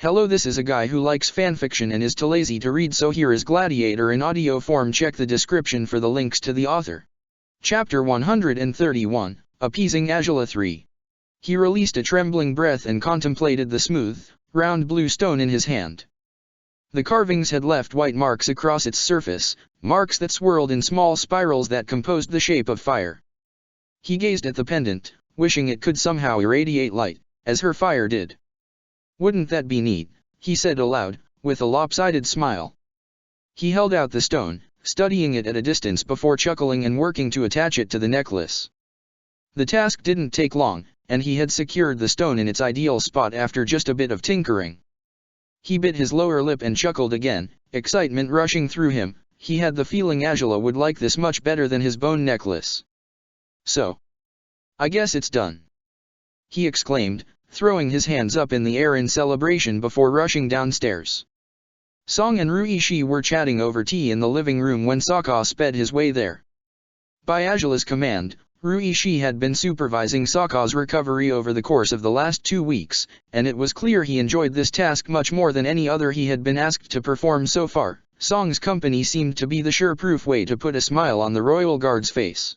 Hello, this is a guy who likes fanfiction and is too lazy to read, so here is Gladiator in audio form. Check the description for the links to the author. Chapter 131, Appeasing Angela 3. He released a trembling breath and contemplated the smooth, round blue stone in his hand. The carvings had left white marks across its surface, marks that swirled in small spirals that composed the shape of fire. He gazed at the pendant, wishing it could somehow irradiate light, as her fire did. "Wouldn't that be neat?" he said aloud, with a lopsided smile. He held out the stone, studying it at a distance before chuckling and working to attach it to the necklace. The task didn't take long, and he had secured the stone in its ideal spot after just a bit of tinkering. He bit his lower lip and chuckled again, excitement rushing through him. He had the feeling Angela would like this much better than his bone necklace. "So, I guess it's done," he exclaimed, throwing his hands up in the air in celebration before rushing downstairs. Song and Ruishi were chatting over tea in the living room when Sokka sped his way there. By Angela's command, Ruishi had been supervising Sokka's recovery over the course of the last 2 weeks, and it was clear he enjoyed this task much more than any other he had been asked to perform so far. Song's company seemed to be the sure-proof way to put a smile on the royal guard's face.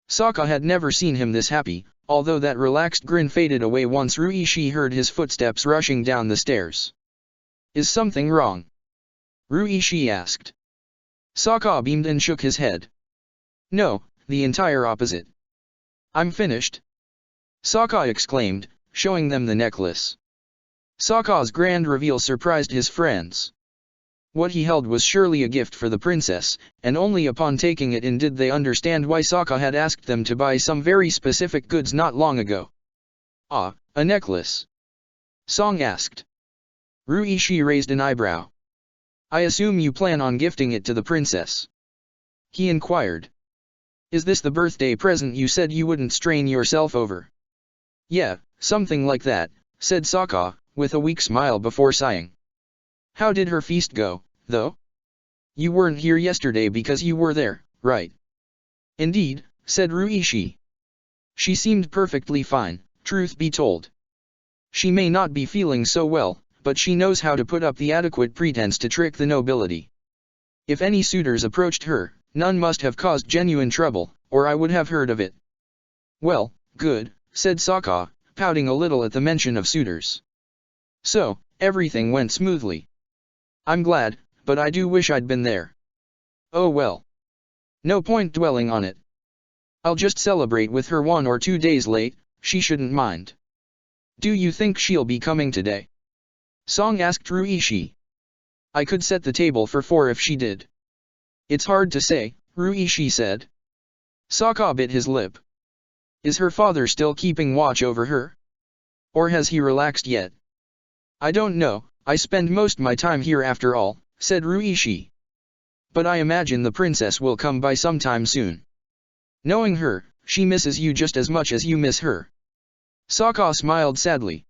Sokka had never seen him this happy, although that relaxed grin faded away once Ruishi heard his footsteps rushing down the stairs. "Is something wrong?" Ruishi asked. Sokka beamed and shook his head. "No, the entire opposite. I'm finished," Sokka exclaimed, showing them the necklace. Sokka's grand reveal surprised his friends. What he held was surely a gift for the princess, and only upon taking it in did they understand why Sokka had asked them to buy some very specific goods not long ago. "Ah, a necklace?" Song asked. Ruishi raised an eyebrow. "I assume you plan on gifting it to the princess?" he inquired. "Is this the birthday present you said you wouldn't strain yourself over?" "Yeah, something like that," said Sokka, with a weak smile before sighing. "How did her feast go, though? You weren't here yesterday because you were there, right?" "Indeed," said Ruishi. "She seemed perfectly fine, truth be told. She may not be feeling so well, but she knows how to put up the adequate pretense to trick the nobility. If any suitors approached her, none must have caused genuine trouble, or I would have heard of it." "Well, good," said Sokka, pouting a little at the mention of suitors. "So, everything went smoothly. I'm glad, but I do wish I'd been there. Oh well. No point dwelling on it. I'll just celebrate with her 1 or 2 days late, she shouldn't mind." "Do you think she'll be coming today?" Song asked Ruishi. "I could set the table for 4 if she did." "It's hard to say," Ruishi said. Sokka bit his lip. "Is her father still keeping watch over her? Or has he relaxed yet?" "I don't know, I spend most my time here after all," said Ruishi. "But I imagine the princess will come by sometime soon. Knowing her, she misses you just as much as you miss her." Sokka smiled sadly.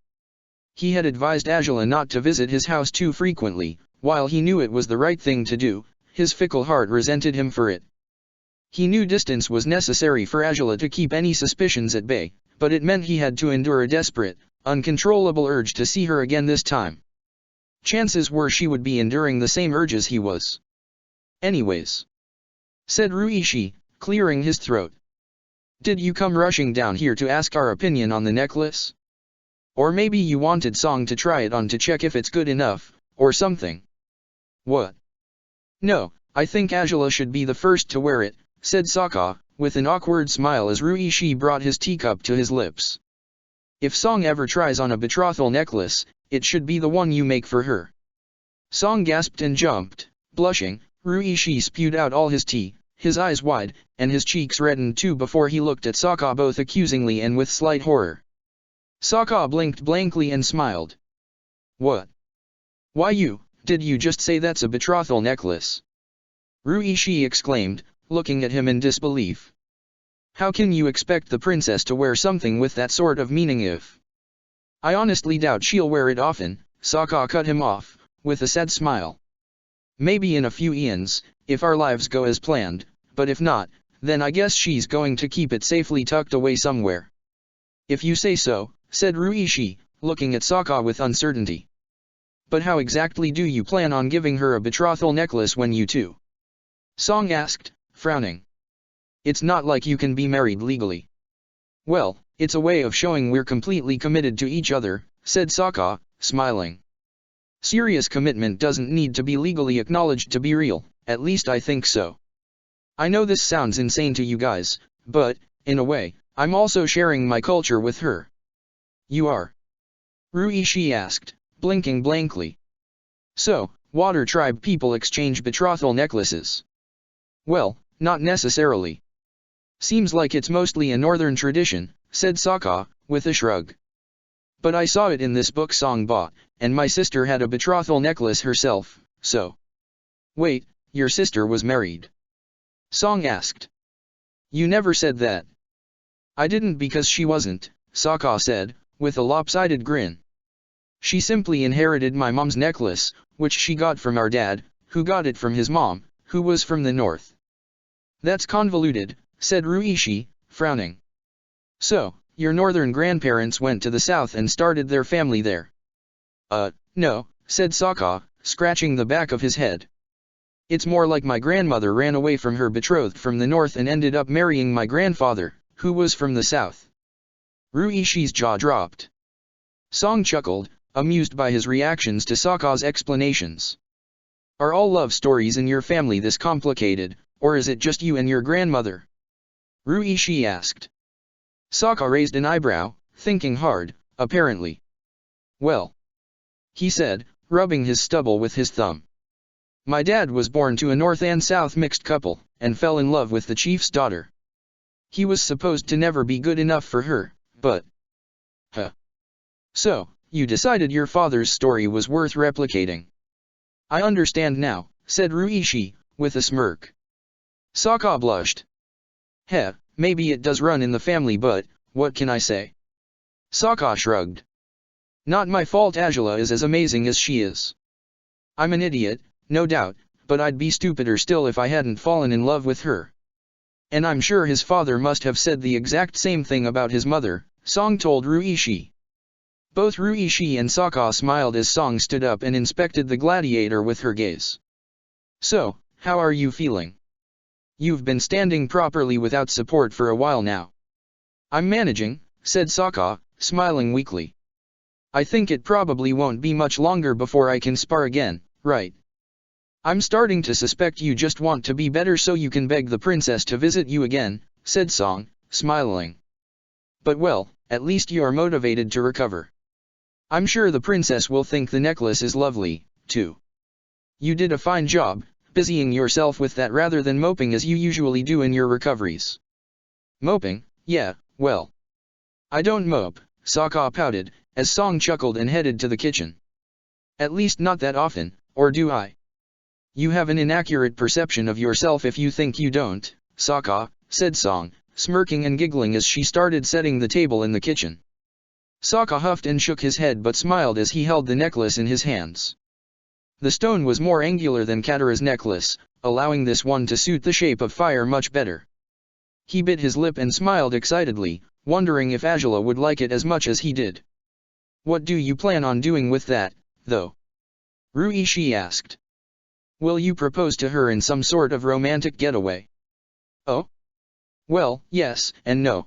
He had advised Angela not to visit his house too frequently. While he knew it was the right thing to do, his fickle heart resented him for it. He knew distance was necessary for Angela to keep any suspicions at bay, but it meant he had to endure a desperate, uncontrollable urge to see her again this time. Chances were she would be enduring the same urges he was. "Anyways," said Ruishi, clearing his throat. "Did you come rushing down here to ask our opinion on the necklace? Or maybe you wanted Song to try it on to check if it's good enough, or something?" "What? No, I think Angela should be the first to wear it," said Sokka, with an awkward smile as Ruishi brought his teacup to his lips. "If Song ever tries on a betrothal necklace, it should be the one you make for her." Song gasped and jumped, blushing. Ruishi spewed out all his tea, his eyes wide, and his cheeks reddened too before he looked at Sokka both accusingly and with slight horror. Sokka blinked blankly and smiled. "What? Why did you just say that's a betrothal necklace?" Ruishi exclaimed, looking at him in disbelief. "How can you expect the princess to wear something with that sort of meaning if—" "I honestly doubt she'll wear it often," Sokka cut him off, with a sad smile. "Maybe in a few eons, if our lives go as planned, but if not, then I guess she's going to keep it safely tucked away somewhere." "If you say so," said Ruishi, looking at Sokka with uncertainty. But how exactly do you plan on giving her a betrothal necklace when you two? Song asked, frowning. It's not like you can be married legally. Well, it's a way of showing we're completely committed to each other, said Sokka, smiling. Serious commitment doesn't need to be legally acknowledged to be real, at least I think so. I know this sounds insane to you guys, but, in a way, I'm also sharing my culture with her. You are? Ruishi asked, blinking blankly. So, Water Tribe people exchange betrothal necklaces? Well, not necessarily. Seems like it's mostly a northern tradition, said Sokka, with a shrug. But I saw it in this book Song bought, and my sister had a betrothal necklace herself, so. Wait, your sister was married? Song asked. You never said that. I didn't because she wasn't, Sokka said, with a lopsided grin. She simply inherited my mom's necklace, which she got from our dad, who got it from his mom, who was from the north. That's convoluted, said Ruishi, frowning. So, your northern grandparents went to the south and started their family there? No, said Sokka, scratching the back of his head. It's more like my grandmother ran away from her betrothed from the north and ended up marrying my grandfather, who was from the south. Ruishi's jaw dropped. Song chuckled, amused by his reactions to Sokka's explanations. Are all love stories in your family this complicated, or is it just you and your grandmother? Ruishi asked. Sokka raised an eyebrow, thinking hard, apparently. Well, he said, rubbing his stubble with his thumb. My dad was born to a north and south mixed couple, and fell in love with the chief's daughter. He was supposed to never be good enough for her, but... So, you decided your father's story was worth replicating. I understand now, said Ruishi, with a smirk. Sokka blushed. Maybe it does run in the family but, what can I say? Sokka shrugged. Not my fault Azula is as amazing as she is. I'm an idiot, no doubt, but I'd be stupider still if I hadn't fallen in love with her. And I'm sure his father must have said the exact same thing about his mother, Song told Ruishi. Both Ruishi and Sokka smiled as Song stood up and inspected the gladiator with her gaze. So, how are you feeling? You've been standing properly without support for a while now. I'm managing, said Sokka, smiling weakly. I think it probably won't be much longer before I can spar again, right? I'm starting to suspect you just want to be better so you can beg the princess to visit you again, said Song, smiling. But well, at least you are motivated to recover. I'm sure the princess will think the necklace is lovely, too. You did a fine job, busying yourself with that rather than moping as you usually do in your recoveries. Moping? Yeah, well. I don't mope, Sokka pouted, as Song chuckled and headed to the kitchen. At least not that often, or do I? You have an inaccurate perception of yourself if you think you don't, Sokka, said Song, smirking and giggling as she started setting the table in the kitchen. Sokka huffed and shook his head but smiled as he held the necklace in his hands. The stone was more angular than Katara's necklace, allowing this one to suit the shape of fire much better. He bit his lip and smiled excitedly, wondering if Azula would like it as much as he did. What do you plan on doing with that, though? Ruishi asked. Will you propose to her in some sort of romantic getaway? Oh? Well, yes and no.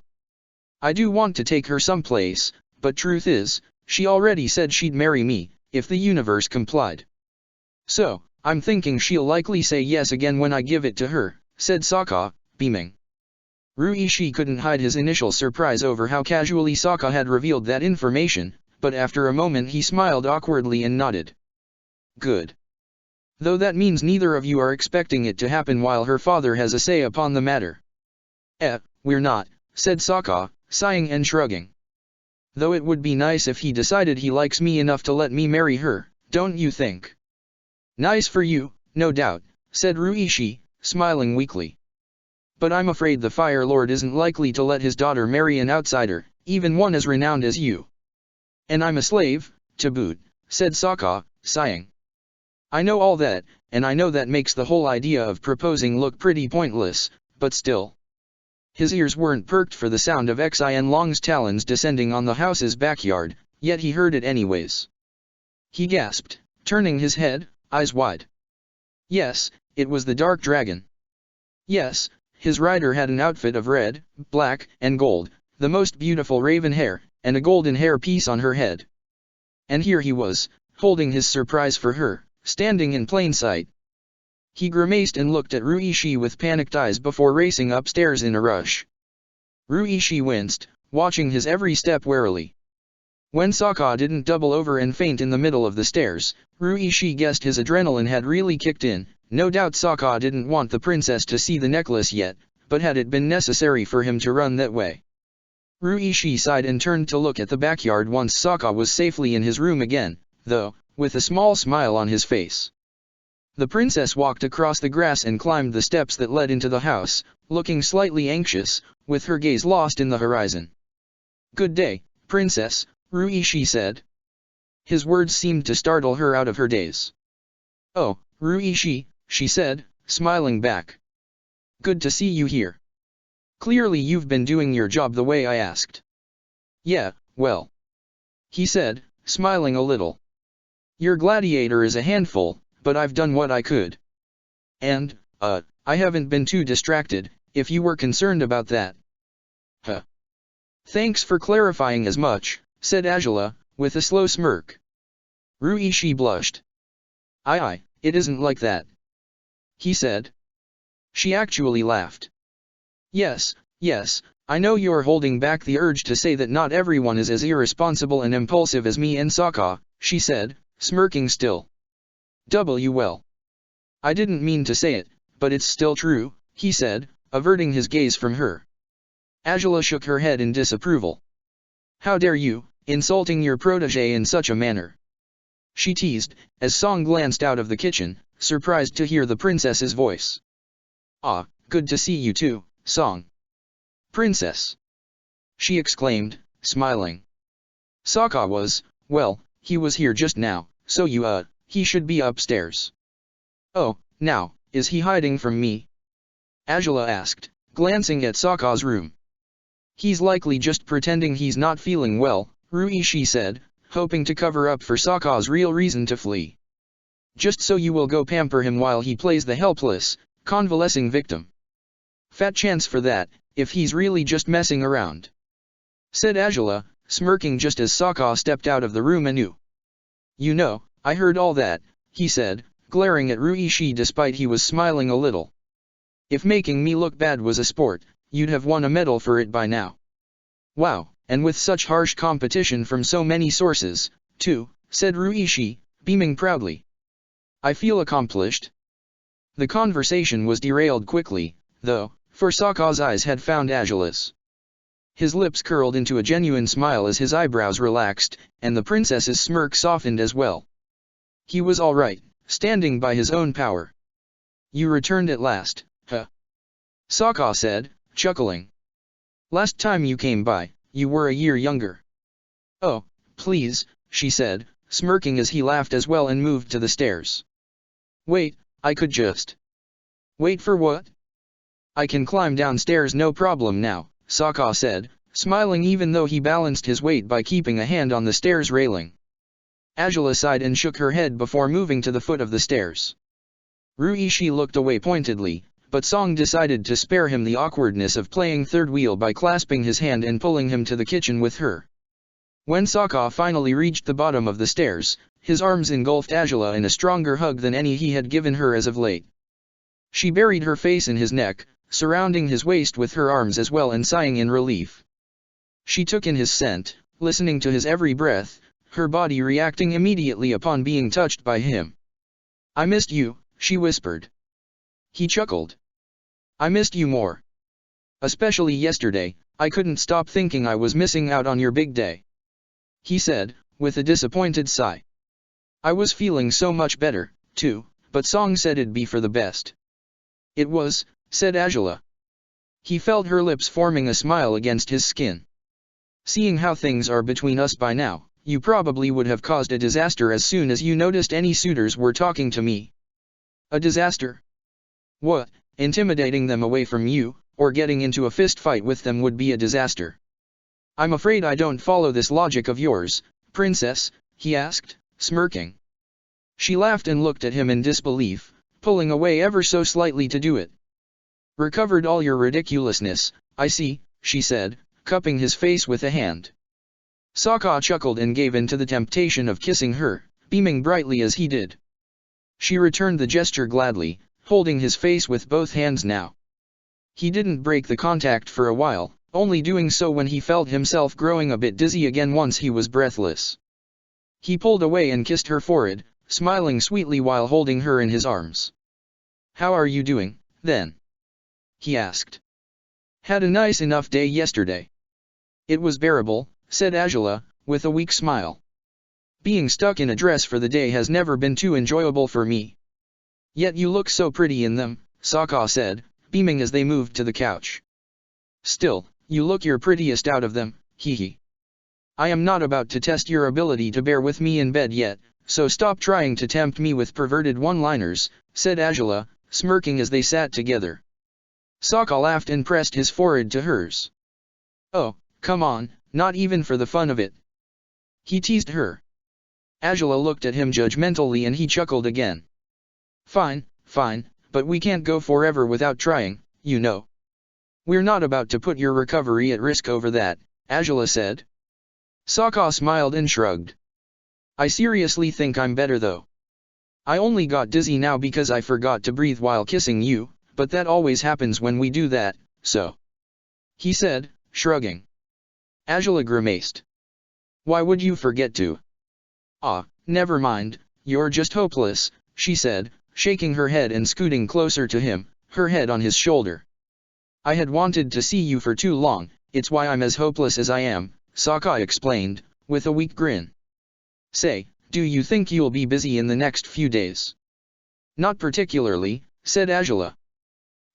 I do want to take her someplace, but truth is, she already said she'd marry me, if the universe complied. So, I'm thinking she'll likely say yes again when I give it to her, said Sokka, beaming. Ruishi couldn't hide his initial surprise over how casually Sokka had revealed that information, but after a moment he smiled awkwardly and nodded. Good. Though that means neither of you are expecting it to happen while her father has a say upon the matter. We're not, said Sokka, sighing and shrugging. Though it would be nice if he decided he likes me enough to let me marry her, don't you think? Nice for you, no doubt, said Ruishi, smiling weakly. But I'm afraid the Fire Lord isn't likely to let his daughter marry an outsider, even one as renowned as you. And I'm a slave, to boot, said Sokka, sighing. I know all that, and I know that makes the whole idea of proposing look pretty pointless, but still. His ears weren't perked for the sound of Xian Long's talons descending on the house's backyard, yet he heard it anyways. He gasped, turning his head, eyes wide. Yes, it was the dark dragon. Yes, his rider had an outfit of red, black, and gold, the most beautiful raven hair, and a golden hairpiece on her head. And here he was, holding his surprise for her, standing in plain sight. He grimaced and looked at Ruishi with panicked eyes before racing upstairs in a rush. Ruishi winced, watching his every step warily. When Sokka didn't double over and faint in the middle of the stairs, Ruishi guessed his adrenaline had really kicked in. No doubt Sokka didn't want the princess to see the necklace yet, but had it been necessary for him to run that way? Ruishi sighed and turned to look at the backyard once Sokka was safely in his room again, though, with a small smile on his face. The princess walked across the grass and climbed the steps that led into the house, looking slightly anxious, with her gaze lost in the horizon. "Good day, princess," Ruishi said. His words seemed to startle her out of her daze. "Oh, Ruishi," she said, smiling back. "Good to see you here. Clearly you've been doing your job the way I asked." "Yeah, well," he said, smiling a little. "Your gladiator is a handful, but I've done what I could. And, I haven't been too distracted, if you were concerned about that." "Huh. Thanks for clarifying as much," said Angela, with a slow smirk. Ruishi blushed. "Aye, it isn't like that," he said. She actually laughed. Yes, I know you're holding back the urge to say that not everyone is as irresponsible and impulsive as me and Sokka," she said, smirking still. "Well. I didn't mean to say it, but it's still true," he said, averting his gaze from her. Angela shook her head in disapproval. "How dare you, insulting your protégé in such a manner?" she teased, as Song glanced out of the kitchen, surprised to hear the princess's voice. "Ah, good to see you too, Song." "Princess!" she exclaimed, smiling. "Sokka was, well, he was here just now, so he should be upstairs." "Oh, now, is he hiding from me?" Angela asked, glancing at Sokka's room. "He's likely just pretending he's not feeling well," Ruishi said, hoping to cover up for Sokka's real reason to flee. "Just so you will go pamper him while he plays the helpless, convalescing victim. Fat chance for that, if he's really just messing around," said Angela, smirking just as Sokka stepped out of the room anew. "You know, I heard all that," he said, glaring at Ruishi despite he was smiling a little. "If making me look bad was a sport, you'd have won a medal for it by now." "Wow, and with such harsh competition from so many sources, too," said Ruishi, beaming proudly. "I feel accomplished." The conversation was derailed quickly, though, for Sokka's eyes had found Angela's. His lips curled into a genuine smile as his eyebrows relaxed, and the princess's smirk softened as well. He was all right, standing by his own power. "You returned at last, huh?" Sokka said, chuckling. "Last time you came by, you were a year younger." "Oh, please," she said, smirking as he laughed as well and moved to the stairs. "Wait, I could just..." "Wait for what?" "I can climb downstairs no problem now," Sokka said, smiling even though he balanced his weight by keeping a hand on the stairs railing. Angela sighed and shook her head before moving to the foot of the stairs. Ruishi looked away pointedly, but Song decided to spare him the awkwardness of playing third wheel by clasping his hand and pulling him to the kitchen with her. When Sokka finally reached the bottom of the stairs, his arms engulfed Angela in a stronger hug than any he had given her as of late. She buried her face in his neck, surrounding his waist with her arms as well and sighing in relief. She took in his scent, listening to his every breath, her body reacting immediately upon being touched by him. "I missed you," she whispered. He chuckled. "I missed you more. Especially yesterday, I couldn't stop thinking I was missing out on your big day," he said, with a disappointed sigh. "I was feeling so much better, too, but Song said it'd be for the best." "It was," said Angela. He felt her lips forming a smile against his skin. "Seeing how things are between us by now, you probably would have caused a disaster as soon as you noticed any suitors were talking to me." "A disaster? What, intimidating them away from you, or getting into a fist fight with them would be a disaster?" "I'm afraid I don't follow this logic of yours, princess," he asked, smirking. She laughed and looked at him in disbelief, pulling away ever so slightly to do it. Recovered all your ridiculousness, I see, she said, cupping his face with a hand. Sokka chuckled and gave in to the temptation of kissing her, beaming brightly as he did. She returned the gesture gladly, holding his face with both hands now. He didn't break the contact for a while, only doing so when he felt himself growing a bit dizzy again once he was breathless. He pulled away and kissed her forehead, smiling sweetly while holding her in his arms. "How are you doing, then?" he asked. "Had a nice enough day yesterday." "It was bearable," said Angela, with a weak smile. "Being stuck in a dress for the day has never been too enjoyable for me." "Yet you look so pretty in them," Sokka said, beaming as they moved to the couch. "Still, you look your prettiest out of them, hee. I am not about to test your ability to bear with me in bed yet, so stop trying to tempt me with perverted one-liners," said Angela, smirking as they sat together. Sokka laughed and pressed his forehead to hers. "Oh, come on, not even for the fun of it," he teased her. Angela looked at him judgmentally and he chuckled again. Fine, but we can't go forever without trying, you know." "We're not about to put your recovery at risk over that," Angela said. Sokka smiled and shrugged. "I seriously think I'm better though. I only got dizzy now because I forgot to breathe while kissing you, but that always happens when we do that, so," he said, shrugging. Angela grimaced. "Why would you forget to?" "Ah, never mind, you're just hopeless," she said, shaking her head and scooting closer to him, her head on his shoulder. "I had wanted to see you for too long, it's why I'm as hopeless as I am," Sokka explained, with a weak grin. "Say, do you think you'll be busy in the next few days?" "Not particularly," said Angela.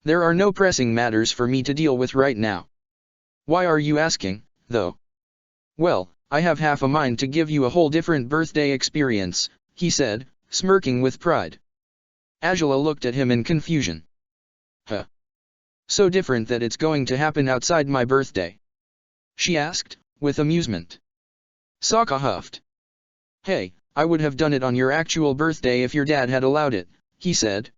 "There are no pressing matters for me to deal with right now." "Why are you asking, though?" "Well, I have half a mind to give you a whole different birthday experience," he said, smirking with pride. Angela looked at him in confusion. "Huh? So different that it's going to happen outside my birthday?" she asked, with amusement. Sokka huffed. "Hey, I would have done it on your actual birthday if your dad had allowed it," he said.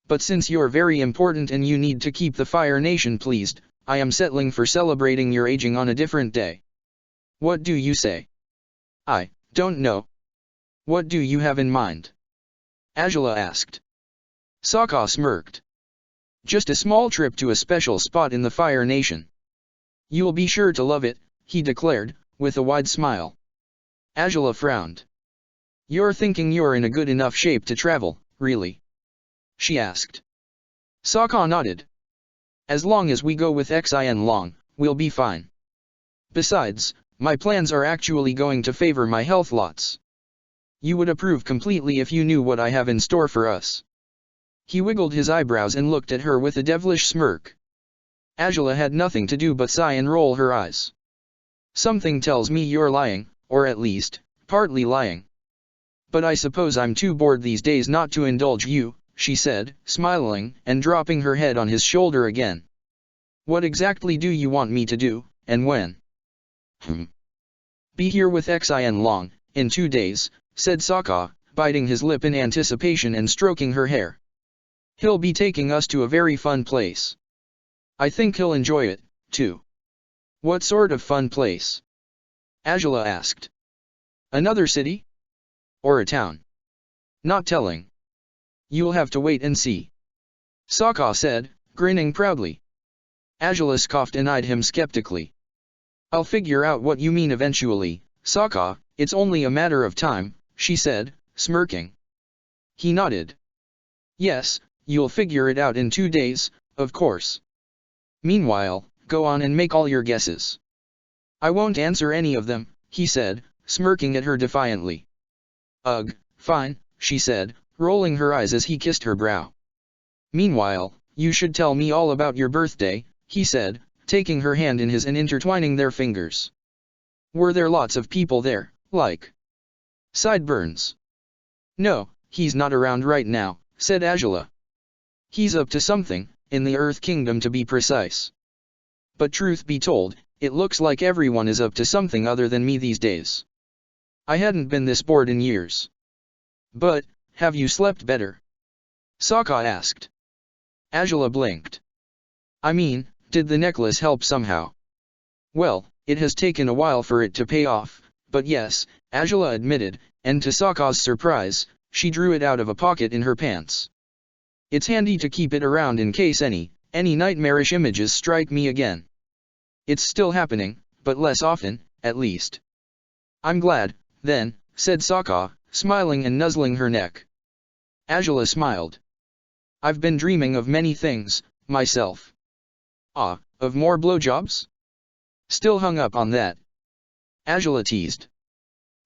"But since you're very important and you need to keep the Fire Nation pleased, I am settling for celebrating your aging on a different day. What do you say?" "I don't know. What do you have in mind?" Angela asked. Sokka smirked. "Just a small trip to a special spot in the Fire Nation. You'll be sure to love it," he declared, with a wide smile. Angela frowned. "You're thinking you're in a good enough shape to travel, really?" she asked. Sokka nodded. "As long as we go with Xin Long, we'll be fine. Besides, my plans are actually going to favor my health lots. You would approve completely if you knew what I have in store for us." He wiggled his eyebrows and looked at her with a devilish smirk. Angela had nothing to do but sigh and roll her eyes. "Something tells me you're lying, or at least, partly lying. But I suppose I'm too bored these days not to indulge you," she said, smiling and dropping her head on his shoulder again. "What exactly do you want me to do, and when?" "Be here with Xin Long, in 2 days, said Sokka, biting his lip in anticipation and stroking her hair. "He'll be taking us to a very fun place. I think he'll enjoy it, too." "What sort of fun place?" Angela asked. "Another city? Or a town?" "Not telling. You'll have to wait and see," Sokka said, grinning proudly. Angela scoffed and eyed him skeptically. "I'll figure out what you mean eventually, Sokka, it's only a matter of time," she said, smirking. He nodded. "Yes, you'll figure it out in 2 days, of course. Meanwhile, go on and make all your guesses." "I won't answer any of them," he said, smirking at her defiantly. "Ugh, fine," she said, rolling her eyes as he kissed her brow. "Meanwhile, you should tell me all about your birthday," he said, taking her hand in his and intertwining their fingers. "Were there lots of people there, like?" "Sideburns." "No, he's not around right now," said Angela. "He's up to something, in the Earth Kingdom to be precise. But truth be told, it looks like everyone is up to something other than me these days. I hadn't been this bored in years." But, have you slept better? Sokka asked. Angela blinked. I mean, did the necklace help somehow? Well, it has taken a while for it to pay off, but yes, Angela admitted, and to Sokka's surprise, she drew it out of a pocket in her pants. It's handy to keep it around in case any nightmarish images strike me again. It's still happening, but less often, at least. I'm glad, then, said Sokka, smiling and nuzzling her neck. Angela smiled. I've been dreaming of many things, myself. Ah, of more blowjobs? Still hung up on that? Angela teased.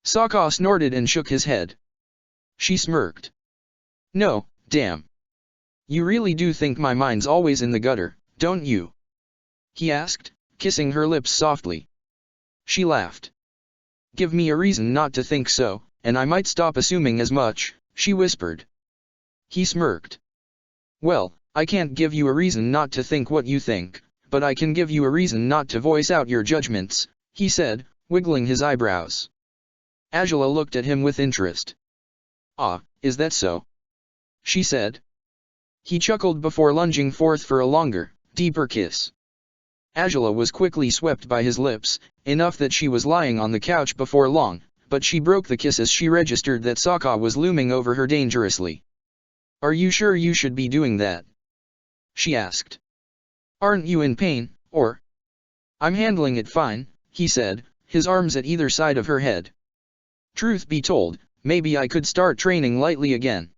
Sokka snorted and shook his head. She smirked. No, damn. You really do think my mind's always in the gutter, don't you? He asked, kissing her lips softly. She laughed. Give me a reason not to think so, and I might stop assuming as much, she whispered. He smirked. Well, I can't give you a reason not to think what you think, but I can give you a reason not to voice out your judgments, he said, wiggling his eyebrows. Angela looked at him with interest. Ah, is that so? She said. He chuckled before lunging forth for a longer, deeper kiss. Angela was quickly swept by his lips, enough that she was lying on the couch before long, but she broke the kiss as she registered that Sokka was looming over her dangerously. Are you sure you should be doing that? She asked. Aren't you in pain, or? I'm handling it fine, he said, his arms at either side of her head. Truth be told, maybe I could start training lightly again.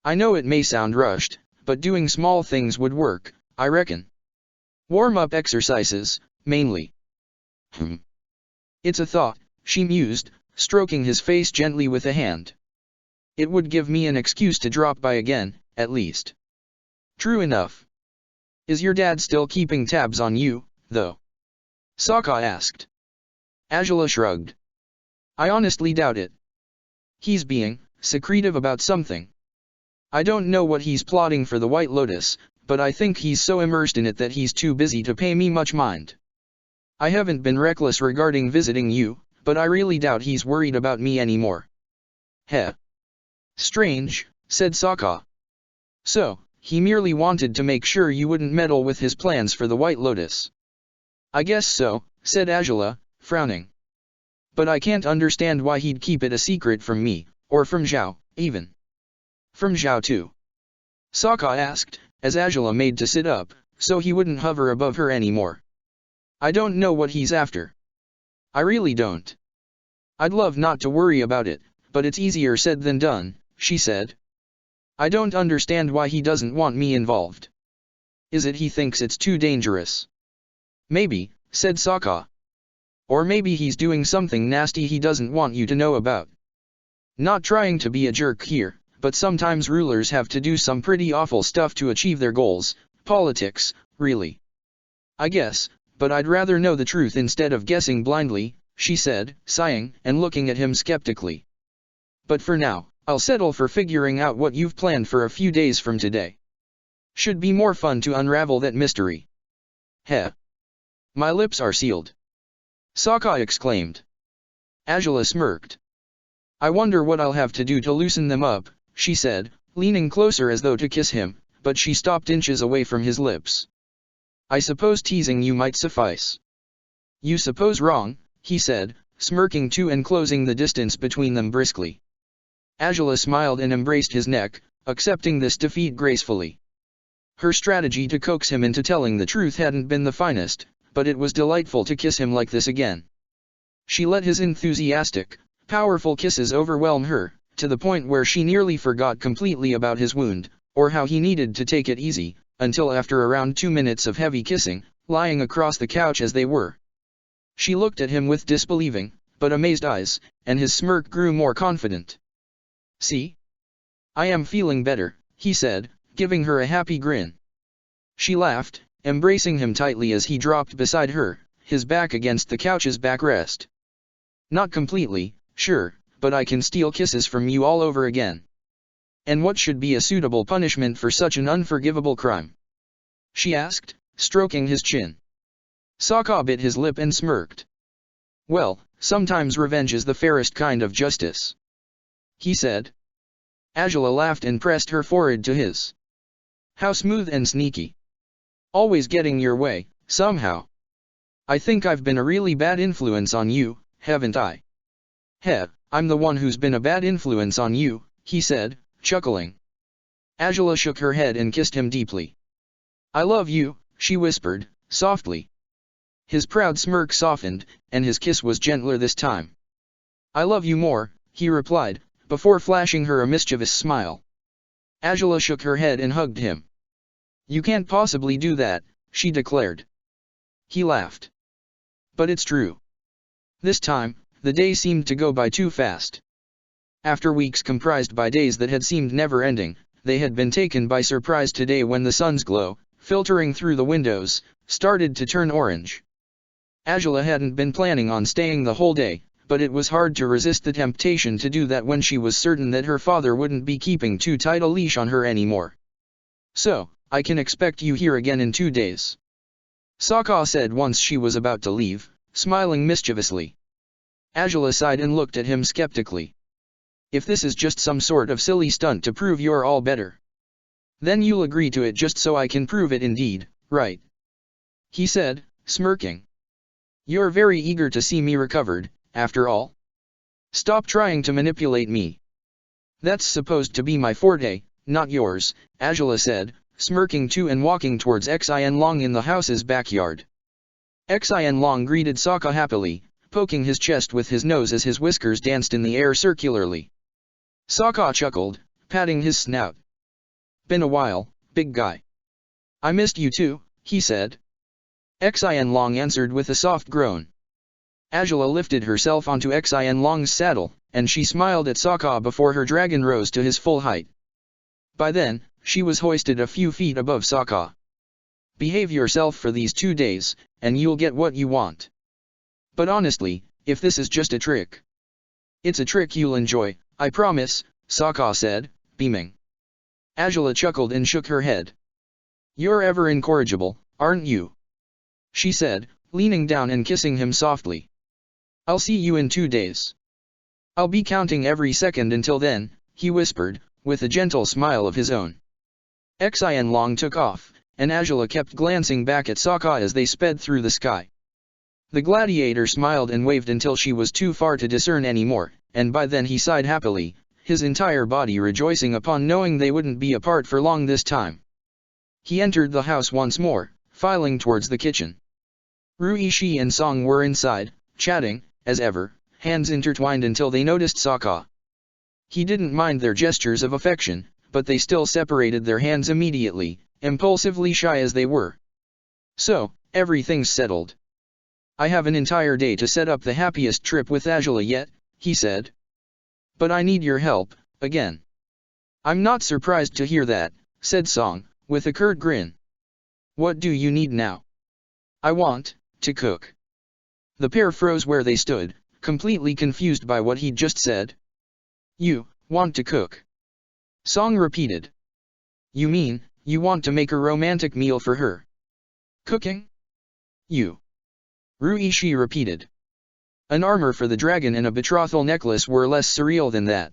I know it may sound rushed, but doing small things would work, I reckon. Warm-up exercises, mainly. It's a thought, she mused, stroking his face gently with a hand. It would give me an excuse to drop by again, at least. True enough. Is your dad still keeping tabs on you, though? Sokka asked. Angela shrugged. I honestly doubt it. He's being secretive about something. I don't know what he's plotting for the White Lotus, but I think he's so immersed in it that he's too busy to pay me much mind. I haven't been reckless regarding visiting you, but I really doubt he's worried about me anymore. Heh. Strange, said Sokka. So, he merely wanted to make sure you wouldn't meddle with his plans for the White Lotus. I guess so, said Angela, frowning. But I can't understand why he'd keep it a secret from me, or from Zhao, even. From Zhao too? Sokka asked, as Angela made to sit up, so he wouldn't hover above her anymore. I don't know what he's after. I really don't. I'd love not to worry about it, but it's easier said than done, she said. I don't understand why he doesn't want me involved. Is it he thinks it's too dangerous? Maybe, said Sokka. Or maybe he's doing something nasty he doesn't want you to know about. Not trying to be a jerk here, but sometimes rulers have to do some pretty awful stuff to achieve their goals, politics, really. I guess, but I'd rather know the truth instead of guessing blindly, she said, sighing and looking at him skeptically. But for now, I'll settle for figuring out what you've planned for a few days from today. Should be more fun to unravel that mystery. Heh. My lips are sealed. Sokka exclaimed. Angela smirked. I wonder what I'll have to do to loosen them up, she said, leaning closer as though to kiss him, but she stopped inches away from his lips. I suppose teasing you might suffice. You suppose wrong, he said, smirking too and closing the distance between them briskly. Angela smiled and embraced his neck, accepting this defeat gracefully. Her strategy to coax him into telling the truth hadn't been the finest, but it was delightful to kiss him like this again. She let his enthusiastic, powerful kisses overwhelm her, to the point where she nearly forgot completely about his wound, or how he needed to take it easy, until after around 2 minutes of heavy kissing, lying across the couch as they were. She looked at him with disbelieving, but amazed eyes, and his smirk grew more confident. See? I am feeling better, he said, giving her a happy grin. She laughed, embracing him tightly as he dropped beside her, his back against the couch's backrest. Not completely, sure, but I can steal kisses from you all over again. And what should be a suitable punishment for such an unforgivable crime? She asked, stroking his chin. Sokka bit his lip and smirked. Well, sometimes revenge is the fairest kind of justice. He said. Angela laughed and pressed her forehead to his. How smooth and sneaky. Always getting your way, somehow. I think I've been a really bad influence on you, haven't I? Heh, I'm the one who's been a bad influence on you, he said, chuckling. Angela shook her head and kissed him deeply. I love you, she whispered, softly. His proud smirk softened, and his kiss was gentler this time. I love you more, he replied, before flashing her a mischievous smile. Angela shook her head and hugged him. You can't possibly do that, she declared. He laughed. But it's true. This time, the day seemed to go by too fast. After weeks comprised by days that had seemed never-ending, they had been taken by surprise today when the sun's glow, filtering through the windows, started to turn orange. Angela hadn't been planning on staying the whole day, but it was hard to resist the temptation to do that when she was certain that her father wouldn't be keeping too tight a leash on her anymore. So, I can expect you here again in 2 days. Sokka said once she was about to leave, smiling mischievously. Angela sighed and looked at him skeptically. If this is just some sort of silly stunt to prove you're all better, then you'll agree to it just so I can prove it indeed, right? He said, smirking. You're very eager to see me recovered, after all. Stop trying to manipulate me. That's supposed to be my forte, not yours, Angela said, smirking too and walking towards Xianlong in the house's backyard. Xianlong greeted Sokka happily, poking his chest with his nose as his whiskers danced in the air circularly. Sokka chuckled, patting his snout. Been a while, big guy. I missed you too, he said. Xianlong answered with a soft groan. Angela lifted herself onto Xianlong's saddle, and she smiled at Sokka before her dragon rose to his full height. By then, she was hoisted a few feet above Sokka. Behave yourself for these 2 days, and you'll get what you want. But honestly, if this is just a trick, it's a trick you'll enjoy, I promise, Sokka said, beaming. Angela chuckled and shook her head. You're ever incorrigible, aren't you? She said, leaning down and kissing him softly. I'll see you in 2 days. I'll be counting every second until then, he whispered, with a gentle smile of his own. Xianlong took off, and Angela kept glancing back at Sokka as they sped through the sky. The gladiator smiled and waved until she was too far to discern any more, and by then he sighed happily, his entire body rejoicing upon knowing they wouldn't be apart for long this time. He entered the house once more, filing towards the kitchen. Ruishi and Song were inside, chatting, as ever, hands intertwined until they noticed Sokka. He didn't mind their gestures of affection, but they still separated their hands immediately, impulsively shy as they were. So, everything's settled. I have an entire day to set up the happiest trip with Angela yet, he said. But I need your help, again. I'm not surprised to hear that, said Song, with a curt grin. What do you need now? I want to cook. The pair froze where they stood, completely confused by what he'd just said. You want to cook? Song repeated. You mean, you want to make a romantic meal for her? Cooking? You. Ruishi repeated. An armor for the dragon and a betrothal necklace were less surreal than that.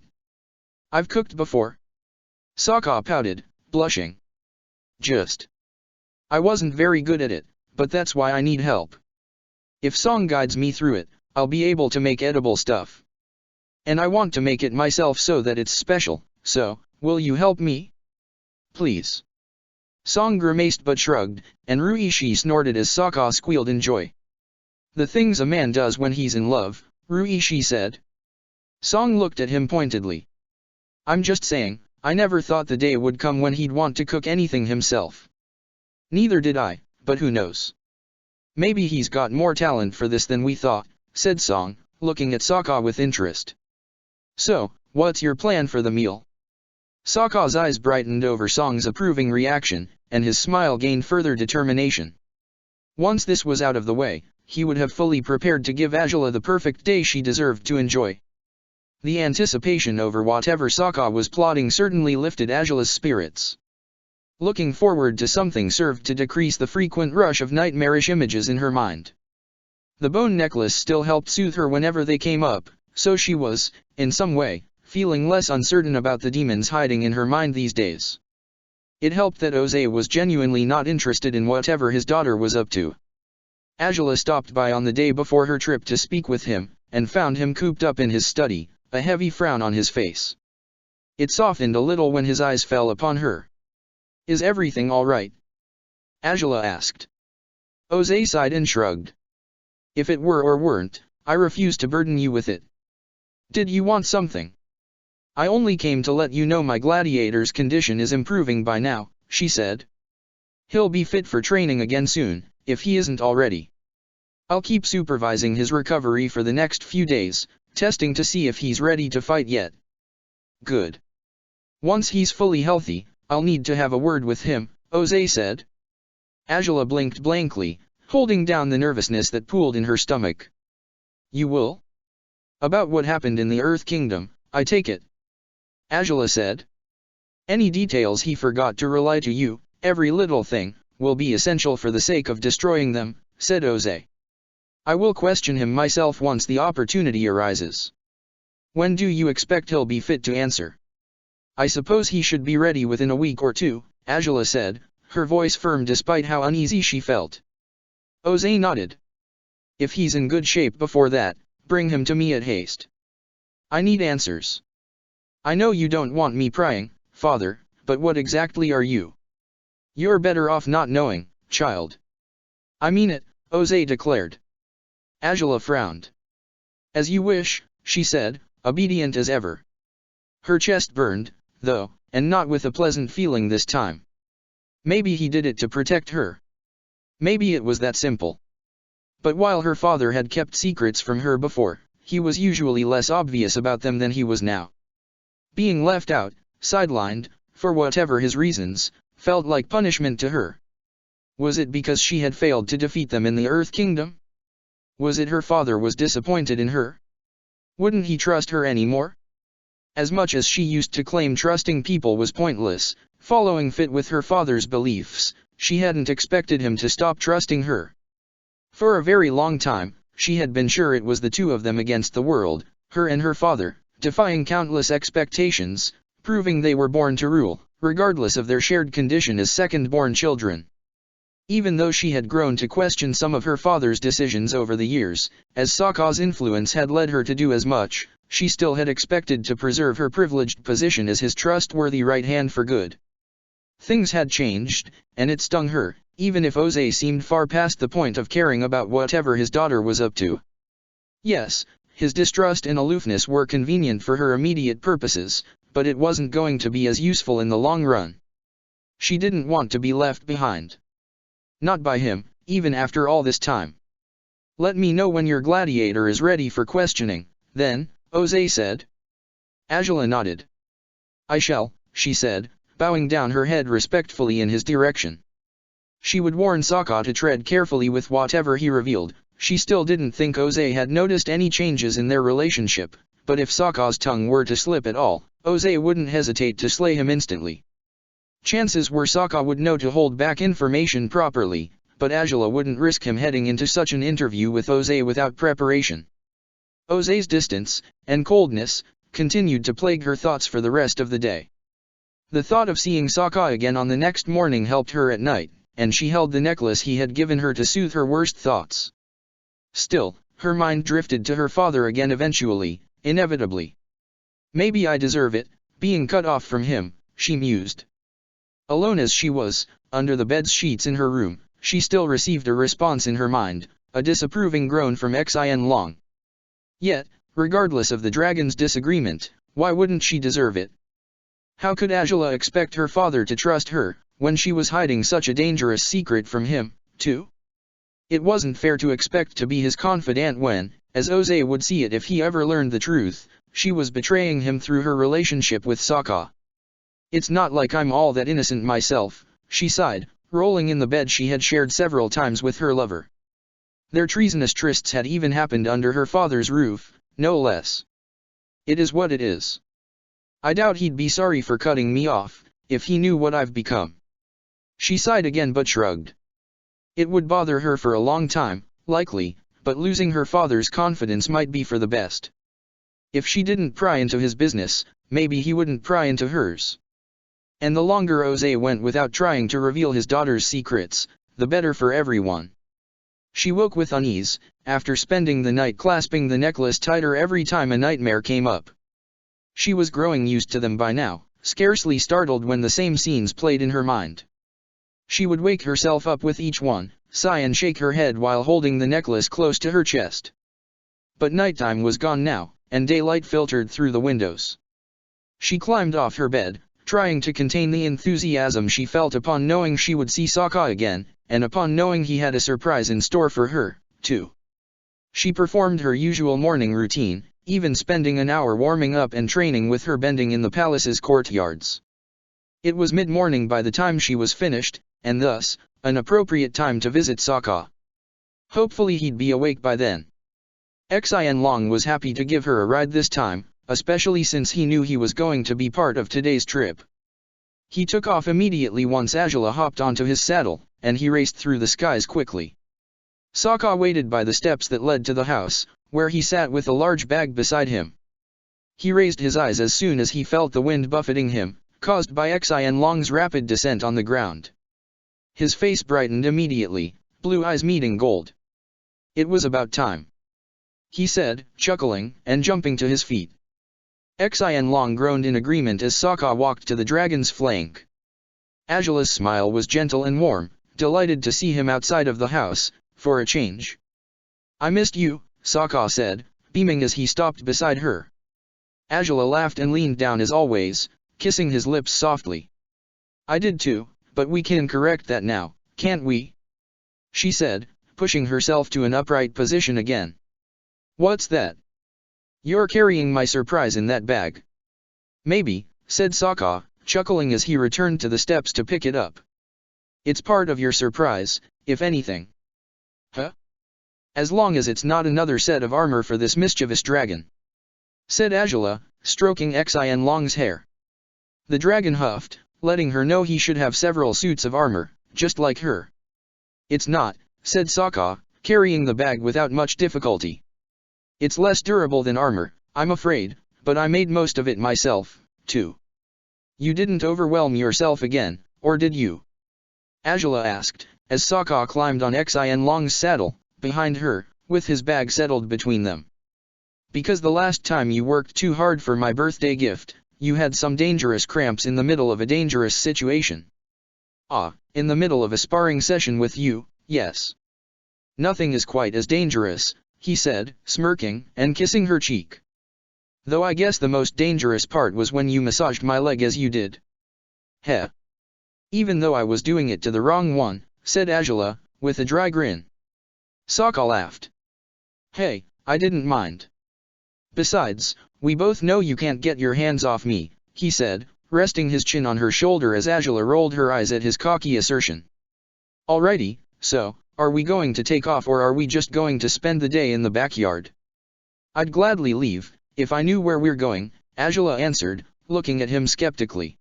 I've cooked before. Sokka pouted, blushing. I wasn't very good at it, but that's why I need help. If Song guides me through it, I'll be able to make edible stuff. And I want to make it myself so that it's special, so, will you help me? Please. Song grimaced but shrugged, and Ruishi snorted as Sokka squealed in joy. The things a man does when he's in love, Ruishi said. Song looked at him pointedly. I'm just saying, I never thought the day would come when he'd want to cook anything himself. Neither did I, but who knows? Maybe he's got more talent for this than we thought, said Song, looking at Sokka with interest. So, what's your plan for the meal? Sokka's eyes brightened over Song's approving reaction, and his smile gained further determination. Once this was out of the way, he would have fully prepared to give Angela the perfect day she deserved to enjoy. The anticipation over whatever Sokka was plotting certainly lifted Angela's spirits. Looking forward to something served to decrease the frequent rush of nightmarish images in her mind. The bone necklace still helped soothe her whenever they came up, so she was, in some way, feeling less uncertain about the demons hiding in her mind these days. It helped that Jose was genuinely not interested in whatever his daughter was up to. Angela stopped by on the day before her trip to speak with him, and found him cooped up in his study, a heavy frown on his face. It softened a little when his eyes fell upon her. "Is everything all right?" Angela asked. Jose sighed and shrugged. "If it were or weren't, I refuse to burden you with it. Did you want something?" "I only came to let you know my gladiator's condition is improving by now," she said. "He'll be fit for training again soon, if he isn't already. I'll keep supervising his recovery for the next few days, testing to see if he's ready to fight yet." "Good. Once he's fully healthy, I'll need to have a word with him," Jose said. Angela blinked blankly, holding down the nervousness that pooled in her stomach. "You will? About what happened in the Earth Kingdom, I take it?" Angela said. "Any details he forgot to relay to you, every little thing, will be essential for the sake of destroying them," said Jose. "I will question him myself once the opportunity arises." "When do you expect he'll be fit to answer?" "I suppose he should be ready within a week or two," Angela said, her voice firm despite how uneasy she felt. Jose nodded. "If he's in good shape before that, bring him to me at haste. I need answers. I know you don't want me prying, Father, but what exactly are you?" "You're better off not knowing, child." "I mean it," Jose declared. Angela frowned. "As you wish," she said, obedient as ever. Her chest burned, though, and not with a pleasant feeling this time. Maybe he did it to protect her. Maybe it was that simple. But while her father had kept secrets from her before, he was usually less obvious about them than he was now. Being left out, sidelined, for whatever his reasons, felt like punishment to her. Was it because she had failed to defeat them in the Earth Kingdom? Was it her father was disappointed in her? Wouldn't he trust her anymore? As much as she used to claim trusting people was pointless, following fit with her father's beliefs, she hadn't expected him to stop trusting her. For a very long time, she had been sure it was the two of them against the world, her and her father, defying countless expectations, proving they were born to rule, regardless of their shared condition as second-born children. Even though she had grown to question some of her father's decisions over the years, as Sokka's influence had led her to do as much, she still had expected to preserve her privileged position as his trustworthy right hand for good. Things had changed, and it stung her, even if Jose seemed far past the point of caring about whatever his daughter was up to. Yes, his distrust and aloofness were convenient for her immediate purposes, but it wasn't going to be as useful in the long run. She didn't want to be left behind. Not by him, even after all this time. "Let me know when your gladiator is ready for questioning, then," Jose said. Angela nodded. "I shall," she said, bowing down her head respectfully in his direction. She would warn Sokka to tread carefully with whatever he revealed. She still didn't think Jose had noticed any changes in their relationship, but if Sokka's tongue were to slip at all, Jose wouldn't hesitate to slay him instantly. Chances were Sokka would know to hold back information properly, but Angela wouldn't risk him heading into such an interview with Jose without preparation. Jose's distance, and coldness, continued to plague her thoughts for the rest of the day. The thought of seeing Sokka again on the next morning helped her at night, and she held the necklace he had given her to soothe her worst thoughts. Still, her mind drifted to her father again eventually, inevitably. "Maybe I deserve it, being cut off from him," she mused. Alone as she was, under the bed's sheets in her room, she still received a response in her mind, a disapproving groan from Xin Long. Yet, regardless of the dragon's disagreement, why wouldn't she deserve it? How could Angela expect her father to trust her, when she was hiding such a dangerous secret from him, too? It wasn't fair to expect to be his confidant when, as Jose would see it if he ever learned the truth, she was betraying him through her relationship with Sokka. "It's not like I'm all that innocent myself," she sighed, rolling in the bed she had shared several times with her lover. Their treasonous trysts had even happened under her father's roof, no less. "It is what it is. I doubt he'd be sorry for cutting me off, if he knew what I've become." She sighed again but shrugged. It would bother her for a long time, likely, but losing her father's confidence might be for the best. If she didn't pry into his business, maybe he wouldn't pry into hers. And the longer Jose went without trying to reveal his daughter's secrets, the better for everyone. She woke with unease, after spending the night clasping the necklace tighter every time a nightmare came up. She was growing used to them by now, scarcely startled when the same scenes played in her mind. She would wake herself up with each one, sigh and shake her head while holding the necklace close to her chest. But nighttime was gone now, and daylight filtered through the windows. She climbed off her bed, trying to contain the enthusiasm she felt upon knowing she would see Sokka again, and upon knowing he had a surprise in store for her, too. She performed her usual morning routine, even spending an hour warming up and training with her bending in the palace's courtyards. It was mid-morning by the time she was finished, and thus, an appropriate time to visit Sokka. Hopefully he'd be awake by then. Xianlong was happy to give her a ride this time, especially since he knew he was going to be part of today's trip. He took off immediately once Azula hopped onto his saddle, and he raced through the skies quickly. Sokka waited by the steps that led to the house, where he sat with a large bag beside him. He raised his eyes as soon as he felt the wind buffeting him, caused by Xianlong's rapid descent on the ground. His face brightened immediately, blue eyes meeting gold. It was about time, he said, chuckling, and jumping to his feet. Xianlong groaned in agreement as Sokka walked to the dragon's flank. Azula's smile was gentle and warm, delighted to see him outside of the house, for a change. I missed you, Sokka said, beaming as he stopped beside her. Azula laughed and leaned down as always, kissing his lips softly. I did too, but we can correct that now, can't we? She said, pushing herself to an upright position again. What's that? You're carrying my surprise in that bag. Maybe, said Sokka, chuckling as he returned to the steps to pick it up. It's part of your surprise, if anything. Huh? As long as it's not another set of armor for this mischievous dragon, said Azula, stroking Xianlong's hair. The dragon huffed, letting her know he should have several suits of armor, just like her. It's not, said Sokka, carrying the bag without much difficulty. It's less durable than armor, I'm afraid, but I made most of it myself, too. You didn't overwhelm yourself again, or did you? Azula asked, as Sokka climbed on Xianlong's saddle, behind her, with his bag settled between them. Because the last time you worked too hard for my birthday gift, you had some dangerous cramps in the middle of a dangerous situation. Ah, in the middle of a sparring session with you, yes. Nothing is quite as dangerous, he said, smirking, and kissing her cheek. Though I guess the most dangerous part was when you massaged my leg as you did. Heh. Even though I was doing it to the wrong one, said Azula, with a dry grin. Sokka laughed. Hey, I didn't mind. Besides, we both know you can't get your hands off me, he said, resting his chin on her shoulder as Azula rolled her eyes at his cocky assertion. Alrighty, so, are we going to take off or are we just going to spend the day in the backyard? I'd gladly leave, if I knew where we're going, Azula answered, looking at him skeptically.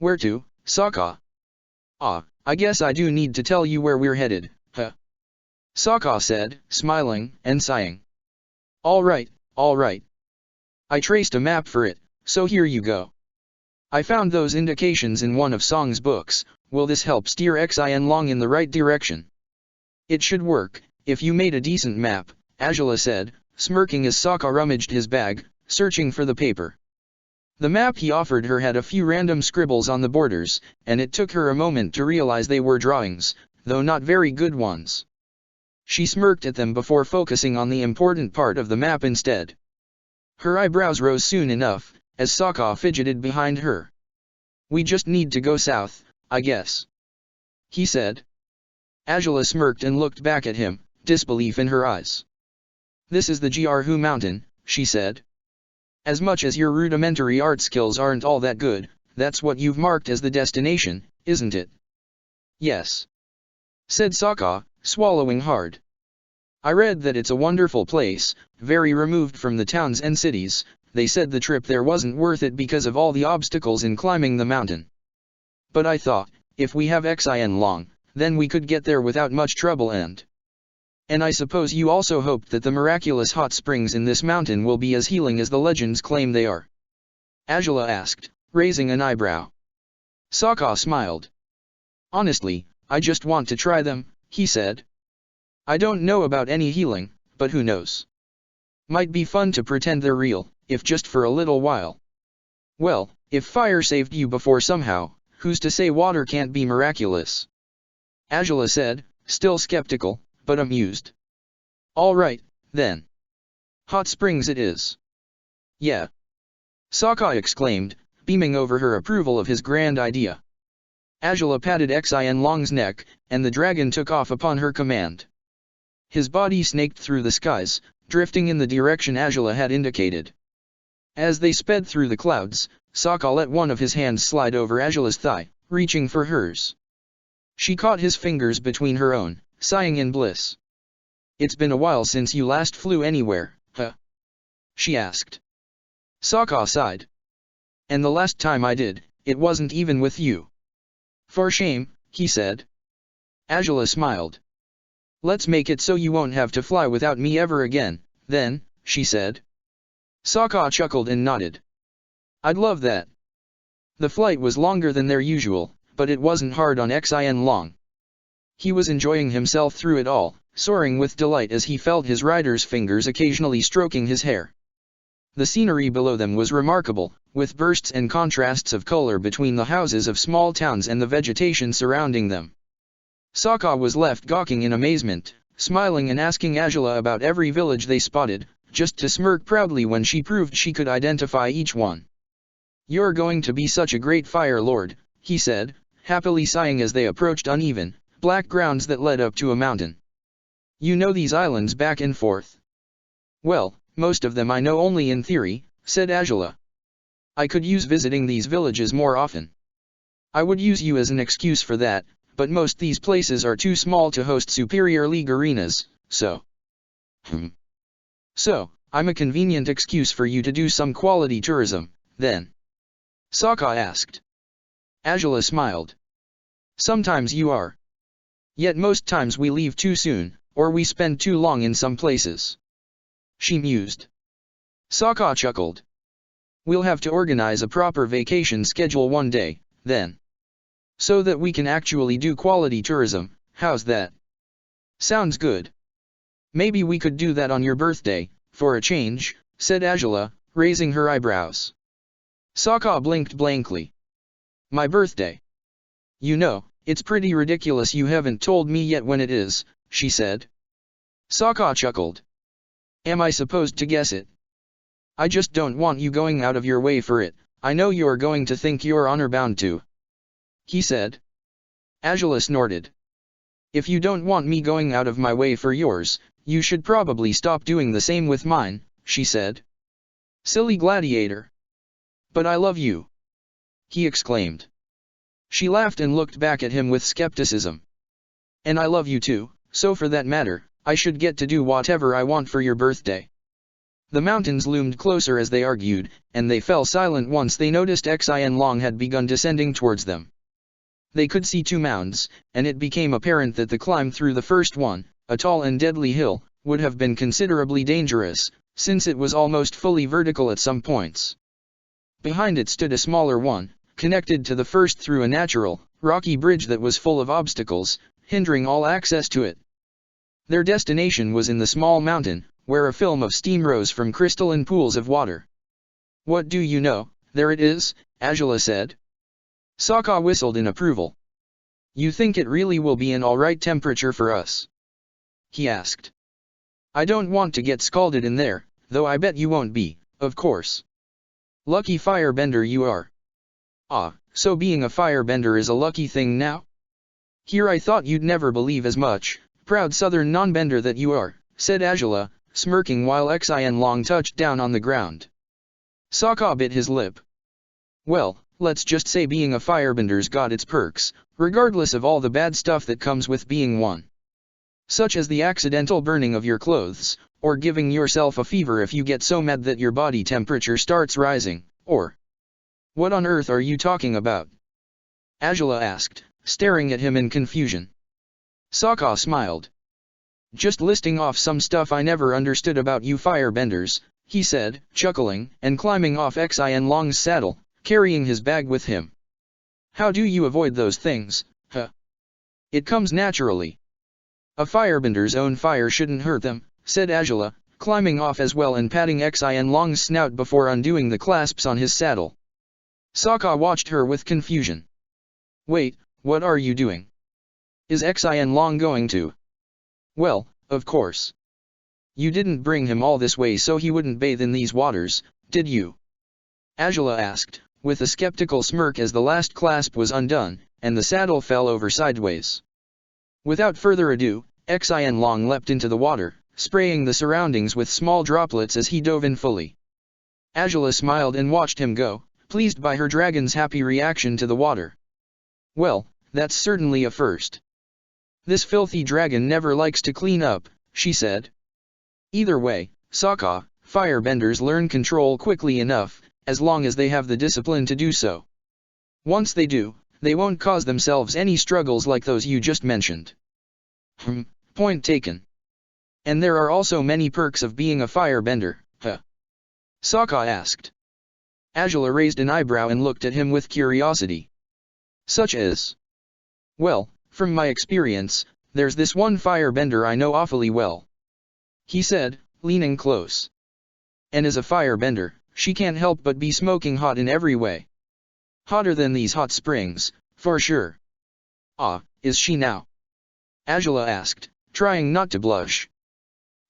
Where to, Sokka? Ah, I guess I do need to tell you where we're headed, huh? Sokka said, smiling, and sighing. Alright, alright. I traced a map for it, so here you go. I found those indications in one of Song's books. Will this help steer Xianlong in the right direction? It should work, if you made a decent map, Azula said, smirking as Sokka rummaged his bag, searching for the paper. The map he offered her had a few random scribbles on the borders, and it took her a moment to realize they were drawings, though not very good ones. She smirked at them before focusing on the important part of the map instead. Her eyebrows rose soon enough, as Sokka fidgeted behind her. We just need to go south, I guess, he said. Azula smirked and looked back at him, disbelief in her eyes. This is the Jiarhu mountain, she said. As much as your rudimentary art skills aren't all that good, that's what you've marked as the destination, isn't it? Yes, said Sokka, swallowing hard. I read that it's a wonderful place, very removed from the towns and cities. They said the trip there wasn't worth it because of all the obstacles in climbing the mountain. But I thought, if we have Xianlong, then we could get there without much trouble and... And I suppose you also hoped that the miraculous hot springs in this mountain will be as healing as the legends claim they are? Angela asked, raising an eyebrow. Sokka smiled. Honestly, I just want to try them, he said. I don't know about any healing, but who knows? Might be fun to pretend they're real, if just for a little while. Well, if fire saved you before somehow, who's to say water can't be miraculous? Angela said, still skeptical, but amused. All right, then. Hot springs it is. Yeah. Sokka exclaimed, beaming over her approval of his grand idea. Angela patted Xian Long's neck, and the dragon took off upon her command. His body snaked through the skies, drifting in the direction Angela had indicated. As they sped through the clouds, Sokka let one of his hands slide over Angela's thigh, reaching for hers. She caught his fingers between her own, sighing in bliss. It's been a while since you last flew anywhere, huh? She asked. Sokka sighed. And the last time I did, it wasn't even with you. For shame, he said. Angela smiled. Let's make it so you won't have to fly without me ever again, then, she said. Sokka chuckled and nodded. I'd love that. The flight was longer than their usual, but it wasn't hard on Xian Long. He was enjoying himself through it all, soaring with delight as he felt his rider's fingers occasionally stroking his hair. The scenery below them was remarkable, with bursts and contrasts of color between the houses of small towns and the vegetation surrounding them. Sokka was left gawking in amazement, smiling and asking Angela about every village they spotted, just to smirk proudly when she proved she could identify each one. You're going to be such a great fire lord, he said, happily sighing as they approached uneven, black grounds that led up to a mountain. You know these islands back and forth? Well, most of them I know only in theory, said Angela. I could use visiting these villages more often. I would use you as an excuse for that, but most these places are too small to host superior league arenas, so. So, I'm a convenient excuse for you to do some quality tourism, then. Sokka asked. Angela smiled. Sometimes you are. Yet most times we leave too soon, or we spend too long in some places. She mused. Sokka chuckled. We'll have to organize a proper vacation schedule one day, then. So that we can actually do quality tourism, how's that? Sounds good. Maybe we could do that on your birthday, for a change, said Angela, raising her eyebrows. Sokka blinked blankly. My birthday? You know, it's pretty ridiculous you haven't told me yet when it is, she said. Sokka chuckled. Am I supposed to guess it? I just don't want you going out of your way for it, I know you're going to think you're honor-bound to. He said. Angela snorted. If you don't want me going out of my way for yours, you should probably stop doing the same with mine, she said. Silly gladiator. But I love you. He exclaimed. She laughed and looked back at him with skepticism. And I love you too, so for that matter, I should get to do whatever I want for your birthday. The mountains loomed closer as they argued, and they fell silent once they noticed Xian Long had begun descending towards them. They could see two mounds, and it became apparent that the climb through the first one, a tall and deadly hill, would have been considerably dangerous, since it was almost fully vertical at some points. Behind it stood a smaller one, connected to the first through a natural, rocky bridge that was full of obstacles, hindering all access to it. Their destination was in the small mountain, where a film of steam rose from crystalline pools of water. What do you know, there it is, Angela said. Sokka whistled in approval. You think it really will be an alright temperature for us? He asked. I don't want to get scalded in there, though I bet you won't be, of course. Lucky firebender you are. Ah, so being a firebender is a lucky thing now? Here I thought you'd never believe as much, proud southern non-bender that you are, said Angela, smirking while Xian Long touched down on the ground. Sokka bit his lip. Well, let's just say being a firebender's got its perks, regardless of all the bad stuff that comes with being one. Such as the accidental burning of your clothes, or giving yourself a fever if you get so mad that your body temperature starts rising, or... What on earth are you talking about? Angela asked, staring at him in confusion. Sokka smiled. Just listing off some stuff I never understood about you firebenders, he said, chuckling, and climbing off Xin Long's saddle, carrying his bag with him. How do you avoid those things, huh? It comes naturally. A firebender's own fire shouldn't hurt them, said Angela, climbing off as well and patting Xin Long's snout before undoing the clasps on his saddle. Sokka watched her with confusion. Wait, what are you doing? Is Xin Long going to? Well, of course. You didn't bring him all this way so he wouldn't bathe in these waters, did you? Angela asked, with a skeptical smirk as the last clasp was undone, and the saddle fell over sideways. Without further ado, Xin Long leapt into the water, spraying the surroundings with small droplets as he dove in fully. Angela smiled and watched him go, pleased by her dragon's happy reaction to the water. Well, that's certainly a first. This filthy dragon never likes to clean up, she said. Either way, Sokka, firebenders learn control quickly enough, as long as they have the discipline to do so. Once they do, they won't cause themselves any struggles like those you just mentioned. Point taken. And there are also many perks of being a firebender, huh? Sokka asked. Angela raised an eyebrow and looked at him with curiosity. Such as? Well, from my experience, there's this one firebender I know awfully well, he said, leaning close. And as a firebender, she can't help but be smoking hot in every way. Hotter than these hot springs, for sure. Ah, is she now? Angela asked, trying not to blush.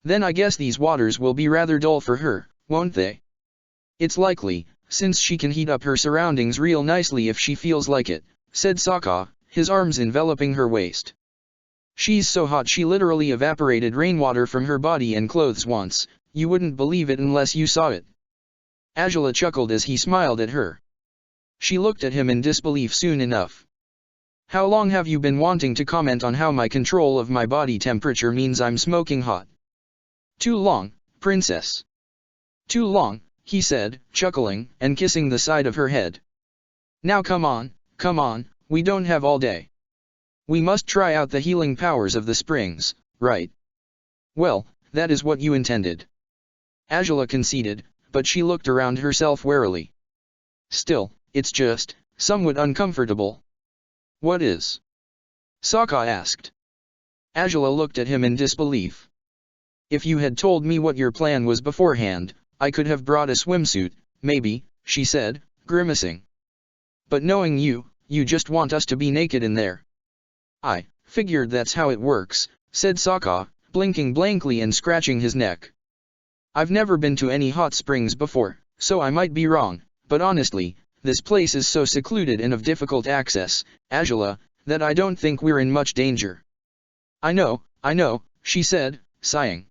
Then I guess these waters will be rather dull for her, won't they? It's likely, since she can heat up her surroundings real nicely if she feels like it, said Sokka, his arms enveloping her waist. She's so hot she literally evaporated rainwater from her body and clothes once, you wouldn't believe it unless you saw it. Angela chuckled as he smiled at her. She looked at him in disbelief soon enough. How long have you been wanting to comment on how my control of my body temperature means I'm smoking hot? Too long, princess. Too long, he said, chuckling, and kissing the side of her head. Now come on, we don't have all day. We must try out the healing powers of the springs, right? Well, that is what you intended. Angela conceded, but she looked around herself warily. Still, it's just, somewhat uncomfortable. What is? Sokka asked. Angela looked at him in disbelief. If you had told me what your plan was beforehand, I could have brought a swimsuit, maybe, she said, grimacing. But knowing you just want us to be naked in there. I figured that's how it works, said Sokka, blinking blankly and scratching his neck. I've never been to any hot springs before, so I might be wrong, but honestly, this place is so secluded and of difficult access, Angela, that I don't think we're in much danger. I know, she said, sighing.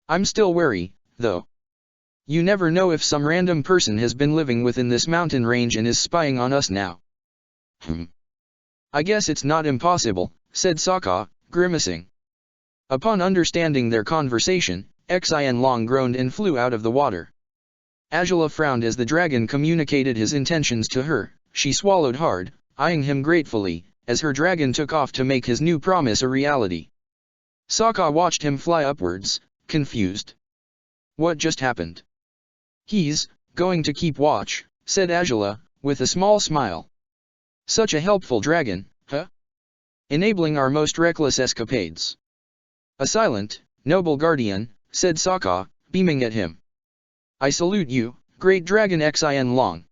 I'm still wary, though. You never know if some random person has been living within this mountain range and is spying on us now. I guess it's not impossible, said Sokka, grimacing. Upon understanding their conversation, Xin Long groaned and flew out of the water. Angela frowned as the dragon communicated his intentions to her. She swallowed hard, eyeing him gratefully, as her dragon took off to make his new promise a reality. Sokka watched him fly upwards, confused. What just happened? He's going to keep watch, said Angela, with a small smile. Such a helpful dragon, huh? Enabling our most reckless escapades. A silent, noble guardian, said Sokka, beaming at him. I salute you, great dragon Xin Long.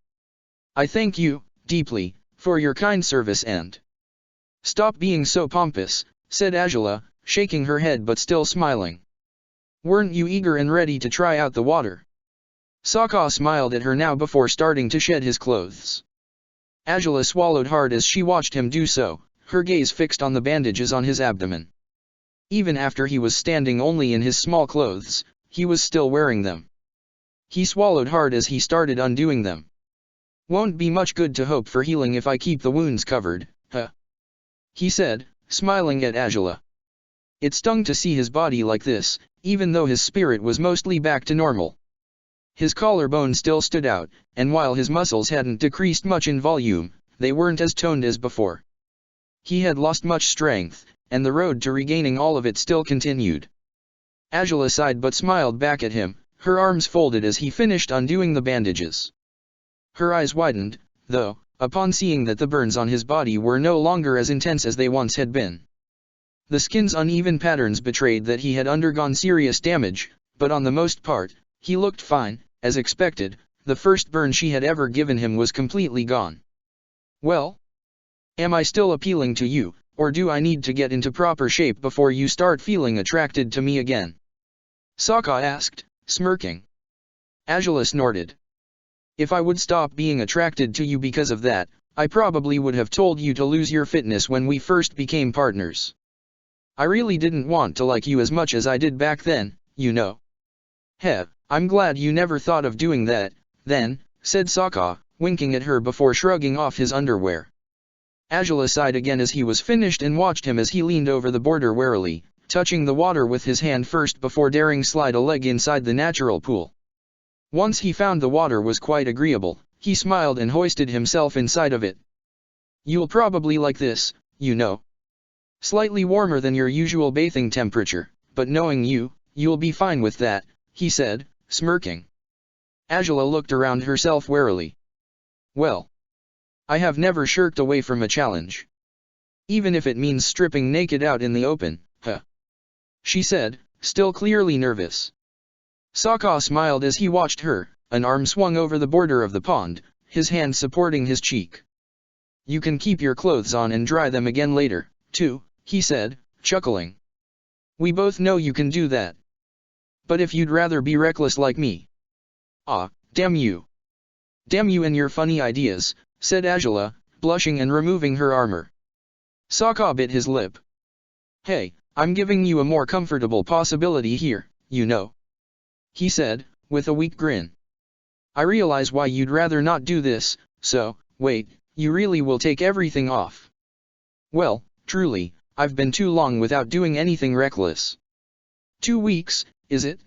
I thank you, deeply, for your kind service and... Stop being so pompous, said Angela, shaking her head but still smiling. Weren't you eager and ready to try out the water? Sokka smiled at her now before starting to shed his clothes. Angela swallowed hard as she watched him do so, her gaze fixed on the bandages on his abdomen. Even after he was standing only in his small clothes, he was still wearing them. He swallowed hard as he started undoing them. Won't be much good to hope for healing if I keep the wounds covered, huh? He said, smiling at Angela. It stung to see his body like this, even though his spirit was mostly back to normal. His collarbone still stood out, and while his muscles hadn't decreased much in volume, they weren't as toned as before. He had lost much strength, and the road to regaining all of it still continued. Angela sighed but smiled back at him, her arms folded as he finished undoing the bandages. Her eyes widened, though, upon seeing that the burns on his body were no longer as intense as they once had been. The skin's uneven patterns betrayed that he had undergone serious damage, but on the most part, he looked fine. As expected, the first burn she had ever given him was completely gone. "Well? Am I still appealing to you, or do I need to get into proper shape before you start feeling attracted to me again?" Sokka asked, smirking. Angela snorted. "If I would stop being attracted to you because of that, I probably would have told you to lose your fitness when we first became partners. I really didn't want to like you as much as I did back then, you know." "Heh, I'm glad you never thought of doing that, then," said Sokka, winking at her before shrugging off his underwear. Angela sighed again as he was finished and watched him as he leaned over the border warily, touching the water with his hand first before daring slide a leg inside the natural pool. Once he found the water was quite agreeable, he smiled and hoisted himself inside of it. "You'll probably like this, you know. Slightly warmer than your usual bathing temperature, but knowing you, you'll be fine with that," he said, smirking. Angela looked around herself warily. "Well, I have never shirked away from a challenge. Even if it means stripping naked out in the open, huh?" she said, still clearly nervous. Sokka smiled as he watched her, an arm swung over the border of the pond, his hand supporting his cheek. "You can keep your clothes on and dry them again later, too," he said, chuckling. "We both know you can do that. But if you'd rather be reckless like me..." "Ah, damn you. Damn you and your funny ideas," said Angela, blushing and removing her armor. Sokka bit his lip. "Hey, I'm giving you a more comfortable possibility here, you know," he said, with a weak grin. "I realize why you'd rather not do this, so, wait, you really will take everything off?" "Well, truly, I've been too long without doing anything reckless." 2 weeks, is it?"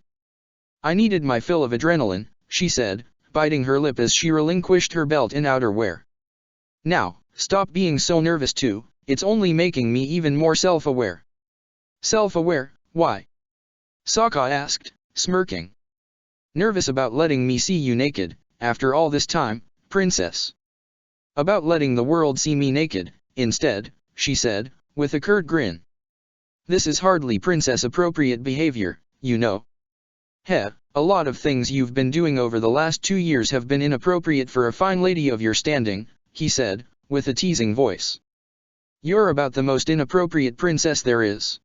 "I needed my fill of adrenaline," she said, biting her lip as she relinquished her belt and outerwear. "Now, stop being so nervous too, it's only making me even more self-aware." "Self-aware, why?" Sokka asked, smirking. "Nervous about letting me see you naked, after all this time, princess." "About letting the world see me naked, instead," she said, with a curt grin. "This is hardly princess-appropriate behavior, you know." "Heh, a lot of things you've been doing over the last 2 years have been inappropriate for a fine lady of your standing," he said, with a teasing voice. "You're about the most inappropriate princess there is."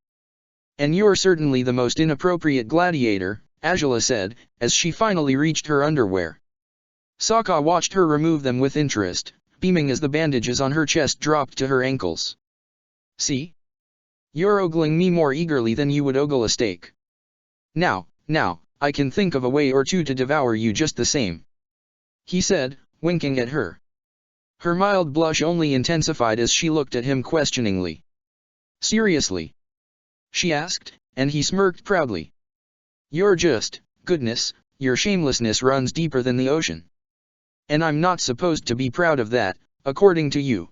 "And you're certainly the most inappropriate gladiator," Angela said, as she finally reached her underwear. Sokka watched her remove them with interest, beaming as the bandages on her chest dropped to her ankles. "See? You're ogling me more eagerly than you would ogle a steak. Now, I can think of a way or two to devour you just the same," he said, winking at her. Her mild blush only intensified as she looked at him questioningly. "Seriously?" she asked, and he smirked proudly. "You're just, goodness, your shamelessness runs deeper than the ocean. And I'm not supposed to be proud of that, according to you,"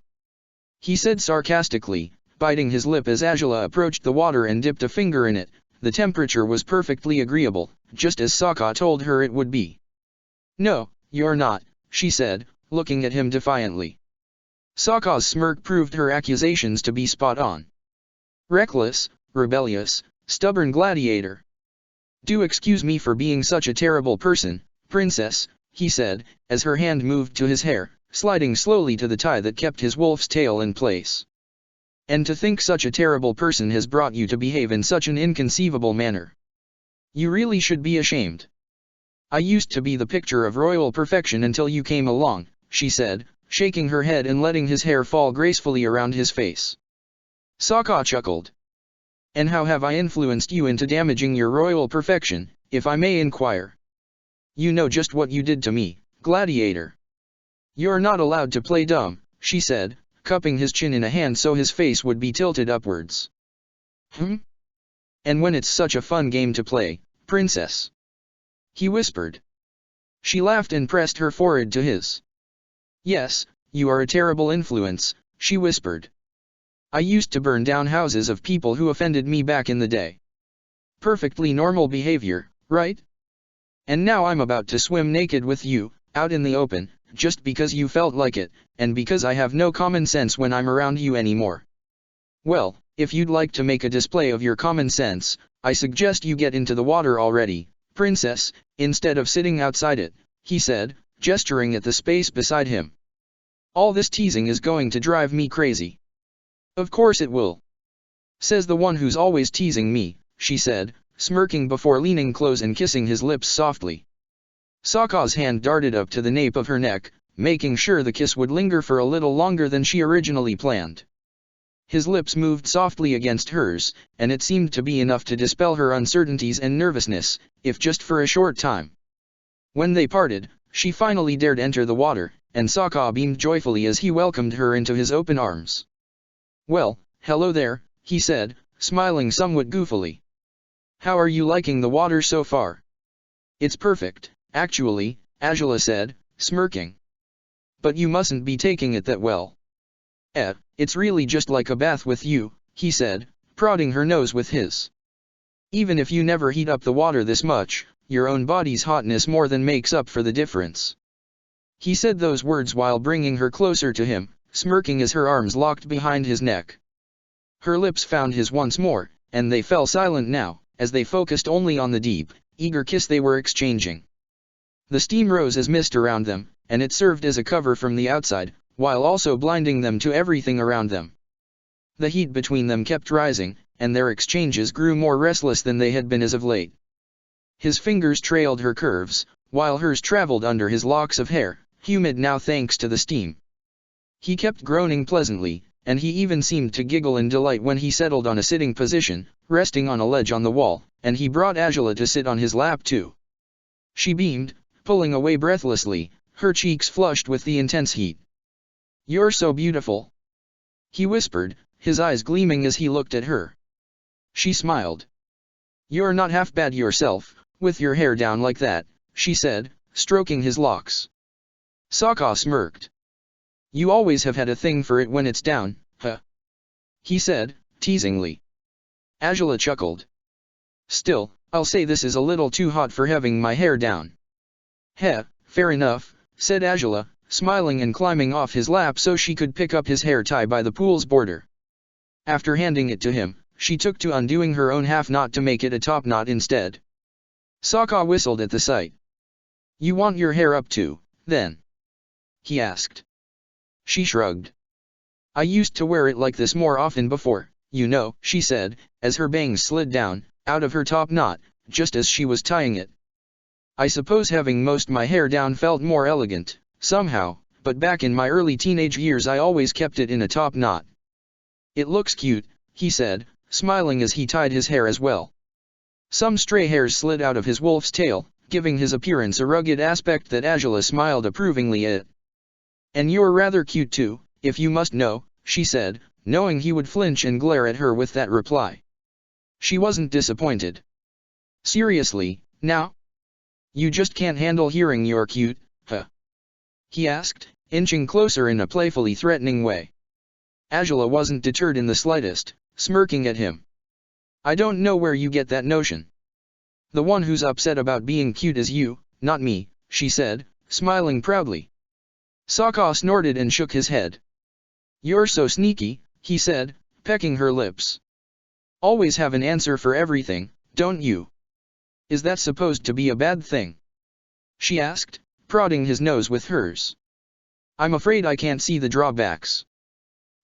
he said sarcastically, biting his lip as Angela approached the water and dipped a finger in it. The temperature was perfectly agreeable, just as Sokka told her it would be. "No, you're not," she said, looking at him defiantly. Sokka's smirk proved her accusations to be spot on. "Reckless, rebellious, stubborn gladiator. Do excuse me for being such a terrible person, princess," he said, as her hand moved to his hair, sliding slowly to the tie that kept his wolf's tail in place. "And to think such a terrible person has brought you to behave in such an inconceivable manner. You really should be ashamed. I used to be the picture of royal perfection until you came along," she said, shaking her head and letting his hair fall gracefully around his face. Sokka chuckled. "And how have I influenced you into damaging your royal perfection, if I may inquire?" "You know just what you did to me, gladiator." "You're not allowed to play dumb," she said, cupping his chin in a hand so his face would be tilted upwards. "And when it's such a fun game to play, princess?" he whispered. She laughed and pressed her forehead to his. "Yes, you are a terrible influence," she whispered. I used to burn down houses of people who offended me back in the day. Perfectly normal behavior, right? And now I'm about to swim naked with you, out in the open, just because you felt like it, and because I have no common sense when I'm around you anymore. Well, if you'd like to make a display of your common sense, I suggest you get into the water already, princess, instead of sitting outside it, he said, gesturing at the space beside him. All this teasing is going to drive me crazy. Of course it will. Says the one who's always teasing me, she said, smirking before leaning close and kissing his lips softly. Sokka's hand darted up to the nape of her neck, making sure the kiss would linger for a little longer than she originally planned. His lips moved softly against hers, and it seemed to be enough to dispel her uncertainties and nervousness, if just for a short time. When they parted, she finally dared enter the water, and Sokka beamed joyfully as he welcomed her into his open arms. "Well, hello there," he said, smiling somewhat goofily. "How are you liking the water so far?" "It's perfect, actually," Azula said, smirking. "But you mustn't be taking it that well." It's really just like a bath with you," he said, prodding her nose with his. "Even if you never heat up the water this much, your own body's hotness more than makes up for the difference." He said those words while bringing her closer to him, smirking as her arms locked behind his neck. Her lips found his once more, and they fell silent now, as they focused only on the deep, eager kiss they were exchanging. The steam rose as mist around them, and it served as a cover from the outside, while also blinding them to everything around them. The heat between them kept rising, and their exchanges grew more restless than they had been as of late. His fingers trailed her curves, while hers traveled under his locks of hair, humid now thanks to the steam. He kept groaning pleasantly, and he even seemed to giggle in delight when he settled on a sitting position, resting on a ledge on the wall, and he brought Azula to sit on his lap too. She beamed, pulling away breathlessly, her cheeks flushed with the intense heat. "You're so beautiful," he whispered, his eyes gleaming as he looked at her. She smiled. "You're not half bad yourself, with your hair down like that," she said, stroking his locks. Sokka smirked. "You always have had a thing for it when it's down, huh?" he said, teasingly. Azula chuckled. "Still, I'll say this is a little too hot for having my hair down." "Heh, fair enough," said Azula, smiling and climbing off his lap so she could pick up his hair tie by the pool's border. After handing it to him, she took to undoing her own half knot to make it a top knot instead. Sokka whistled at the sight. "You want your hair up too, then?" he asked. She shrugged. "I used to wear it like this more often before, you know," she said, as her bangs slid down, out of her top knot, just as she was tying it. "I suppose having most my hair down felt more elegant, somehow, but back in my early teenage years I always kept it in a top knot." "It looks cute," he said, smiling as he tied his hair as well. Some stray hairs slid out of his wolf's tail, giving his appearance a rugged aspect that Azula smiled approvingly at. "And you're rather cute too, if you must know," she said, knowing he would flinch and glare at her with that reply. She wasn't disappointed. "Seriously, now? You just can't handle hearing you're cute, huh?" he asked, inching closer in a playfully threatening way. Azula wasn't deterred in the slightest, smirking at him. "I don't know where you get that notion. The one who's upset about being cute is you, not me," she said, smiling proudly. Sokka snorted and shook his head. "You're so sneaky," he said, pecking her lips. "Always have an answer for everything, don't you? Is that supposed to be a bad thing?" she asked, prodding his nose with hers. "I'm afraid I can't see the drawbacks."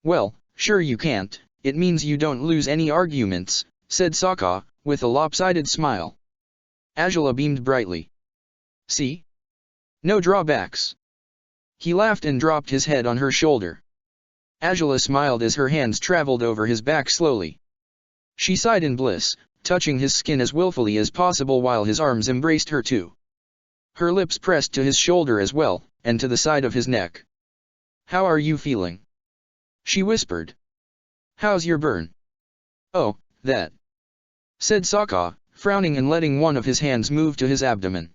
"Well, sure you can't, it means you don't lose any arguments," said Sokka, with a lopsided smile. Azula beamed brightly. "See? No drawbacks." He laughed and dropped his head on her shoulder. Azula smiled as her hands traveled over his back slowly. She sighed in bliss, touching his skin as willfully as possible while his arms embraced her too. Her lips pressed to his shoulder as well, and to the side of his neck. "How are you feeling?" she whispered. "How's your burn?" "Oh, that," said Sokka, frowning and letting one of his hands move to his abdomen.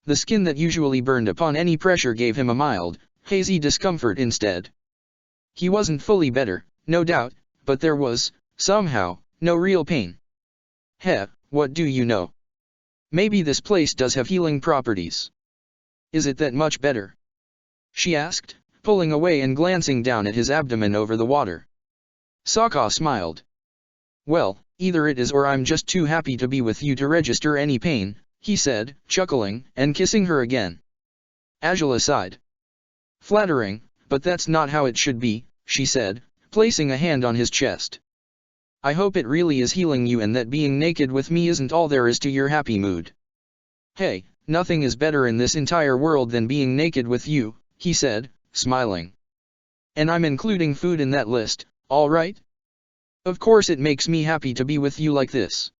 The skin that usually burned upon any pressure gave him a mild, hazy discomfort instead. He wasn't fully better, no doubt, but there was, somehow, no real pain. Heh, what do you know? Maybe this place does have healing properties. Is it that much better? She asked, pulling away and glancing down at his abdomen over the water. Sokka smiled. Well, either it is or I'm just too happy to be with you to register any pain, he said, chuckling, and kissing her again. Azula sighed. Flattering, but that's not how it should be, she said, placing a hand on his chest. I hope it really is healing you and that being naked with me isn't all there is to your happy mood. Hey, nothing is better in this entire world than being naked with you, he said, smiling. And I'm including food in that list, all right? Of course it makes me happy to be with you like this.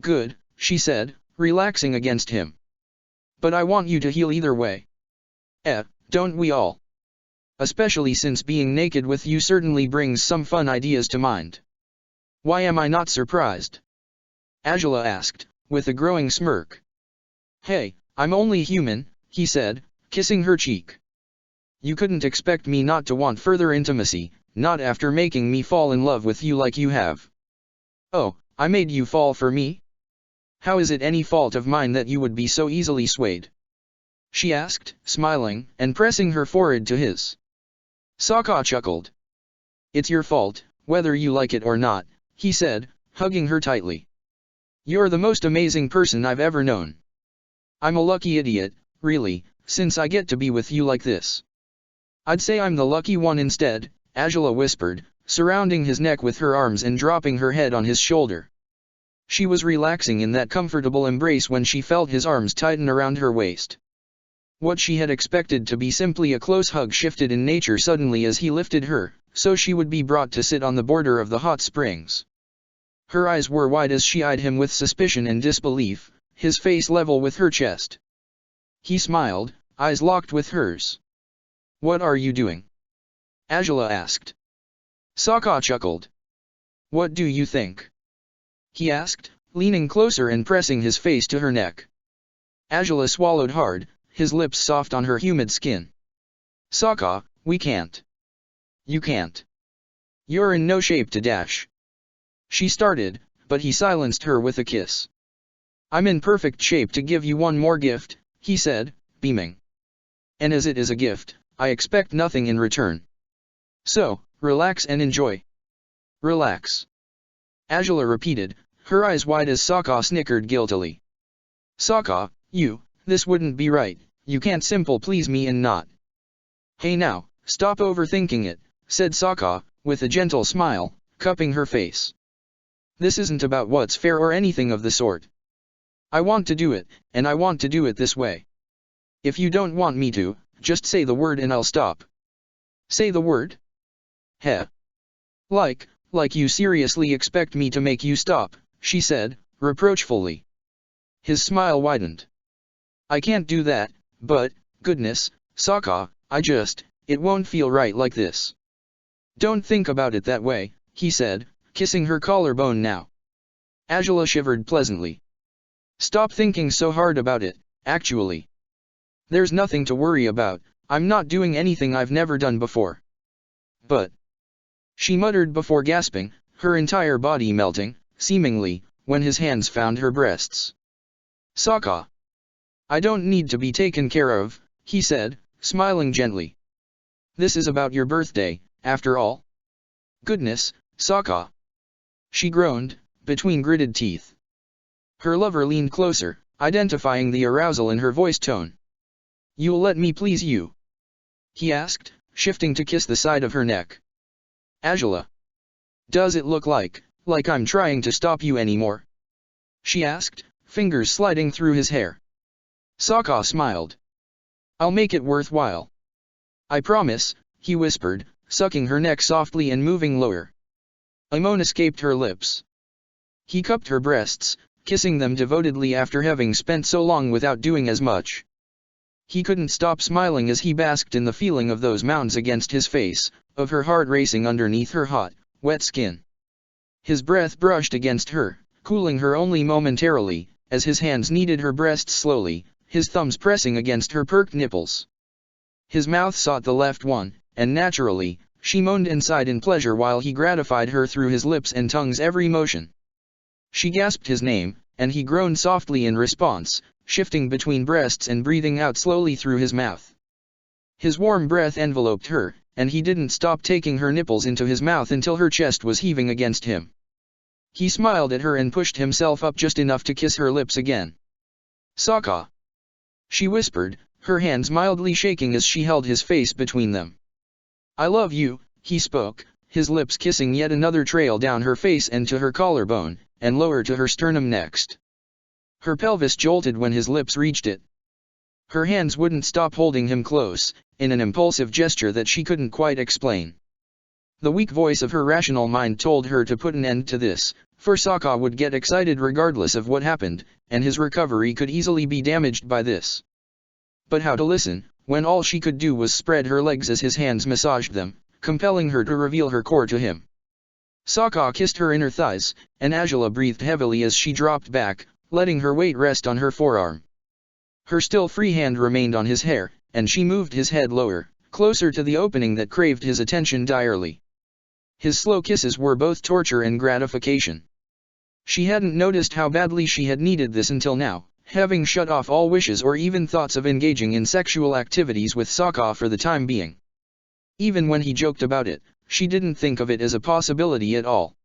Good, she said, relaxing against him. But I want you to heal either way. Don't we all? Especially since being naked with you certainly brings some fun ideas to mind. Why am I not surprised? Azula asked, with a growing smirk. Hey, I'm only human, he said, kissing her cheek. You couldn't expect me not to want further intimacy, not after making me fall in love with you like you have. Oh, I made you fall for me? How is it any fault of mine that you would be so easily swayed? She asked, smiling, and pressing her forehead to his. Sokka chuckled. It's your fault, whether you like it or not, he said, hugging her tightly. You're the most amazing person I've ever known. I'm a lucky idiot, really, since I get to be with you like this. I'd say I'm the lucky one instead, Azula whispered, surrounding his neck with her arms and dropping her head on his shoulder. She was relaxing in that comfortable embrace when she felt his arms tighten around her waist. What she had expected to be simply a close hug shifted in nature suddenly as he lifted her, so she would be brought to sit on the border of the hot springs. Her eyes were wide as she eyed him with suspicion and disbelief, his face level with her chest. He smiled, eyes locked with hers. What are you doing? Azula asked. Sokka chuckled. What do you think? He asked, leaning closer and pressing his face to her neck. Azula swallowed hard, his lips soft on her humid skin. Sokka, we can't. You can't. You're in no shape to dash. She started, but he silenced her with a kiss. I'm in perfect shape to give you one more gift, he said, beaming. And as it is a gift, I expect nothing in return. So, relax and enjoy. Relax. Azula repeated, her eyes wide as Sokka snickered guiltily. Sokka, this wouldn't be right, you can't simple please me and not. Hey now, stop overthinking it, said Sokka, with a gentle smile, cupping her face. This isn't about what's fair or anything of the sort. I want to do it, and I want to do it this way. If you don't want me to, just say the word and I'll stop. Say the word? Heh. Like you seriously expect me to make you stop, she said, reproachfully. His smile widened. I can't do that, but, goodness, Sokka, it won't feel right like this. Don't think about it that way, he said, kissing her collarbone now. Azula shivered pleasantly. Stop thinking so hard about it, actually. There's nothing to worry about, I'm not doing anything I've never done before. But, she muttered before gasping, her entire body melting, seemingly, when his hands found her breasts. Sokka. I don't need to be taken care of, he said, smiling gently. This is about your birthday, after all. Goodness, Sokka. She groaned, between gritted teeth. Her lover leaned closer, identifying the arousal in her voice tone. You'll let me please you? He asked, shifting to kiss the side of her neck. Azula. Does it look like I'm trying to stop you anymore? She asked, fingers sliding through his hair. Sokka smiled. I'll make it worthwhile. I promise, he whispered, sucking her neck softly and moving lower. A moan escaped her lips. He cupped her breasts, kissing them devotedly after having spent so long without doing as much. He couldn't stop smiling as he basked in the feeling of those mounds against his face, of her heart racing underneath her hot, wet skin. His breath brushed against her, cooling her only momentarily, as his hands kneaded her breasts slowly, his thumbs pressing against her perked nipples. His mouth sought the left one, and naturally, she moaned and sighed in pleasure while he gratified her through his lips and tongue's every motion. She gasped his name, and he groaned softly in response, shifting between breasts and breathing out slowly through his mouth. His warm breath enveloped her, and he didn't stop taking her nipples into his mouth until her chest was heaving against him. He smiled at her and pushed himself up just enough to kiss her lips again. "Sokka," she whispered, her hands mildly shaking as she held his face between them. "I love you," he spoke, his lips kissing yet another trail down her face and to her collarbone, and lower to her sternum next. Her pelvis jolted when his lips reached it. Her hands wouldn't stop holding him close, in an impulsive gesture that she couldn't quite explain. The weak voice of her rational mind told her to put an end to this, for Sokka would get excited regardless of what happened, and his recovery could easily be damaged by this. But how to listen, when all she could do was spread her legs as his hands massaged them, compelling her to reveal her core to him. Sokka kissed her inner thighs, and Angela breathed heavily as she dropped back, letting her weight rest on her forearm. Her still free hand remained on his hair, and she moved his head lower, closer to the opening that craved his attention direly. His slow kisses were both torture and gratification. She hadn't noticed how badly she had needed this until now, having shut off all wishes or even thoughts of engaging in sexual activities with Sokka for the time being. Even when he joked about it, she didn't think of it as a possibility at all.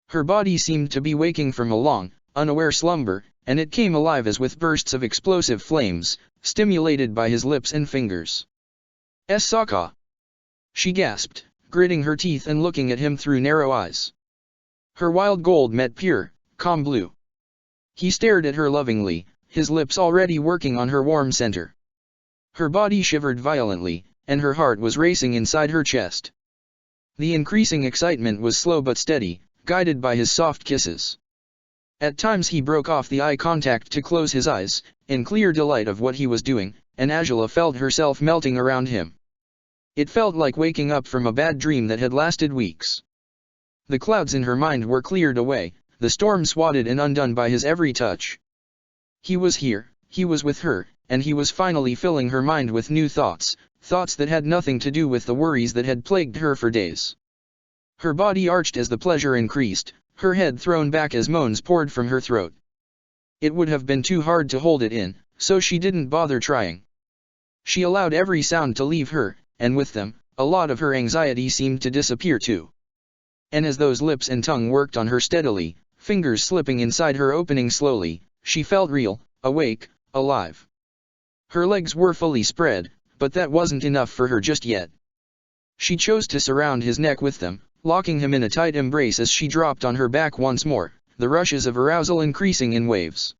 Her body seemed to be waking from a long, unaware slumber, and it came alive as with bursts of explosive flames, stimulated by his lips and fingers. "Sokka!" she gasped, gritting her teeth and looking at him through narrow eyes. Her wild gold met pure, calm blue. He stared at her lovingly, his lips already working on her warm center. Her body shivered violently, and her heart was racing inside her chest. The increasing excitement was slow but steady, guided by his soft kisses. At times he broke off the eye contact to close his eyes, in clear delight of what he was doing, and Angela felt herself melting around him. It felt like waking up from a bad dream that had lasted weeks. The clouds in her mind were cleared away, the storm swatted and undone by his every touch. He was here, he was with her, and he was finally filling her mind with new thoughts, thoughts that had nothing to do with the worries that had plagued her for days. Her body arched as the pleasure increased, her head thrown back as moans poured from her throat. It would have been too hard to hold it in, so she didn't bother trying. She allowed every sound to leave her, and with them, a lot of her anxiety seemed to disappear too. And as those lips and tongue worked on her steadily, fingers slipping inside her opening slowly, she felt real, awake, alive. Her legs were fully spread, but that wasn't enough for her just yet. She chose to surround his neck with them, locking him in a tight embrace as she dropped on her back once more, the rushes of arousal increasing in waves.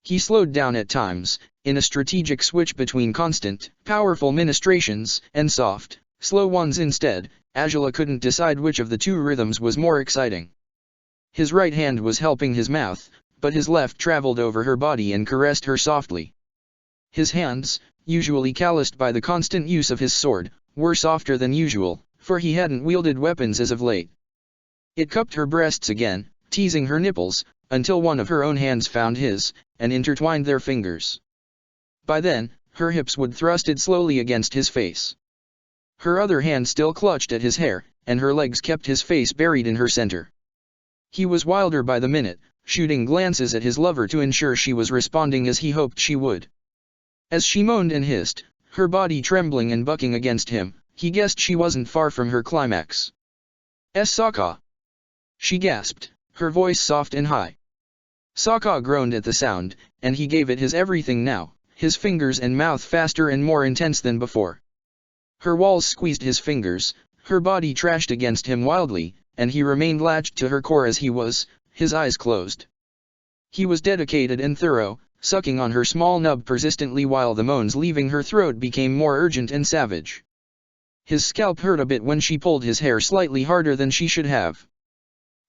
He slowed down at times, in a strategic switch between constant, powerful ministrations, and soft, slow ones instead. Angela couldn't decide which of the two rhythms was more exciting. His right hand was helping his mouth, but his left traveled over her body and caressed her softly. His hands, usually calloused by the constant use of his sword, were softer than usual, for he hadn't wielded weapons as of late. It cupped her breasts again, teasing her nipples, until one of her own hands found his, and intertwined their fingers. By then, her hips would thrusted slowly against his face. Her other hand still clutched at his hair, and her legs kept his face buried in her center. He was wilder by the minute, shooting glances at his lover to ensure she was responding as he hoped she would. As she moaned and hissed, her body trembling and bucking against him, he guessed she wasn't far from her climax. "Sokka!" she gasped, her voice soft and high. Sokka groaned at the sound, and he gave it his everything now, his fingers and mouth faster and more intense than before. Her walls squeezed his fingers, her body trashed against him wildly, and he remained latched to her core as he was, his eyes closed. He was dedicated and thorough, sucking on her small nub persistently while the moans leaving her throat became more urgent and savage. His scalp hurt a bit when she pulled his hair slightly harder than she should have.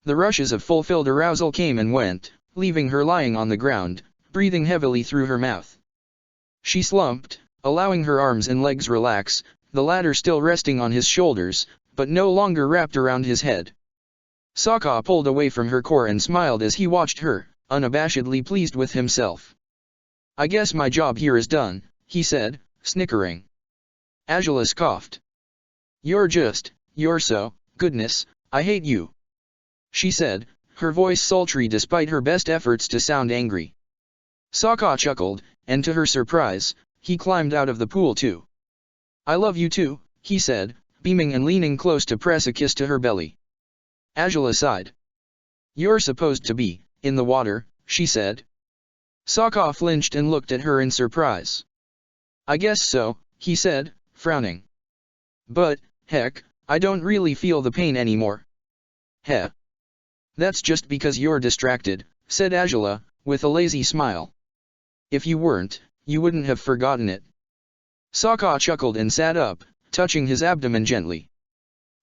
The rushes of fulfilled arousal came and went, leaving her lying on the ground, breathing heavily through her mouth. She slumped, allowing her arms and legs relax, the latter still resting on his shoulders, but no longer wrapped around his head. Sokka pulled away from her core and smiled as he watched her, unabashedly pleased with himself. "I guess my job here is done," he said, snickering. Angela scoffed. "You're just you're so, goodness, I hate you. She said, her voice sultry despite her best efforts to sound angry. Sokka chuckled, and to her surprise, he climbed out of the pool too. I love you too, he said, beaming and leaning close to press a kiss to her belly. Azula sighed. You're supposed to be, in the water, she said. Sokka flinched and looked at her in surprise. I guess so, he said, frowning. But, heck, I don't really feel the pain anymore. Heh. That's just because you're distracted, said Azula, with a lazy smile. If you weren't, you wouldn't have forgotten it. Sokka chuckled and sat up, touching his abdomen gently.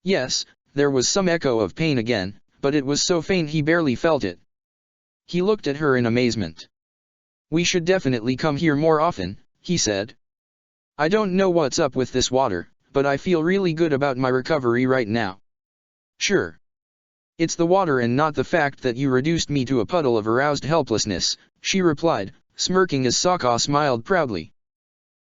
Yes, there was some echo of pain again, but it was so faint he barely felt it. He looked at her in amazement. We should definitely come here more often, he said. I don't know what's up with this water, but I feel really good about my recovery right now. Sure. It's the water and not the fact that you reduced me to a puddle of aroused helplessness, she replied, smirking as Sokka smiled proudly.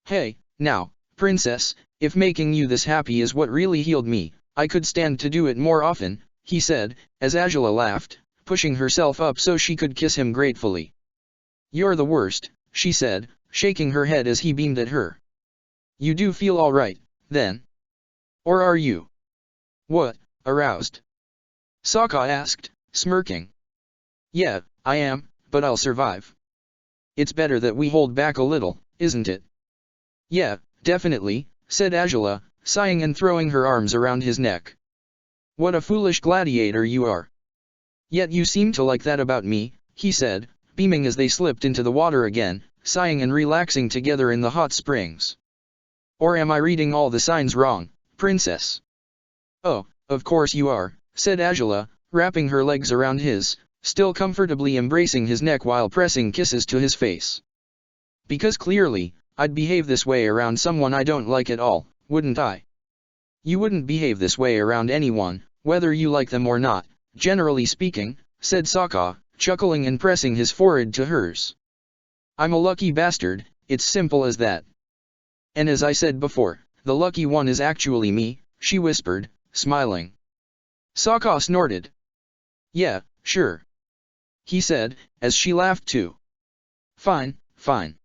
Hey, now, princess, if making you this happy is what really healed me, I could stand to do it more often, he said, as Azula laughed, pushing herself up so she could kiss him gratefully. You're the worst, she said, shaking her head as he beamed at her. You do feel all right, then? Or are you? What, aroused? Sokka asked, smirking. Yeah, I am, but I'll survive. It's better that we hold back a little, isn't it? Yeah, definitely, said Azula, sighing and throwing her arms around his neck. What a foolish gladiator you are. Yet you seem to like that about me, he said, beaming as they slipped into the water again, sighing and relaxing together in the hot springs. Or am I reading all the signs wrong, princess? Oh, of course you are, said Azula, wrapping her legs around his, still comfortably embracing his neck while pressing kisses to his face. Because clearly, I'd behave this way around someone I don't like at all, wouldn't I? You wouldn't behave this way around anyone, whether you like them or not, generally speaking, said Sokka, chuckling and pressing his forehead to hers. I'm a lucky bastard, it's simple as that. And as I said before, the lucky one is actually me, she whispered, smiling. Sokka snorted. Yeah, sure. He said, as she laughed too. Fine, fine.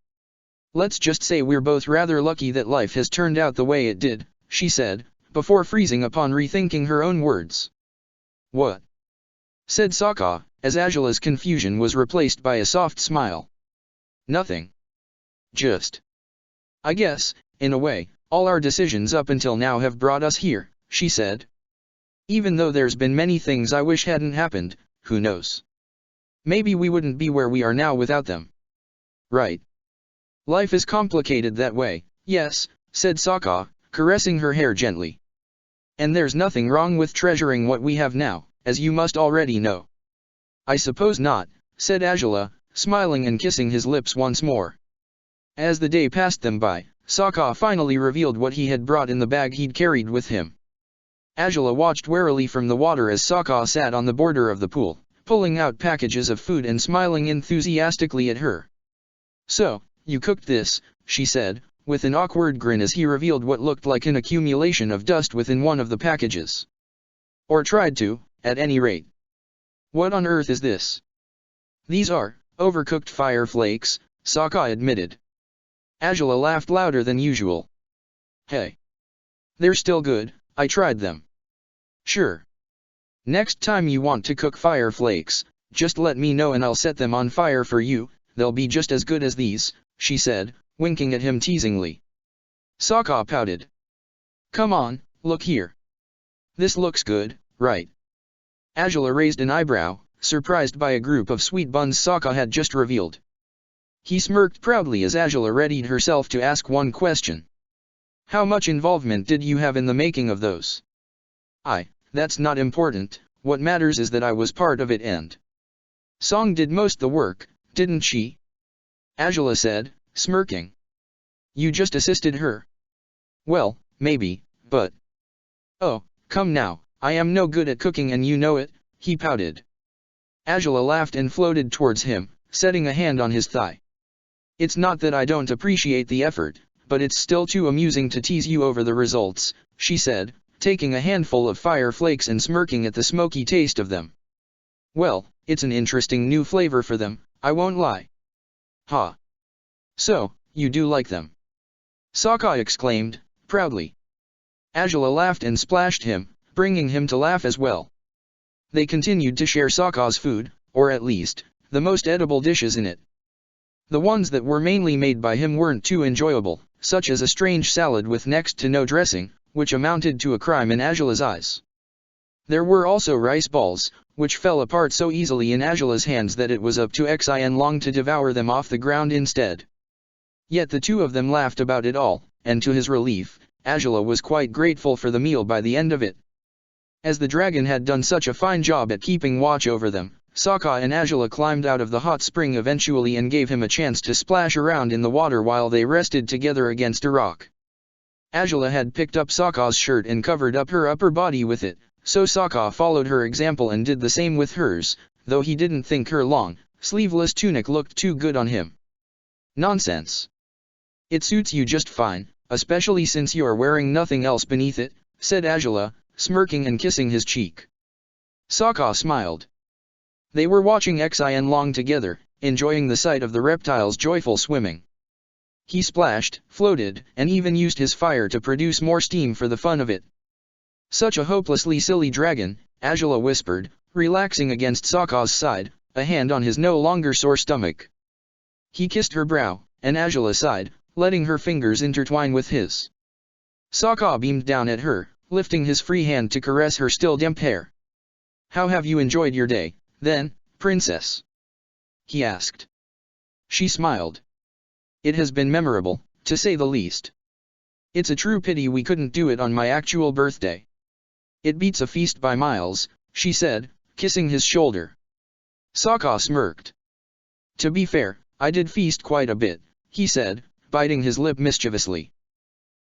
Let's just say we're both rather lucky that life has turned out the way it did, she said, before freezing upon rethinking her own words. What? Said Sokka, as Azula's confusion was replaced by a soft smile. Nothing. Just. I guess, in a way, all our decisions up until now have brought us here, she said. Even though there's been many things I wish hadn't happened, who knows? Maybe we wouldn't be where we are now without them. Right. Life is complicated that way, yes, said Sokka, caressing her hair gently. And there's nothing wrong with treasuring what we have now, as you must already know. I suppose not, said Azula, smiling and kissing his lips once more. As the day passed them by, Sokka finally revealed what he had brought in the bag he'd carried with him. Azula watched warily from the water as Sokka sat on the border of the pool, pulling out packages of food and smiling enthusiastically at her. So, you cooked this, she said, with an awkward grin as he revealed what looked like an accumulation of dust within one of the packages. Or tried to, at any rate. What on earth is this? These are overcooked fire flakes, Sokka admitted. Azula laughed louder than usual. Hey. They're still good, I tried them. Sure. Next time you want to cook fire flakes, just let me know and I'll set them on fire for you, they'll be just as good as these, she said, winking at him teasingly. Sokka pouted. Come on, look here. This looks good, right? Azula raised an eyebrow, surprised by a group of sweet buns Sokka had just revealed. He smirked proudly as Azula readied herself to ask one question. How much involvement did you have in the making of those? That's not important, what matters is that I was part of it and Song did most the work, didn't she? Azula said, smirking. You just assisted her? Well, maybe, but... Oh, come now, I am no good at cooking and you know it, he pouted. Azula laughed and floated towards him, setting a hand on his thigh. It's not that I don't appreciate the effort, but it's still too amusing to tease you over the results, she said, taking a handful of fire flakes and smirking at the smoky taste of them. Well, it's an interesting new flavor for them, I won't lie. Ha! So, you do like them? Sokka exclaimed, proudly. Azula laughed and splashed him, bringing him to laugh as well. They continued to share Sokka's food, or at least, the most edible dishes in it. The ones that were mainly made by him weren't too enjoyable, such as a strange salad with next to no dressing, which amounted to a crime in Azula's eyes. There were also rice balls, which fell apart so easily in Azula's hands that it was up to Xin Long to devour them off the ground instead. Yet the two of them laughed about it all, and to his relief, Azula was quite grateful for the meal by the end of it. As the dragon had done such a fine job at keeping watch over them, Sokka and Azula climbed out of the hot spring eventually and gave him a chance to splash around in the water while they rested together against a rock. Azula had picked up Sokka's shirt and covered up her upper body with it, so Sokka followed her example and did the same with hers, though he didn't think her long, sleeveless tunic looked too good on him. Nonsense. It suits you just fine, especially since you're wearing nothing else beneath it, said Azula, smirking and kissing his cheek. Sokka smiled. They were watching Xin Long together, enjoying the sight of the reptile's joyful swimming. He splashed, floated, and even used his fire to produce more steam for the fun of it. Such a hopelessly silly dragon, Azula whispered, relaxing against Sokka's side, a hand on his no longer sore stomach. He kissed her brow, and Azula sighed, letting her fingers intertwine with his. Sokka beamed down at her, lifting his free hand to caress her still damp hair. How have you enjoyed your day, then, princess? He asked. She smiled. It has been memorable, to say the least. It's a true pity we couldn't do it on my actual birthday. It beats a feast by miles, she said, kissing his shoulder. Sokka smirked. To be fair, I did feast quite a bit, he said, biting his lip mischievously.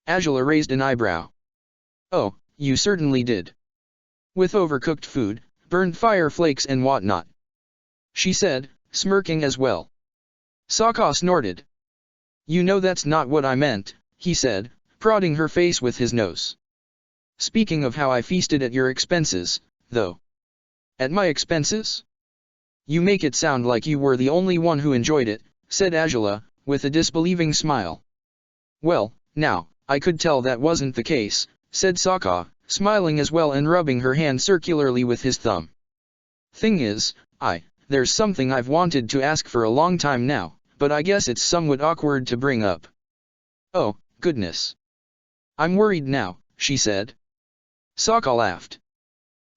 Azula raised an eyebrow. Oh, you certainly did. With overcooked food, burned fire flakes and whatnot. She said, smirking as well. Sokka snorted. You know that's not what I meant, he said, prodding her face with his nose. Speaking of how I feasted at your expenses, though. At my expenses? You make it sound like you were the only one who enjoyed it, said Azula, with a disbelieving smile. Well, now, I could tell that wasn't the case, said Sokka, smiling as well and rubbing her hand circularly with his thumb. Thing is, there's something I've wanted to ask for a long time now, but I guess it's somewhat awkward to bring up. Oh, goodness. I'm worried now, she said. Sokka laughed.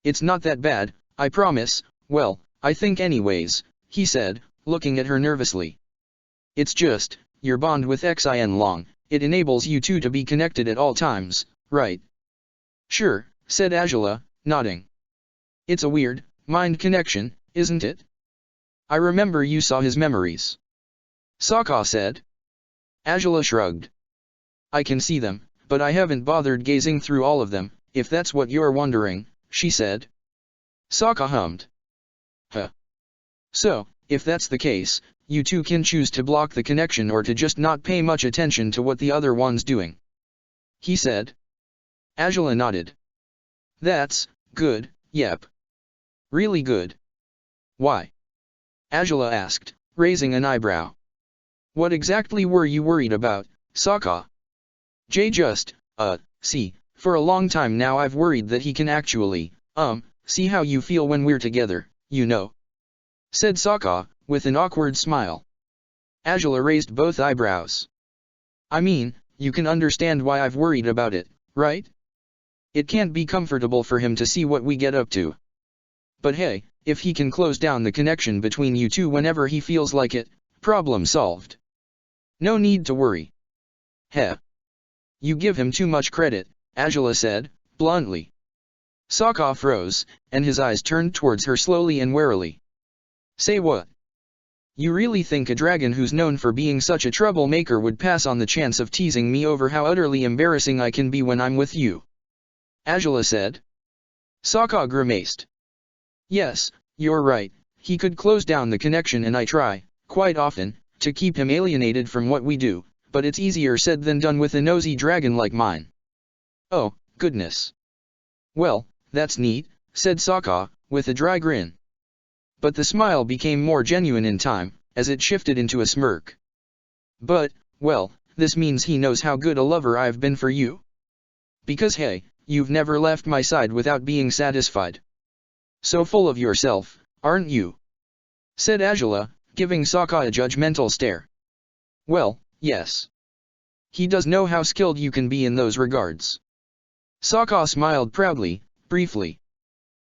It's not that bad, I promise, well, I think anyways, he said, looking at her nervously. It's just, your bond with Xin Long, it enables you two to be connected at all times, right? Sure, said Azula, nodding. It's a weird, mind connection, isn't it? I remember you saw his memories. Sokka said. Azula shrugged. I can see them, but I haven't bothered gazing through all of them, if that's what you're wondering, she said. Sokka hummed. Huh. So, if that's the case, you two can choose to block the connection or to just not pay much attention to what the other one's doing. He said. Azula nodded. That's good, yep. Really good. Why? Azula asked, raising an eyebrow. What exactly were you worried about, Sokka? See, for a long time now I've worried that he can actually, see how you feel when we're together, you know. Said Sokka, with an awkward smile. Azula raised both eyebrows. I mean, you can understand why I've worried about it, right? It can't be comfortable for him to see what we get up to. But hey, if he can close down the connection between you two whenever he feels like it, problem solved. No need to worry. Heh. You give him too much credit, Azula said, bluntly. Sokka froze, and his eyes turned towards her slowly and warily. Say what? You really think a dragon who's known for being such a troublemaker would pass on the chance of teasing me over how utterly embarrassing I can be when I'm with you? Azula said. Sokka grimaced. Yes, you're right, he could close down the connection and I try, quite often, to keep him alienated from what we do, but it's easier said than done with a nosy dragon like mine. Oh, goodness. Well, that's neat, said Sokka, with a dry grin. But the smile became more genuine in time, as it shifted into a smirk. But, well, this means he knows how good a lover I've been for you. Because hey, you've never left my side without being satisfied. So full of yourself, aren't you? Said Azula, giving Sokka a judgmental stare. Well, yes. He does know how skilled you can be in those regards. Sokka smiled proudly, briefly.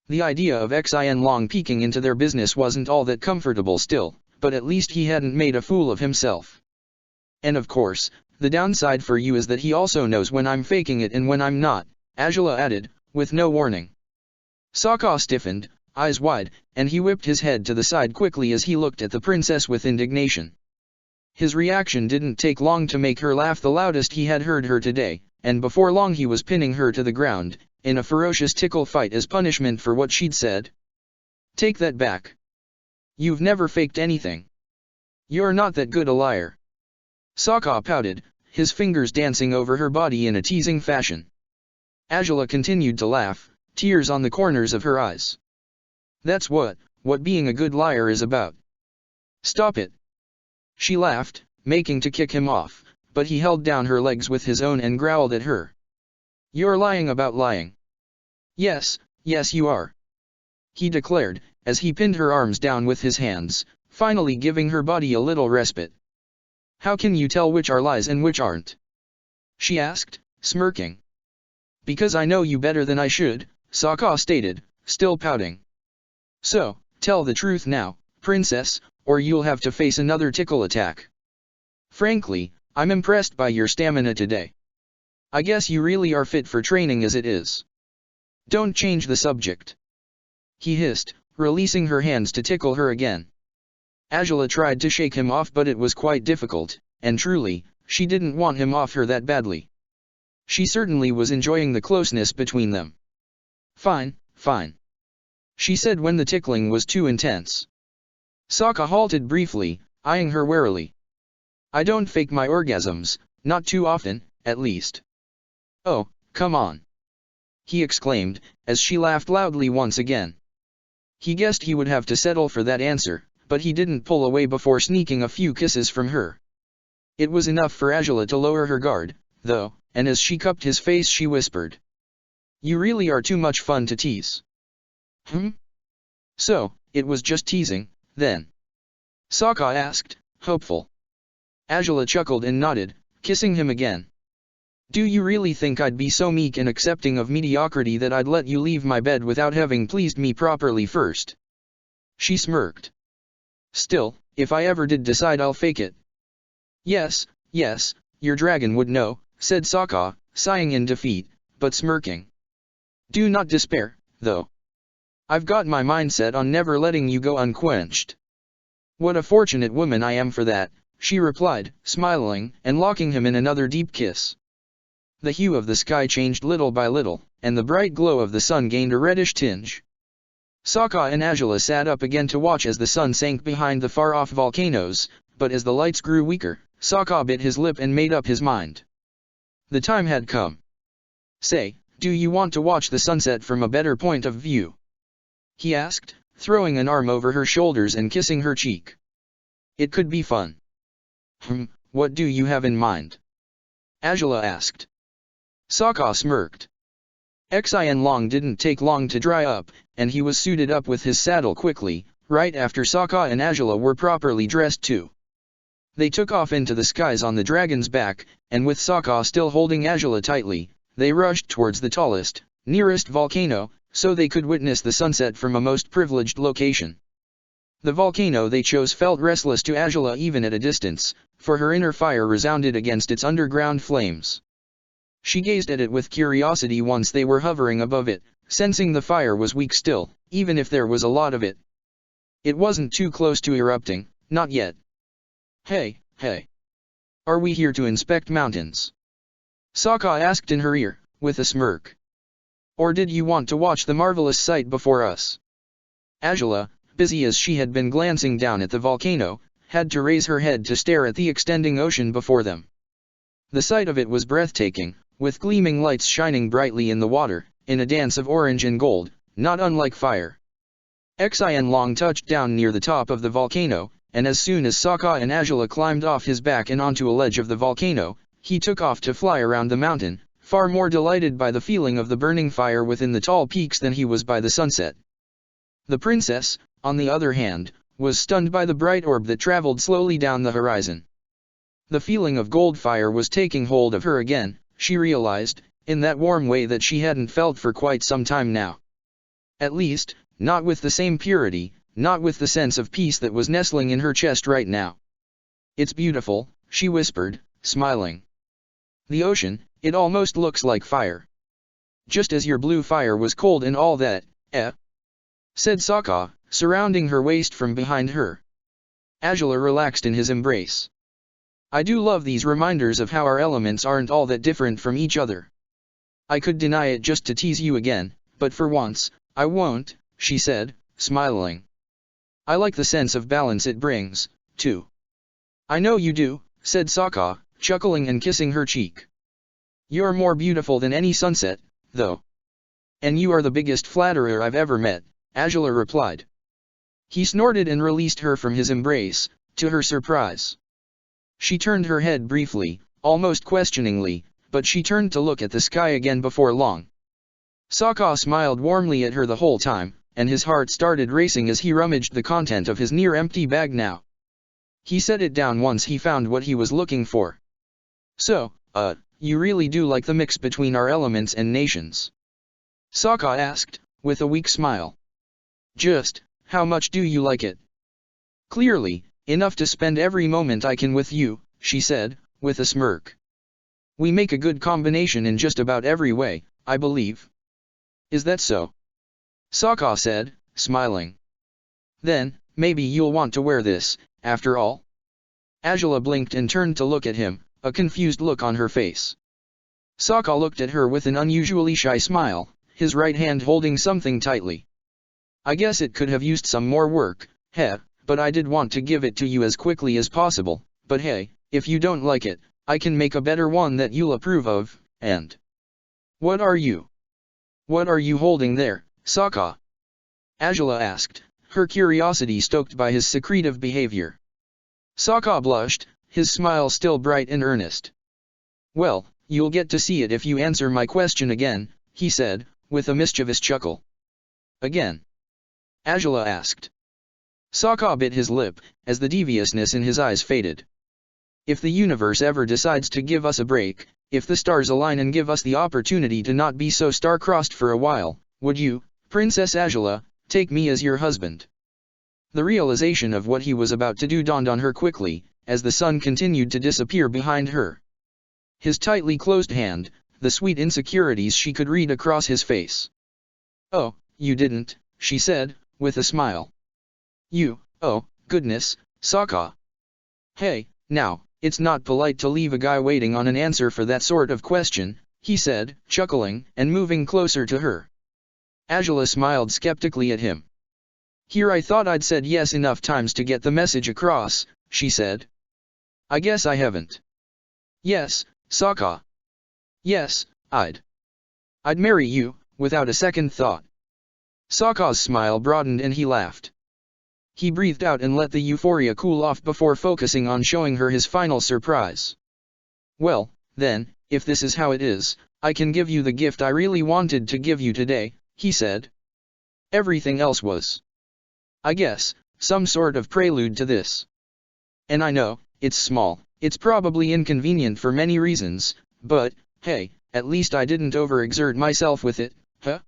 The idea of Xin Long peeking into their business wasn't all that comfortable still, but at least he hadn't made a fool of himself. And of course, the downside for you is that he also knows when I'm faking it and when I'm not, Azula added, with no warning. Sokka stiffened, eyes wide, and he whipped his head to the side quickly as he looked at the princess with indignation. His reaction didn't take long to make her laugh the loudest he had heard her today, and before long he was pinning her to the ground, in a ferocious tickle fight as punishment for what she'd said. Take that back. You've never faked anything. You're not that good a liar. Sokka pouted, his fingers dancing over her body in a teasing fashion. Azula continued to laugh, tears on the corners of her eyes. That's what being a good liar is about. Stop it. She laughed, making to kick him off, but he held down her legs with his own and growled at her. You're lying about lying. Yes, yes you are. He declared, as he pinned her arms down with his hands, finally giving her body a little respite. How can you tell which are lies and which aren't? She asked, smirking. Because I know you better than I should, Sokka stated, still pouting. So, tell the truth now, princess, or you'll have to face another tickle attack. Frankly, I'm impressed by your stamina today. I guess you really are fit for training as it is. Don't change the subject. He hissed, releasing her hands to tickle her again. Azula tried to shake him off but it was quite difficult, and truly, she didn't want him off her that badly. She certainly was enjoying the closeness between them. Fine, fine. She said when the tickling was too intense. Sokka halted briefly, eyeing her warily. I don't fake my orgasms, not too often, at least. Oh, come on. He exclaimed, as she laughed loudly once again. He guessed he would have to settle for that answer, but he didn't pull away before sneaking a few kisses from her. It was enough for Azula to lower her guard, though, and as she cupped his face she whispered. You really are too much fun to tease. So, it was just teasing, then? Sokka asked, hopeful. Azula chuckled and nodded, kissing him again. Do you really think I'd be so meek and accepting of mediocrity that I'd let you leave my bed without having pleased me properly first? She smirked. Still, if I ever did decide I'll fake it. Yes, yes, your dragon would know, said Sokka, sighing in defeat, but smirking. Do not despair, though. I've got my mind set on never letting you go unquenched. What a fortunate woman I am for that, she replied, smiling and locking him in another deep kiss. The hue of the sky changed little by little, and the bright glow of the sun gained a reddish tinge. Sokka and Azula sat up again to watch as the sun sank behind the far-off volcanoes, but as the lights grew weaker, Sokka bit his lip and made up his mind. The time had come. Say, do you want to watch the sunset from a better point of view? He asked, throwing an arm over her shoulders and kissing her cheek. It could be fun. What do you have in mind? Azula asked. Sokka smirked. Xin Long didn't take long to dry up, and he was suited up with his saddle quickly, right after Sokka and Azula were properly dressed too. They took off into the skies on the dragon's back, and with Sokka still holding Azula tightly, they rushed towards the tallest, nearest volcano, so they could witness the sunset from a most privileged location. The volcano they chose felt restless to Azula even at a distance, for her inner fire resounded against its underground flames. She gazed at it with curiosity once they were hovering above it, sensing the fire was weak still, even if there was a lot of it. It wasn't too close to erupting, not yet. Hey, hey. Are we here to inspect mountains? Sokka asked in her ear, with a smirk. Or did you want to watch the marvelous sight before us? Azula, busy as she had been glancing down at the volcano, had to raise her head to stare at the extending ocean before them. The sight of it was breathtaking, with gleaming lights shining brightly in the water, in a dance of orange and gold, not unlike fire. Xian Long touched down near the top of the volcano, and as soon as Sokka and Azula climbed off his back and onto a ledge of the volcano, he took off to fly around the mountain, far more delighted by the feeling of the burning fire within the tall peaks than he was by the sunset. The princess, on the other hand, was stunned by the bright orb that traveled slowly down the horizon. The feeling of gold fire was taking hold of her again, she realized, in that warm way that she hadn't felt for quite some time now. At least, not with the same purity, not with the sense of peace that was nestling in her chest right now. "It's beautiful," she whispered, smiling. "The ocean, it almost looks like fire. Just as your blue fire was cold and all that, said Sokka, surrounding her waist from behind her. Azula relaxed in his embrace. "I do love these reminders of how our elements aren't all that different from each other. I could deny it just to tease you again, but for once, I won't," she said, smiling. "I like the sense of balance it brings, too." "I know you do," said Sokka, chuckling and kissing her cheek. "You're more beautiful than any sunset, though. And you are the biggest flatterer I've ever met," Azula replied. He snorted and released her from his embrace, to her surprise. She turned her head briefly, almost questioningly, but she turned to look at the sky again before long. Sokka smiled warmly at her the whole time, and his heart started racing as he rummaged the content of his near-empty bag now. He set it down once he found what he was looking for. "So, you really do like the mix between our elements and nations?" Sokka asked, with a weak smile. "Just, how much do you like it?" "Clearly, enough to spend every moment I can with you," she said, with a smirk. "We make a good combination in just about every way, I believe." "Is that so?" Sokka said, smiling. "Then, maybe you'll want to wear this, after all?" Azula blinked and turned to look at him, a confused look on her face. Sokka looked at her with an unusually shy smile, his right hand holding something tightly. "I guess it could have used some more work, but I did want to give it to you as quickly as possible, but hey, if you don't like it, I can make a better one that you'll approve of, and..." What are you holding there, Sokka?" Azula asked, her curiosity stoked by his secretive behavior. Sokka blushed, his smile still bright and earnest. "Well, you'll get to see it if you answer my question again," he said, with a mischievous chuckle. "Again?" Azula asked. Sokka bit his lip, as the deviousness in his eyes faded. "If the universe ever decides to give us a break, if the stars align and give us the opportunity to not be so star-crossed for a while, would you, Princess Azula, take me as your husband?" The realization of what he was about to do dawned on her quickly, as the sun continued to disappear behind her. His tightly closed hand, the sweet insecurities she could read across his face. "Oh, you didn't," she said, with a smile. Oh, goodness, Sokka. Hey, now, it's not polite to leave a guy waiting on an answer for that sort of question," he said, chuckling, and moving closer to her. Azula smiled skeptically at him. "Here I thought I'd said yes enough times to get the message across," she said. "I guess I haven't." "Yes, Sokka. Yes, I'd marry you, without a second thought." Sokka's smile broadened and he laughed. He breathed out and let the euphoria cool off before focusing on showing her his final surprise. "Well, then, if this is how it is, I can give you the gift I really wanted to give you today," he said. "Everything else was, I guess, some sort of prelude to this. And I know, it's small, it's probably inconvenient for many reasons, but, hey, at least I didn't overexert myself with it, huh?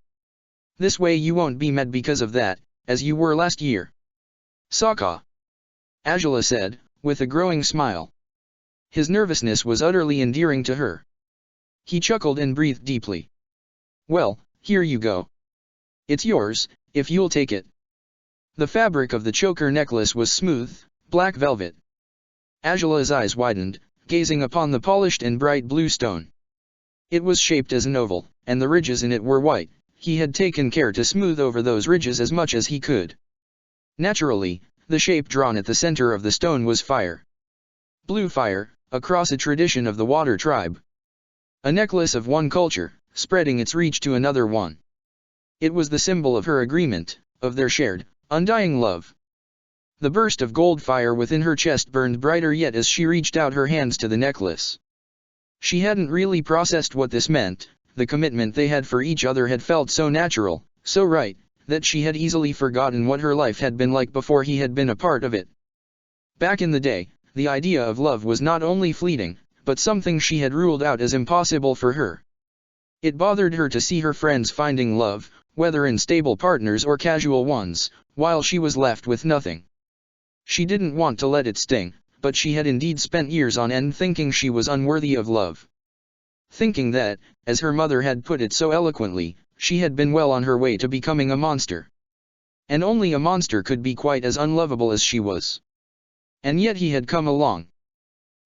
This way you won't be mad because of that, as you were last year." "Sokka," Azula said, with a growing smile. His nervousness was utterly endearing to her. He chuckled and breathed deeply. "Well, here you go. It's yours, if you'll take it." The fabric of the choker necklace was smooth, black velvet. Azula's eyes widened, gazing upon the polished and bright blue stone. It was shaped as an oval, and the ridges in it were white. He had taken care to smooth over those ridges as much as he could. Naturally, the shape drawn at the center of the stone was fire. Blue fire, across a tradition of the water tribe. A necklace of one culture, spreading its reach to another one. It was the symbol of her agreement, of their shared, undying love. The burst of gold fire within her chest burned brighter yet as she reached out her hands to the necklace. She hadn't really processed what this meant. The commitment they had for each other had felt so natural, so right, that she had easily forgotten what her life had been like before he had been a part of it. Back in the day, the idea of love was not only fleeting, but something she had ruled out as impossible for her. It bothered her to see her friends finding love, whether in stable partners or casual ones, while she was left with nothing. She didn't want to let it sting, but she had indeed spent years on end thinking she was unworthy of love. Thinking that, as her mother had put it so eloquently, she had been well on her way to becoming a monster. And only a monster could be quite as unlovable as she was. And yet he had come along.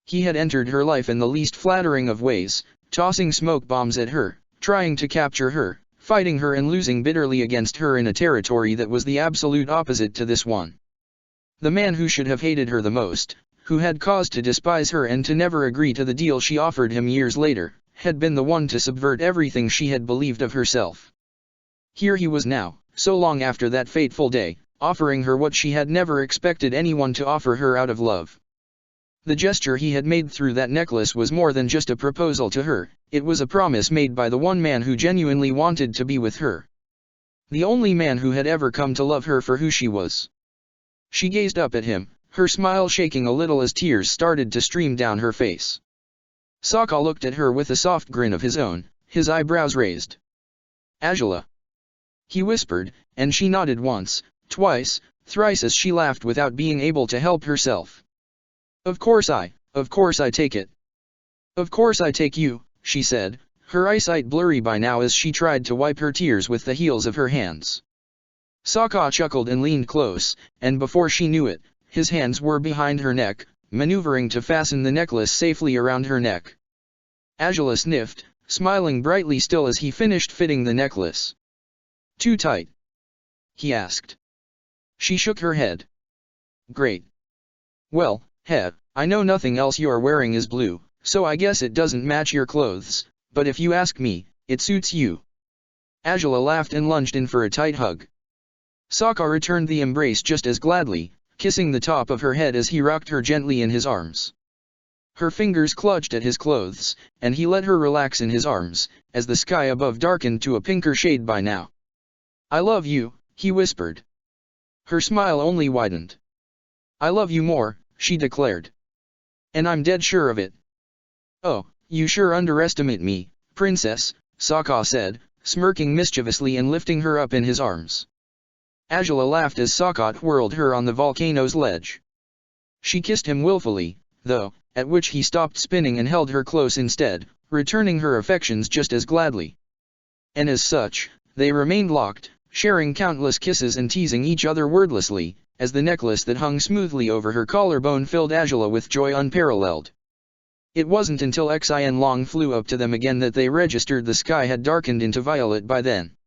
He had entered her life in the least flattering of ways, tossing smoke bombs at her, trying to capture her, fighting her and losing bitterly against her in a territory that was the absolute opposite to this one. The man who should have hated her the most, who had cause to despise her and to never agree to the deal she offered him years later, had been the one to subvert everything she had believed of herself. Here he was now, so long after that fateful day, offering her what she had never expected anyone to offer her out of love. The gesture he had made through that necklace was more than just a proposal to her, it was a promise made by the one man who genuinely wanted to be with her. The only man who had ever come to love her for who she was. She gazed up at him, her smile shaking a little as tears started to stream down her face. Sokka looked at her with a soft grin of his own, his eyebrows raised. "Angela," he whispered, and she nodded once, twice, thrice as she laughed without being able to help herself. Of course I take it. Of course I take you," she said, her eyesight blurry by now as she tried to wipe her tears with the heels of her hands. Sokka chuckled and leaned close, and before she knew it, his hands were behind her neck, maneuvering to fasten the necklace safely around her neck. Angela sniffed, smiling brightly still as he finished fitting the necklace. "Too tight?" he asked. She shook her head. "Great. Well, I know nothing else you're wearing is blue, so I guess it doesn't match your clothes, but if you ask me, it suits you." Angela laughed and lunged in for a tight hug. Sokka returned the embrace just as gladly, kissing the top of her head as he rocked her gently in his arms. Her fingers clutched at his clothes, and he let her relax in his arms, as the sky above darkened to a pinker shade by now. "I love you," he whispered. Her smile only widened. "I love you more," she declared. "And I'm dead sure of it." "Oh, you sure underestimate me, princess," Sokka said, smirking mischievously and lifting her up in his arms. Angela laughed as Sokka whirled her on the volcano's ledge. She kissed him willfully, though, at which he stopped spinning and held her close instead, returning her affections just as gladly. And as such, they remained locked, sharing countless kisses and teasing each other wordlessly, as the necklace that hung smoothly over her collarbone filled Angela with joy unparalleled. It wasn't until Xin Long flew up to them again that they registered the sky had darkened into violet by then.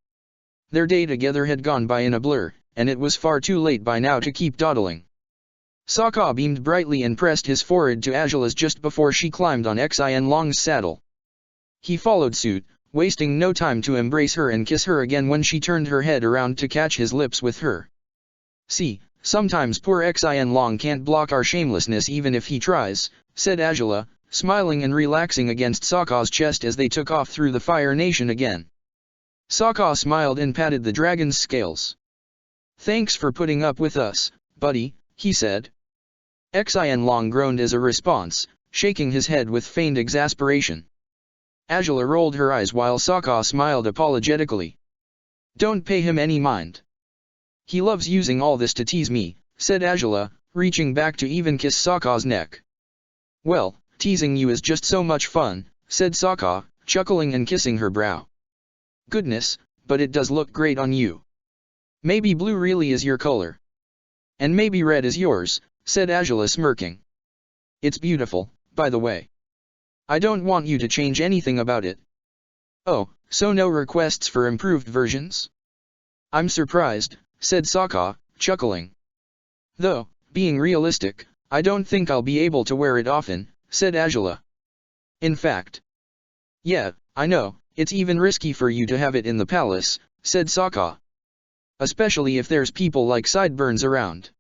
Their day together had gone by in a blur, and it was far too late by now to keep dawdling. Sokka beamed brightly and pressed his forehead to Angela's just before she climbed on Xin Long's saddle. He followed suit, wasting no time to embrace her and kiss her again when she turned her head around to catch his lips with her. "See, sometimes poor Xin Long can't block our shamelessness even if he tries," said Angela, smiling and relaxing against Sokka's chest as they took off through the Fire Nation again. Sokka smiled and patted the dragon's scales. "Thanks for putting up with us, buddy," he said. Xin Long groaned as a response, shaking his head with feigned exasperation. Angela rolled her eyes while Sokka smiled apologetically. "Don't pay him any mind. He loves using all this to tease me," said Angela, reaching back to even kiss Sokka's neck. "Well, teasing you is just so much fun," said Sokka, chuckling and kissing her brow. "Goodness, but it does look great on you. Maybe blue really is your color. And maybe red is yours," said Angela smirking. "It's beautiful, by the way. I don't want you to change anything about it." "Oh, so no requests for improved versions?" "I'm surprised," said Sokka, chuckling. "Though, being realistic, I don't think I'll be able to wear it often," said Angela. "In fact." "Yeah, I know, It's even risky for you to have it in the palace, said Sokka. Especially if there's people like Sideburns around.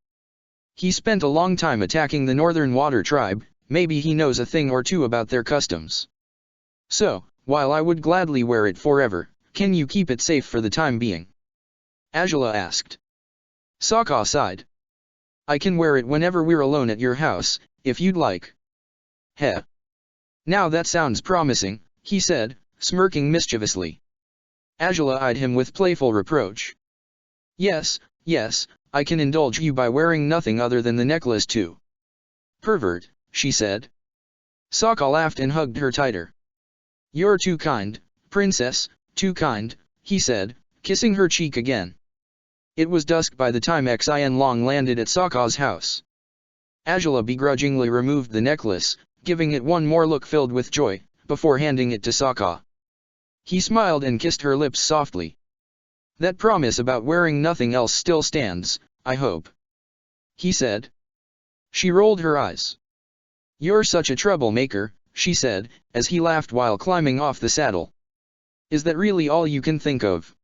He spent a long time attacking the Northern Water Tribe, maybe he knows a thing or two about their customs. So, while I would gladly wear it forever, can you keep it safe for the time being? Azula asked. Sokka sighed. I can wear it whenever we're alone at your house, if you'd like. Heh. Now that sounds promising, he said, smirking mischievously. Azula eyed him with playful reproach. Yes, I can indulge you by wearing nothing other than the necklace too. Pervert, she said. Sokka laughed and hugged her tighter. You're too kind, princess, too kind, he said, kissing her cheek again. It was dusk by the time Xian Long landed at Sokka's house. Azula begrudgingly removed the necklace, giving it one more look filled with joy, before handing it to Sokka. He smiled and kissed her lips softly. That promise about wearing nothing else still stands, I hope. He said. She rolled her eyes. You're such a troublemaker, she said, as he laughed while climbing off the saddle. Is that really all you can think of?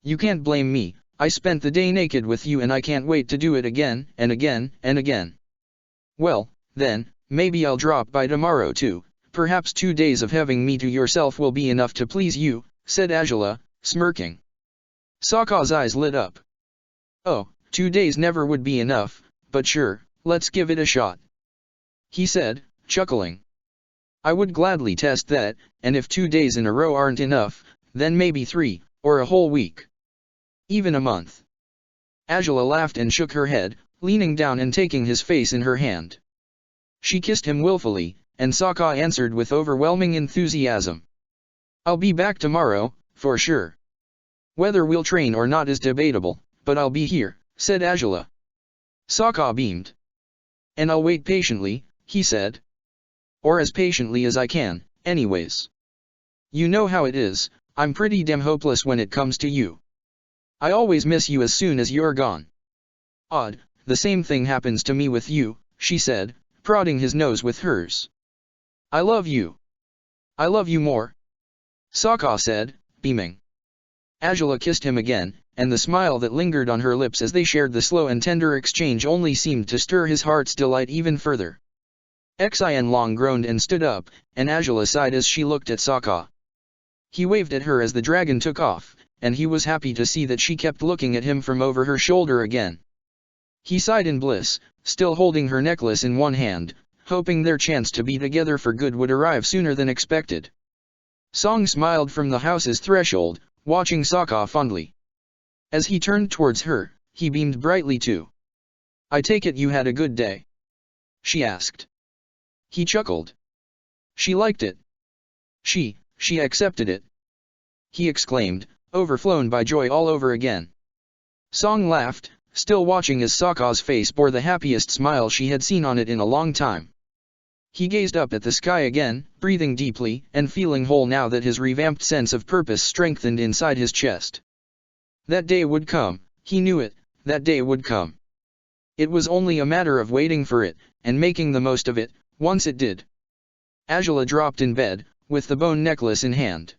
You can't blame me, I spent the day naked with you and I can't wait to do it again, and again, and again. Well, then, maybe I'll drop by tomorrow too, perhaps 2 days of having me to yourself will be enough to please you, said Azula, smirking. Sokka's eyes lit up. Oh, 2 days never would be enough, but sure, let's give it a shot. He said, chuckling. I would gladly test that, and if 2 days in a row aren't enough, then maybe 3, or a whole week. Even a month. Azula laughed and shook her head, leaning down and taking his face in her hand. She kissed him willfully, and Sokka answered with overwhelming enthusiasm. I'll be back tomorrow, for sure. Whether we'll train or not is debatable, but I'll be here, said Azula. Sokka beamed. And I'll wait patiently, he said. Or as patiently as I can, anyways. You know how it is, I'm pretty damn hopeless when it comes to you. I always miss you as soon as you're gone. Odd, the same thing happens to me with you, she said, prodding his nose with hers. I love you. I love you more. Sokka said, beaming. Azula kissed him again, and the smile that lingered on her lips as they shared the slow and tender exchange only seemed to stir his heart's delight even further. Xian Long groaned and stood up, and Azula sighed as she looked at Sokka. He waved at her as the dragon took off, and he was happy to see that she kept looking at him from over her shoulder again. He sighed in bliss, still holding her necklace in one hand, hoping their chance to be together for good would arrive sooner than expected. Song smiled from the house's threshold, watching Sokka fondly. As he turned towards her, he beamed brightly too. I take it you had a good day? She asked. He chuckled. She liked it. She accepted it. He exclaimed, overflown by joy all over again. Song laughed, still watching as Sokka's face bore the happiest smile she had seen on it in a long time. He gazed up at the sky again, breathing deeply, and feeling whole now that his revamped sense of purpose strengthened inside his chest. That day would come, he knew it, that day would come. It was only a matter of waiting for it, and making the most of it, once it did. Azula dropped in bed, with the bone necklace in hand.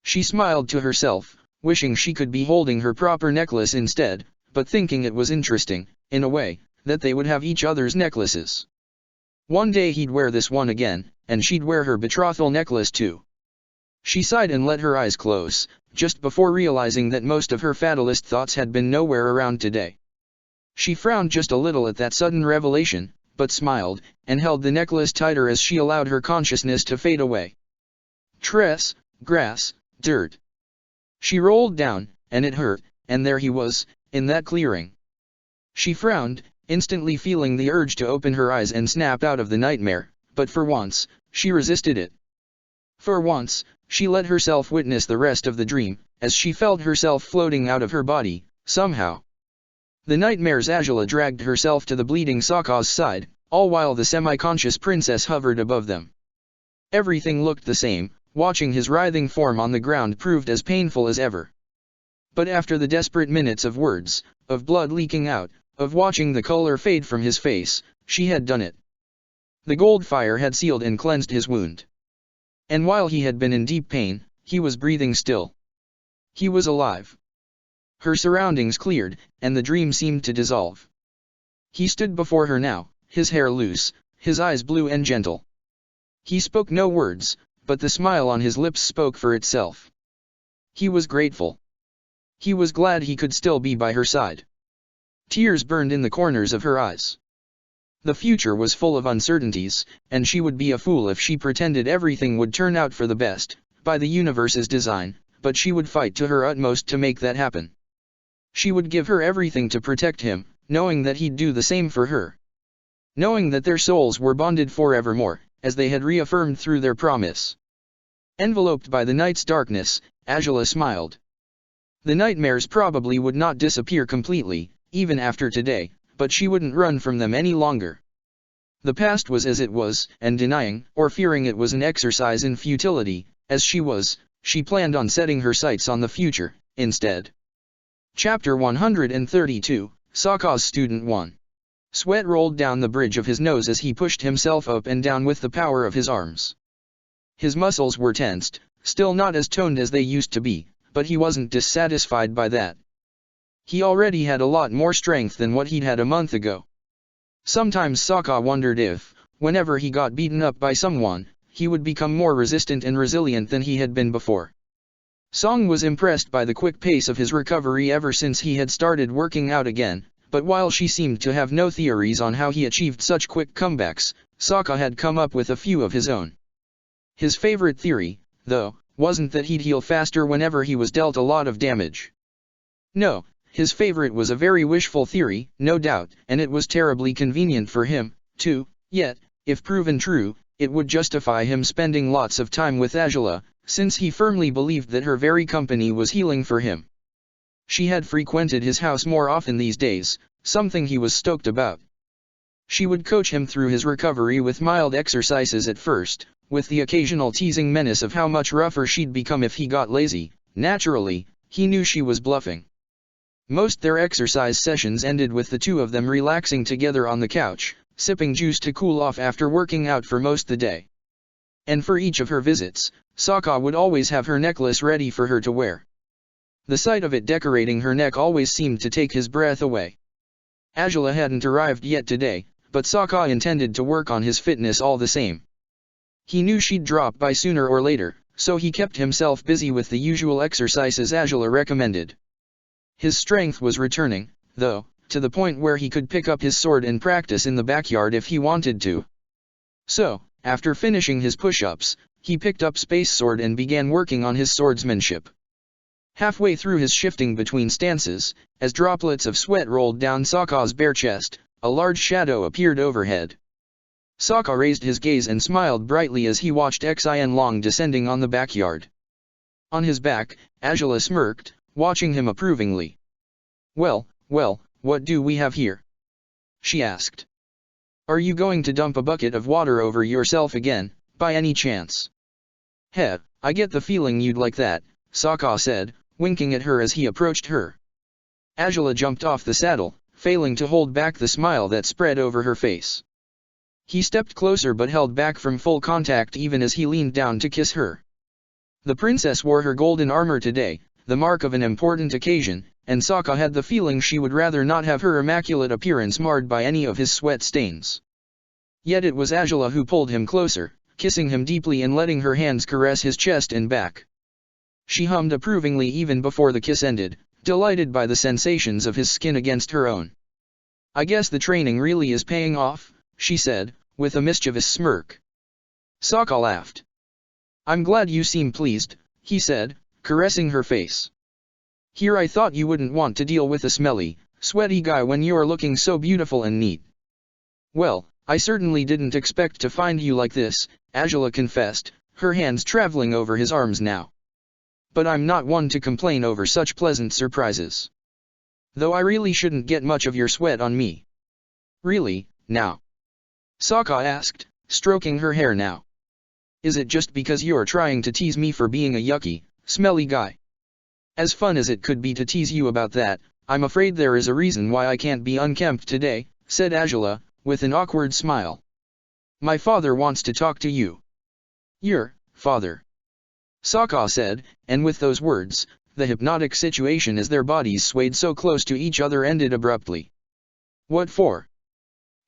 She smiled to herself, wishing she could be holding her proper necklace instead, but thinking it was interesting, in a way, that they would have each other's necklaces. One day he'd wear this one again, and she'd wear her betrothal necklace too. She sighed and let her eyes close, just before realizing that most of her fatalist thoughts had been nowhere around today. She frowned just a little at that sudden revelation, but smiled, and held the necklace tighter as she allowed her consciousness to fade away. Tress, grass, dirt. She rolled down, and it hurt, and there he was, in that clearing. She frowned, instantly feeling the urge to open her eyes and snap out of the nightmare, but for once, she resisted it. For once, she let herself witness the rest of the dream, as she felt herself floating out of her body, somehow. The nightmare's Azula dragged herself to the bleeding Sokka's side, all while the semi-conscious princess hovered above them. Everything looked the same, watching his writhing form on the ground proved as painful as ever. But after the desperate minutes of words, of blood leaking out, of watching the color fade from his face, she had done it. The gold fire had sealed and cleansed his wound. And while he had been in deep pain, he was breathing still. He was alive. Her surroundings cleared, and the dream seemed to dissolve. He stood before her now, his hair loose, his eyes blue and gentle. He spoke no words, but the smile on his lips spoke for itself. He was grateful. He was glad he could still be by her side. Tears burned in the corners of her eyes. The future was full of uncertainties, and she would be a fool if she pretended everything would turn out for the best, by the universe's design, but she would fight to her utmost to make that happen. She would give her everything to protect him, knowing that he'd do the same for her. Knowing that their souls were bonded forevermore, as they had reaffirmed through their promise. Enveloped by the night's darkness, Angela smiled. The nightmares probably would not disappear completely, even after today, but she wouldn't run from them any longer. The past was as it was, and denying or fearing it was an exercise in futility, as she planned on setting her sights on the future, instead. Chapter 132, Sokka's Student 1. Sweat rolled down the bridge of his nose as he pushed himself up and down with the power of his arms. His muscles were tensed, still not as toned as they used to be, but he wasn't dissatisfied by that. He already had a lot more strength than what he'd had a month ago. Sometimes Sokka wondered if, whenever he got beaten up by someone, he would become more resistant and resilient than he had been before. Song was impressed by the quick pace of his recovery ever since he had started working out again, but while she seemed to have no theories on how he achieved such quick comebacks, Sokka had come up with a few of his own. His favorite theory, though, wasn't that he'd heal faster whenever he was dealt a lot of damage. No, his favorite was a very wishful theory, no doubt, and it was terribly convenient for him, too, yet, if proven true, it would justify him spending lots of time with Angela, since he firmly believed that her very company was healing for him. She had frequented his house more often these days, something he was stoked about. She would coach him through his recovery with mild exercises at first, with the occasional teasing menace of how much rougher she'd become if he got lazy. Naturally, he knew she was bluffing. Most their exercise sessions ended with the two of them relaxing together on the couch, sipping juice to cool off after working out for most the day. And for each of her visits, Sokka would always have her necklace ready for her to wear. The sight of it decorating her neck always seemed to take his breath away. Angela hadn't arrived yet today, but Sokka intended to work on his fitness all the same. He knew she'd drop by sooner or later, so he kept himself busy with the usual exercises Angela recommended. His strength was returning, though, to the point where he could pick up his sword and practice in the backyard if he wanted to. So, after finishing his push-ups, he picked up Space Sword and began working on his swordsmanship. Halfway through his shifting between stances, as droplets of sweat rolled down Sokka's bare chest, a large shadow appeared overhead. Sokka raised his gaze and smiled brightly as he watched Xin Long descending on the backyard. On his back, Angela smirked, watching him approvingly. Well, what do we have here?" she asked. "Are you going to dump a bucket of water over yourself again, by any chance?" "Heh, I get the feeling you'd like that," Sokka said, winking at her as he approached her. Angela jumped off the saddle, failing to hold back the smile that spread over her face. He stepped closer but held back from full contact even as he leaned down to kiss her. The princess wore her golden armor today, the mark of an important occasion, and Sokka had the feeling she would rather not have her immaculate appearance marred by any of his sweat stains. Yet it was Angela who pulled him closer, kissing him deeply and letting her hands caress his chest and back. She hummed approvingly even before the kiss ended, delighted by the sensations of his skin against her own. "I guess the training really is paying off," she said, with a mischievous smirk. Sokka laughed. "I'm glad you seem pleased," he said, caressing her face. "Here I thought you wouldn't want to deal with a smelly, sweaty guy when you're looking so beautiful and neat." "Well, I certainly didn't expect to find you like this," Angela confessed, her hands traveling over his arms now. "But I'm not one to complain over such pleasant surprises. Though I really shouldn't get much of your sweat on me." "Really, now?" Sokka asked, stroking her hair now. "Is it just because you're trying to tease me for being a yucky, smelly guy? As fun as it could be to tease you about that, I'm afraid there is a reason why I can't be unkempt today," said Angela, with an awkward smile. "My father wants to talk to you." "Your father?" Sokka said, and with those words, the hypnotic situation as their bodies swayed so close to each other ended abruptly. What for?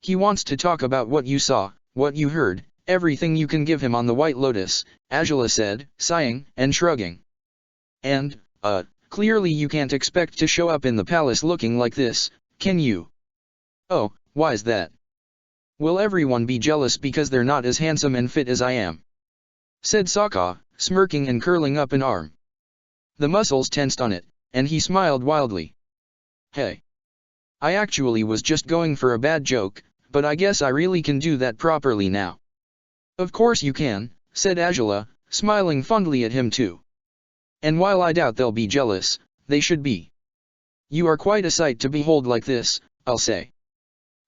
He wants to talk about what you saw, what you heard, everything you can give him on the White Lotus, Azula said, sighing and shrugging. And, clearly you can't expect to show up in the palace looking like this, can you? Oh, why's that? Will everyone be jealous because they're not as handsome and fit as I am? Said Sokka, smirking and curling up an arm. The muscles tensed on it, and he smiled wildly. Hey. I actually was just going for a bad joke, but I guess I really can do that properly now. Of course you can, said Azula, smiling fondly at him too. And while I doubt they'll be jealous, they should be. You are quite a sight to behold like this, I'll say.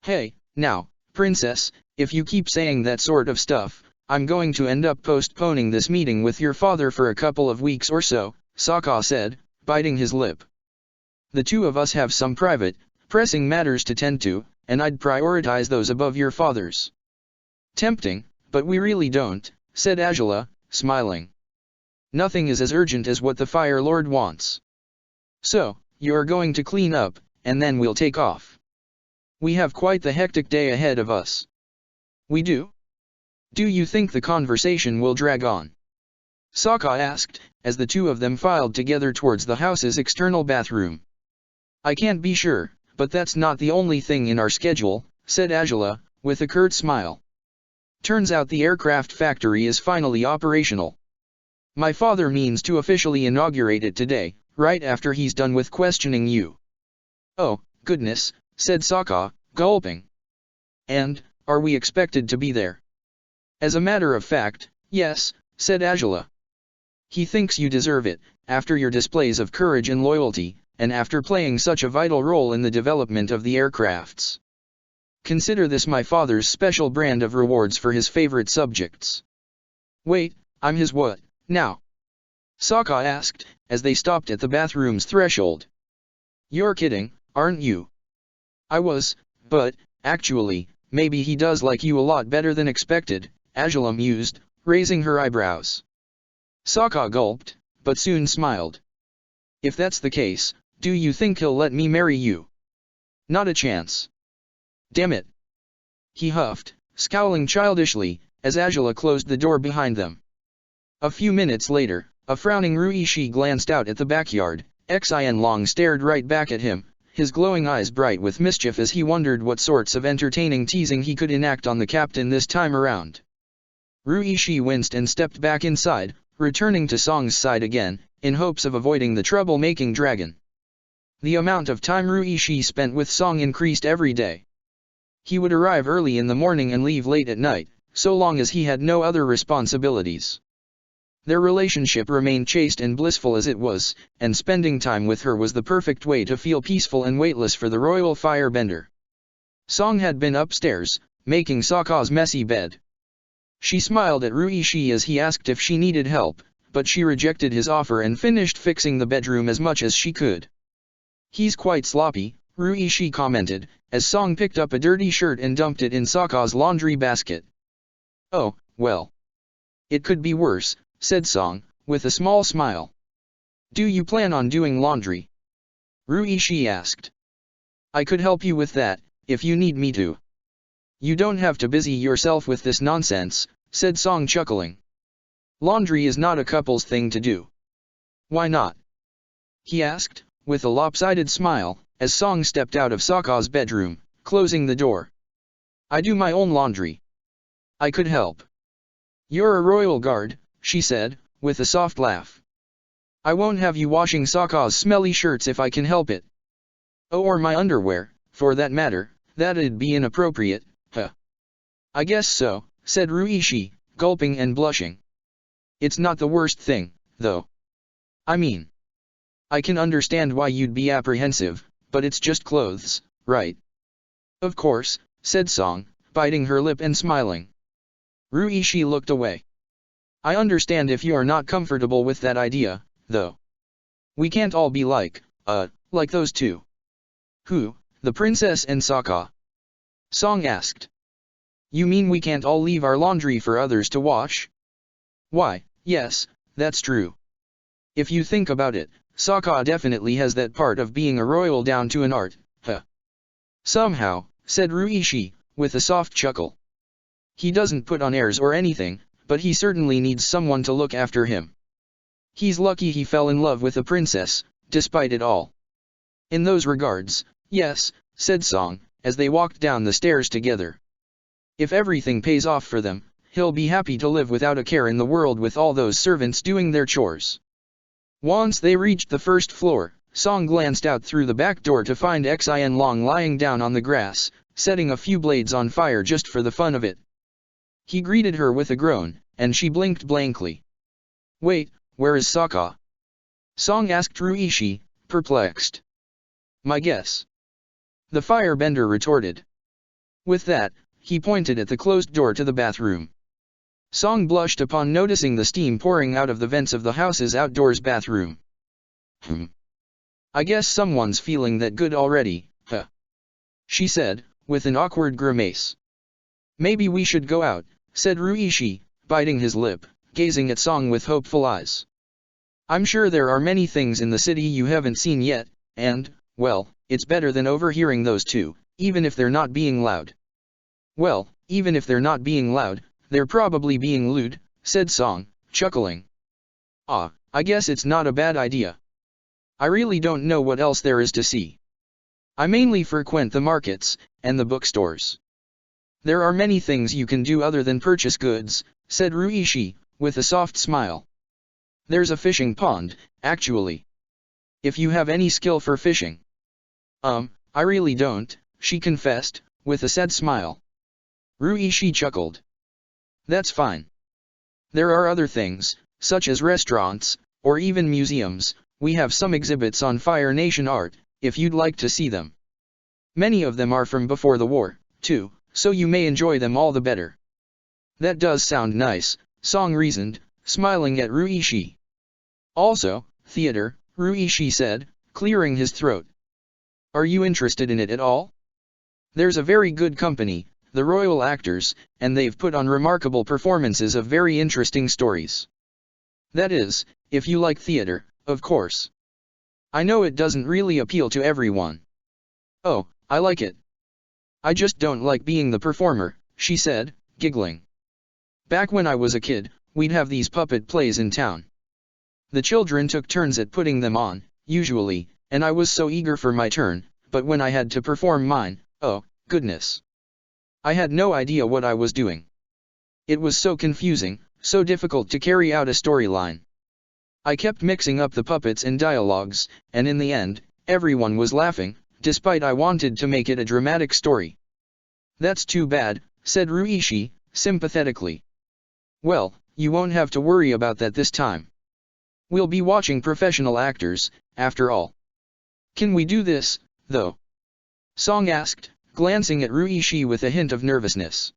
Hey, now, princess, if you keep saying that sort of stuff, I'm going to end up postponing this meeting with your father for a couple of weeks or so, Sokka said, biting his lip. The two of us have some private, pressing matters to tend to, and I'd prioritize those above your father's. Tempting, but we really don't, said Azula, smiling. Nothing is as urgent as what the Fire Lord wants. So, you're going to clean up, and then we'll take off. We have quite the hectic day ahead of us. We do? Do you think the conversation will drag on? Sokka asked, as the two of them filed together towards the house's external bathroom. I can't be sure, but that's not the only thing in our schedule, said Azula, with a curt smile. Turns out the aircraft factory is finally operational. My father means to officially inaugurate it today, right after he's done with questioning you. Oh, goodness, said Sokka, gulping. And, are we expected to be there? As a matter of fact, yes, said Azula. He thinks you deserve it, after your displays of courage and loyalty, and after playing such a vital role in the development of the aircrafts. Consider this my father's special brand of rewards for his favorite subjects. Wait, I'm his what, now? Sokka asked, as they stopped at the bathroom's threshold. You're kidding, aren't you? I was, but, actually, maybe he does like you a lot better than expected, Azula mused, raising her eyebrows. Sokka gulped, but soon smiled. If that's the case, do you think he'll let me marry you? Not a chance. Damn it. He huffed, scowling childishly, as Azula closed the door behind them. A few minutes later, a frowning Ruishi glanced out at the backyard. Xian Long stared right back at him, his glowing eyes bright with mischief as he wondered what sorts of entertaining teasing he could enact on the captain this time around. Ruishi winced and stepped back inside, returning to Song's side again, in hopes of avoiding the trouble-making dragon. The amount of time Ruishi spent with Song increased every day. He would arrive early in the morning and leave late at night, so long as he had no other responsibilities. Their relationship remained chaste and blissful as it was, and spending time with her was the perfect way to feel peaceful and weightless for the royal firebender. Song had been upstairs, making Sokka's messy bed. She smiled at Ruishi as he asked if she needed help, but she rejected his offer and finished fixing the bedroom as much as she could. He's quite sloppy, Ruishi commented, as Song picked up a dirty shirt and dumped it in Sokka's laundry basket. Oh, well. It could be worse, said Song, with a small smile. Do you plan on doing laundry? Ruishi asked. I could help you with that, if you need me to. You don't have to busy yourself with this nonsense, said Song chuckling. Laundry is not a couple's thing to do. Why not? He asked, with a lopsided smile, as Song stepped out of Sokka's bedroom, closing the door. I do my own laundry. I could help. You're a royal guard, she said, with a soft laugh. I won't have you washing Sokka's smelly shirts if I can help it. Oh, or my underwear, for that matter, that'd be inappropriate, huh? I guess so, said Ruishi, gulping and blushing. It's not the worst thing, though. I mean, I can understand why you'd be apprehensive, but it's just clothes, right? Of course, said Song, biting her lip and smiling. Ruishi looked away. I understand if you're not comfortable with that idea, though. We can't all be like those two. Who, the princess and Sokka? Song asked. You mean we can't all leave our laundry for others to wash? Why, yes, that's true. If you think about it, Sokka definitely has that part of being a royal down to an art, huh? Somehow, said Ruishi, with a soft chuckle. He doesn't put on airs or anything, but he certainly needs someone to look after him. He's lucky he fell in love with a princess, despite it all. In those regards, yes, said Song, as they walked down the stairs together. If everything pays off for them, he'll be happy to live without a care in the world with all those servants doing their chores. Once they reached the first floor, Song glanced out through the back door to find Xin Long lying down on the grass, setting a few blades on fire just for the fun of it. He greeted her with a groan, and she blinked blankly. Wait, where is Sokka? Song asked Ruishi, perplexed. My guess. The firebender retorted. With that, he pointed at the closed door to the bathroom. Song blushed upon noticing the steam pouring out of the vents of the house's outdoors bathroom. I guess someone's feeling that good already, huh? She said, with an awkward grimace. Maybe we should go out, said Ruishi, biting his lip, gazing at Song with hopeful eyes. I'm sure there are many things in the city you haven't seen yet, and, well, it's better than overhearing those two, even if they're not being loud. Well, even if they're not being loud, they're probably being lewd, said Song, chuckling. Ah, I guess it's not a bad idea. I really don't know what else there is to see. I mainly frequent the markets, and the bookstores. There are many things you can do other than purchase goods, said Ruishi, with a soft smile. There's a fishing pond, actually. If you have any skill for fishing. I really don't, she confessed, with a sad smile. Ruishi chuckled. That's fine. There are other things, such as restaurants, or even museums. We have some exhibits on Fire Nation art, if you'd like to see them. Many of them are from before the war, too, so you may enjoy them all the better. That does sound nice, Song reasoned, smiling at Ruishi. Also, theater, Ruishi said, clearing his throat. Are you interested in it at all? There's a very good company, the Royal Actors, and they've put on remarkable performances of very interesting stories. That is, if you like theater, of course. I know it doesn't really appeal to everyone. Oh, I like it. I just don't like being the performer, she said, giggling. Back when I was a kid, we'd have these puppet plays in town. The children took turns at putting them on, usually, and I was so eager for my turn, but when I had to perform mine, oh, goodness. I had no idea what I was doing. It was so confusing, so difficult to carry out a storyline. I kept mixing up the puppets and dialogues, and in the end, everyone was laughing, despite I wanted to make it a dramatic story. That's too bad, said Ruishi, sympathetically. Well, you won't have to worry about that this time. We'll be watching professional actors, after all. Can we do this, though? Song asked, glancing at Ruishi with a hint of nervousness.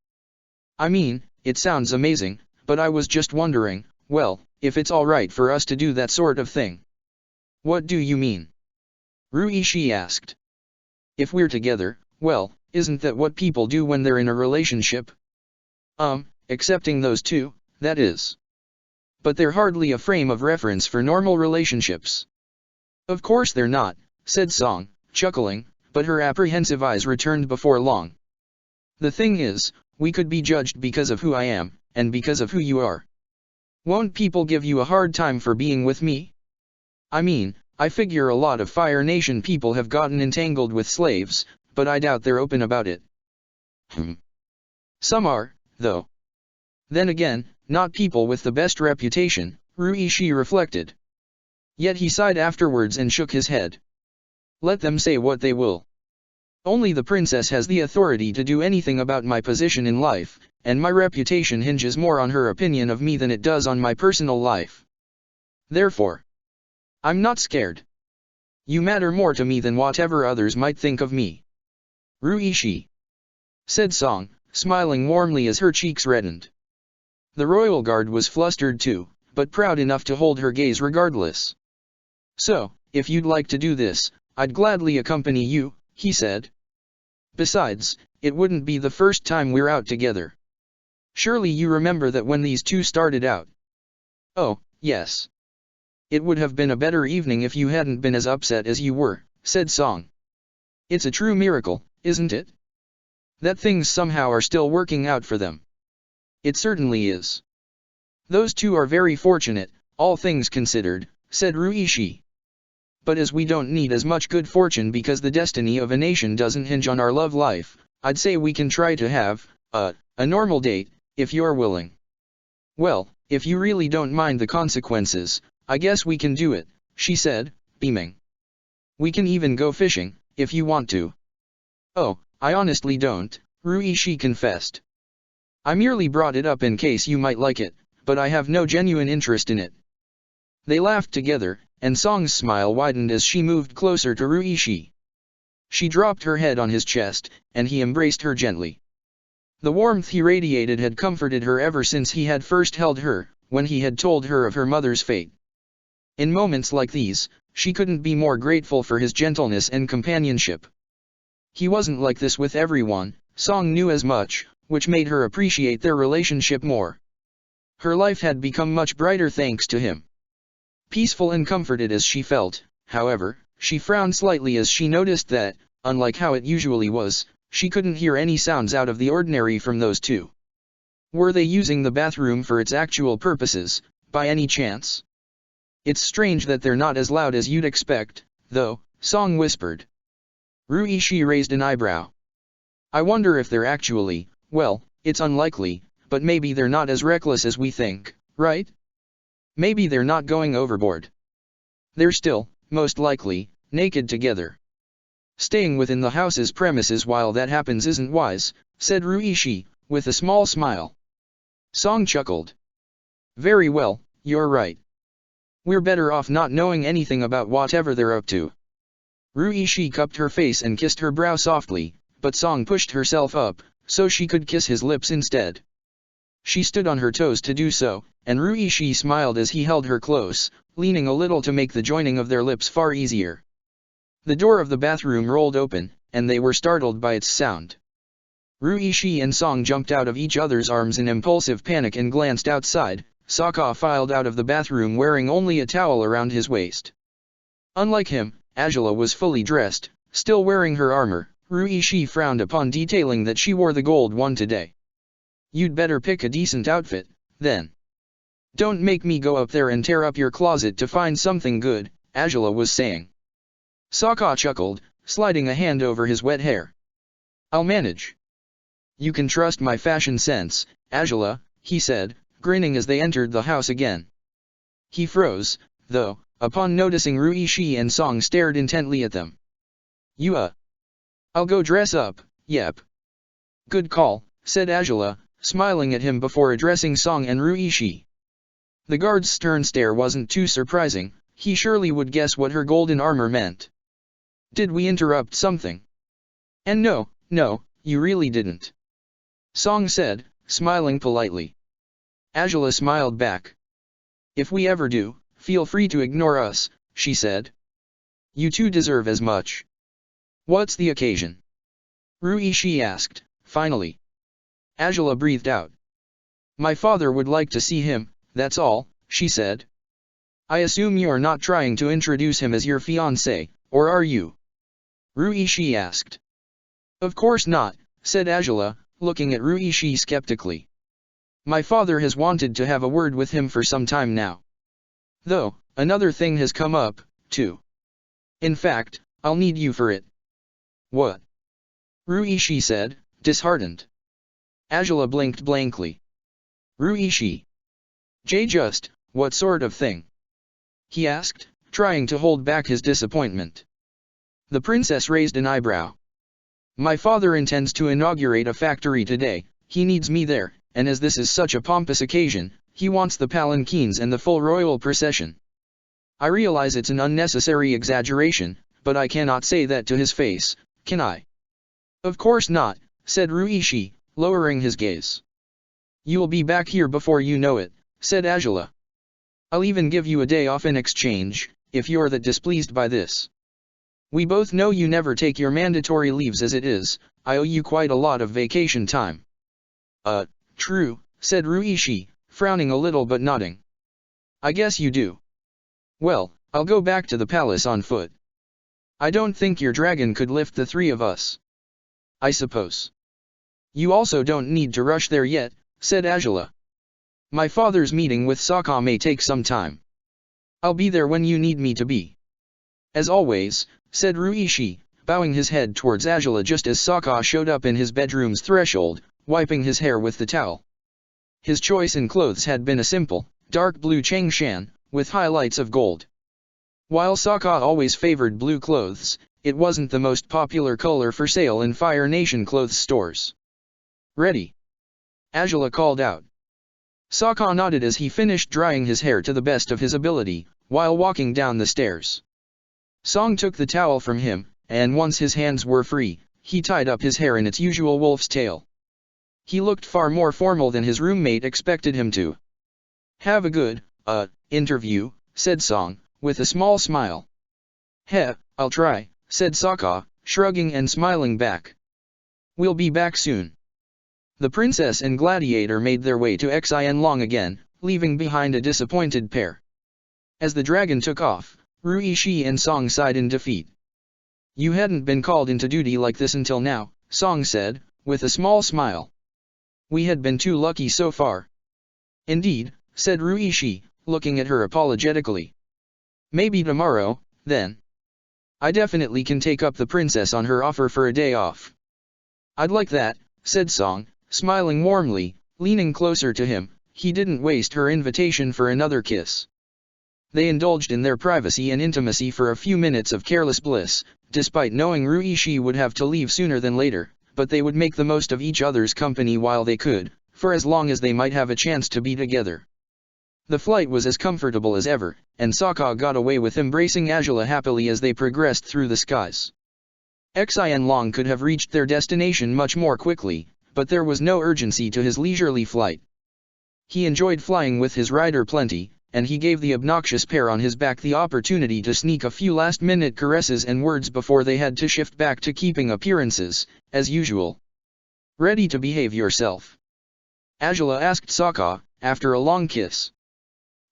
I mean, it sounds amazing, but I was just wondering, well, if it's alright for us to do that sort of thing. What do you mean? Ruishi asked. If we're together, well, isn't that what people do when they're in a relationship? Excepting those two, that is. But they're hardly a frame of reference for normal relationships. Of course they're not, said Song, chuckling, but her apprehensive eyes returned before long. The thing is, we could be judged because of who I am, and because of who you are. Won't people give you a hard time for being with me? I mean, I figure a lot of Fire Nation people have gotten entangled with slaves, but I doubt they're open about it. Some are, though. Then again, not people with the best reputation, Ruishi reflected. Yet he sighed afterwards and shook his head. Let them say what they will. Only the princess has the authority to do anything about my position in life, and my reputation hinges more on her opinion of me than it does on my personal life. Therefore, I'm not scared. You matter more to me than whatever others might think of me. Ruishi, said Song, smiling warmly as her cheeks reddened. The royal guard was flustered too, but proud enough to hold her gaze regardless. So, if you'd like to do this, I'd gladly accompany you, he said. Besides, it wouldn't be the first time we're out together. Surely you remember that when these two started out. Oh, yes. It would have been a better evening if you hadn't been as upset as you were, said Song. It's a true miracle, isn't it? That things somehow are still working out for them. It certainly is. Those two are very fortunate, all things considered, said Ruishi. But as we don't need as much good fortune because the destiny of a nation doesn't hinge on our love life, I'd say we can try to have a normal date, if you're willing. Well, if you really don't mind the consequences, I guess we can do it, she said, beaming. We can even go fishing, if you want to. Oh, I honestly don't, Ruishi confessed. I merely brought it up in case you might like it, but I have no genuine interest in it. They laughed together, and Song's smile widened as she moved closer to Ruishi. She dropped her head on his chest, and he embraced her gently. The warmth he radiated had comforted her ever since he had first held her, when he had told her of her mother's fate. In moments like these, she couldn't be more grateful for his gentleness and companionship. He wasn't like this with everyone, Song knew as much, which made her appreciate their relationship more. Her life had become much brighter thanks to him. Peaceful and comforted as she felt, however, she frowned slightly as she noticed that, unlike how it usually was, she couldn't hear any sounds out of the ordinary from those two. Were they using the bathroom for its actual purposes, by any chance? It's strange that they're not as loud as you'd expect, though, Song whispered. Ruishi raised an eyebrow. I wonder if they're actually, well, it's unlikely, but maybe they're not as reckless as we think, right? Maybe they're not going overboard. They're still, most likely, naked together. Staying within the house's premises while that happens isn't wise, said Ruishi, with a small smile. Song chuckled. Very well, you're right. We're better off not knowing anything about whatever they're up to. Ruishi cupped her face and kissed her brow softly, but Song pushed herself up, so she could kiss his lips instead. She stood on her toes to do so, and Ruishi smiled as he held her close, leaning a little to make the joining of their lips far easier. The door of the bathroom rolled open, and they were startled by its sound. Ruishi and Song jumped out of each other's arms in impulsive panic and glanced outside. Sokka filed out of the bathroom wearing only a towel around his waist. Unlike him, Angela was fully dressed, still wearing her armor. Ruishi frowned upon detailing that she wore the gold one today. You'd better pick a decent outfit, then. Don't make me go up there and tear up your closet to find something good, Angela was saying. Sokka chuckled, sliding a hand over his wet hair. I'll manage. You can trust my fashion sense, Angela, he said, grinning as they entered the house again. He froze, though, upon noticing Ruishi and Song stared intently at them. I'll go dress up, yep. Good call, said Angela, smiling at him before addressing Song and Ruishi. The guard's stern stare wasn't too surprising, he surely would guess what her golden armor meant. Did we interrupt something? And no, you really didn't. Song said, smiling politely. Angela smiled back. If we ever do, feel free to ignore us, she said. You two deserve as much. What's the occasion? Ruishi asked, finally. Angela breathed out. My father would like to see him, that's all, she said. I assume you're not trying to introduce him as your fiancé, or are you? Ruishi asked. Of course not, said Angela, looking at Ruishi skeptically. My father has wanted to have a word with him for some time now. Though, another thing has come up, too. In fact, I'll need you for it. What? Ruishi said, disheartened. Angela blinked blankly. Ruishi. Just, what sort of thing? He asked, trying to hold back his disappointment. The princess raised an eyebrow. My father intends to inaugurate a factory today, he needs me there, and as this is such a pompous occasion, he wants the palanquins and the full royal procession. I realize it's an unnecessary exaggeration, but I cannot say that to his face, can I? Of course not, said Ruishi, lowering his gaze. You'll be back here before you know it, said Angela. I'll even give you a day off in exchange, if you're that displeased by this. We both know you never take your mandatory leaves as it is, I owe you quite a lot of vacation time. True, said Ruishi, frowning a little but nodding. I guess you do. Well, I'll go back to the palace on foot. I don't think your dragon could lift the three of us. I suppose. You also don't need to rush there yet, said Angela. My father's meeting with Sokka may take some time. I'll be there when you need me to be. As always, said Ruishi, bowing his head towards Angela just as Sokka showed up in his bedroom's threshold, wiping his hair with the towel. His choice in clothes had been a simple, dark blue Changshan, with highlights of gold. While Sokka always favored blue clothes, it wasn't the most popular color for sale in Fire Nation clothes stores. Ready? Angela called out. Sokka nodded as he finished drying his hair to the best of his ability, while walking down the stairs. Song took the towel from him, and once his hands were free, he tied up his hair in its usual wolf's tail. He looked far more formal than his roommate expected him to. Have a good, interview, said Song, with a small smile. Heh, I'll try, said Sokka, shrugging and smiling back. We'll be back soon. The princess and Gladiator made their way to Xianlong again, leaving behind a disappointed pair. As the dragon took off, Ruishi and Song sighed in defeat. You hadn't been called into duty like this until now, Song said, with a small smile. We had been too lucky so far. Indeed, said Ruishi, looking at her apologetically. Maybe tomorrow, then. I definitely can take up the princess on her offer for a day off. I'd like that, said Song, smiling warmly, leaning closer to him. He didn't waste her invitation for another kiss. They indulged in their privacy and intimacy for a few minutes of careless bliss, despite knowing Ruishi would have to leave sooner than later, but they would make the most of each other's company while they could, for as long as they might have a chance to be together. The flight was as comfortable as ever, and Sokka got away with embracing Angela happily as they progressed through the skies. Xianlong could have reached their destination much more quickly, but there was no urgency to his leisurely flight. He enjoyed flying with his rider plenty, and he gave the obnoxious pair on his back the opportunity to sneak a few last-minute caresses and words before they had to shift back to keeping appearances, as usual. Ready to behave yourself? Angela asked Sokka, after a long kiss.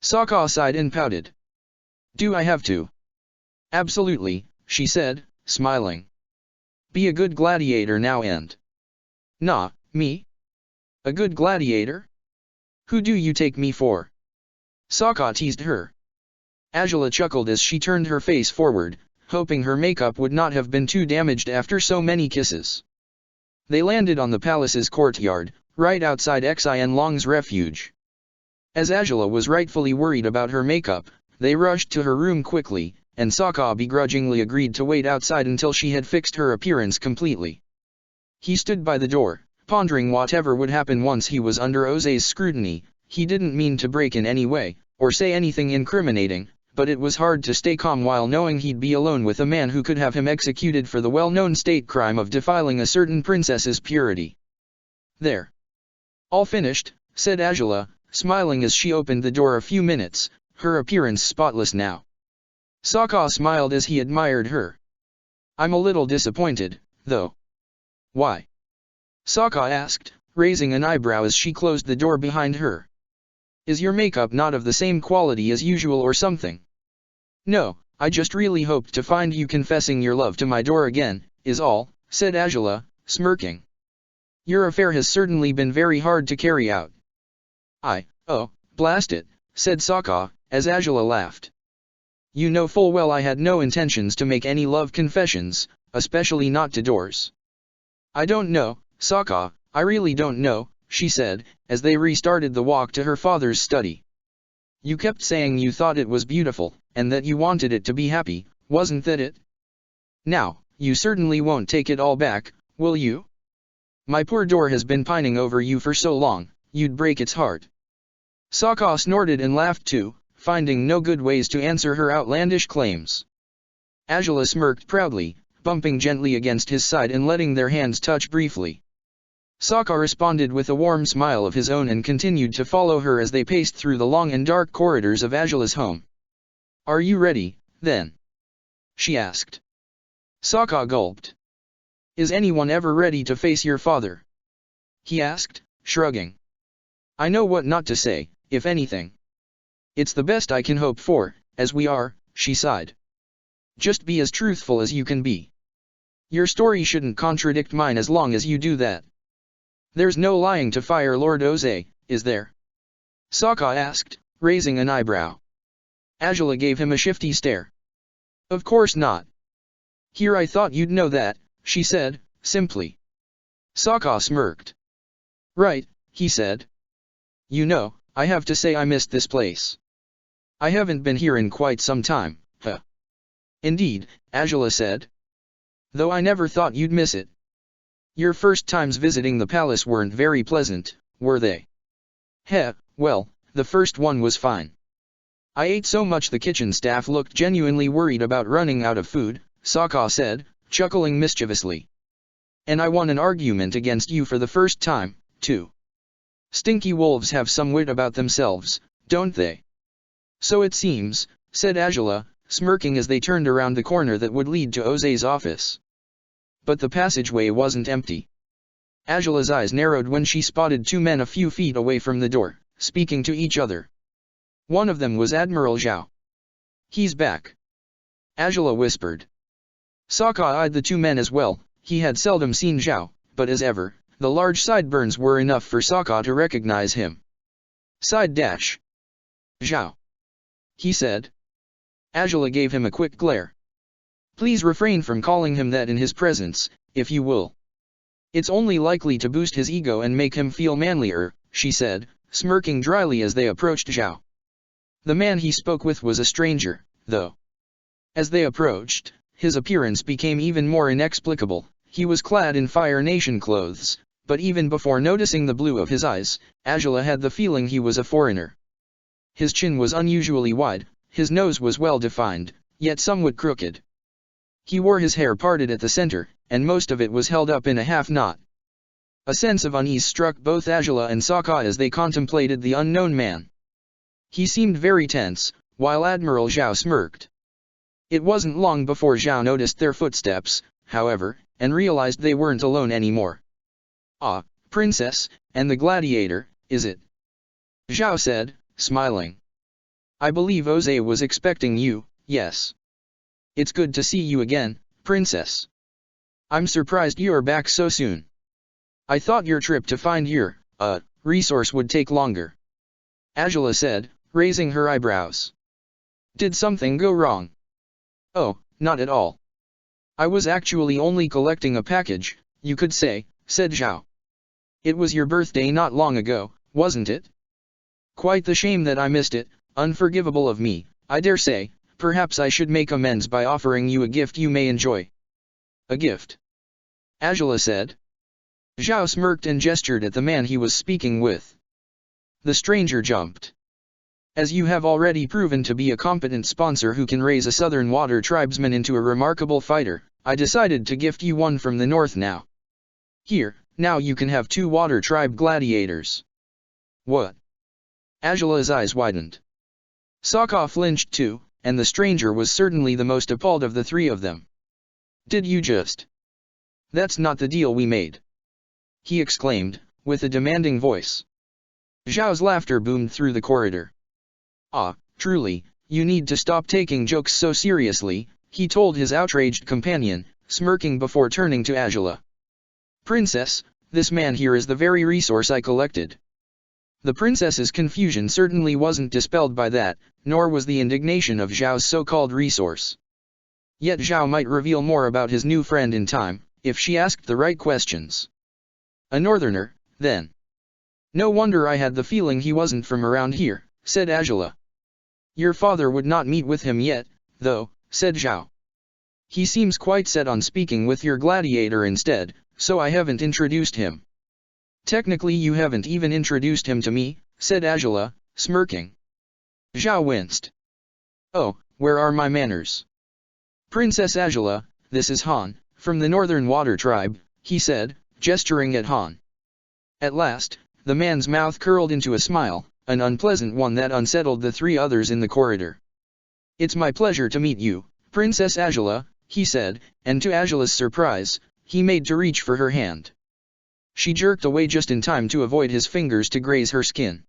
Sokka sighed and pouted. Do I have to? Absolutely, she said, smiling. Be a good gladiator now and... Nah, me? A good gladiator? Who do you take me for? Sokka teased her. Angela chuckled as she turned her face forward, hoping her makeup would not have been too damaged after so many kisses. They landed on the palace's courtyard, right outside Xianlong's refuge. As Angela was rightfully worried about her makeup, they rushed to her room quickly, and Sokka begrudgingly agreed to wait outside until she had fixed her appearance completely. He stood by the door, pondering whatever would happen once he was under Oze's scrutiny. He didn't mean to break in any way, or say anything incriminating, but it was hard to stay calm while knowing he'd be alone with a man who could have him executed for the well-known state crime of defiling a certain princess's purity. There. All finished, said Angela, smiling as she opened the door a few minutes, her appearance spotless now. Sokka smiled as he admired her. I'm a little disappointed, though. Why? Sokka asked, raising an eyebrow as she closed the door behind her. Is your makeup not of the same quality as usual or something? No, I just really hoped to find you confessing your love to my door again, is all, said Angela, smirking. Your affair has certainly been very hard to carry out. Oh, blast it, said Sokka, as Angela laughed. You know full well I had no intentions to make any love confessions, especially not to doors. I don't know, Sokka, I really don't know, she said, as they restarted the walk to her father's study. You kept saying you thought it was beautiful, and that you wanted it to be happy, wasn't that it? Now, you certainly won't take it all back, will you? My poor door has been pining over you for so long, you'd break its heart. Sokka snorted and laughed too, finding no good ways to answer her outlandish claims. Angela smirked proudly, bumping gently against his side and letting their hands touch briefly. Sokka responded with a warm smile of his own and continued to follow her as they paced through the long and dark corridors of Angela's home. Are you ready, then? She asked. Sokka gulped. Is anyone ever ready to face your father? He asked, shrugging. I know what not to say, if anything. It's the best I can hope for, as we are, she sighed. Just be as truthful as you can be. Your story shouldn't contradict mine as long as you do that. There's no lying to Fire Lord Oze, is there? Sokka asked, raising an eyebrow. Azula gave him a shifty stare. Of course not. Here, I thought you'd know that, she said, simply. Sokka smirked. Right, he said. You know, I have to say I missed this place. I haven't been here in quite some time, huh? Indeed, Azula said. Though I never thought you'd miss it. Your first times visiting the palace weren't very pleasant, were they? Heh, well, the first one was fine. I ate so much the kitchen staff looked genuinely worried about running out of food, Sokka said, chuckling mischievously. And I won an argument against you for the first time, too. Stinky wolves have some wit about themselves, don't they? So it seems, said Azula, smirking as they turned around the corner that would lead to Oze's office. But the passageway wasn't empty. Azula's eyes narrowed when she spotted two men a few feet away from the door, speaking to each other. One of them was Admiral Zhao. He's back. Azula whispered. Sokka eyed the two men as well. He had seldom seen Zhao, but as ever, the large sideburns were enough for Sokka to recognize him. Side dash. Zhao. He said. Azula gave him a quick glare. Please refrain from calling him that in his presence, if you will. It's only likely to boost his ego and make him feel manlier, she said, smirking dryly as they approached Zhao. The man he spoke with was a stranger, though. As they approached, his appearance became even more inexplicable. He was clad in Fire Nation clothes, but even before noticing the blue of his eyes, Azula had the feeling he was a foreigner. His chin was unusually wide, his nose was well defined, yet somewhat crooked. He wore his hair parted at the center, and most of it was held up in a half knot. A sense of unease struck both Azula and Sokka as they contemplated the unknown man. He seemed very tense, while Admiral Zhao smirked. It wasn't long before Zhao noticed their footsteps, however, and realized they weren't alone anymore. Ah, Princess, and the Gladiator, is it? Zhao said, smiling. I believe Oze was expecting you, yes. It's good to see you again, Princess. I'm surprised you're back so soon. I thought your trip to find your, resource would take longer. Azula said, raising her eyebrows. Did something go wrong? Oh, not at all. I was actually only collecting a package, you could say, said Zhao. It was your birthday not long ago, wasn't it? Quite the shame that I missed it, unforgivable of me, I dare say. Perhaps I should make amends by offering you a gift you may enjoy. A gift? Azula said. Zhao smirked and gestured at the man he was speaking with. The stranger jumped. As you have already proven to be a competent sponsor who can raise a southern water tribesman into a remarkable fighter, I decided to gift you one from the north now. Here, now you can have 2 water tribe gladiators. What? Azula's eyes widened. Sokka flinched too, and the stranger was certainly the most appalled of the 3 of them. Did you just? That's not the deal we made. He exclaimed, with a demanding voice. Zhao's laughter boomed through the corridor. Ah, truly, you need to stop taking jokes so seriously, he told his outraged companion, smirking before turning to Azula. Princess, this man here is the very resource I collected. The princess's confusion certainly wasn't dispelled by that, nor was the indignation of Zhao's so-called resource. Yet Zhao might reveal more about his new friend in time, if she asked the right questions. A northerner, then. No wonder I had the feeling he wasn't from around here, said Azula. Your father would not meet with him yet, though, said Zhao. He seems quite set on speaking with your gladiator instead, so I haven't introduced him. Technically you haven't even introduced him to me, said Azula, smirking. Zhao winced. Oh, where are my manners? Princess Azula, this is Han, from the Northern Water Tribe, he said, gesturing at Han. At last, the man's mouth curled into a smile, an unpleasant one that unsettled the 3 others in the corridor. It's my pleasure to meet you, Princess Azula, he said, and to Azula's surprise, he made to reach for her hand. She jerked away just in time to avoid his fingers to graze her skin.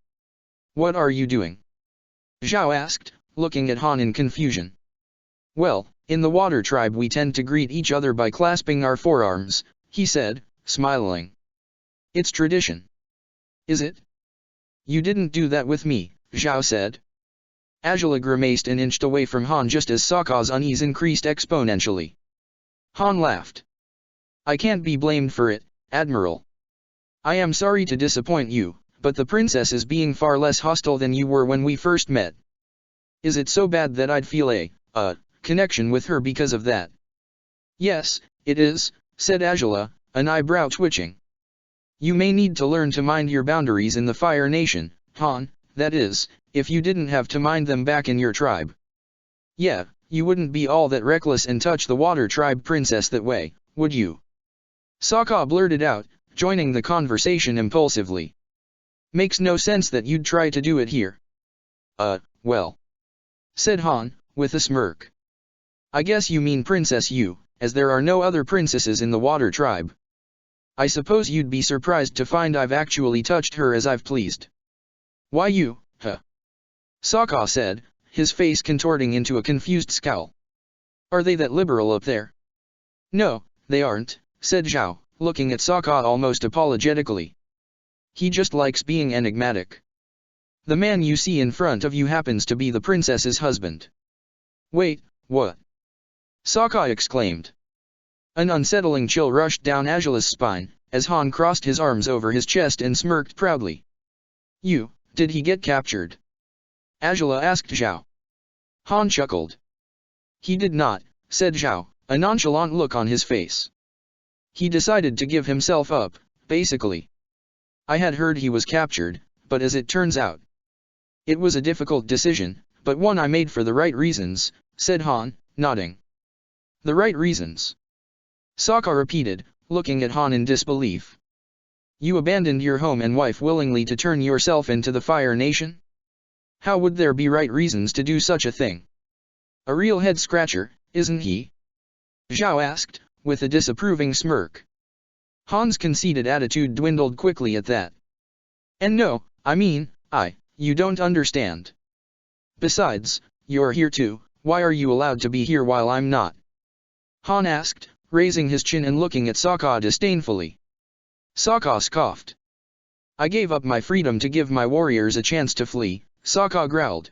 What are you doing? Zhao asked, looking at Han in confusion. Well, in the water tribe we tend to greet each other by clasping our forearms, he said, smiling. It's tradition. Is it? You didn't do that with me, Zhao said. Angela grimaced and inched away from Han just as Sokka's unease increased exponentially. Han laughed. I can't be blamed for it, Admiral. I am sorry to disappoint you, but the princess is being far less hostile than you were when we first met. Is it so bad that I'd feel a connection with her because of that? Yes, it is, said Angela, an eyebrow twitching. You may need to learn to mind your boundaries in the Fire Nation, Han, that is, if you didn't have to mind them back in your tribe. Yeah, you wouldn't be all that reckless and touch the Water Tribe princess that way, would you? Sokka blurted out, joining the conversation impulsively. Makes no sense that you'd try to do it here. Well, said Han, with a smirk. I guess you mean Princess Yu, as there are no other princesses in the Water Tribe. I suppose you'd be surprised to find I've actually touched her as I've pleased. Why you, huh? Sokka said, his face contorting into a confused scowl. Are they that liberal up there? No, they aren't, said Zhao, looking at Sokka almost apologetically. He just likes being enigmatic. The man you see in front of you happens to be the princess's husband. Wait, what? Sokka exclaimed. An unsettling chill rushed down Angela's spine, as Han crossed his arms over his chest and smirked proudly. Did he get captured? Angela asked Zhao. Han chuckled. He did not, said Zhao, a nonchalant look on his face. He decided to give himself up, basically. I had heard he was captured, but as it turns out, it was a difficult decision, but one I made for the right reasons, said Han, nodding. The right reasons? Sokka repeated, looking at Han in disbelief. You abandoned your home and wife willingly to turn yourself into the Fire Nation? How would there be right reasons to do such a thing? A real head-scratcher, isn't he? Zhao asked, with a disapproving smirk. Han's conceited attitude dwindled quickly at that. And no, I mean, you don't understand. Besides, you're here too, why are you allowed to be here while I'm not? Han asked, raising his chin and looking at Sokka disdainfully. Sokka scoffed. I gave up my freedom to give my warriors a chance to flee, Sokka growled.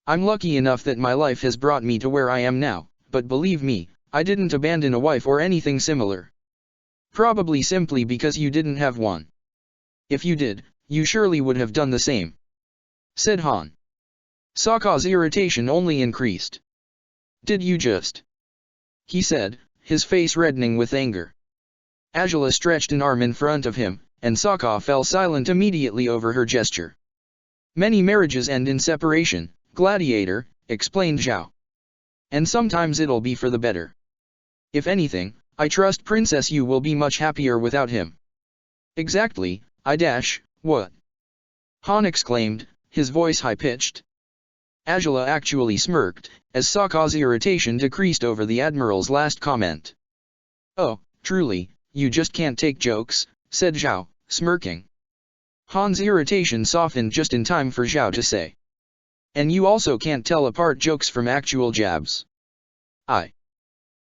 I'm lucky enough that my life has brought me to where I am now, but believe me, I didn't abandon a wife or anything similar. Probably simply because you didn't have one. If you did, you surely would have done the same, said Han. Sokka's irritation only increased. Did you just? He said, his face reddening with anger. Angela stretched an arm in front of him, and Sokka fell silent immediately over her gesture. Many marriages end in separation, Gladiator, explained Zhao. And sometimes it'll be for the better. If anything, I trust Princess Yu will be much happier without him. Exactly, what? Han exclaimed, his voice high-pitched. Angela actually smirked, as Sokka's irritation decreased over the Admiral's last comment. Oh, truly, you just can't take jokes, said Zhao, smirking. Han's irritation softened just in time for Zhao to say. And you also can't tell apart jokes from actual jabs.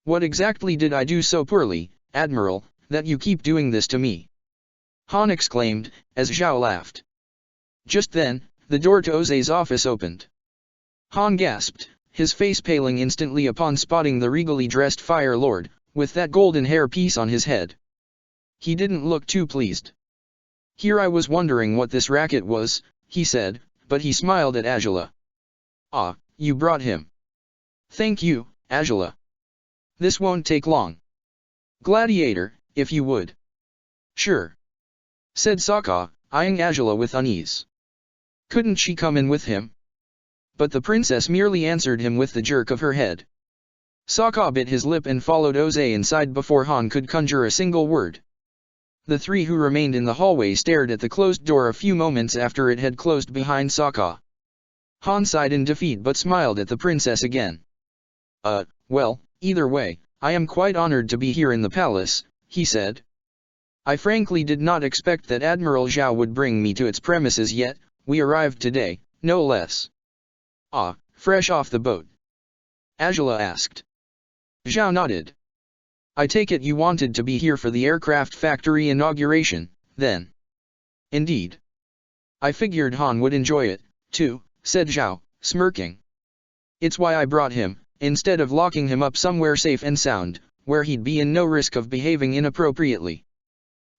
What exactly did I do so poorly, Admiral, that you keep doing this to me? Han exclaimed, as Zhao laughed. Just then, the door to Oze's office opened. Han gasped, his face paling instantly upon spotting the regally dressed Fire Lord, with that golden hair-piece on his head. He didn't look too pleased. Here I was wondering what this racket was, he said, but he smiled at Angela. Ah, you brought him. Thank you, Angela. This won't take long. Gladiator, if you would. Sure, said Sokka, eyeing Angela with unease. Couldn't she come in with him? But the princess merely answered him with the jerk of her head. Sokka bit his lip and followed Oze inside before Han could conjure a single word. The three who remained in the hallway stared at the closed door a few moments after it had closed behind Sokka. Han sighed in defeat but smiled at the princess again. Well, either way, I am quite honored to be here in the palace, he said. I frankly did not expect that Admiral Zhao would bring me to its premises yet, we arrived today, no less. Ah, fresh off the boat? Angela asked. Zhao nodded. I take it you wanted to be here for the aircraft factory inauguration, then. Indeed. I figured Han would enjoy it, too, said Zhao, smirking. It's why I brought him, instead of locking him up somewhere safe and sound, where he'd be in no risk of behaving inappropriately.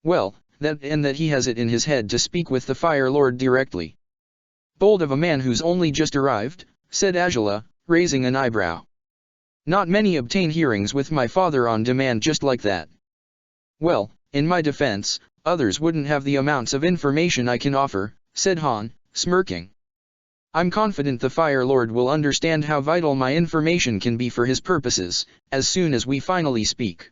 Well, that he has it in his head to speak with the Fire Lord directly. Bold of a man who's only just arrived, said Angela, raising an eyebrow. Not many obtain hearings with my father on demand just like that. Well, in my defense, others wouldn't have the amounts of information I can offer, said Han, smirking. I'm confident the Fire Lord will understand how vital my information can be for his purposes, as soon as we finally speak.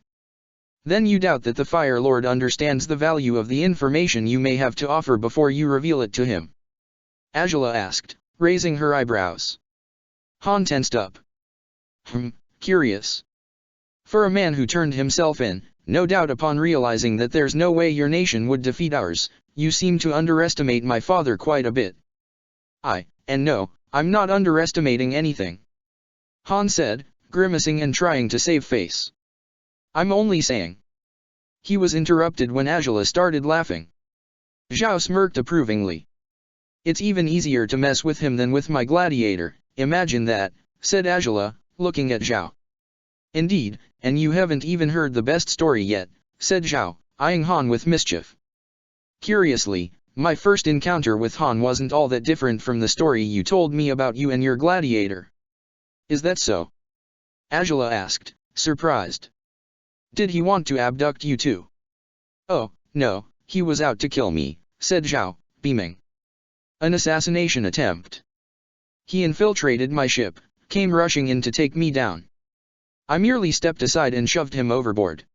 Then you doubt that the Fire Lord understands the value of the information you may have to offer before you reveal it to him? Angela asked, raising her eyebrows. Han tensed up. Curious. For a man who turned himself in, no doubt upon realizing that there's no way your nation would defeat ours, you seem to underestimate my father quite a bit. And no, I'm not underestimating anything. Han said, grimacing and trying to save face. I'm only saying. He was interrupted when Angela started laughing. Zhao smirked approvingly. It's even easier to mess with him than with my gladiator, imagine that, said Angela, looking at Zhao. Indeed, and you haven't even heard the best story yet, said Zhao, eyeing Han with mischief. Curiously, my first encounter with Han wasn't all that different from the story you told me about you and your gladiator. Is that so? Angela asked, surprised. Did he want to abduct you too? Oh, no, he was out to kill me, said Zhao, beaming. An assassination attempt. He infiltrated my ship, came rushing in to take me down. I merely stepped aside and shoved him overboard.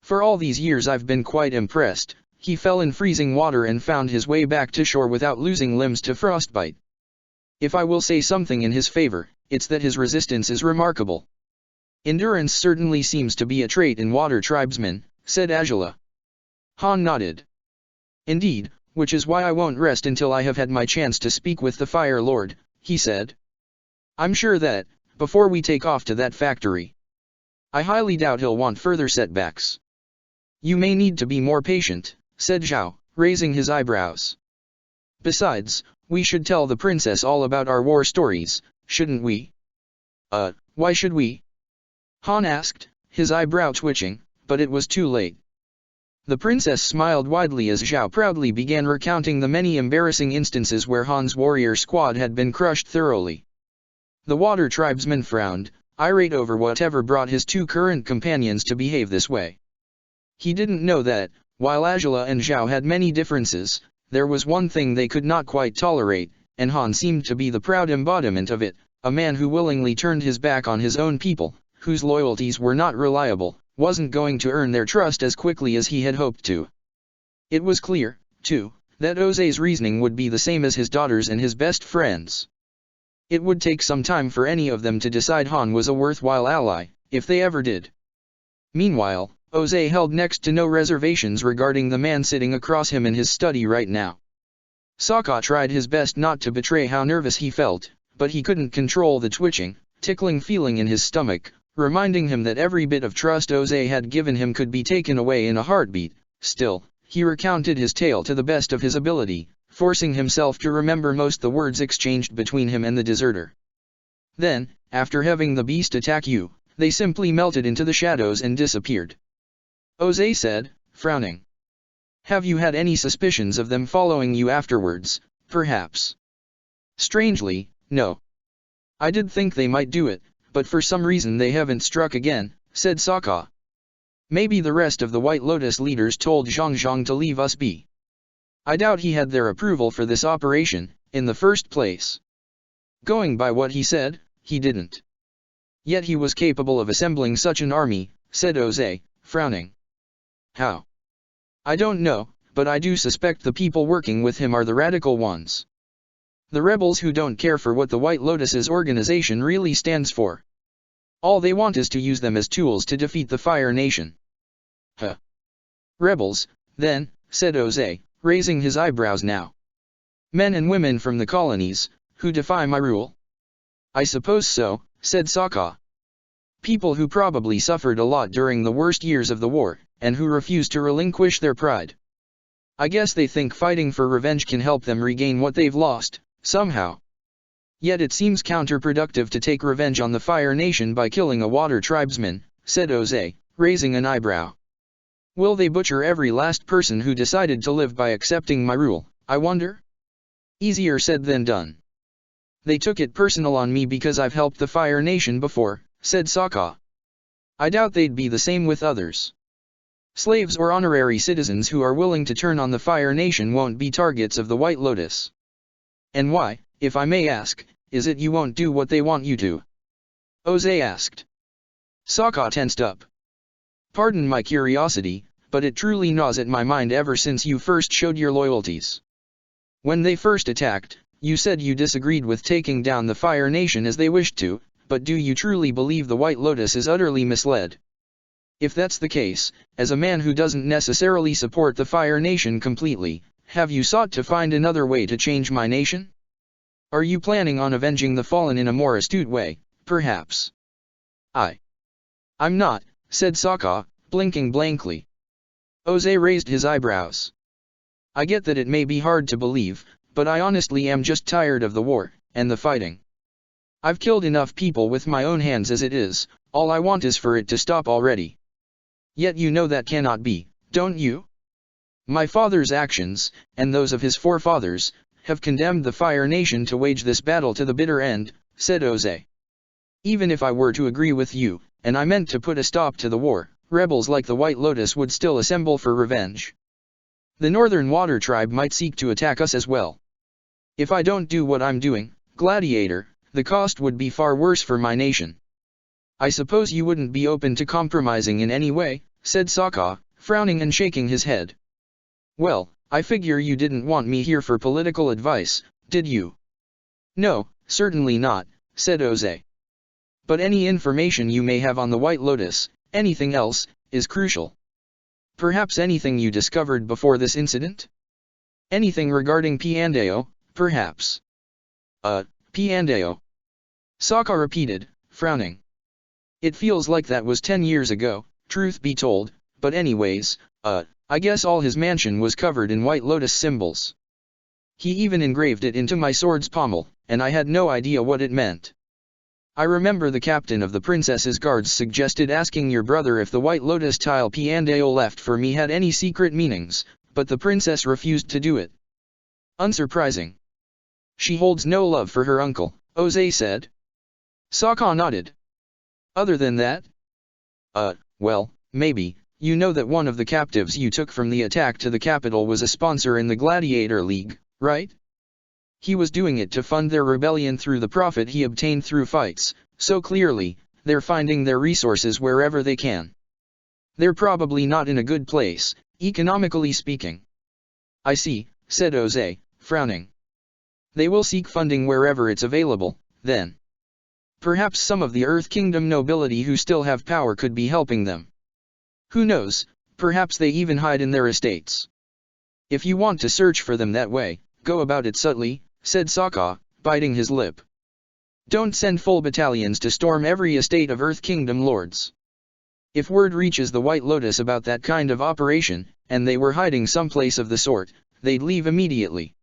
For all these years I've been quite impressed. He fell in freezing water and found his way back to shore without losing limbs to frostbite. If I will say something in his favor, it's that his resistance is remarkable. Endurance certainly seems to be a trait in water tribesmen, said Angela. Han nodded. Indeed, which is why I won't rest until I have had my chance to speak with the Fire Lord, he said. I'm sure that, before we take off to that factory, I highly doubt he'll want further setbacks. You may need to be more patient, said Zhao, raising his eyebrows. Besides, we should tell the princess all about our war stories, shouldn't we? Why should we? Han asked, his eyebrow twitching, but it was too late. The princess smiled widely as Zhao proudly began recounting the many embarrassing instances where Han's warrior squad had been crushed thoroughly. The water tribesman frowned, irate over whatever brought his two current companions to behave this way. He didn't know that, while Angela and Zhao had many differences, there was one thing they could not quite tolerate, and Han seemed to be the proud embodiment of it, a man who willingly turned his back on his own people, whose loyalties were not reliable, wasn't going to earn their trust as quickly as he had hoped to. It was clear, too, that Oze's reasoning would be the same as his daughter's and his best friend's. It would take some time for any of them to decide Han was a worthwhile ally, if they ever did. Meanwhile, Oze held next to no reservations regarding the man sitting across him in his study right now. Sokka tried his best not to betray how nervous he felt, but he couldn't control the twitching, tickling feeling in his stomach, reminding him that every bit of trust Oze had given him could be taken away in a heartbeat. Still, he recounted his tale to the best of his ability, forcing himself to remember most the words exchanged between him and the deserter. Then, after having the beast attack you, they simply melted into the shadows and disappeared. Oze said, frowning. Have you had any suspicions of them following you afterwards, perhaps? Strangely, no. I did think they might do it, but for some reason they haven't struck again, said Sokka. Maybe the rest of the White Lotus leaders told Zhang to leave us be. I doubt he had their approval for this operation, in the first place. Going by what he said, he didn't. Yet he was capable of assembling such an army, said Oze, frowning. How? I don't know, but I do suspect the people working with him are the radical ones. The rebels who don't care for what the White Lotus's organization really stands for. All they want is to use them as tools to defeat the Fire Nation. Huh. Rebels, then, said Oze, raising his eyebrows now. Men and women from the colonies, who defy my rule? I suppose so, said Sokka. People who probably suffered a lot during the worst years of the war, and who refused to relinquish their pride. I guess they think fighting for revenge can help them regain what they've lost, somehow. Yet it seems counterproductive to take revenge on the Fire Nation by killing a water tribesman, said Oze, raising an eyebrow. Will they butcher every last person who decided to live by accepting my rule, I wonder? Easier said than done. They took it personal on me because I've helped the Fire Nation before, said Sokka. I doubt they'd be the same with others. Slaves or honorary citizens who are willing to turn on the Fire Nation won't be targets of the White Lotus. And why, if I may ask, is it you won't do what they want you to? Oze asked. Sokka tensed up. Pardon my curiosity, but it truly gnaws at my mind ever since you first showed your loyalties. When they first attacked, you said you disagreed with taking down the Fire Nation as they wished to, but do you truly believe the White Lotus is utterly misled? If that's the case, as a man who doesn't necessarily support the Fire Nation completely, have you sought to find another way to change my nation? Are you planning on avenging the fallen in a more astute way, perhaps? I'm not, said Sokka, blinking blankly. Oze raised his eyebrows. I get that it may be hard to believe, but I honestly am just tired of the war, and the fighting. I've killed enough people with my own hands as it is, all I want is for it to stop already. Yet you know that cannot be, don't you? My father's actions, and those of his forefathers, have condemned the Fire Nation to wage this battle to the bitter end, said Oze. Even if I were to agree with you, and I meant to put a stop to the war, rebels like the White Lotus would still assemble for revenge. The Northern Water Tribe might seek to attack us as well. If I don't do what I'm doing, Gladiator, the cost would be far worse for my nation. I suppose you wouldn't be open to compromising in any way, said Sokka, frowning and shaking his head. Well, I figure you didn't want me here for political advice, did you? No, certainly not, said Oze. But any information you may have on the White Lotus, anything else, is crucial. Perhaps anything you discovered before this incident? Anything regarding Piandao, perhaps? Piandao. Sokka repeated, frowning. It feels like that was 10 years ago, truth be told, but anyways, I guess all his mansion was covered in White Lotus symbols. He even engraved it into my sword's pommel, and I had no idea what it meant. I remember the captain of the princess's guards suggested asking your brother if the White Lotus tile Piandao left for me had any secret meanings, but the princess refused to do it. Unsurprising. She holds no love for her uncle, Oze said. Sokka nodded. Other than that? Well, maybe, you know that one of the captives you took from the attack to the capital was a sponsor in the Gladiator League, right? He was doing it to fund their rebellion through the profit he obtained through fights, so clearly, they're finding their resources wherever they can. They're probably not in a good place, economically speaking. I see, said Oze, frowning. They will seek funding wherever it's available, then. Perhaps some of the Earth Kingdom nobility who still have power could be helping them. Who knows, perhaps they even hide in their estates. If you want to search for them that way, go about it subtly, said Sokka, biting his lip. Don't send full battalions to storm every estate of Earth Kingdom lords. If word reaches the White Lotus about that kind of operation, and they were hiding someplace of the sort, they'd leave immediately.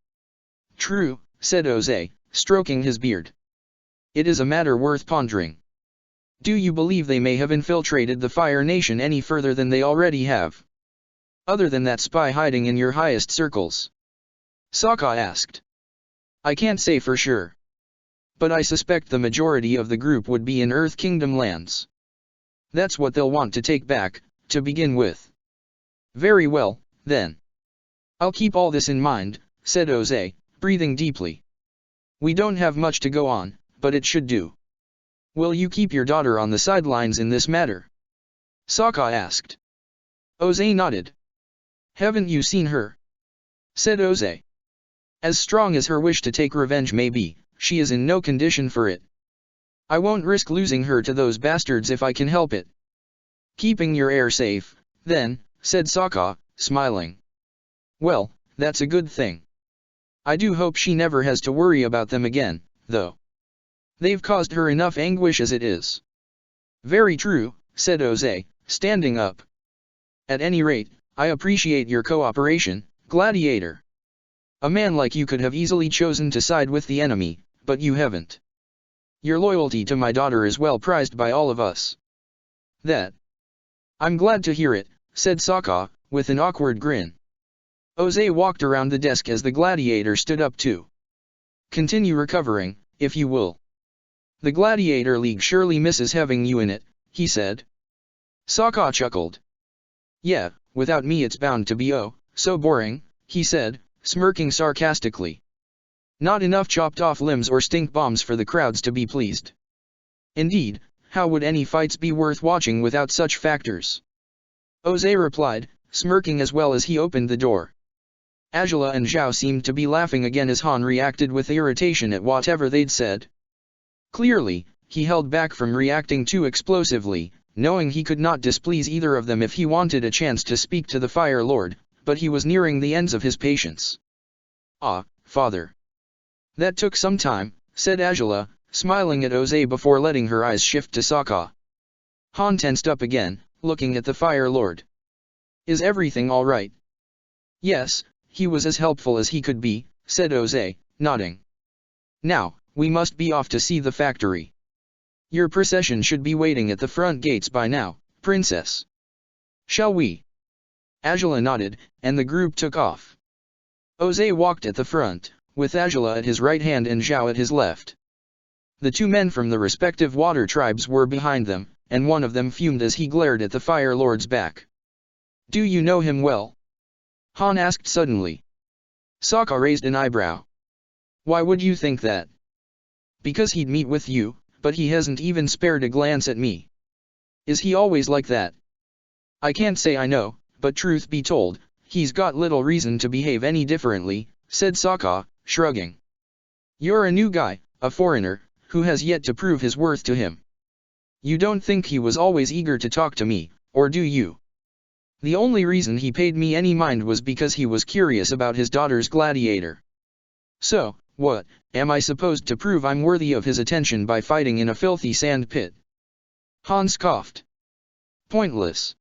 True, said Oze, stroking his beard. It is a matter worth pondering. Do you believe they may have infiltrated the Fire Nation any further than they already have? Other than that spy hiding in your highest circles? Sokka asked. I can't say for sure. But I suspect the majority of the group would be in Earth Kingdom lands. That's what they'll want to take back, to begin with. Very well, then. I'll keep all this in mind, said Oze, breathing deeply. We don't have much to go on, but it should do. Will you keep your daughter on the sidelines in this matter? Sokka asked. Oze nodded. Haven't you seen her? Said Oze. As strong as her wish to take revenge may be, she is in no condition for it. I won't risk losing her to those bastards if I can help it. Keeping your heir safe, then, said Sokka, smiling. Well, that's a good thing. I do hope she never has to worry about them again, though. They've caused her enough anguish as it is. Very true, said Jose, standing up. At any rate, I appreciate your cooperation, Gladiator. A man like you could have easily chosen to side with the enemy, but you haven't. Your loyalty to my daughter is well prized by all of us. That. I'm glad to hear it, said Sokka, with an awkward grin. Jose walked around the desk as the Gladiator stood up too. Continue recovering, if you will. The Gladiator League surely misses having you in it, he said. Sokka chuckled. Yeah, without me it's bound to be so boring, he said, smirking sarcastically. Not enough chopped off limbs or stink bombs for the crowds to be pleased. Indeed, how would any fights be worth watching without such factors? Jose replied, smirking as well as he opened the door. Angela and Zhao seemed to be laughing again as Han reacted with irritation at whatever they'd said. Clearly, he held back from reacting too explosively, knowing he could not displease either of them if he wanted a chance to speak to the Fire Lord, but he was nearing the ends of his patience. Ah, father. That took some time, said Angela, smiling at Jose before letting her eyes shift to Sokka. Han tensed up again, looking at the Fire Lord. Is everything all right? Yes, he was as helpful as he could be, said Jose, nodding. Now, we must be off to see the factory. Your procession should be waiting at the front gates by now, princess. Shall we? Angela nodded, and the group took off. Jose walked at the front, with Angela at his right hand and Zhao at his left. The two men from the respective water tribes were behind them, and one of them fumed as he glared at the Fire Lord's back. Do you know him well? Han asked suddenly. Sokka raised an eyebrow. Why would you think that? Because he'd meet with you, but he hasn't even spared a glance at me. Is he always like that? I can't say I know, but truth be told, he's got little reason to behave any differently, said Sokka, shrugging. You're a new guy, a foreigner, who has yet to prove his worth to him. You don't think he was always eager to talk to me, or do you? The only reason he paid me any mind was because he was curious about his daughter's Gladiator. So, what, am I supposed to prove I'm worthy of his attention by fighting in a filthy sand pit? Han scoffed. Pointless.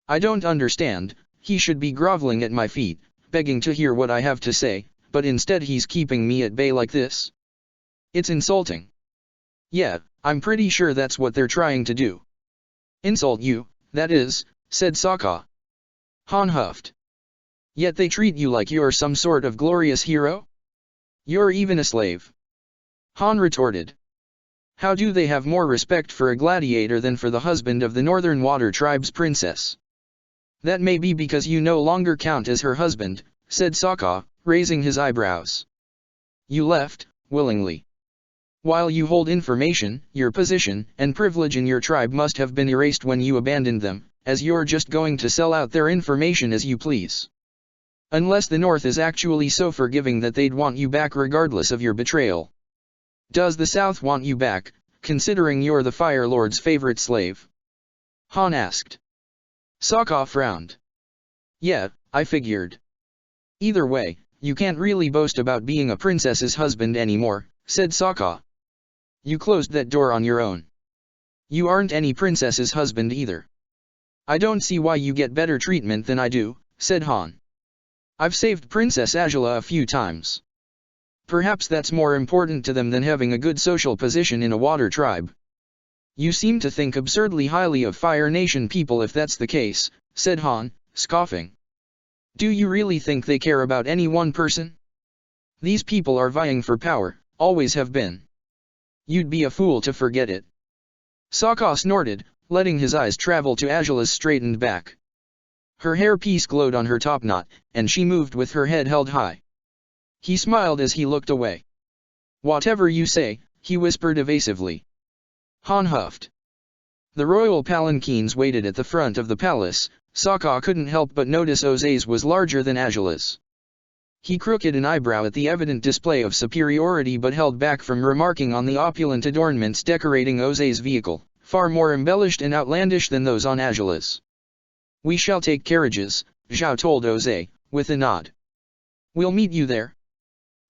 I don't understand, he should be groveling at my feet, begging to hear what I have to say, but instead he's keeping me at bay like this. It's insulting. Yeah, I'm pretty sure that's what they're trying to do. Insult you, that is, said Sokka. Han huffed. Yet they treat you like you're some sort of glorious hero? You're even a slave. Han retorted. How do they have more respect for a gladiator than for the husband of the Northern Water Tribe's princess? That may be because you no longer count as her husband, said Sokka, raising his eyebrows. You left, willingly. While you hold information, your position and privilege in your tribe must have been erased when you abandoned them, as you're just going to sell out their information as you please. Unless the North is actually so forgiving that they'd want you back regardless of your betrayal. Does the South want you back, considering you're the Fire Lord's favorite slave? Han asked. Sokka frowned. Yeah, I figured. Either way, you can't really boast about being a princess's husband anymore, said Sokka. You closed that door on your own. You aren't any princess's husband either. I don't see why you get better treatment than I do, said Han. I've saved Princess Angela a few times. Perhaps that's more important to them than having a good social position in a water tribe. You seem to think absurdly highly of Fire Nation people if that's the case, said Han, scoffing. Do you really think they care about any one person? These people are vying for power, always have been. You'd be a fool to forget it. Sokka snorted, letting his eyes travel to Angela's straightened back. Her hairpiece glowed on her topknot, and she moved with her head held high. He smiled as he looked away. Whatever you say, he whispered evasively. Han huffed. The royal palanquins waited at the front of the palace. Sokka couldn't help but notice Jose's was larger than Angela's. He crooked an eyebrow at the evident display of superiority but held back from remarking on the opulent adornments decorating Jose's vehicle, far more embellished and outlandish than those on Angela's. We shall take carriages, Zhao told Jose, with a nod. We'll meet you there.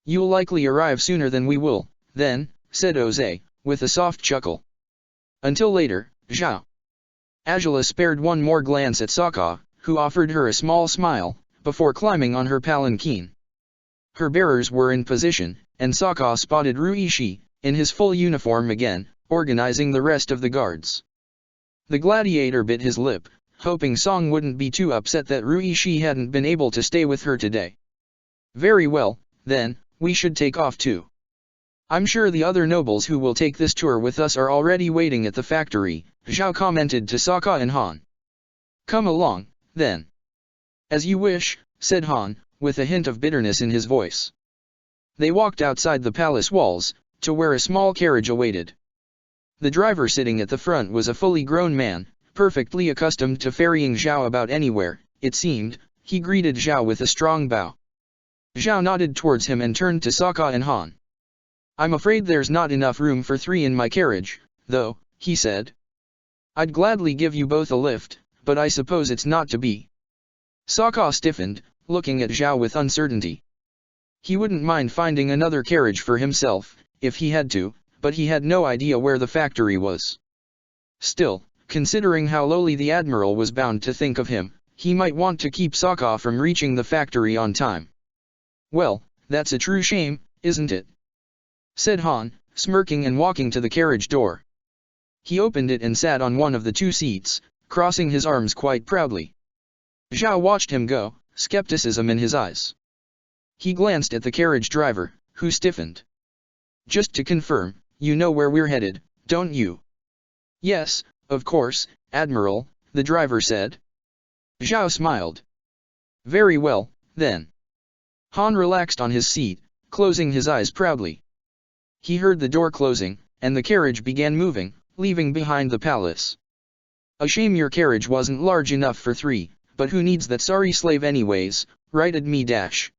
You'll likely arrive sooner than we will, then, said Jose, with a soft chuckle. Until later, Zhao. Angela spared one more glance at Sokka, who offered her a small smile, before climbing on her palanquin. Her bearers were in position, and Sokka spotted Ruishi, in his full uniform again, organizing the rest of the guards. The gladiator bit his lip, hoping Song wouldn't be too upset that Ruishi hadn't been able to stay with her today. Very well, then, we should take off too. I'm sure the other nobles who will take this tour with us are already waiting at the factory, Zhao commented to Sokka and Han. Come along, then. As you wish, said Han, with a hint of bitterness in his voice. They walked outside the palace walls, to where a small carriage awaited. The driver sitting at the front was a fully grown man, perfectly accustomed to ferrying Zhao about anywhere, it seemed. He greeted Zhao with a strong bow. Zhao nodded towards him and turned to Sokka and Han. I'm afraid there's not enough room for 3 in my carriage, though, he said. I'd gladly give you both a lift, but I suppose it's not to be. Sokka stiffened, looking at Zhao with uncertainty. He wouldn't mind finding another carriage for himself, if he had to, but he had no idea where the factory was. Still, considering how lowly the Admiral was bound to think of him, he might want to keep Sokka from reaching the factory on time. Well, that's a true shame, isn't it? Said Han, smirking and walking to the carriage door. He opened it and sat on one of the 2 seats, crossing his arms quite proudly. Zhao watched him go, skepticism in his eyes. He glanced at the carriage driver, who stiffened. Just to confirm, you know where we're headed, don't you? Yes, of course, Admiral, the driver said. Zhao smiled. Very well, then. Han relaxed on his seat, closing his eyes proudly. He heard the door closing, and the carriage began moving, leaving behind the palace. A shame your carriage wasn't large enough for 3, but who needs that sorry slave anyways, righted me dash.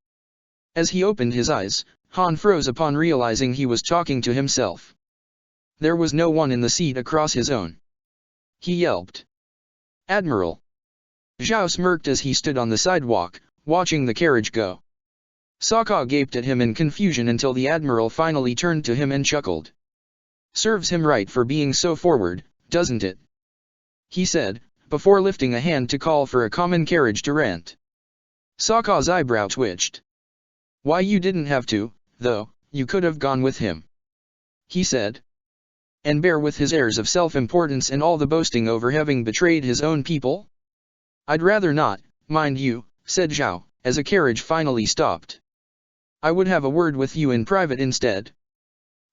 As he opened his eyes, Han froze upon realizing he was talking to himself. There was no one in the seat across his own. He yelped. Admiral. Zhao smirked as he stood on the sidewalk, watching the carriage go. Sokka gaped at him in confusion until the Admiral finally turned to him and chuckled. Serves him right for being so forward, doesn't it? He said, before lifting a hand to call for a common carriage to rent. Sokka's eyebrow twitched. Why you didn't have to, though, you could have gone with him. He said. And bear with his airs of self-importance and all the boasting over having betrayed his own people? I'd rather not, mind you, said Zhao, as a carriage finally stopped. I would have a word with you in private instead.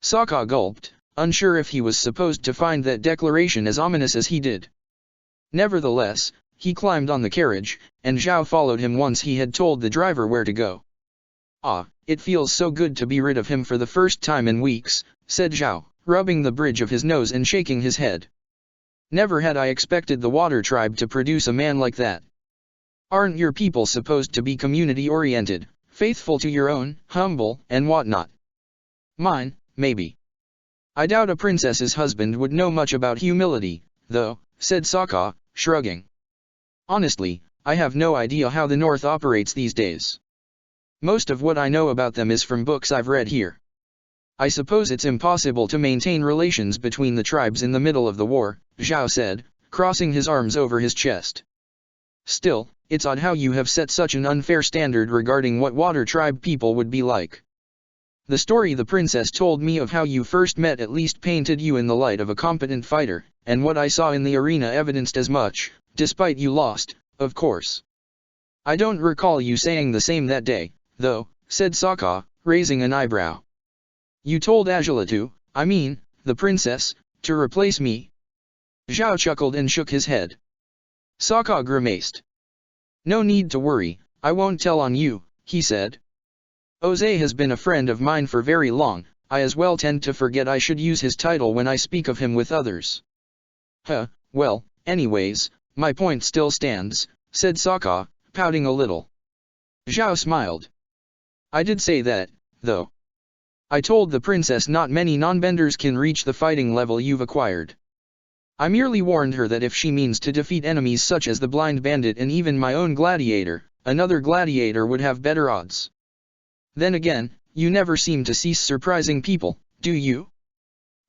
Sokka gulped, unsure if he was supposed to find that declaration as ominous as he did. Nevertheless, he climbed on the carriage, and Zhao followed him once he had told the driver where to go. Ah, it feels so good to be rid of him for the first time in weeks, said Zhao, rubbing the bridge of his nose and shaking his head. Never had I expected the Water Tribe to produce a man like that. Aren't your people supposed to be community-oriented, faithful to your own, humble, and whatnot? Mine, maybe. I doubt a princess's husband would know much about humility, though, said Sokka, shrugging. Honestly, I have no idea how the North operates these days. Most of what I know about them is from books I've read here. I suppose it's impossible to maintain relations between the tribes in the middle of the war, Zhao said, crossing his arms over his chest. Still, it's odd how you have set such an unfair standard regarding what Water Tribe people would be like. The story the princess told me of how you first met at least painted you in the light of a competent fighter, and what I saw in the arena evidenced as much, despite you lost, of course. I don't recall you saying the same that day, though, said Sokka, raising an eyebrow. You told Angela to, the princess, to replace me? Zhao chuckled and shook his head. Sokka grimaced. No need to worry, I won't tell on you, he said. Oze has been a friend of mine for very long, I as well tend to forget I should use his title when I speak of him with others. Well, anyways, my point still stands, said Sokka, pouting a little. Zhao smiled. I did say that, though. I told the princess not many non-benders can reach the fighting level you've acquired. I merely warned her that if she means to defeat enemies such as the Blind Bandit and even my own Gladiator, another Gladiator would have better odds. Then again, you never seem to cease surprising people, do you?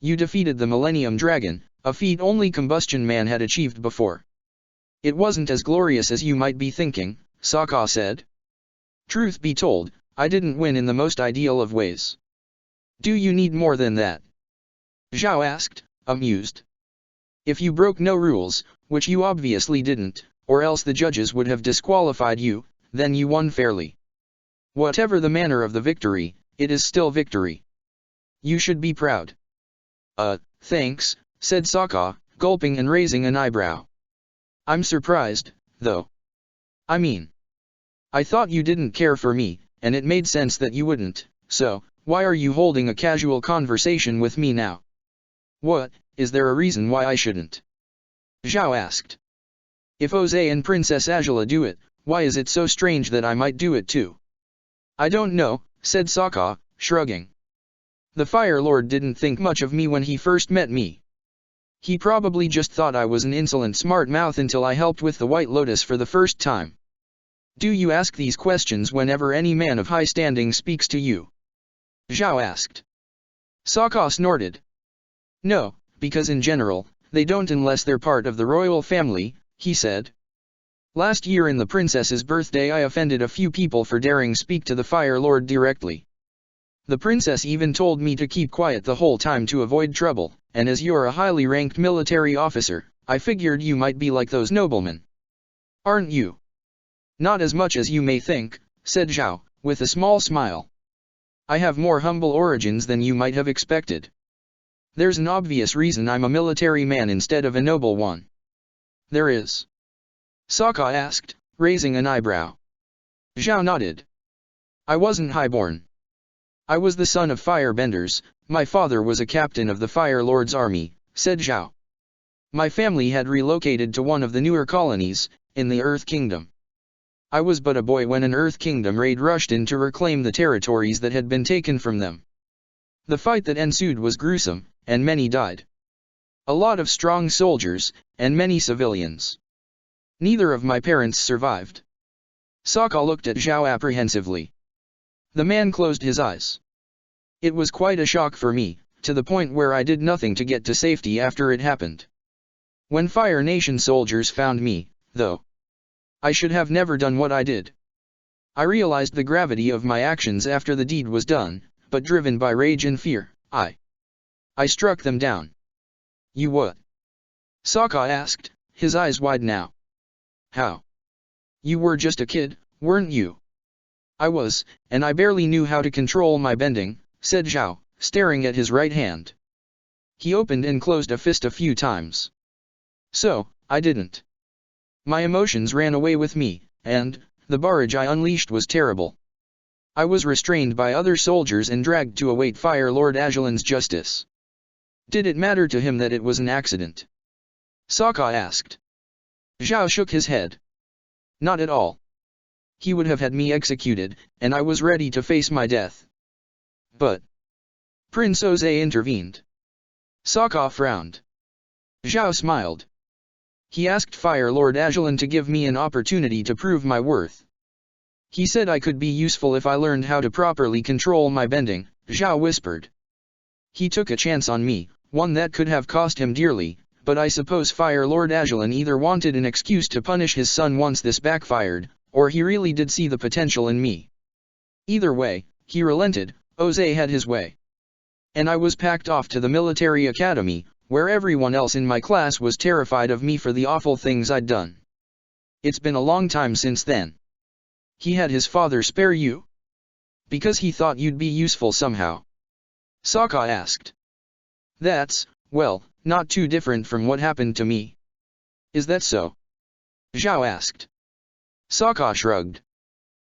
You defeated the Millennium Dragon, a feat only Combustion Man had achieved before. It wasn't as glorious as you might be thinking, Sokka said. Truth be told, I didn't win in the most ideal of ways. Do you need more than that? Zhao asked, amused. If you broke no rules, which you obviously didn't, or else the judges would have disqualified you, then you won fairly. Whatever the manner of the victory, it is still victory. You should be proud. Thanks, said Sokka, gulping and raising an eyebrow. I'm surprised, though. I mean, I thought you didn't care for me, and it made sense that you wouldn't, so, why are you holding a casual conversation with me now? What, is there a reason why I shouldn't? Zhao asked. If Oze and Princess Azula do it, why is it so strange that I might do it too? I don't know, said Sokka, shrugging. The Fire Lord didn't think much of me when he first met me. He probably just thought I was an insolent smart mouth until I helped with the White Lotus for the first time. Do you ask these questions whenever any man of high standing speaks to you? Zhao asked. Sokka snorted. No, because in general, they don't unless they're part of the royal family, he said. Last year in the princess's birthday I offended a few people for daring speak to the Fire Lord directly. The princess even told me to keep quiet the whole time to avoid trouble, and as you're a highly ranked military officer, I figured you might be like those noblemen. Aren't you? Not as much as you may think, said Zhao, with a small smile. I have more humble origins than you might have expected. There's an obvious reason I'm a military man instead of a noble one. There is? Sokka asked, raising an eyebrow. Zhao nodded. I wasn't highborn. I was the son of firebenders, my father was a captain of the Fire Lord's army, said Zhao. My family had relocated to one of the newer colonies, in the Earth Kingdom. I was but a boy when an Earth Kingdom raid rushed in to reclaim the territories that had been taken from them. The fight that ensued was gruesome, and many died. A lot of strong soldiers, and many civilians. Neither of my parents survived. Sokka looked at Zhao apprehensively. The man closed his eyes. It was quite a shock for me, to the point where I did nothing to get to safety after it happened. When Fire Nation soldiers found me, though, I should have never done what I did. I realized the gravity of my actions after the deed was done, but driven by rage and fear, I struck them down. You what? Sokka asked, his eyes wide now. How? You were just a kid, weren't you? I was, and I barely knew how to control my bending, said Zhao, staring at his right hand. He opened and closed a fist a few times. So, I didn't. My emotions ran away with me, and, the barrage I unleashed was terrible. I was restrained by other soldiers and dragged to await Fire Lord Azulin's justice. Did it matter to him that it was an accident? Sokka asked. Zhao shook his head. Not at all. He would have had me executed, and I was ready to face my death. But Prince Oze intervened. Sokka frowned. Zhao smiled. He asked Fire Lord Azulin to give me an opportunity to prove my worth. He said I could be useful if I learned how to properly control my bending, Zhao whispered. He took a chance on me, one that could have cost him dearly, but I suppose Fire Lord Azulin either wanted an excuse to punish his son once this backfired, or he really did see the potential in me. Either way, he relented. Oze had his way. And I was packed off to the military academy, where everyone else in my class was terrified of me for the awful things I'd done. It's been a long time since then. He had his father spare you? Because he thought you'd be useful somehow. Sokka asked. That's, well, not too different from what happened to me. Is that so? Zhao asked. Sokka shrugged.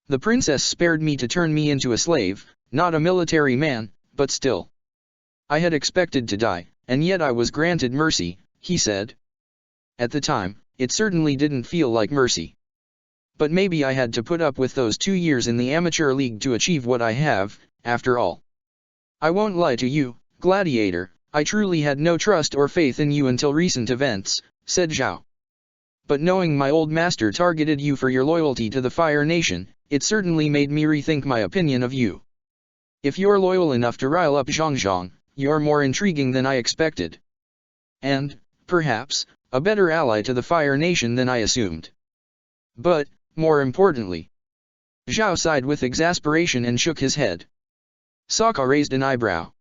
The princess spared me to turn me into a slave, not a military man, but still. I had expected to die, and yet I was granted mercy, he said. At the time, it certainly didn't feel like mercy. But maybe I had to put up with those 2 years in the amateur league to achieve what I have, after all. I won't lie to you, Gladiator, I truly had no trust or faith in you until recent events, said Zhao. But knowing my old master targeted you for your loyalty to the Fire Nation, it certainly made me rethink my opinion of you. If you're loyal enough to rile up Zhangzhang, you're more intriguing than I expected. And, perhaps, a better ally to the Fire Nation than I assumed. But, more importantly, Zhao sighed with exasperation and shook his head. Sokka raised an eyebrow.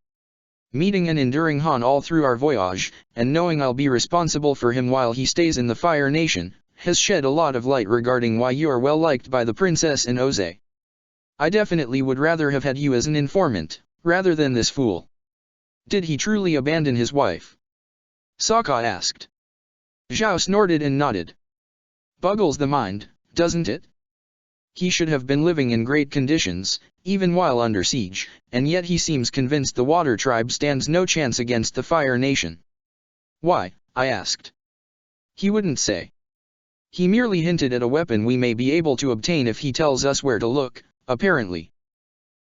Meeting and enduring Han all through our voyage, and knowing I'll be responsible for him while he stays in the Fire Nation, has shed a lot of light regarding why you are well liked by the princess and Oze. I definitely would rather have had you as an informant, rather than this fool. Did he truly abandon his wife? Sokka asked. Zhao snorted and nodded. Boggles the mind, doesn't it? He should have been living in great conditions, even while under siege, and yet he seems convinced the Water Tribe stands no chance against the Fire Nation. Why? I asked. He wouldn't say. He merely hinted at a weapon we may be able to obtain if he tells us where to look, apparently.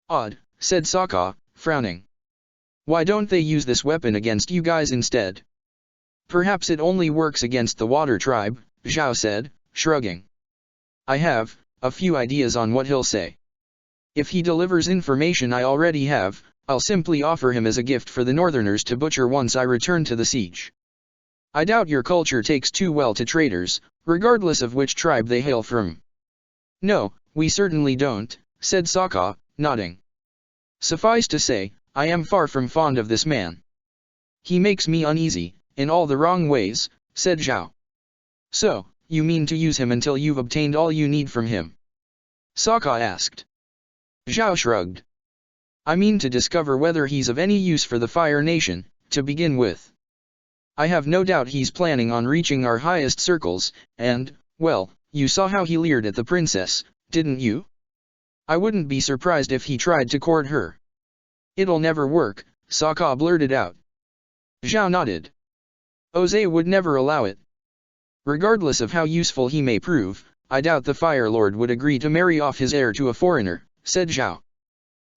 Odd, said Sokka, frowning. Why don't they use this weapon against you guys instead? Perhaps it only works against the Water Tribe, Zhao said, shrugging. I have a few ideas on what he'll say. If he delivers information I already have, I'll simply offer him as a gift for the Northerners to butcher once I return to the siege. I doubt your culture takes too well to traitors, regardless of which tribe they hail from. No, we certainly don't, said Sokka, nodding. Suffice to say, I am far from fond of this man. He makes me uneasy, in all the wrong ways, said Zhao. So, you mean to use him until you've obtained all you need from him? Sokka asked. Zhao shrugged. I mean to discover whether he's of any use for the Fire Nation, to begin with. I have no doubt he's planning on reaching our highest circles, and, well, you saw how he leered at the princess, didn't you? I wouldn't be surprised if he tried to court her. It'll never work, Sokka blurted out. Zhao nodded. Oze would never allow it. Regardless of how useful he may prove, I doubt the Fire Lord would agree to marry off his heir to a foreigner, said Zhao.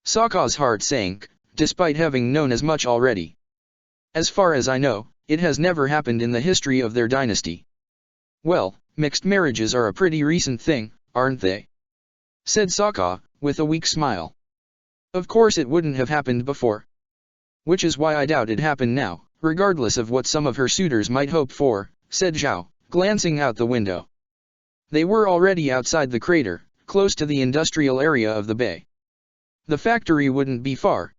Sokka's heart sank, despite having known as much already. As far as I know, it has never happened in the history of their dynasty. Well, mixed marriages are a pretty recent thing, aren't they? Said Sokka, with a weak smile. Of course it wouldn't have happened before. Which is why I doubt it happened now, regardless of what some of her suitors might hope for, said Zhao, glancing out the window. They were already outside the crater, close to the industrial area of the bay. The factory wouldn't be far.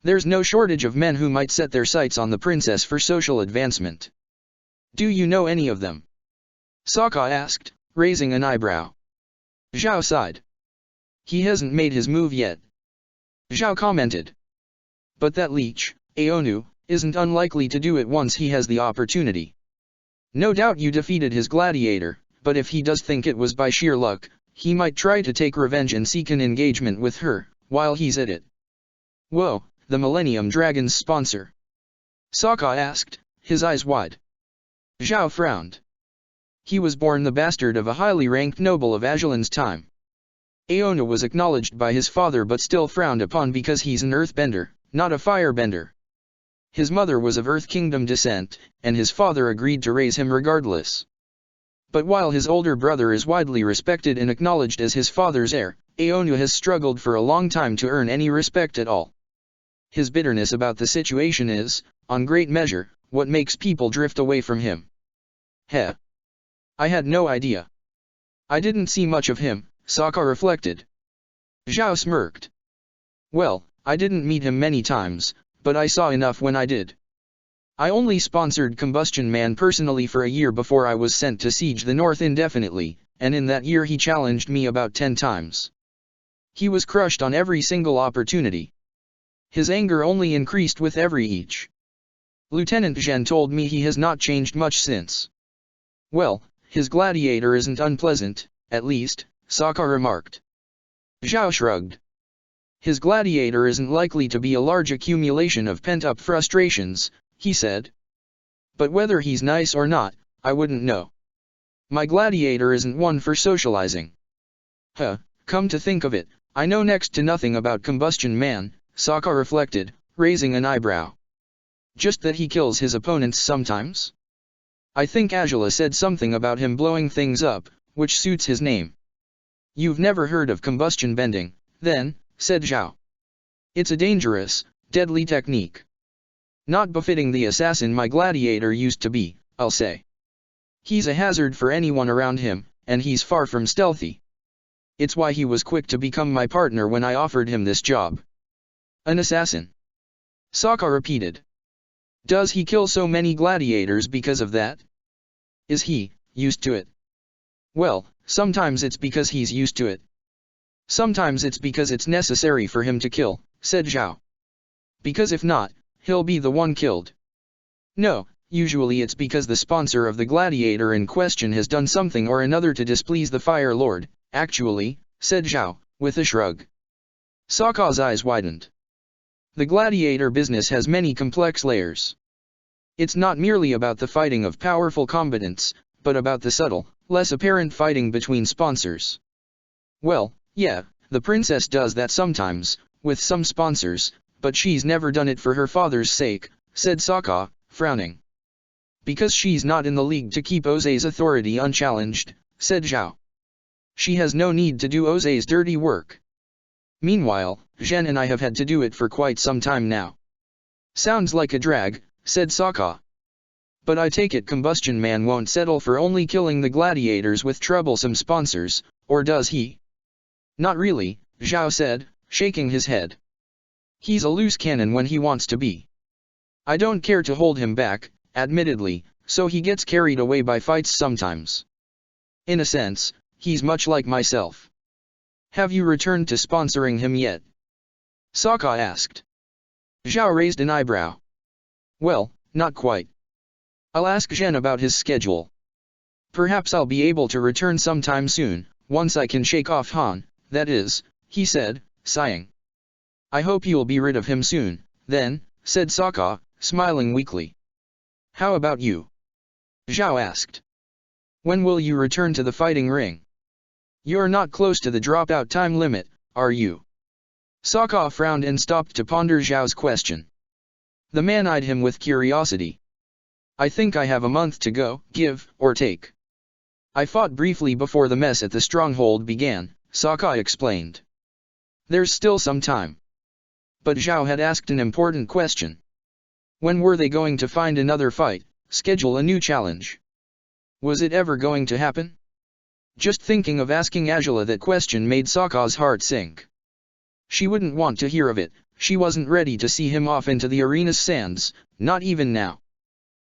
There's no shortage of men who might set their sights on the princess for social advancement. Do you know any of them? Sokka asked, raising an eyebrow. Zhao sighed. He hasn't made his move yet. Zhao commented. But that leech, Aonu, isn't unlikely to do it once he has the opportunity. No doubt you defeated his gladiator, but if he does think it was by sheer luck, he might try to take revenge and seek an engagement with her, while he's at it. Whoa, the Millennium Dragon's sponsor? Sokka asked, his eyes wide. Zhao frowned. He was born the bastard of a highly ranked noble of Ajalan's time. Aona was acknowledged by his father but still frowned upon because he's an earthbender, not a firebender. His mother was of Earth Kingdom descent, and his father agreed to raise him regardless. But while his older brother is widely respected and acknowledged as his father's heir, Aonu has struggled for a long time to earn any respect at all. His bitterness about the situation is, on great measure, what makes people drift away from him. Heh. I had no idea. I didn't see much of him, Sokka reflected. Zhao smirked. Well, I didn't meet him many times, but I saw enough when I did. I only sponsored Combustion Man personally for a year before I was sent to siege the North indefinitely, and in that year he challenged me about 10 times. He was crushed on every single opportunity. His anger only increased with every each. Lieutenant Zhen told me he has not changed much since. Well, his gladiator isn't unpleasant, at least, Sokka remarked. Zhao shrugged. His gladiator isn't likely to be a large accumulation of pent-up frustrations, he said. But whether he's nice or not, I wouldn't know. My gladiator isn't one for socializing. Come to think of it, I know next to nothing about Combustion Man, Sokka reflected, raising an eyebrow. Just that he kills his opponents sometimes? I think Azula said something about him blowing things up, which suits his name. You've never heard of combustion bending, then, said Zhao. It's a dangerous, deadly technique. Not befitting the assassin my gladiator used to be, I'll say. He's a hazard for anyone around him, and he's far from stealthy. It's why he was quick to become my partner when I offered him this job. An assassin? Sokka repeated. Does he kill so many gladiators because of that? Is he used to it? Well, sometimes it's because he's used to it. Sometimes it's because it's necessary for him to kill, said Zhao. Because if not, he'll be the one killed. No, usually it's because the sponsor of the gladiator in question has done something or another to displease the Fire Lord, actually, said Zhao, with a shrug. Sokka's eyes widened. The gladiator business has many complex layers. It's not merely about the fighting of powerful combatants, but about the subtle, less apparent fighting between sponsors. Well, yeah, the princess does that sometimes, with some sponsors, but she's never done it for her father's sake, said Sokka, frowning. Because she's not in the league to keep Ose's authority unchallenged, said Zhao. She has no need to do Ose's dirty work. Meanwhile, Zhen and I have had to do it for quite some time now. Sounds like a drag, said Sokka. But I take it Combustion Man won't settle for only killing the gladiators with troublesome sponsors, or does he? Not really, Zhao said, shaking his head. He's a loose cannon when he wants to be. I don't care to hold him back, admittedly, so he gets carried away by fights sometimes. In a sense, he's much like myself. Have you returned to sponsoring him yet? Sokka asked. Zhao raised an eyebrow. Well, not quite. I'll ask Zhen about his schedule. Perhaps I'll be able to return sometime soon, once I can shake off Han, that is, he said, sighing. I hope you'll be rid of him soon, then, said Sokka, smiling weakly. How about you? Zhao asked. When will you return to the fighting ring? You're not close to the dropout time limit, are you? Sokka frowned and stopped to ponder Zhao's question. The man eyed him with curiosity. I think I have a month to go, give or take. I fought briefly before the mess at the stronghold began, Sokka explained. There's still some time. But Zhao had asked an important question. When were they going to find another fight, schedule a new challenge? Was it ever going to happen? Just thinking of asking Angela that question made Sokka's heart sink. She wouldn't want to hear of it, she wasn't ready to see him off into the arena's sands, not even now.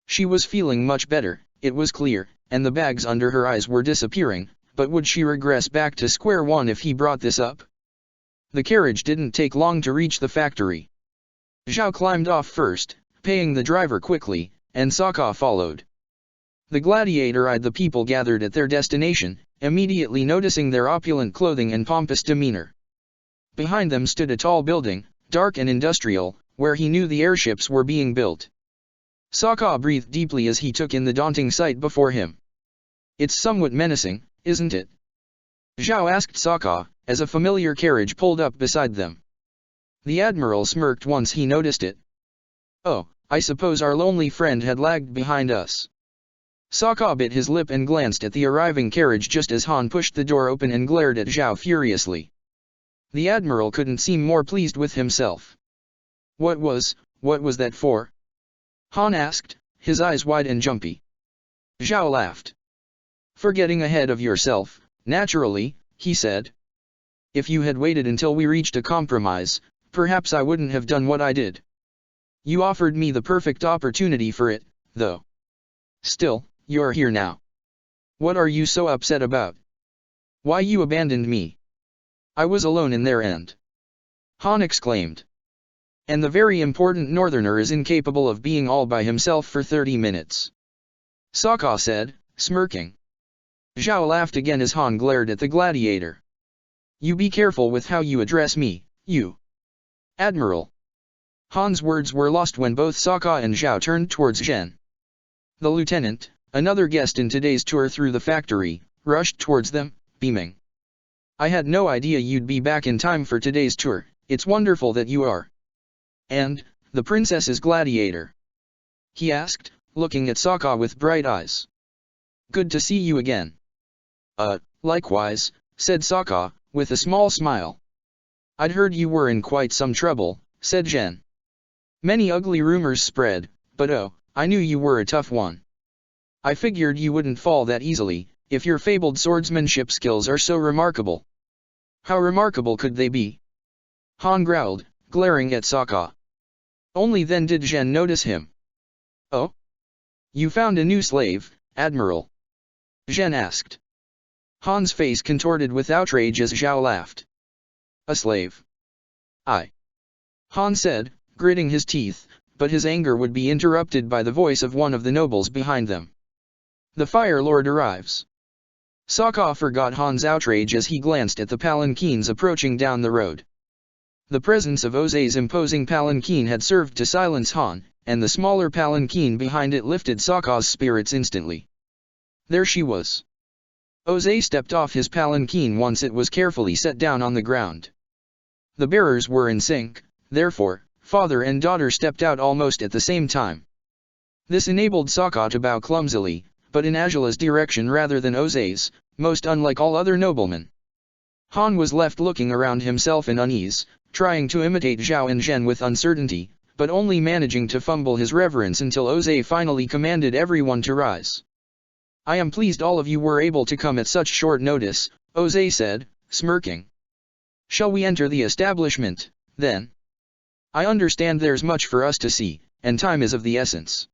She was feeling much better, it was clear, and the bags under her eyes were disappearing, but would she regress back to square one if he brought this up? The carriage didn't take long to reach the factory. Zhao climbed off first, paying the driver quickly, and Sokka followed. The gladiator eyed the people gathered at their destination, immediately noticing their opulent clothing and pompous demeanor. Behind them stood a tall building, dark and industrial, where he knew the airships were being built. Sokka breathed deeply as he took in the daunting sight before him. It's somewhat menacing, isn't it? Zhao asked Sokka, as a familiar carriage pulled up beside them. The admiral smirked once he noticed it. Oh, I suppose our lonely friend had lagged behind us. Sokka bit his lip and glanced at the arriving carriage just as Han pushed the door open and glared at Zhao furiously. The admiral couldn't seem more pleased with himself. What was that for? Han asked, his eyes wide and jumpy. Zhao laughed. For getting ahead of yourself, naturally, he said. If you had waited until we reached a compromise, perhaps I wouldn't have done what I did. You offered me the perfect opportunity for it, though. Still, you're here now. What are you so upset about? Why you abandoned me? I was alone in their end. Han exclaimed. And the very important northerner is incapable of being all by himself for 30 minutes. Sokka said, smirking. Zhao laughed again as Han glared at the gladiator. You be careful with how you address me, you. Admiral. Han's words were lost when both Sokka and Zhao turned towards Zhen. The lieutenant, another guest in today's tour through the factory, rushed towards them, beaming. I had no idea you'd be back in time for today's tour, it's wonderful that you are. And, the princess's gladiator? He asked, looking at Sokka with bright eyes. Good to see you again. Likewise, said Sokka, with a small smile. I'd heard you were in quite some trouble, said Zhen. Many ugly rumors spread, but oh, I knew you were a tough one. I figured you wouldn't fall that easily, if your fabled swordsmanship skills are so remarkable. How remarkable could they be? Han growled, glaring at Sokka. Only then did Zhen notice him. Oh? You found a new slave, Admiral? Zhen asked. Han's face contorted with outrage as Zhao laughed. A slave? Han said, gritting his teeth, but his anger would be interrupted by the voice of one of the nobles behind them. The Fire Lord arrives. Sokka forgot Han's outrage as he glanced at the palanquins approaching down the road. The presence of Ozay's imposing palanquin had served to silence Han, and the smaller palanquin behind it lifted Sokka's spirits instantly. There she was. Ozay stepped off his palanquin once it was carefully set down on the ground. The bearers were in sync, therefore, father and daughter stepped out almost at the same time. This enabled Sokka to bow clumsily, but in Azula's direction rather than Ozay's, most unlike all other noblemen. Han was left looking around himself in unease, trying to imitate Zhao and Zhen with uncertainty, but only managing to fumble his reverence until Ozay finally commanded everyone to rise. I am pleased all of you were able to come at such short notice, Ozay said, smirking. Shall we enter the establishment, then? I understand there's much for us to see, and time is of the essence.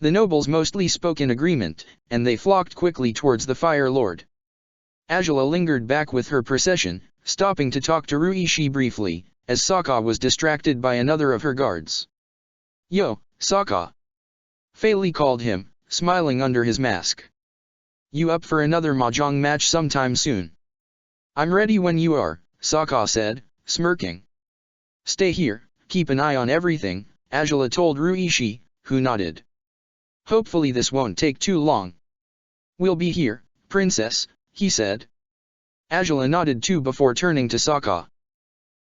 The nobles mostly spoke in agreement, and they flocked quickly towards the Fire Lord. Azula lingered back with her procession, stopping to talk to Ruishi briefly, as Sokka was distracted by another of her guards. Yo, Sokka! Fei Li called him, smiling under his mask. You up for another mahjong match sometime soon? I'm ready when you are, Sokka said, smirking. Stay here, keep an eye on everything, Azula told Ruishi, who nodded. Hopefully this won't take too long. We'll be here, princess, he said. Azula nodded too before turning to Sokka.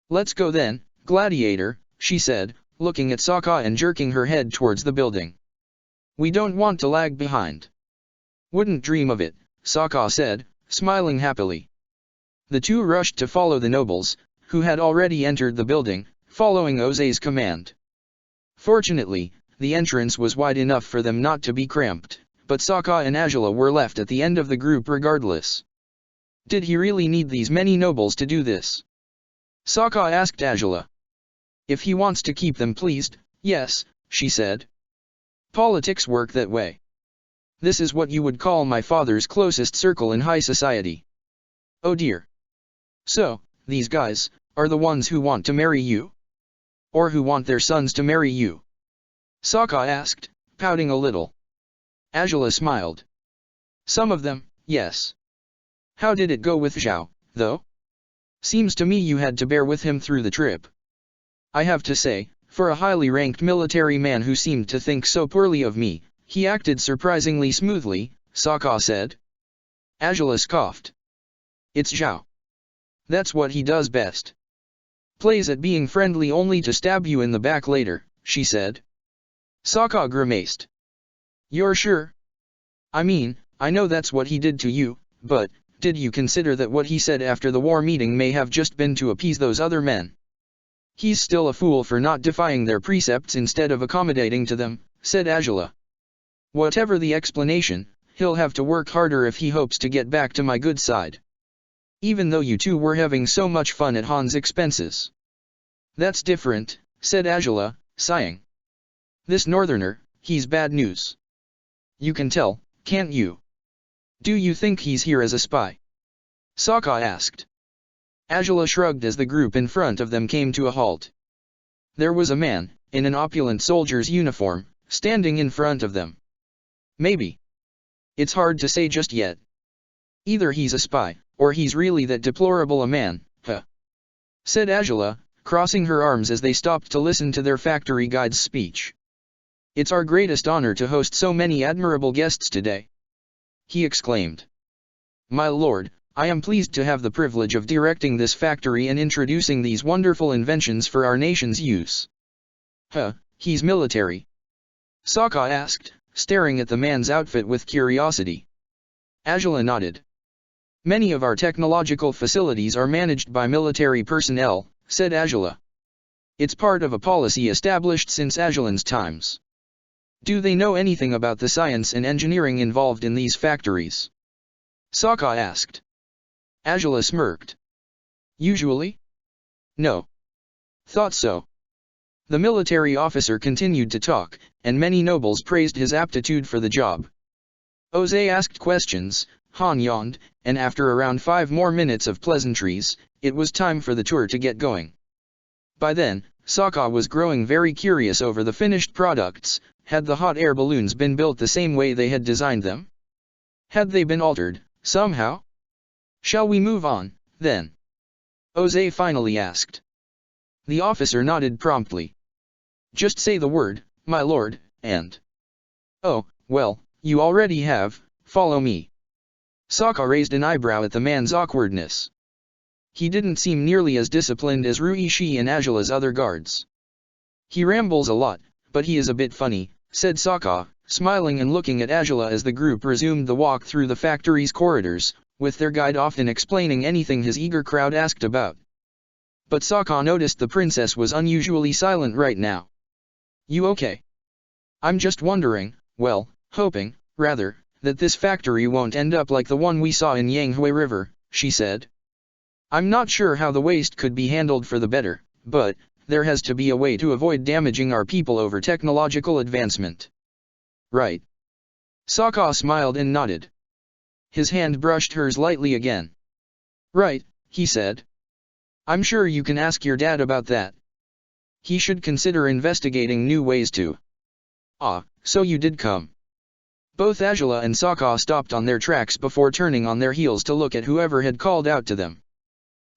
Let's go then, Gladiator, she said, looking at Sokka and jerking her head towards the building. We don't want to lag behind. Wouldn't dream of it, Sokka said, smiling happily. The two rushed to follow the nobles, who had already entered the building, following Ozay's command. Fortunately, the entrance was wide enough for them not to be cramped, but Sokka and Azula were left at the end of the group regardless. Did he really need these many nobles to do this? Sokka asked Azula. If he wants to keep them pleased, yes, she said. Politics work that way. This is what you would call my father's closest circle in high society. Oh dear. So, these guys, are the ones who want to marry you? Or who want their sons to marry you? Sokka asked, pouting a little. Azula smiled. Some of them, yes. How did it go with Zhao, though? Seems to me you had to bear with him through the trip. I have to say, for a highly ranked military man who seemed to think so poorly of me, he acted surprisingly smoothly, Sokka said. Azula scoffed. It's Zhao. That's what he does best. Plays at being friendly only to stab you in the back later, she said. Sokka grimaced. You're sure? I mean, I know that's what he did to you, but, did you consider that what he said after the war meeting may have just been to appease those other men? He's still a fool for not defying their precepts instead of accommodating to them, said Azula. Whatever the explanation, he'll have to work harder if he hopes to get back to my good side. Even though you two were having so much fun at Han's expenses. That's different, said Azula, sighing. This northerner, he's bad news. You can tell, can't you? Do you think he's here as a spy? Sokka asked. Azula shrugged as the group in front of them came to a halt. There was a man, in an opulent soldier's uniform, standing in front of them. Maybe. It's hard to say just yet. Either he's a spy, or he's really that deplorable a man, said Azula, crossing her arms as they stopped to listen to their factory guide's speech. It's our greatest honor to host so many admirable guests today, he exclaimed. My lord, I am pleased to have the privilege of directing this factory and introducing these wonderful inventions for our nation's use. He's military? Sokka asked, staring at the man's outfit with curiosity. Azula nodded. Many of our technological facilities are managed by military personnel, said Azula. It's part of a policy established since Agelan's times. Do they know anything about the science and engineering involved in these factories? Sokka asked. Agela smirked. Usually? No. Thought so. The military officer continued to talk, and many nobles praised his aptitude for the job. Oze asked questions, Han yawned, and after around 5 more minutes of pleasantries, it was time for the tour to get going. By then, Sokka was growing very curious over the finished products. Had the hot air balloons been built the same way they had designed them? Had they been altered, somehow? Shall we move on, then? Oze finally asked. The officer nodded promptly. Just say the word, my lord, and... Oh, well, you already have, follow me. Sokka raised an eyebrow at the man's awkwardness. He didn't seem nearly as disciplined as Ruishi and Agela's other guards. He rambles a lot, but he is a bit funny, said Sokka, smiling and looking at Agela as the group resumed the walk through the factory's corridors, with their guide often explaining anything his eager crowd asked about. But Sokka noticed the princess was unusually silent right now. You okay? I'm just wondering, well, hoping, rather, that this factory won't end up like the one we saw in Yanghui River, she said. I'm not sure how the waste could be handled for the better, but there has to be a way to avoid damaging our people over technological advancement. Right. Sokka smiled and nodded. His hand brushed hers lightly again. Right, he said. I'm sure you can ask your dad about that. He should consider investigating new ways to. Ah, so you did come. Both Agela and Sokka stopped on their tracks before turning on their heels to look at whoever had called out to them.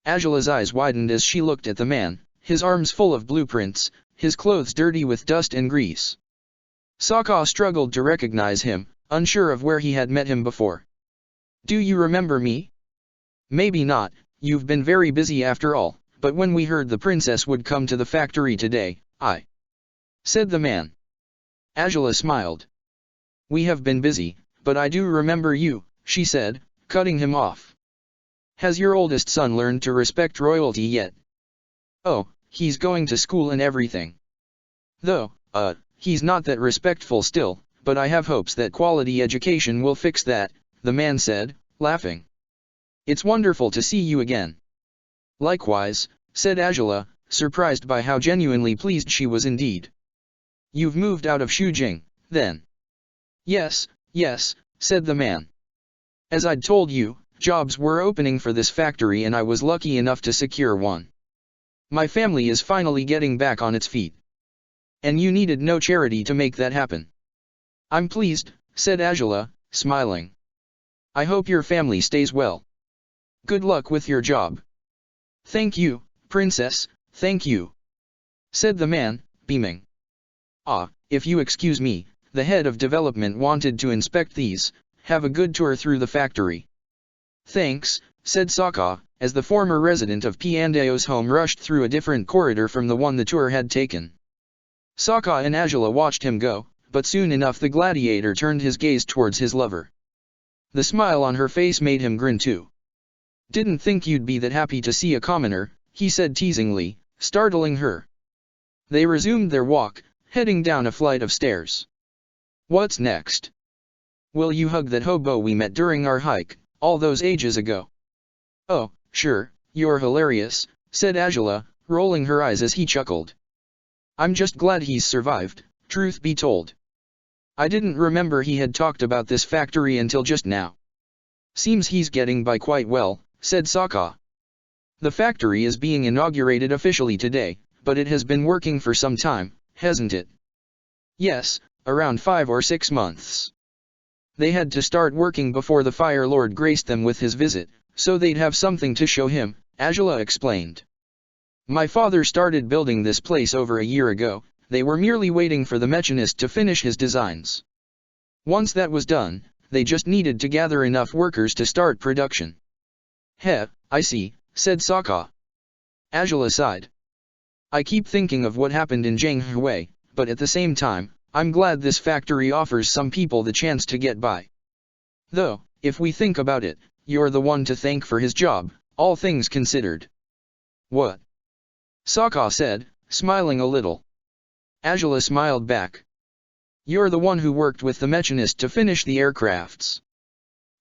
Agela's eyes widened as she looked at the man, his arms full of blueprints, his clothes dirty with dust and grease. Sokka struggled to recognize him, unsure of where he had met him before. Do you remember me? Maybe not, you've been very busy after all, but when we heard the princess would come to the factory today, I said the man. Agela smiled. We have been busy, but I do remember you, she said, cutting him off. Has your oldest son learned to respect royalty yet? Oh, he's going to school and everything. Though, he's not that respectful still, but I have hopes that quality education will fix that, the man said, laughing. It's wonderful to see you again. Likewise, said Agela, surprised by how genuinely pleased she was indeed. You've moved out of Shujing, then? Yes, said the man. As I'd told you, jobs were opening for this factory and I was lucky enough to secure one. My family is finally getting back on its feet. And you needed no charity to make that happen. I'm pleased, said Agela, smiling. I hope your family stays well. Good luck with your job. Thank you, princess, thank you, said the man, beaming. Ah, if you excuse me, the head of development wanted to inspect these. Have a good tour through the factory. Thanks, said Sokka, as the former resident of Piandeo's home rushed through a different corridor from the one the tour had taken. Sokka and Agela watched him go, but soon enough the gladiator turned his gaze towards his lover. The smile on her face made him grin too. Didn't think you'd be that happy to see a commoner, he said teasingly, startling her. They resumed their walk, heading down a flight of stairs. What's next? Will you hug that hobo we met during our hike, all those ages ago? Oh, sure, you're hilarious, said Agela, rolling her eyes as he chuckled. I'm just glad he's survived, truth be told. I didn't remember he had talked about this factory until just now. Seems he's getting by quite well, said Sokka. The factory is being inaugurated officially today, but it has been working for some time, hasn't it? Yes, around 5 or 6 months. They had to start working before the Fire Lord graced them with his visit, so they'd have something to show him, Agela explained. My father started building this place over a year ago, they were merely waiting for the machinist to finish his designs. Once that was done, they just needed to gather enough workers to start production. Heh, I see, said Sokka. Agela sighed. I keep thinking of what happened in Zhanghui, but at the same time, I'm glad this factory offers some people the chance to get by. Though, if we think about it, you're the one to thank for his job, all things considered. What? Sokka said, smiling a little. Angela smiled back. You're the one who worked with the machinist to finish the aircrafts.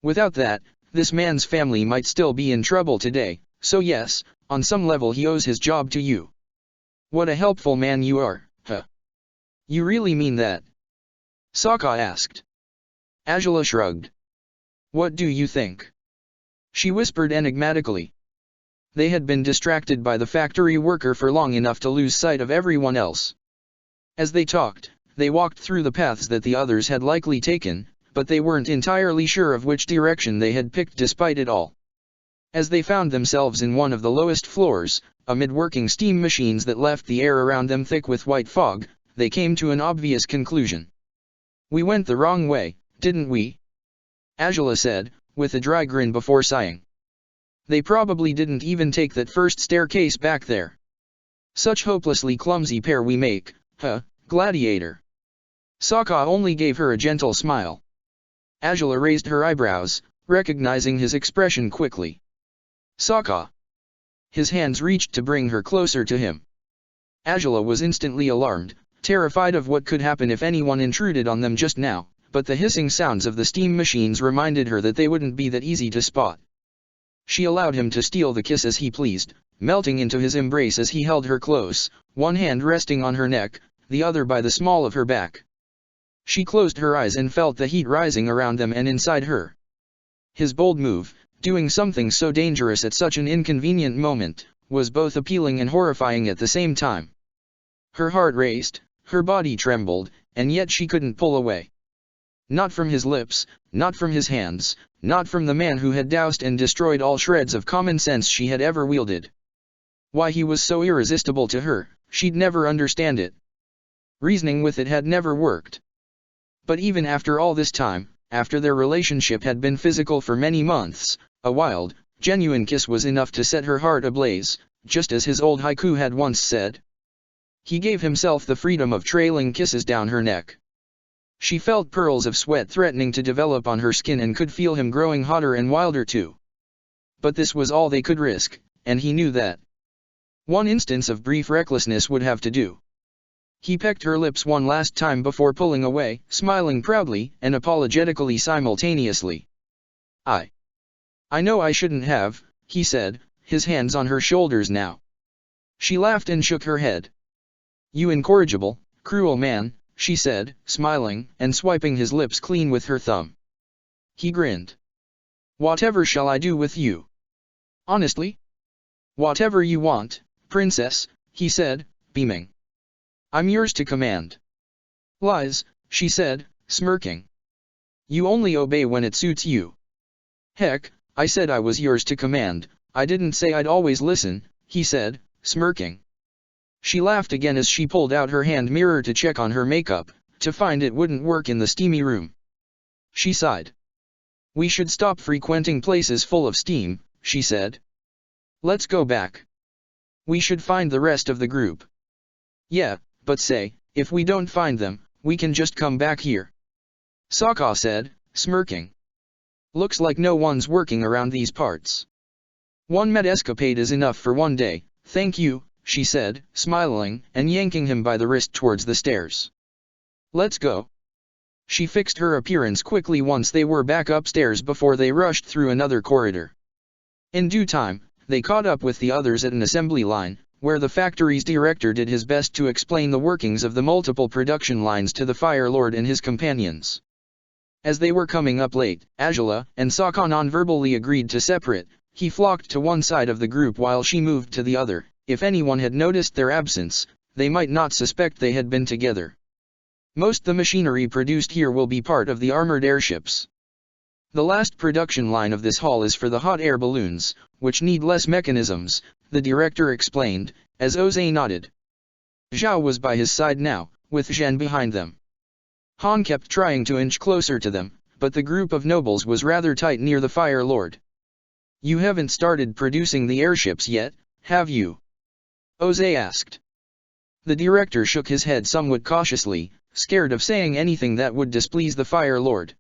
Without that, this man's family might still be in trouble today, so yes, on some level he owes his job to you. What a helpful man you are, huh? You really mean that? Sokka asked. Angela shrugged. What do you think? She whispered enigmatically. They had been distracted by the factory worker for long enough to lose sight of everyone else. As they talked, they walked through the paths that the others had likely taken, but they weren't entirely sure of which direction they had picked despite it all. As they found themselves in one of the lowest floors, amid working steam machines that left the air around them thick with white fog, they came to an obvious conclusion. We went the wrong way, didn't we? Angela said, with a dry grin before sighing. They probably didn't even take that first staircase back there. Such hopelessly clumsy pair we make, huh, Gladiator? Sokka only gave her a gentle smile. Angela raised her eyebrows, recognizing his expression quickly. Sokka. His hands reached to bring her closer to him. Angela was instantly alarmed, terrified of what could happen if anyone intruded on them just now, but the hissing sounds of the steam machines reminded her that they wouldn't be that easy to spot. She allowed him to steal the kiss as he pleased, melting into his embrace as he held her close, one hand resting on her neck, the other by the small of her back. She closed her eyes and felt the heat rising around them and inside her. His bold move, doing something so dangerous at such an inconvenient moment, was both appealing and horrifying at the same time. Her heart raced, her body trembled, and yet she couldn't pull away. Not from his lips, not from his hands, not from the man who had doused and destroyed all shreds of common sense she had ever wielded. Why he was so irresistible to her, she'd never understand it. Reasoning with it had never worked. But even after all this time, after their relationship had been physical for many months, a wild, genuine kiss was enough to set her heart ablaze, just as his old haiku had once said. He gave himself the freedom of trailing kisses down her neck. She felt pearls of sweat threatening to develop on her skin and could feel him growing hotter and wilder too. But this was all they could risk, and he knew that. One instance of brief recklessness would have to do. He pecked her lips one last time before pulling away, smiling proudly and apologetically simultaneously. I know I shouldn't have, he said, his hands on her shoulders now. She laughed and shook her head. You incorrigible, cruel man, she said, smiling, and swiping his lips clean with her thumb. He grinned. Whatever shall I do with you? Honestly? Whatever you want, princess, he said, beaming. I'm yours to command. Lies, she said, smirking. You only obey when it suits you. Heck, I said I was yours to command, I didn't say I'd always listen, he said, smirking. She laughed again as she pulled out her hand mirror to check on her makeup, to find it wouldn't work in the steamy room. She sighed. We should stop frequenting places full of steam, she said. Let's go back. We should find the rest of the group. Yeah, but say, if we don't find them, we can just come back here. Sokka said, smirking. Looks like no one's working around these parts. One med escapade is enough for one day, thank you, she said, smiling, and yanking him by the wrist towards the stairs. Let's go. She fixed her appearance quickly once they were back upstairs before they rushed through another corridor. In due time, they caught up with the others at an assembly line, where the factory's director did his best to explain the workings of the multiple production lines to the Fire Lord and his companions. As they were coming up late, Angela and Sokka non-verbally agreed to separate. He flocked to one side of the group while she moved to the other. If anyone had noticed their absence, they might not suspect they had been together. Most the machinery produced here will be part of the armored airships. The last production line of this hall is for the hot air balloons, which need less mechanisms, the director explained, as Oze nodded. Zhao was by his side now, with Zhen behind them. Han kept trying to inch closer to them, but the group of nobles was rather tight near the Fire Lord. You haven't started producing the airships yet, have you? Oze asked. The director shook his head somewhat cautiously, scared of saying anything that would displease the Fire Lord.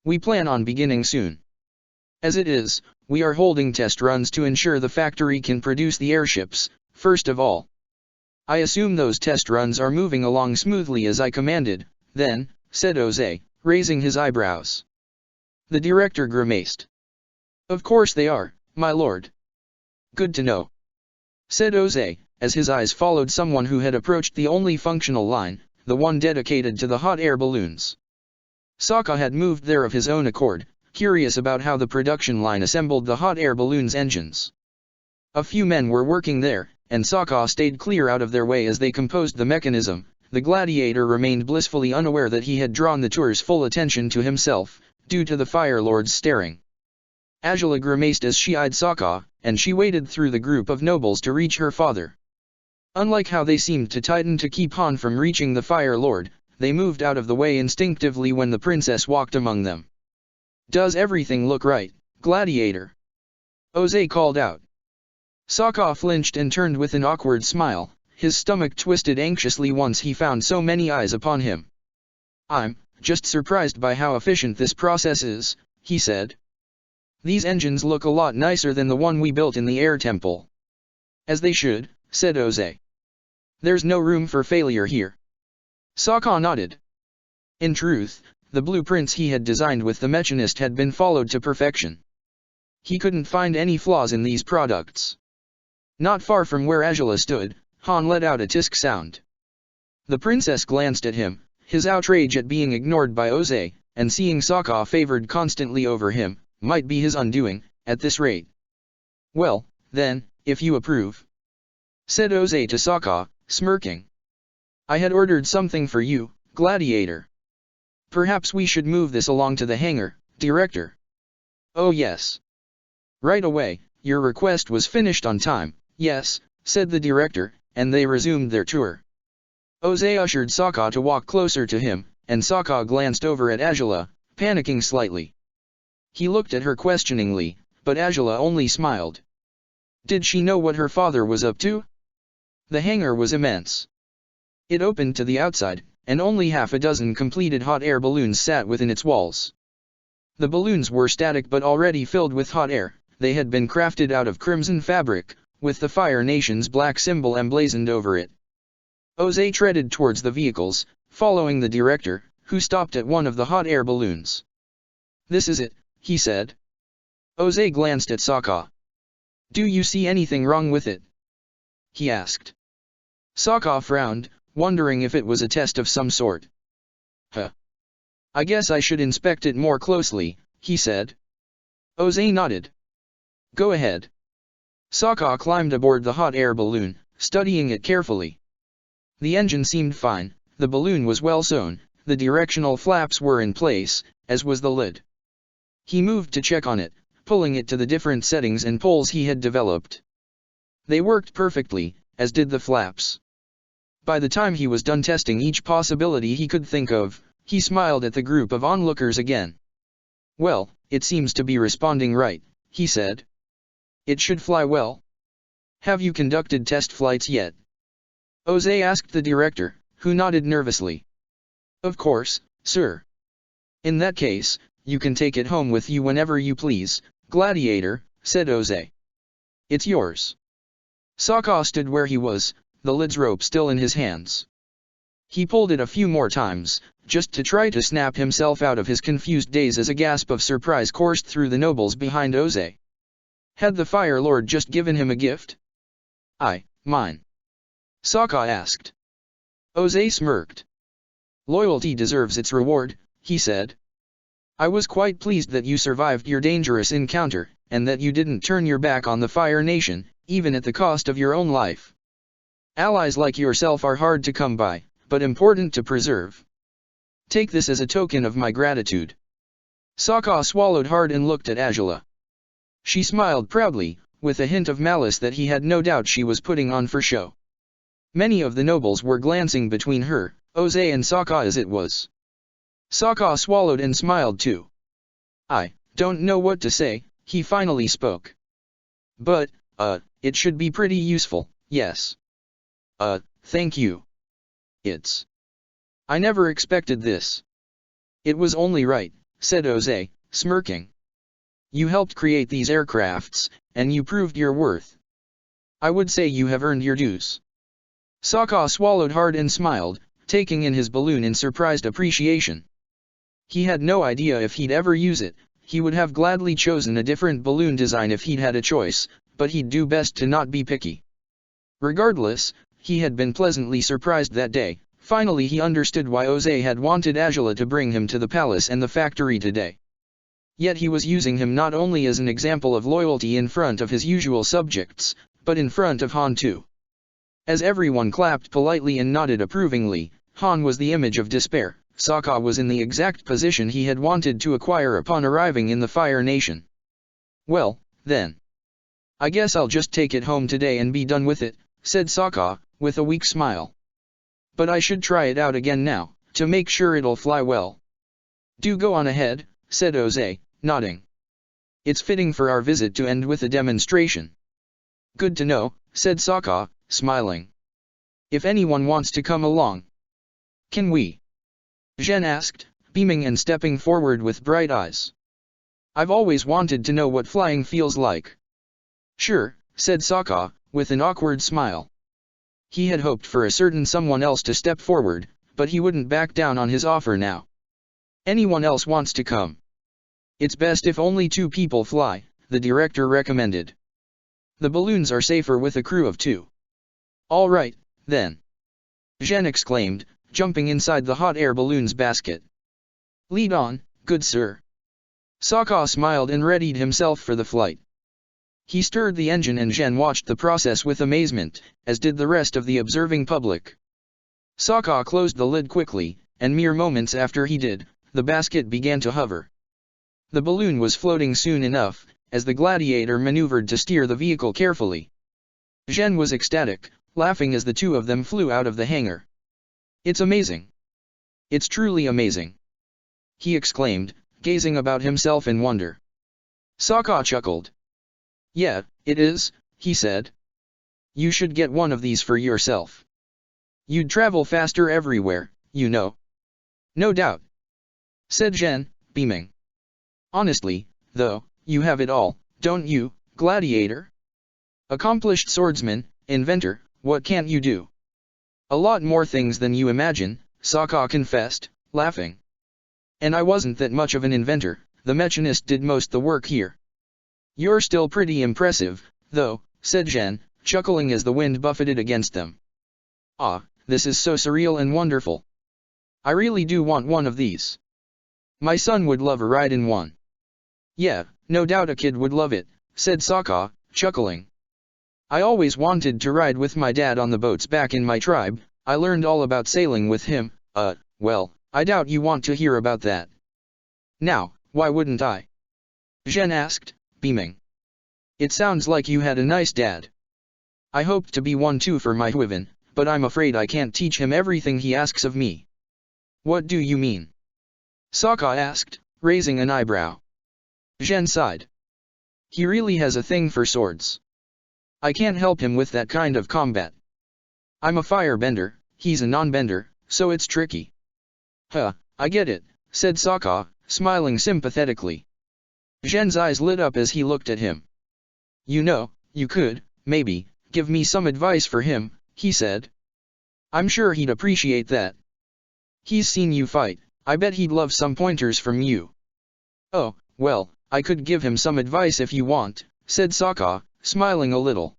We plan on beginning soon. As it is, we are holding test runs to ensure the factory can produce the airships, first of all. I assume those test runs are moving along smoothly as I commanded, then, said Jose, raising his eyebrows. The director grimaced. Of course they are, my lord. Good to know, said Jose, as his eyes followed someone who had approached the only functional line, the one dedicated to the hot air balloons. Sokka had moved there of his own accord, curious about how the production line assembled the hot air balloons' engines. A few men were working there, and Sokka stayed clear out of their way as they composed the mechanism. The Gladiator remained blissfully unaware that he had drawn the tour's full attention to himself, due to the Fire Lord's staring. Azula grimaced as she eyed Sokka, and she waded through the group of nobles to reach her father. Unlike how they seemed to tighten to keep Han from reaching the Fire Lord, they moved out of the way instinctively when the princess walked among them. Does everything look right, Gladiator? Jose called out. Sokka flinched and turned with an awkward smile, his stomach twisted anxiously once he found so many eyes upon him. I'm just surprised by how efficient this process is, he said. These engines look a lot nicer than the one we built in the air temple. As they should, said Jose. There's no room for failure here. Sokka nodded. In truth, the blueprints he had designed with the machinist had been followed to perfection. He couldn't find any flaws in these products. Not far from where Azula stood, Han let out a tisk sound. The princess glanced at him, his outrage at being ignored by Jose, and seeing Sokka favored constantly over him, might be his undoing, at this rate. Well, then, if you approve, said Jose to Sokka, smirking. I had ordered something for you, Gladiator. Perhaps we should move this along to the hangar, director. Oh yes. Right away, your request was finished on time, yes, said the director, and they resumed their tour. Jose ushered Sokka to walk closer to him, and Sokka glanced over at Azula, panicking slightly. He looked at her questioningly, but Azula only smiled. Did she know what her father was up to? The hangar was immense. It opened to the outside, and only half a dozen completed hot air balloons sat within its walls. The balloons were static but already filled with hot air. They had been crafted out of crimson fabric, with the Fire Nation's black symbol emblazoned over it. Jose treaded towards the vehicles, following the director, who stopped at one of the hot air balloons. This is it, he said. Jose glanced at Sokka. Do you see anything wrong with it? He asked. Sokka frowned, wondering if it was a test of some sort. I guess I should inspect it more closely, he said. Jose nodded. Go ahead. Sokka climbed aboard the hot air balloon, studying it carefully. The engine seemed fine, the balloon was well sewn, the directional flaps were in place, as was the lid. He moved to check on it, pulling it to the different settings and poles he had developed. They worked perfectly, as did the flaps. By the time he was done testing each possibility he could think of, he smiled at the group of onlookers again. Well, it seems to be responding right, he said. It should fly well. Have you conducted test flights yet? Jose asked the director, who nodded nervously. Of course, sir. In that case, you can take it home with you whenever you please, Gladiator, said Jose. It's yours. Sokka stood where he was, the lid's rope still in his hands. He pulled it a few more times, just to try to snap himself out of his confused daze as a gasp of surprise coursed through the nobles behind Jose. Had the Fire Lord just given him a gift? Mine. Sokka asked. Jose smirked. Loyalty deserves its reward, he said. I was quite pleased that you survived your dangerous encounter, and that you didn't turn your back on the Fire Nation, even at the cost of your own life. Allies like yourself are hard to come by, but important to preserve. Take this as a token of my gratitude. Sokka swallowed hard and looked at Azula. She smiled proudly, with a hint of malice that he had no doubt she was putting on for show. Many of the nobles were glancing between her, Jose and Sokka as it was. Sokka swallowed and smiled too. I don't know what to say, he finally spoke. But, it should be pretty useful, yes. Thank you. I never expected this. It was only right, said Jose, smirking. You helped create these aircrafts, and you proved your worth. I would say you have earned your dues. Sokka swallowed hard and smiled, taking in his balloon in surprised appreciation. He had no idea if he'd ever use it. He would have gladly chosen a different balloon design if he'd had a choice, but he'd do best to not be picky. Regardless, he had been pleasantly surprised that day. Finally he understood why Oze had wanted Azula to bring him to the palace and the factory today. Yet he was using him not only as an example of loyalty in front of his usual subjects, but in front of Han too. As everyone clapped politely and nodded approvingly, Han was the image of despair. Sokka was in the exact position he had wanted to acquire upon arriving in the Fire Nation. Well, then. I guess I'll just take it home today and be done with it, said Sokka, with a weak smile. But I should try it out again now, to make sure it'll fly well. Do go on ahead, said Oze, nodding. It's fitting for our visit to end with a demonstration. Good to know, said Sokka, smiling. If anyone wants to come along. Can we? Zhen asked, beaming and stepping forward with bright eyes. I've always wanted to know what flying feels like. Sure, said Sokka, with an awkward smile. He had hoped for a certain someone else to step forward, but he wouldn't back down on his offer now. Anyone else wants to come? It's best if only 2 people fly, the director recommended. The balloons are safer with a crew of 2. All right, then. Zhen exclaimed, jumping inside the hot air balloon's basket. Lead on, good sir. Sokka smiled and readied himself for the flight. He stirred the engine and Zhen watched the process with amazement, as did the rest of the observing public. Sokka closed the lid quickly, and mere moments after he did, the basket began to hover. The balloon was floating soon enough, as the Gladiator maneuvered to steer the vehicle carefully. Zhen was ecstatic, laughing as the 2 of them flew out of the hangar. It's amazing. It's truly amazing. He exclaimed, gazing about himself in wonder. Sokka chuckled. Yeah, it is, he said. You should get one of these for yourself. You'd travel faster everywhere, you know. No doubt. Said Zhen, beaming. Honestly, though, you have it all, don't you, Gladiator? Accomplished swordsman, inventor, what can't you do? A lot more things than you imagine, Sokka confessed, laughing. And I wasn't that much of an inventor, the machinist did most the work here. You're still pretty impressive, though, said Zhen, chuckling as the wind buffeted against them. Ah, this is so surreal and wonderful. I really do want one of these. My son would love a ride in one. Yeah, no doubt a kid would love it, said Sokka, chuckling. I always wanted to ride with my dad on the boats back in my tribe. I learned all about sailing with him. Well, I doubt you want to hear about that. Now, why wouldn't I? Zhen asked, beaming. It sounds like you had a nice dad. I hope to be one too for my Huivin, but I'm afraid I can't teach him everything he asks of me. What do you mean? Sokka asked, raising an eyebrow. Zhen sighed. He really has a thing for swords. I can't help him with that kind of combat. I'm a firebender, he's a non-bender, so it's tricky. Huh, I get it, said Sokka, smiling sympathetically. Zhen's eyes lit up as he looked at him. You know, you could, maybe, give me some advice for him, he said. I'm sure he'd appreciate that. He's seen you fight, I bet he'd love some pointers from you. Oh, well, I could give him some advice if you want, said Sokka, smiling a little.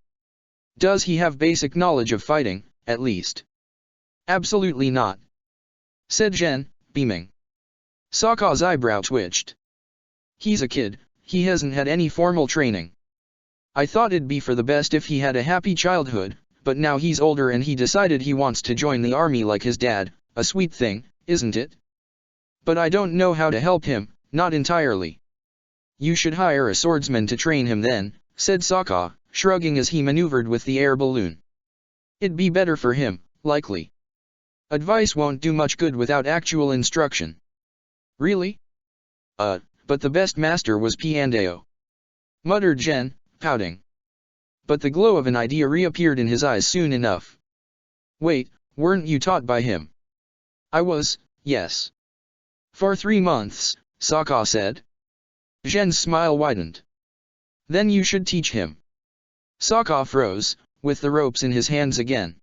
Does he have basic knowledge of fighting, at least? Absolutely not. Said Zhen, beaming. Sokka's eyebrow twitched. He's a kid, he hasn't had any formal training. I thought it'd be for the best if he had a happy childhood, but now he's older and he decided he wants to join the army like his dad, a sweet thing, isn't it? But I don't know how to help him, not entirely. You should hire a swordsman to train him then, said Sokka, shrugging as he maneuvered with the air balloon. It'd be better for him, likely. Advice won't do much good without actual instruction. Really? But the best master was Piandao. Muttered Zhen, pouting. But the glow of an idea reappeared in his eyes soon enough. Wait, weren't you taught by him? I was, yes. For 3 months, Sokka said. Zhen's smile widened. Then you should teach him. Sokka froze, with the ropes in his hands again.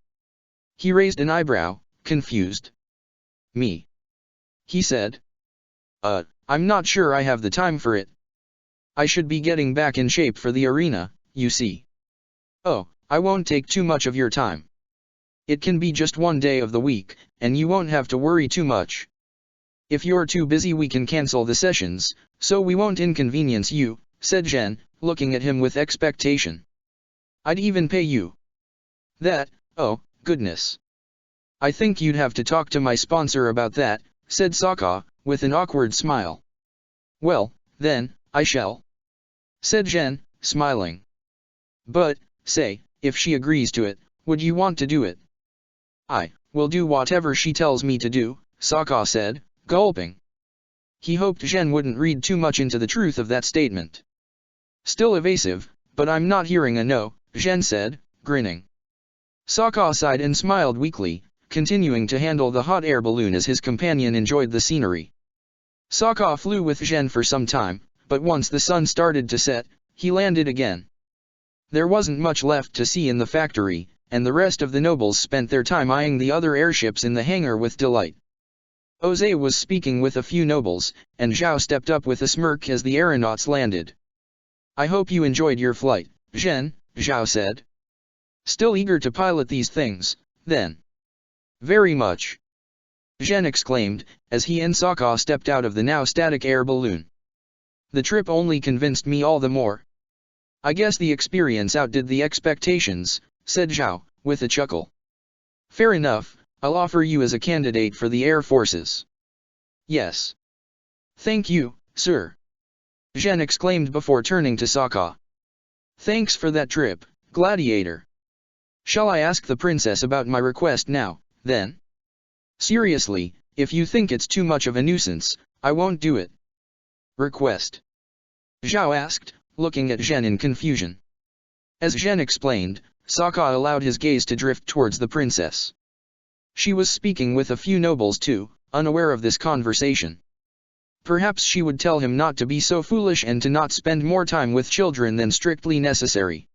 He raised an eyebrow, confused. Me? He said. I'm not sure I have the time for it. I should be getting back in shape for the arena, you see. Oh, I won't take too much of your time. It can be just one day of the week, and you won't have to worry too much. If you're too busy we can cancel the sessions, so we won't inconvenience you, said Zhen, looking at him with expectation. I'd even pay you. That, oh, goodness. I think you'd have to talk to my sponsor about that, said Sokka, with an awkward smile. Well, then, I shall. Said Zhen, smiling. But, say, if she agrees to it, would you want to do it? I will do whatever she tells me to do, Sokka said, gulping. He hoped Zhen wouldn't read too much into the truth of that statement. Still evasive, but I'm not hearing a no, Zhen said, grinning. Sokka sighed and smiled weakly, continuing to handle the hot air balloon as his companion enjoyed the scenery. Sokka flew with Zhen for some time, but once the sun started to set, he landed again. There wasn't much left to see in the factory, and the rest of the nobles spent their time eyeing the other airships in the hangar with delight. Oze was speaking with a few nobles, and Zhao stepped up with a smirk as the aeronauts landed. I hope you enjoyed your flight, Zhen, Zhao said. Still eager to pilot these things, then? Very much. Zhen exclaimed, as he and Sokka stepped out of the now static air balloon. The trip only convinced me all the more. I guess the experience outdid the expectations, said Zhao, with a chuckle. Fair enough, I'll offer you as a candidate for the Air Forces. Yes. Thank you, sir. Zhen exclaimed before turning to Sokka. Thanks for that trip, Gladiator. Shall I ask the princess about my request now, then? Seriously, if you think it's too much of a nuisance, I won't do it. Request? Zhao asked, looking at Zhen in confusion. As Zhen explained, Sokka allowed his gaze to drift towards the princess. She was speaking with a few nobles too, unaware of this conversation. Perhaps she would tell him not to be so foolish and to not spend more time with children than strictly necessary.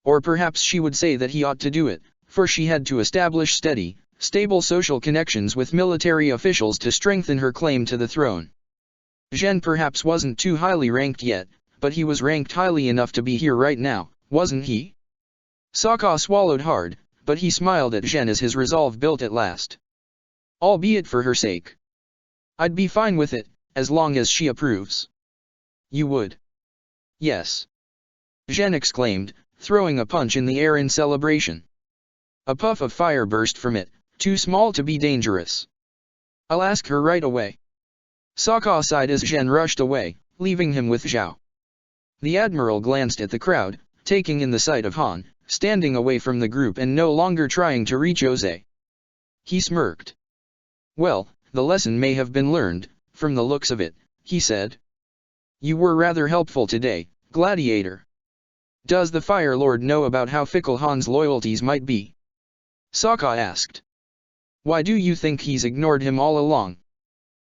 Or perhaps she would say that he ought to do it, for she had to establish steady, stable social connections with military officials to strengthen her claim to the throne. Zhen perhaps wasn't too highly ranked yet, but he was ranked highly enough to be here right now, wasn't he? Sokka swallowed hard, but he smiled at Zhen as his resolve built at last. Albeit for her sake. I'd be fine with it, as long as she approves. You would? Yes. Zhen exclaimed, throwing a punch in the air in celebration. A puff of fire burst from it, too small to be dangerous. I'll ask her right away. Sokka sighed as Zhen rushed away, leaving him with Zhao. The admiral glanced at the crowd, taking in the sight of Han, standing away from the group and no longer trying to reach Oze. He smirked. Well, the lesson may have been learned, from the looks of it, he said. You were rather helpful today, Gladiator. Does the Fire Lord know about how fickle Han's loyalties might be? Sokka asked. Why do you think he's ignored him all along?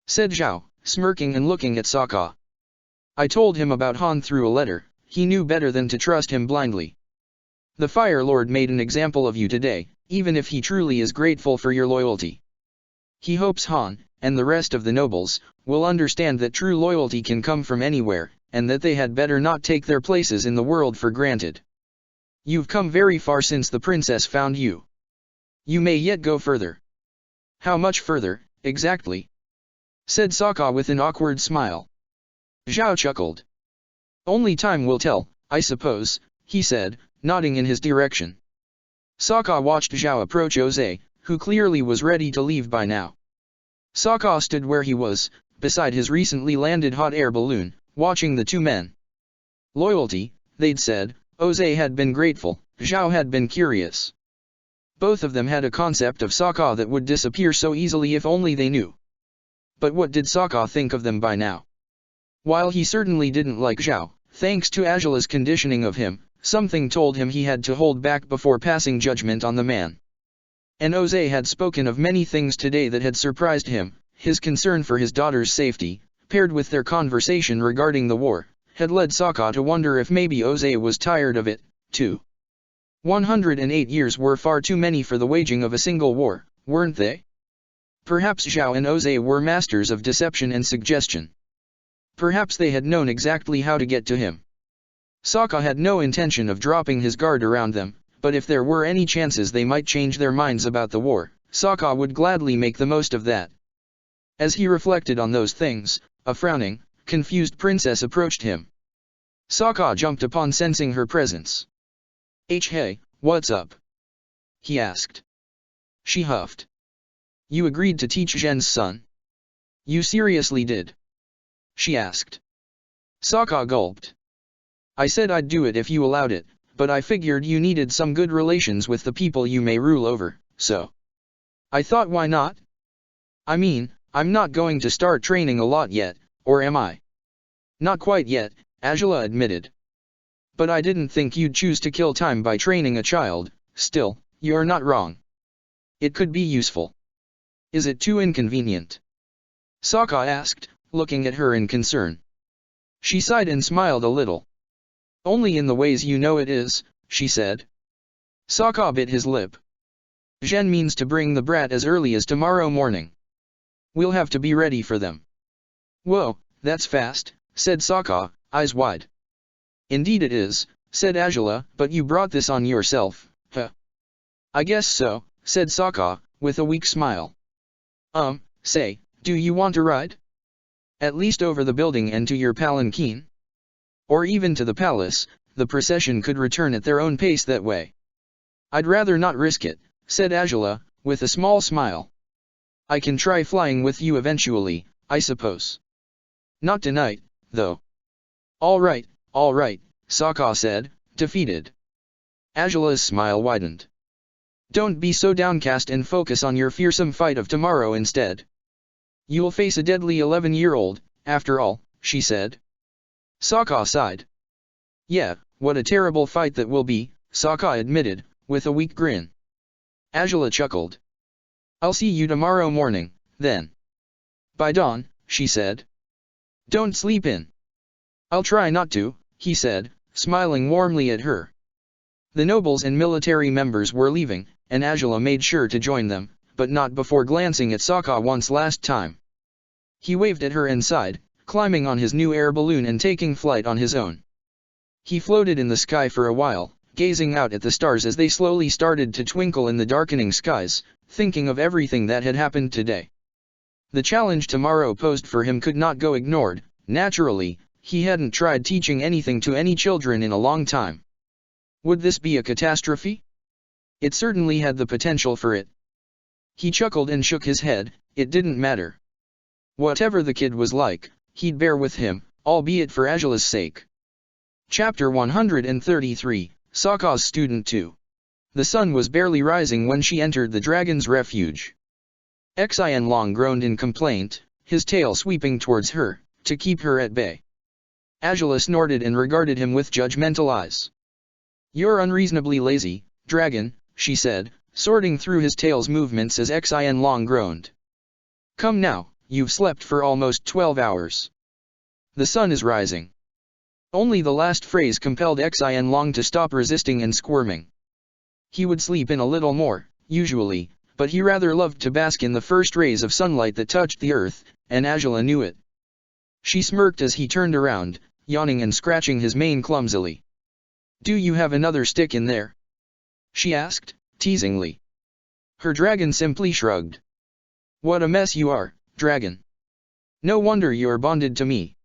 Said Zhao, smirking and looking at Sokka. I told him about Han through a letter, he knew better than to trust him blindly. The Fire Lord made an example of you today, even if he truly is grateful for your loyalty. He hopes Han, and the rest of the nobles, will understand that true loyalty can come from anywhere, and that they had better not take their places in the world for granted. You've come very far since the princess found you. You may yet go further. How much further, exactly? Said Sokka with an awkward smile. Zhao chuckled. Only time will tell, I suppose, he said, nodding in his direction. Sokka watched Zhao approach Oze, who clearly was ready to leave by now. Sokka stood where he was, beside his recently landed hot air balloon, watching the two men. Loyalty, they'd said, Oze had been grateful, Zhao had been curious. Both of them had a concept of Sokka that would disappear so easily if only they knew. But what did Sokka think of them by now? While he certainly didn't like Zhao, thanks to Azula's conditioning of him, something told him he had to hold back before passing judgment on the man. And Oze had spoken of many things today that had surprised him. His concern for his daughter's safety, paired with their conversation regarding the war, had led Sokka to wonder if maybe Oze was tired of it, too. 108 years were far too many for the waging of a single war, weren't they? Perhaps Zhao and Oze were masters of deception and suggestion. Perhaps they had known exactly how to get to him. Sokka had no intention of dropping his guard around them, but if there were any chances they might change their minds about the war, Sokka would gladly make the most of that. As he reflected on those things, a frowning, confused princess approached him. Sokka jumped upon sensing her presence. Hey, what's up? He asked. She huffed. You agreed to teach Zhen's son? You seriously did? She asked. Sokka gulped. I said I'd do it if you allowed it, but I figured you needed some good relations with the people you may rule over, so I thought why not? I mean, I'm not going to start training a lot yet, or am I? Not quite yet, Azula admitted. But I didn't think you'd choose to kill time by training a child. Still, you're not wrong. It could be useful. Is it too inconvenient? Sokka asked, looking at her in concern. She sighed and smiled a little. Only in the ways you know it is, she said. Sokka bit his lip. Zhen means to bring the brat as early as tomorrow morning. We'll have to be ready for them. Whoa, that's fast, said Sokka, eyes wide. Indeed it is, said Azula, but you brought this on yourself, huh? I guess so, said Sokka, with a weak smile. Say, do you want to ride? At least over the building and to your palanquin? Or even to the palace, the procession could return at their own pace that way. I'd rather not risk it, said Azula, with a small smile. I can try flying with you eventually, I suppose. Not tonight, though. All right, Sokka said, defeated. Azula's smile widened. Don't be so downcast and focus on your fearsome fight of tomorrow instead. You'll face a deadly 11-year-old, after all, she said. Sokka sighed. Yeah, what a terrible fight that will be, Sokka admitted, with a weak grin. Azula chuckled. I'll see you tomorrow morning, then. By dawn, she said. Don't sleep in. I'll try not to, he said, smiling warmly at her. The nobles and military members were leaving, and Azula made sure to join them, but not before glancing at Sokka once last time. He waved at her and sighed, climbing on his new air balloon and taking flight on his own. He floated in the sky for a while, gazing out at the stars as they slowly started to twinkle in the darkening skies, thinking of everything that had happened today. The challenge tomorrow posed for him could not go ignored. Naturally, he hadn't tried teaching anything to any children in a long time. Would this be a catastrophe? It certainly had the potential for it. He chuckled and shook his head. It didn't matter. Whatever the kid was like, he'd bear with him, albeit for Azula's sake. Chapter 133, Sokka's Student 2. The sun was barely rising when she entered the dragon's refuge. Xianlong groaned in complaint, his tail sweeping towards her, to keep her at bay. Azula snorted and regarded him with judgmental eyes. You're unreasonably lazy, dragon, she said, sorting through his tail's movements as Xianlong groaned. Come now, you've slept for almost 12 hours. The sun is rising. Only the last phrase compelled Xianlong to stop resisting and squirming. He would sleep in a little more, usually, but he rather loved to bask in the first rays of sunlight that touched the earth, and Azula knew it. She smirked as he turned around, yawning and scratching his mane clumsily. Do you have another stick in there? She asked, teasingly. Her dragon simply shrugged. What a mess you are, dragon. No wonder you're bonded to me.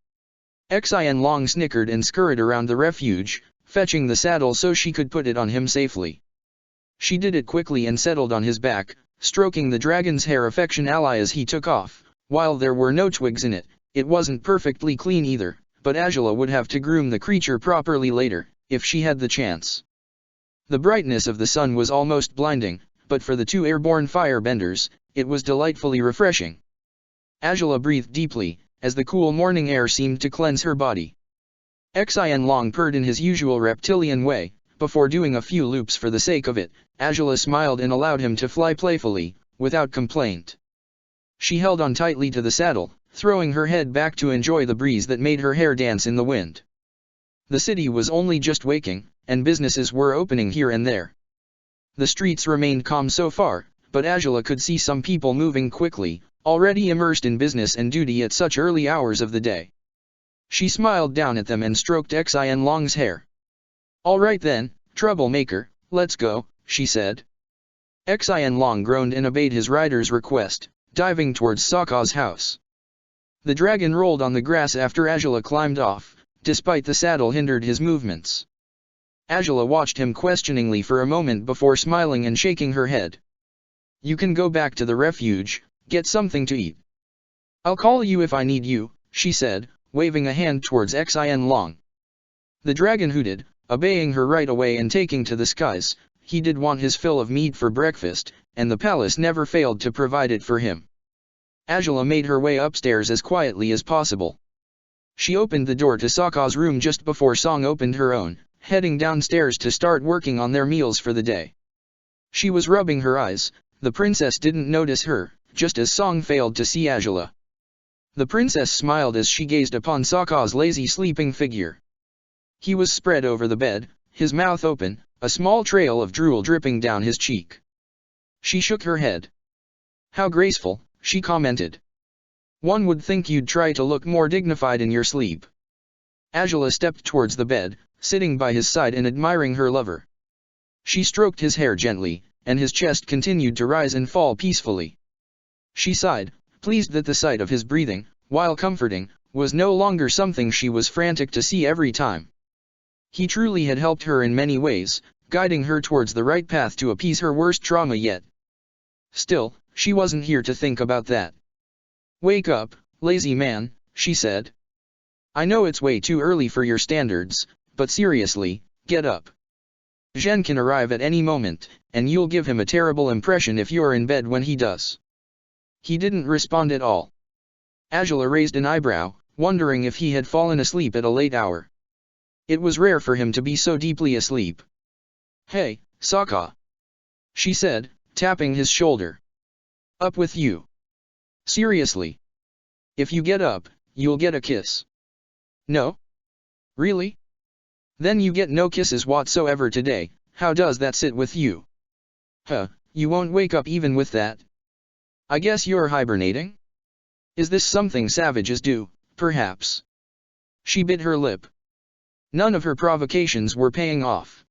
Xianlong snickered and scurried around the refuge, fetching the saddle so she could put it on him safely. She did it quickly and settled on his back, stroking the dragon's hair affectionately as he took off. While there were no twigs in it, it wasn't perfectly clean either, but Azula would have to groom the creature properly later, if she had the chance. The brightness of the sun was almost blinding, but for the two airborne firebenders, it was delightfully refreshing. Azula breathed deeply, as the cool morning air seemed to cleanse her body. Xianlong purred in his usual reptilian way. Before doing a few loops for the sake of it, Azula smiled and allowed him to fly playfully, without complaint. She held on tightly to the saddle, throwing her head back to enjoy the breeze that made her hair dance in the wind. The city was only just waking, and businesses were opening here and there. The streets remained calm so far, but Angela could see some people moving quickly, already immersed in business and duty at such early hours of the day. She smiled down at them and stroked Xin Long's hair. "All right then, troublemaker, let's go," she said. Xin Long groaned and obeyed his rider's request, diving towards Sokka's house. The dragon rolled on the grass after Angela climbed off, despite the saddle hindered his movements. Angela watched him questioningly for a moment before smiling and shaking her head. "You can go back to the refuge, get something to eat. I'll call you if I need you," she said, waving a hand towards Xin Long. The dragon hooted, obeying her right away and taking to the skies. He did want his fill of meat for breakfast, and the palace never failed to provide it for him. Angela made her way upstairs as quietly as possible. She opened the door to Sokka's room just before Song opened her own, heading downstairs to start working on their meals for the day. She was rubbing her eyes. The princess didn't notice her, just as Song failed to see Angela. The princess smiled as she gazed upon Sokka's lazy sleeping figure. He was spread over the bed, his mouth open, a small trail of drool dripping down his cheek. She shook her head. "How graceful," she commented. "One would think you'd try to look more dignified in your sleep." Angela stepped towards the bed, sitting by his side and admiring her lover. She stroked his hair gently, and his chest continued to rise and fall peacefully. She sighed, pleased that the sight of his breathing, while comforting, was no longer something she was frantic to see every time. He truly had helped her in many ways, guiding her towards the right path to appease her worst trauma yet. Still, she wasn't here to think about that. "Wake up, lazy man," she said. "I know it's way too early for your standards, but seriously, get up. Zhen can arrive at any moment, and you'll give him a terrible impression if you're in bed when he does." He didn't respond at all. Angela raised an eyebrow, wondering if he had fallen asleep at a late hour. It was rare for him to be so deeply asleep. "Hey, Sokka," she said, tapping his shoulder. "Up with you. Seriously. If you get up, you'll get a kiss." "No? Really? Then you get no kisses whatsoever today. How does that sit with you?" "Huh, you won't wake up even with that? I guess you're hibernating? Is this something savages do, perhaps?" She bit her lip. None of her provocations were paying off.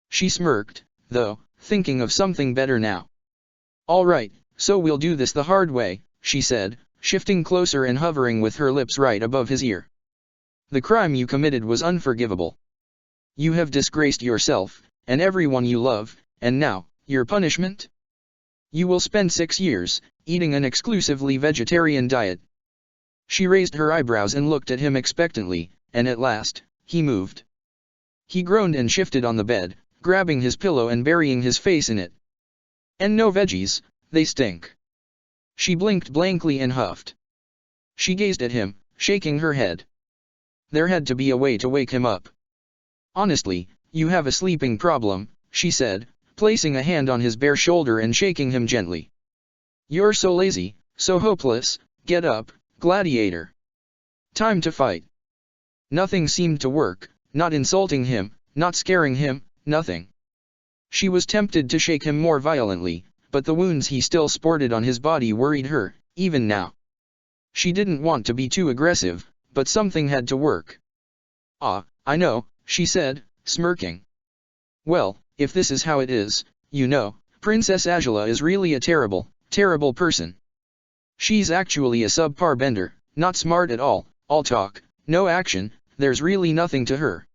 She smirked, though, thinking of something better now. "All right, so we'll do this the hard way," she said, shifting closer and hovering with her lips right above his ear. "The crime you committed was unforgivable. You have disgraced yourself, and everyone you love, and now, your punishment? You will spend 6 years, eating an exclusively vegetarian diet." She raised her eyebrows and looked at him expectantly, and at last, he moved. He groaned and shifted on the bed, grabbing his pillow and burying his face in it. "And no veggies, they stink." She blinked blankly and huffed. She gazed at him, shaking her head. There had to be a way to wake him up. "Honestly, you have a sleeping problem," she said, placing a hand on his bare shoulder and shaking him gently. "You're so lazy, so hopeless. Get up, Gladiator. Time to fight." Nothing seemed to work, not insulting him, not scaring him, nothing. She was tempted to shake him more violently, but the wounds he still sported on his body worried her, even now. She didn't want to be too aggressive, but something had to work. "Ah, I know," she said, smirking. "Well, if this is how it is, you know, Princess Angela is really a terrible, terrible person. She's actually a subpar bender, not smart at all talk, no action, there's really nothing to her."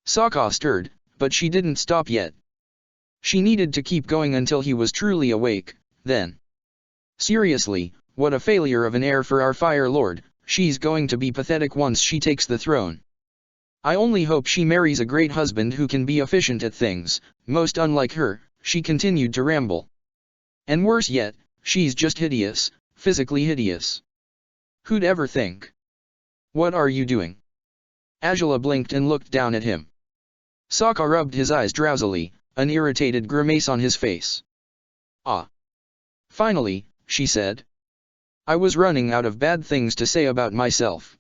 Sokka stirred, but she didn't stop yet. She needed to keep going until he was truly awake, then. "Seriously, what a failure of an heir for our Fire Lord. She's going to be pathetic once she takes the throne. I only hope she marries a great husband who can be efficient at things, most unlike her," she continued to ramble. "And worse yet, she's just hideous, physically hideous. Who'd ever think?" "What are you doing?" Angela blinked and looked down at him. Sokka rubbed his eyes drowsily, an irritated grimace on his face. "Ah. Finally," she said. "I was running out of bad things to say about myself."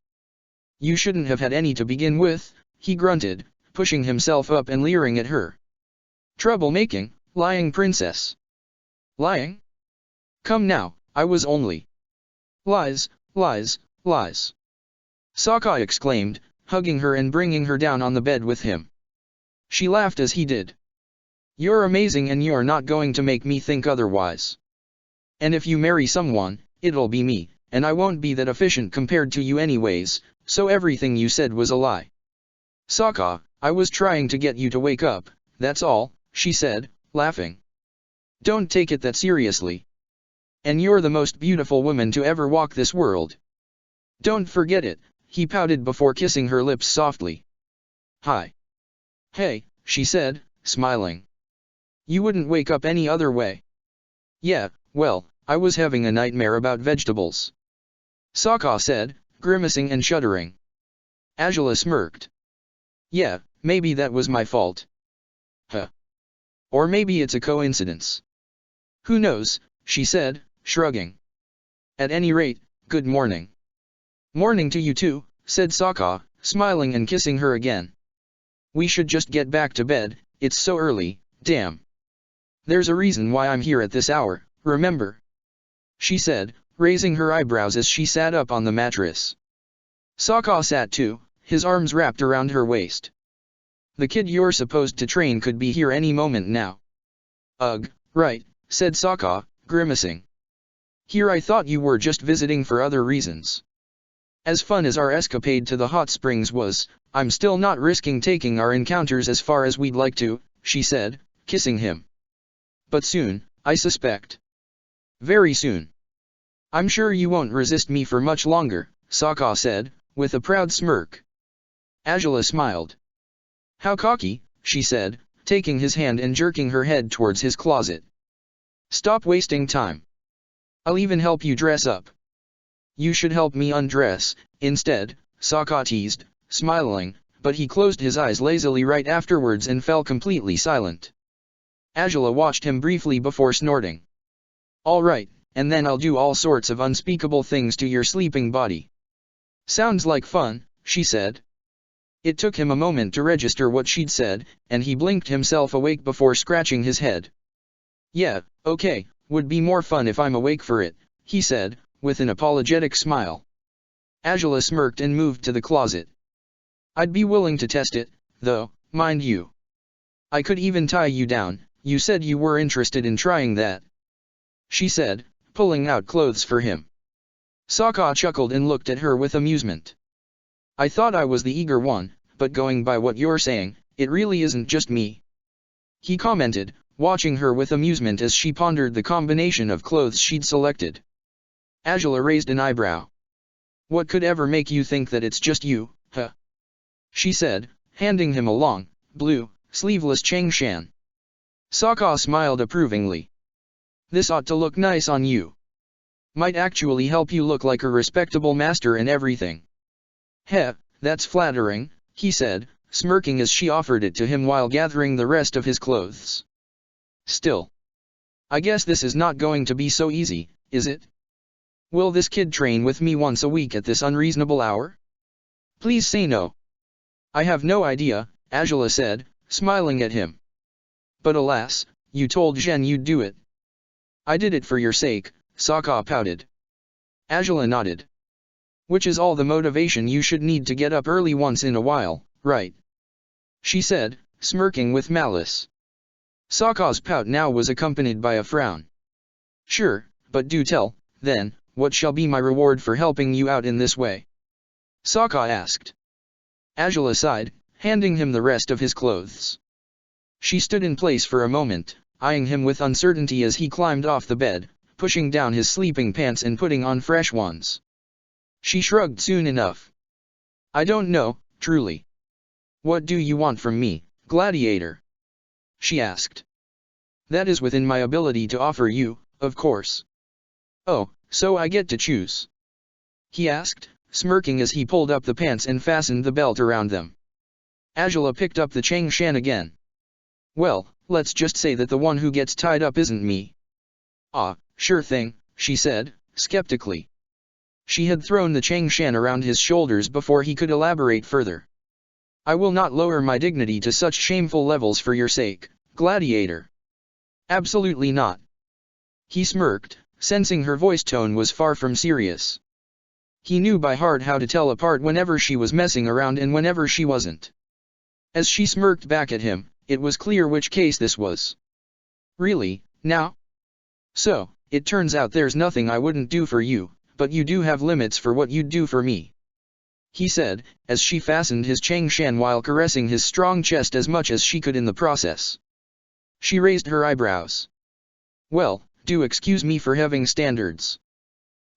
"You shouldn't have had any to begin with," he grunted, pushing himself up and leering at her. Troublemaking, lying princess. Lying? Come now, I was only. Lies, lies, lies. Sokka exclaimed, hugging her and bringing her down on the bed with him. She laughed as he did. You're amazing and you're not going to make me think otherwise. And if you marry someone, it'll be me, and I won't be that efficient compared to you anyways, so everything you said was a lie. Sokka, I was trying to get you to wake up, that's all, she said, laughing. Don't take it that seriously. And you're the most beautiful woman to ever walk this world. Don't forget it, he pouted before kissing her lips softly. Hi. Hey, she said, smiling. You wouldn't wake up any other way. Yeah, well, I was having a nightmare about vegetables. Sokka said, grimacing and shuddering. Azula smirked. Yeah, maybe that was my fault. Huh. Or maybe it's a coincidence. Who knows, she said, shrugging. At any rate, good morning. Morning to you too, said Sokka, smiling and kissing her again. We should just get back to bed, it's so early, damn. There's a reason why I'm here at this hour, remember? She said, raising her eyebrows as she sat up on the mattress. Sokka sat too, his arms wrapped around her waist. The kid you're supposed to train could be here any moment now. Ugh, right, said Sokka, grimacing. Here I thought you were just visiting for other reasons. As fun as our escapade to the hot springs was, I'm still not risking taking our encounters as far as we'd like to, she said, kissing him. But soon, I suspect. Very soon. I'm sure you won't resist me for much longer, Sokka said, with a proud smirk. Azula smiled. How cocky, she said, taking his hand and jerking her head towards his closet. Stop wasting time. I'll even help you dress up. You should help me undress, instead, Sokka teased, smiling, but he closed his eyes lazily right afterwards and fell completely silent. Azula watched him briefly before snorting. All right, and then I'll do all sorts of unspeakable things to your sleeping body. Sounds like fun, she said. It took him a moment to register what she'd said, and he blinked himself awake before scratching his head. Yeah, okay, would be more fun if I'm awake for it, he said, with an apologetic smile. Azula smirked and moved to the closet. I'd be willing to test it, though, mind you. I could even tie you down, you said you were interested in trying that. She said, pulling out clothes for him. Sokka chuckled and looked at her with amusement. I thought I was the eager one, but going by what you're saying, it really isn't just me. He commented, watching her with amusement as she pondered the combination of clothes she'd selected. Azula raised an eyebrow. What could ever make you think that it's just you, huh? She said, handing him a long, blue, sleeveless Changshan. Sokka smiled approvingly. This ought to look nice on you. Might actually help you look like a respectable master and everything. Heh, that's flattering, he said, smirking as she offered it to him while gathering the rest of his clothes. Still. I guess this is not going to be so easy, is it? Will this kid train with me once a week at this unreasonable hour? Please say no. I have no idea, Azula said, smiling at him. But alas, you told Zhen you'd do it. I did it for your sake, Sokka pouted. Azula nodded. Which is all the motivation you should need to get up early once in a while, right? She said, smirking with malice. Sokka's pout now was accompanied by a frown. Sure, but do tell, then, what shall be my reward for helping you out in this way? Sokka asked. Azula sighed, handing him the rest of his clothes. She stood in place for a moment, eyeing him with uncertainty as he climbed off the bed, pushing down his sleeping pants and putting on fresh ones. She shrugged soon enough. I don't know, truly. What do you want from me, Gladiator? She asked. That is within my ability to offer you, of course. Oh, so I get to choose? He asked, smirking as he pulled up the pants and fastened the belt around them. Azula picked up the Changshan again. Well, let's just say that the one who gets tied up isn't me. Ah, sure thing, she said, skeptically. She had thrown the Changshan around his shoulders before he could elaborate further. I will not lower my dignity to such shameful levels for your sake, Gladiator. Absolutely not. He smirked, sensing her voice tone was far from serious. He knew by heart how to tell apart whenever she was messing around and whenever she wasn't. As she smirked back at him, it was clear which case this was. Really, now? So, it turns out there's nothing I wouldn't do for you, but you do have limits for what you'd do for me. He said, as she fastened his Changshan while caressing his strong chest as much as she could in the process. She raised her eyebrows. Well, do excuse me for having standards,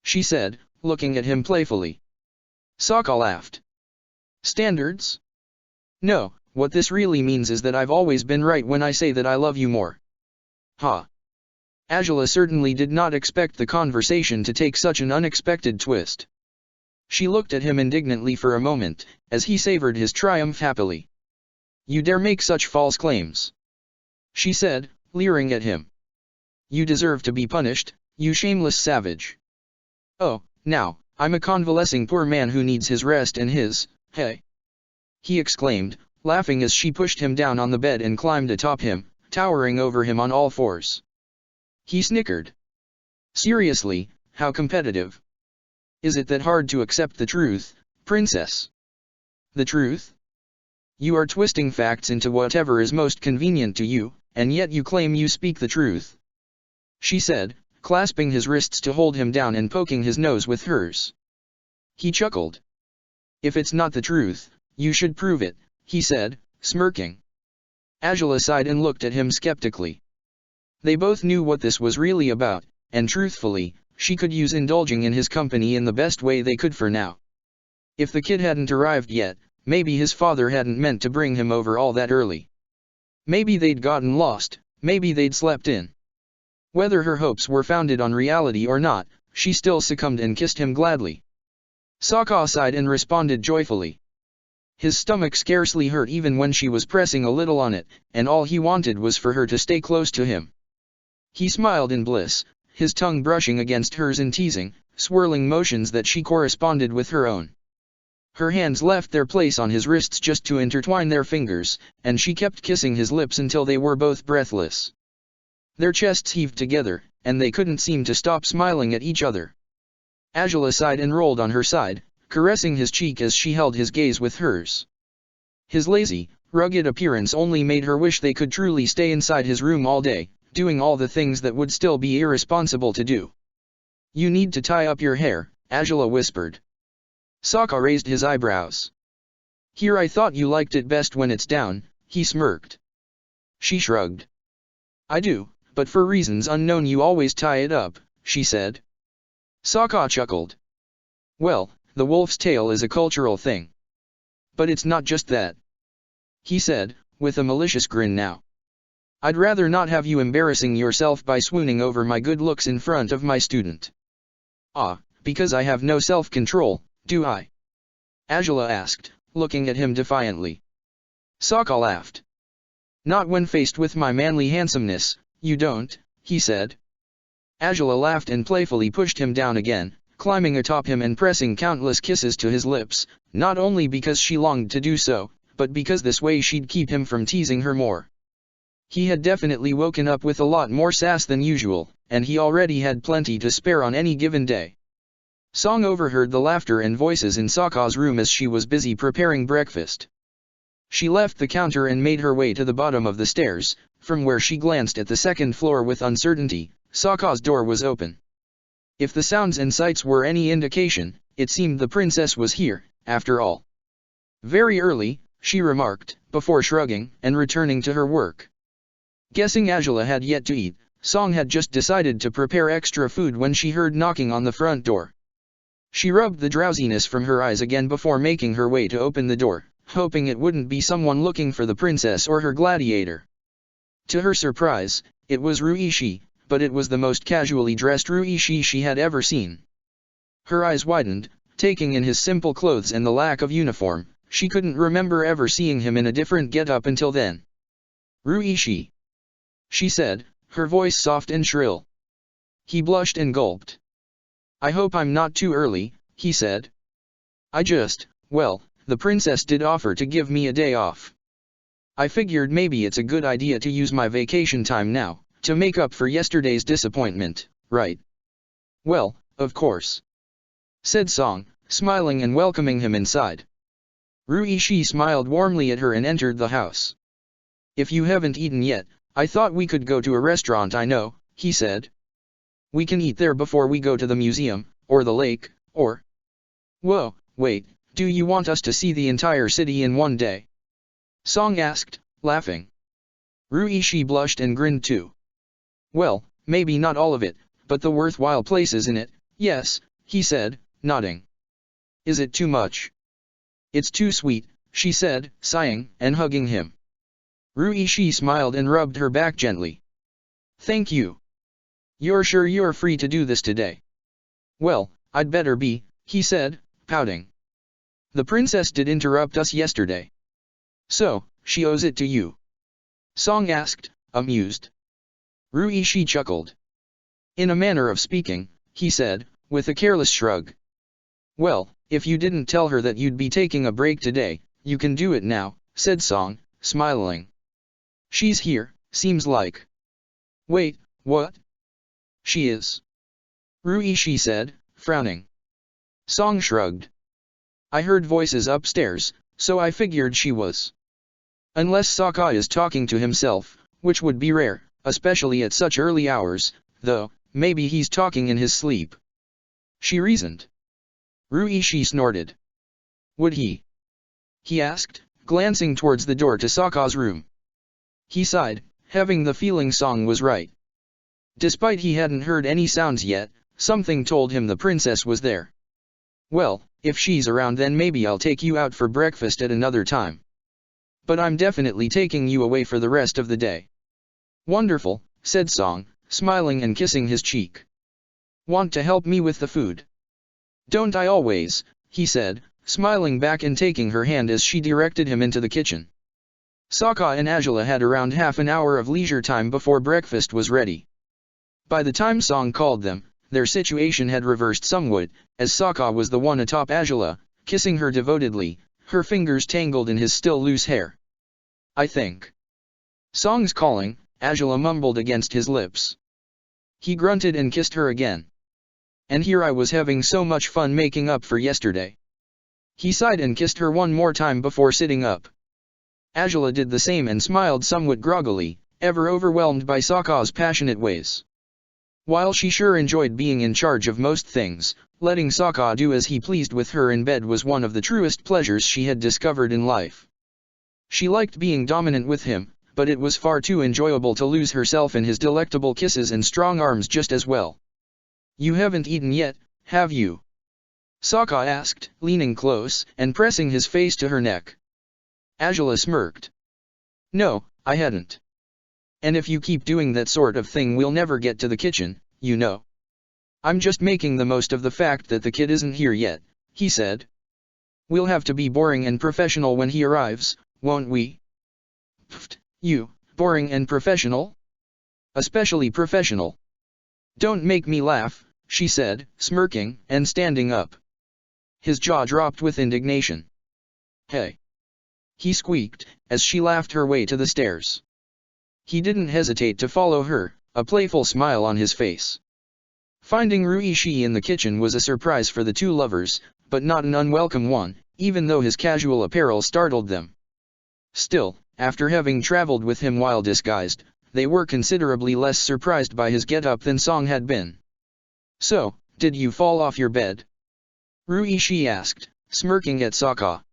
she said, looking at him playfully. Sokka laughed. Standards? No, what this really means is that I've always been right when I say that I love you more. Ha. Angela certainly did not expect the conversation to take such an unexpected twist. She looked at him indignantly for a moment, as he savored his triumph happily. You dare make such false claims, she said, leering at him. You deserve to be punished, you shameless savage. Oh, now, I'm a convalescing poor man who needs his rest and his, hey, he exclaimed, laughing as she pushed him down on the bed and climbed atop him, towering over him on all fours. He snickered. Seriously, how competitive. Is it that hard to accept the truth, princess? The truth? You are twisting facts into whatever is most convenient to you, and yet you claim you speak the truth, she said, clasping his wrists to hold him down and poking his nose with hers. He chuckled. If it's not the truth, you should prove it, he said, smirking. Angela sighed and looked at him skeptically. They both knew what this was really about, and truthfully, she could use indulging in his company in the best way they could for now. If the kid hadn't arrived yet, maybe his father hadn't meant to bring him over all that early. Maybe they'd gotten lost, maybe they'd slept in. Whether her hopes were founded on reality or not, she still succumbed and kissed him gladly. Sokka sighed and responded joyfully. His stomach scarcely hurt even when she was pressing a little on it, and all he wanted was for her to stay close to him. He smiled in bliss, his tongue brushing against hers in teasing, swirling motions that she corresponded with her own. Her hands left their place on his wrists just to intertwine their fingers, and she kept kissing his lips until they were both breathless. Their chests heaved together, and they couldn't seem to stop smiling at each other. Angela sighed and rolled on her side, caressing his cheek as she held his gaze with hers. His lazy, rugged appearance only made her wish they could truly stay inside his room all day, doing all the things that would still be irresponsible to do. You need to tie up your hair, Angela whispered. Sokka raised his eyebrows. Here I thought you liked it best when it's down, he smirked. She shrugged. I do, but for reasons unknown you always tie it up, she said. Sokka chuckled. Well, the wolf's tail is a cultural thing. But it's not just that, he said, with a malicious grin now. I'd rather not have you embarrassing yourself by swooning over my good looks in front of my student. Ah, because I have no self-control, do I? Angela asked, looking at him defiantly. Sokka laughed. Not when faced with my manly handsomeness, you don't, he said. Angela laughed and playfully pushed him down again, climbing atop him and pressing countless kisses to his lips, not only because she longed to do so, but because this way she'd keep him from teasing her more. He had definitely woken up with a lot more sass than usual, and he already had plenty to spare on any given day. Song overheard the laughter and voices in Sokka's room as she was busy preparing breakfast. She left the counter and made her way to the bottom of the stairs, from where she glanced at the second floor with uncertainty. Sokka's door was open. If the sounds and sights were any indication, it seemed the princess was here, after all. Very early, she remarked, before shrugging and returning to her work. Guessing Angela had yet to eat, Song had just decided to prepare extra food when she heard knocking on the front door. She rubbed the drowsiness from her eyes again before making her way to open the door, hoping it wouldn't be someone looking for the princess or her gladiator. To her surprise, it was Ruishi, but it was the most casually dressed Ruishi she had ever seen. Her eyes widened, taking in his simple clothes and the lack of uniform. She couldn't remember ever seeing him in a different get-up until then. Ruishi, she said, her voice soft and shrill. He blushed and gulped. I hope I'm not too early, he said. Well, the princess did offer to give me a day off. I figured maybe it's a good idea to use my vacation time now, to make up for yesterday's disappointment, right? Well, of course, said Song, smiling and welcoming him inside. Ruishi smiled warmly at her and entered the house. If you haven't eaten yet, I thought we could go to a restaurant I know, he said. We can eat there before we go to the museum, or the lake, or... Whoa, wait, do you want us to see the entire city in one day? Song asked, laughing. Ruishi blushed and grinned too. Well, maybe not all of it, but the worthwhile places in it, yes, he said, nodding. Is it too much? It's too sweet, she said, sighing, and hugging him. Ruishi smiled and rubbed her back gently. Thank you. You're sure you're free to do this today? Well, I'd better be, he said, pouting. The princess did interrupt us yesterday. So, she owes it to you? Song asked, amused. Ruishi chuckled. In a manner of speaking, he said, with a careless shrug. Well, if you didn't tell her that you'd be taking a break today, you can do it now, said Song, smiling. She's here, seems like. Wait, what? She is. Ruishi said, frowning. Song shrugged. I heard voices upstairs, so I figured she was. Unless Sokka is talking to himself, which would be rare, especially at such early hours, though, maybe he's talking in his sleep. She reasoned. Ruishi snorted. Would he? He asked, glancing towards the door to Sokka's room. He sighed, having the feeling Song was right. Despite he hadn't heard any sounds yet, something told him the princess was there. Well, if she's around then maybe I'll take you out for breakfast at another time. But I'm definitely taking you away for the rest of the day. Wonderful, said Song, smiling and kissing his cheek. Want to help me with the food? Don't I always, he said, smiling back and taking her hand as she directed him into the kitchen. Sokka and Azula had around half an hour of leisure time before breakfast was ready. By the time Song called them, their situation had reversed somewhat, as Sokka was the one atop Azula, kissing her devotedly, her fingers tangled in his still loose hair. I think. Song's calling, Azula mumbled against his lips. He grunted and kissed her again. And here I was having so much fun making up for yesterday. He sighed and kissed her one more time before sitting up. Azula did the same and smiled somewhat groggily, ever overwhelmed by Sokka's passionate ways. While she sure enjoyed being in charge of most things, letting Sokka do as he pleased with her in bed was one of the truest pleasures she had discovered in life. She liked being dominant with him, but it was far too enjoyable to lose herself in his delectable kisses and strong arms just as well. You haven't eaten yet, have you? Sokka asked, leaning close and pressing his face to her neck. Azula smirked. No, I hadn't. And if you keep doing that sort of thing we'll never get to the kitchen, you know. I'm just making the most of the fact that the kid isn't here yet, he said. We'll have to be boring and professional when he arrives, won't we? Pfft, you, boring and professional? Especially professional. Don't make me laugh, she said, smirking and standing up. His jaw dropped with indignation. Hey! He squeaked, as she laughed her way to the stairs. He didn't hesitate to follow her, a playful smile on his face. Finding Ruishi in the kitchen was a surprise for the two lovers, but not an unwelcome one, even though his casual apparel startled them. Still, after having traveled with him while disguised, they were considerably less surprised by his get-up than Song had been. So, did you fall off your bed? Ruishi asked, smirking at Sokka.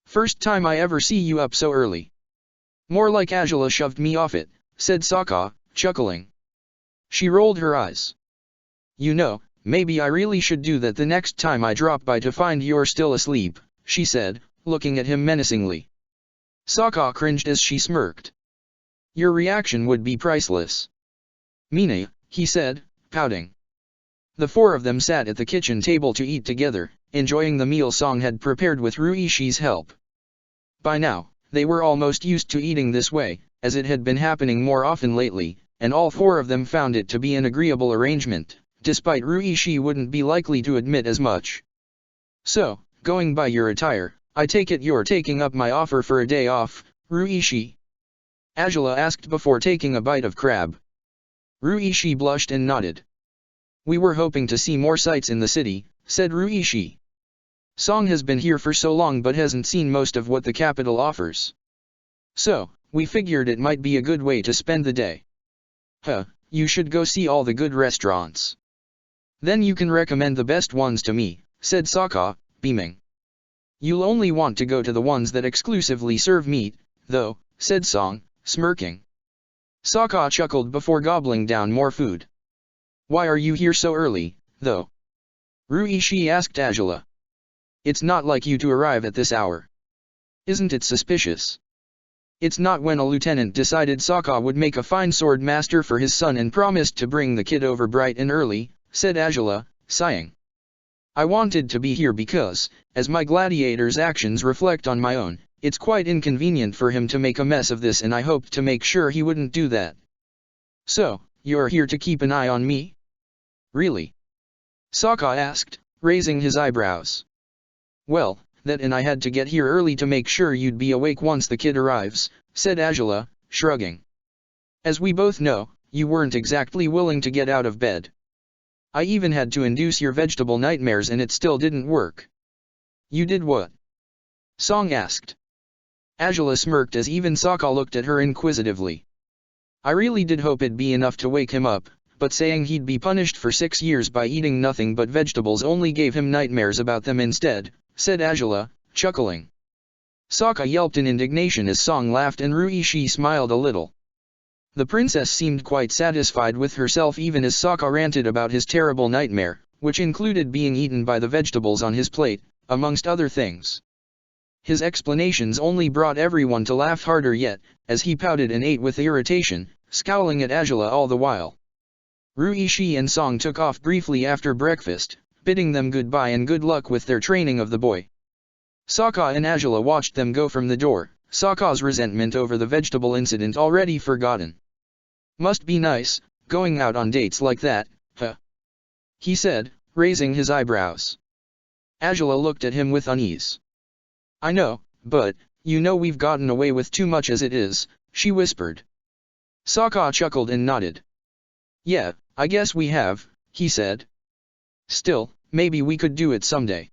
First time I ever see you up so early. More like Azula shoved me off it, said Sokka, chuckling. She rolled her eyes. You know, maybe I really should do that the next time I drop by to find you're still asleep, she said, looking at him menacingly. Sokka cringed as she smirked. Your reaction would be priceless. Mina, he said, pouting. The four of them sat at the kitchen table to eat together, enjoying the meal Song had prepared with Ruishi's help. By now, they were almost used to eating this way, as it had been happening more often lately, and all four of them found it to be an agreeable arrangement, despite Ruishi wouldn't be likely to admit as much. So, going by your attire, I take it you're taking up my offer for a day off, Ruishi? Angela asked before taking a bite of crab. Ruishi blushed and nodded. We were hoping to see more sights in the city, said Ruishi. Song has been here for so long but hasn't seen most of what the capital offers. So, we figured it might be a good way to spend the day. You should go see all the good restaurants. Then you can recommend the best ones to me, said Sokka, beaming. You'll only want to go to the ones that exclusively serve meat, though, said Song, smirking. Sokka chuckled before gobbling down more food. Why are you here so early, though? Ruishi asked Angela. It's not like you to arrive at this hour. Isn't it suspicious? It's not when a lieutenant decided Sokka would make a fine sword master for his son and promised to bring the kid over bright and early, said Angela, sighing. I wanted to be here because, as my gladiator's actions reflect on my own, it's quite inconvenient for him to make a mess of this and I hoped to make sure he wouldn't do that. So, you're here to keep an eye on me? Really? Sokka asked, raising his eyebrows. Well, that and I had to get here early to make sure you'd be awake once the kid arrives, said Angela, shrugging. As we both know, you weren't exactly willing to get out of bed. I even had to induce your vegetable nightmares and it still didn't work. You did what? Song asked. Angela smirked as even Sokka looked at her inquisitively. I really did hope it'd be enough to wake him up, but saying he'd be punished for 6 years by eating nothing but vegetables only gave him nightmares about them instead, said Angela, chuckling. Sokka yelped in indignation as Song laughed and Ruishi smiled a little. The princess seemed quite satisfied with herself even as Sokka ranted about his terrible nightmare, which included being eaten by the vegetables on his plate, amongst other things. His explanations only brought everyone to laugh harder yet, as he pouted and ate with irritation, scowling at Angela all the while. Ruishi and Song took off briefly after breakfast, bidding them goodbye and good luck with their training of the boy. Sokka and Angela watched them go from the door, Sokka's resentment over the vegetable incident already forgotten. Must be nice, going out on dates like that, huh? He said, raising his eyebrows. Angela looked at him with unease. I know, but, you know we've gotten away with too much as it is, she whispered. Sokka chuckled and nodded. Yeah, I guess we have, he said. Still, maybe we could do it someday.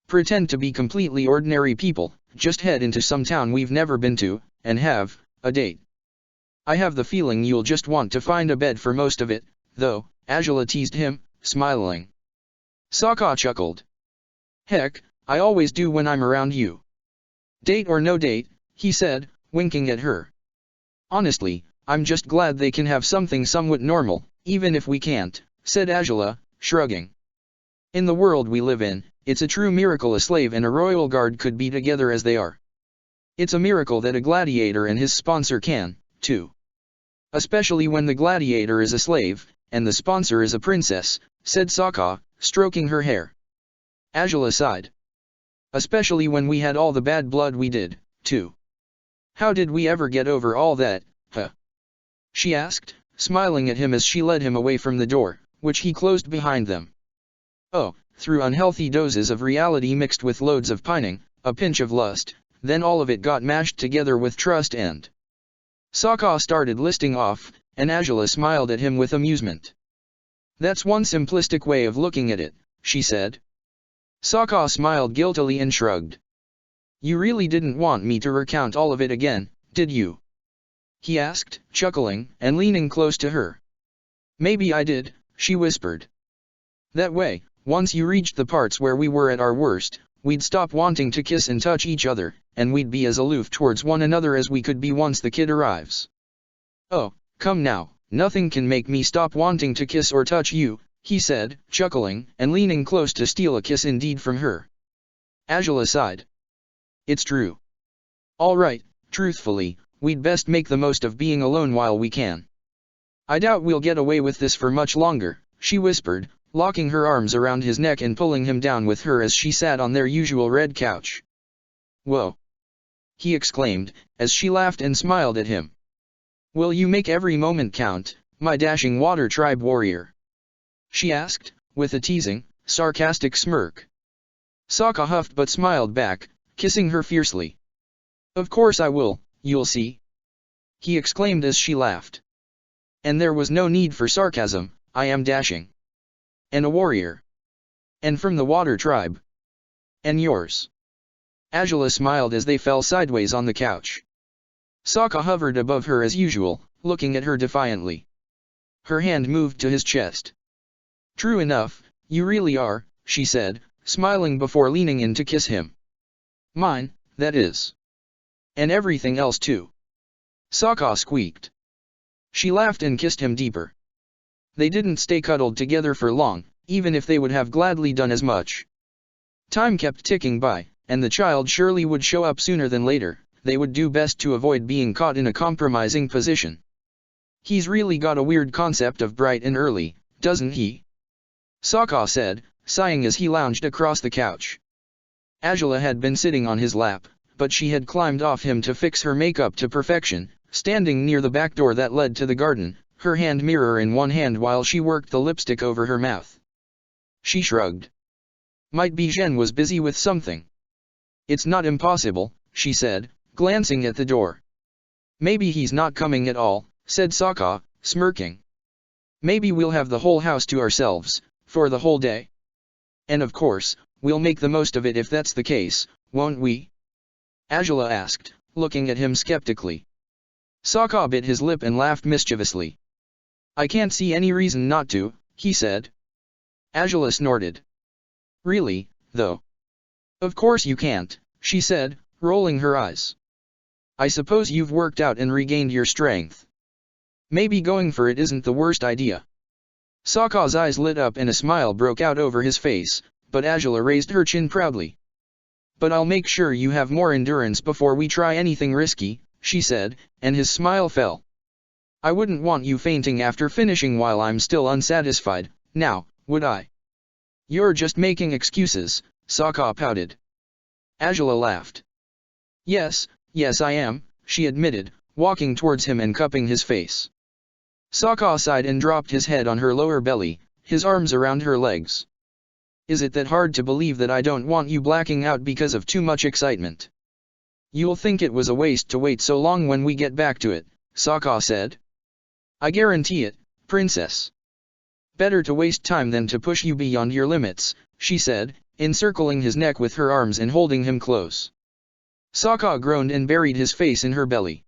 Pretend to be completely ordinary people, just head into some town we've never been to, and have a date. I have the feeling you'll just want to find a bed for most of it, though, Angela teased him, smiling. Sokka chuckled. Heck, I always do when I'm around you. Date or no date, he said, winking at her. Honestly, I'm just glad they can have something somewhat normal, even if we can't, said Angela, shrugging. In the world we live in, it's a true miracle a slave and a royal guard could be together as they are. It's a miracle that a gladiator and his sponsor can, too. Especially when the gladiator is a slave, and the sponsor is a princess, said Sokka, stroking her hair. Angela sighed. Especially when we had all the bad blood we did, too. How did we ever get over all that, huh? She asked, smiling at him as she led him away from the door, which he closed behind them. Oh, through unhealthy doses of reality mixed with loads of pining, a pinch of lust, then all of it got mashed together with trust and... Sokka started listing off, and Angela smiled at him with amusement. That's one simplistic way of looking at it, she said. Sokka smiled guiltily and shrugged. You really didn't want me to recount all of it again, did you? He asked, chuckling, and leaning close to her. Maybe I did, she whispered. That way, once you reached the parts where we were at our worst, we'd stop wanting to kiss and touch each other, and we'd be as aloof towards one another as we could be once the kid arrives. Oh, come now, nothing can make me stop wanting to kiss or touch you, he said, chuckling, and leaning close to steal a kiss indeed from her. Angela sighed. It's true. All right, truthfully, we'd best make the most of being alone while we can. I doubt we'll get away with this for much longer, she whispered, locking her arms around his neck and pulling him down with her as she sat on their usual red couch. Whoa! He exclaimed, as she laughed and smiled at him. Will you make every moment count, my dashing water tribe warrior? She asked, with a teasing, sarcastic smirk. Sokka huffed but smiled back, kissing her fiercely. "Of course I will, you'll see," he exclaimed as she laughed. "And there was no need for sarcasm, I am dashing. And a warrior. And from the water tribe. And yours." Angela smiled as they fell sideways on the couch. Sokka hovered above her as usual, looking at her defiantly. Her hand moved to his chest. "True enough, you really are," she said, smiling before leaning in to kiss him. "Mine, that is. And everything else too." Sokka squeaked. She laughed and kissed him deeper. They didn't stay cuddled together for long, even if they would have gladly done as much. Time kept ticking by, and the child surely would show up sooner than later. They would do best to avoid being caught in a compromising position. "He's really got a weird concept of bright and early, doesn't he?" Sokka said, sighing as he lounged across the couch. Angela had been sitting on his lap, but she had climbed off him to fix her makeup to perfection, standing near the back door that led to the garden, her hand mirror in one hand while she worked the lipstick over her mouth. She shrugged. Might be Zhen was busy with something. "It's not impossible," she said, glancing at the door. "Maybe he's not coming at all," said Sokka, smirking. "Maybe we'll have the whole house to ourselves, for the whole day. And of course, we'll make the most of it if that's the case, won't we?" Angela asked, looking at him skeptically. Sokka bit his lip and laughed mischievously. "I can't see any reason not to," he said. Angela snorted. "Really, though?" "Of course you can't," she said, rolling her eyes. "I suppose you've worked out and regained your strength. Maybe going for it isn't the worst idea." Sokka's eyes lit up and a smile broke out over his face, but Angela raised her chin proudly. "But I'll make sure you have more endurance before we try anything risky," she said, and his smile fell. "I wouldn't want you fainting after finishing while I'm still unsatisfied, now, would I?" "You're just making excuses," Sokka pouted. Angela laughed. Yes, I am," she admitted, walking towards him and cupping his face. Sokka sighed and dropped his head on her lower belly, his arms around her legs. "Is it that hard to believe that I don't want you blacking out because of too much excitement?" "You'll think it was a waste to wait so long when we get back to it," Sokka said. "I guarantee it, princess." "Better to waste time than to push you beyond your limits," she said, encircling his neck with her arms and holding him close. Sokka groaned and buried his face in her belly.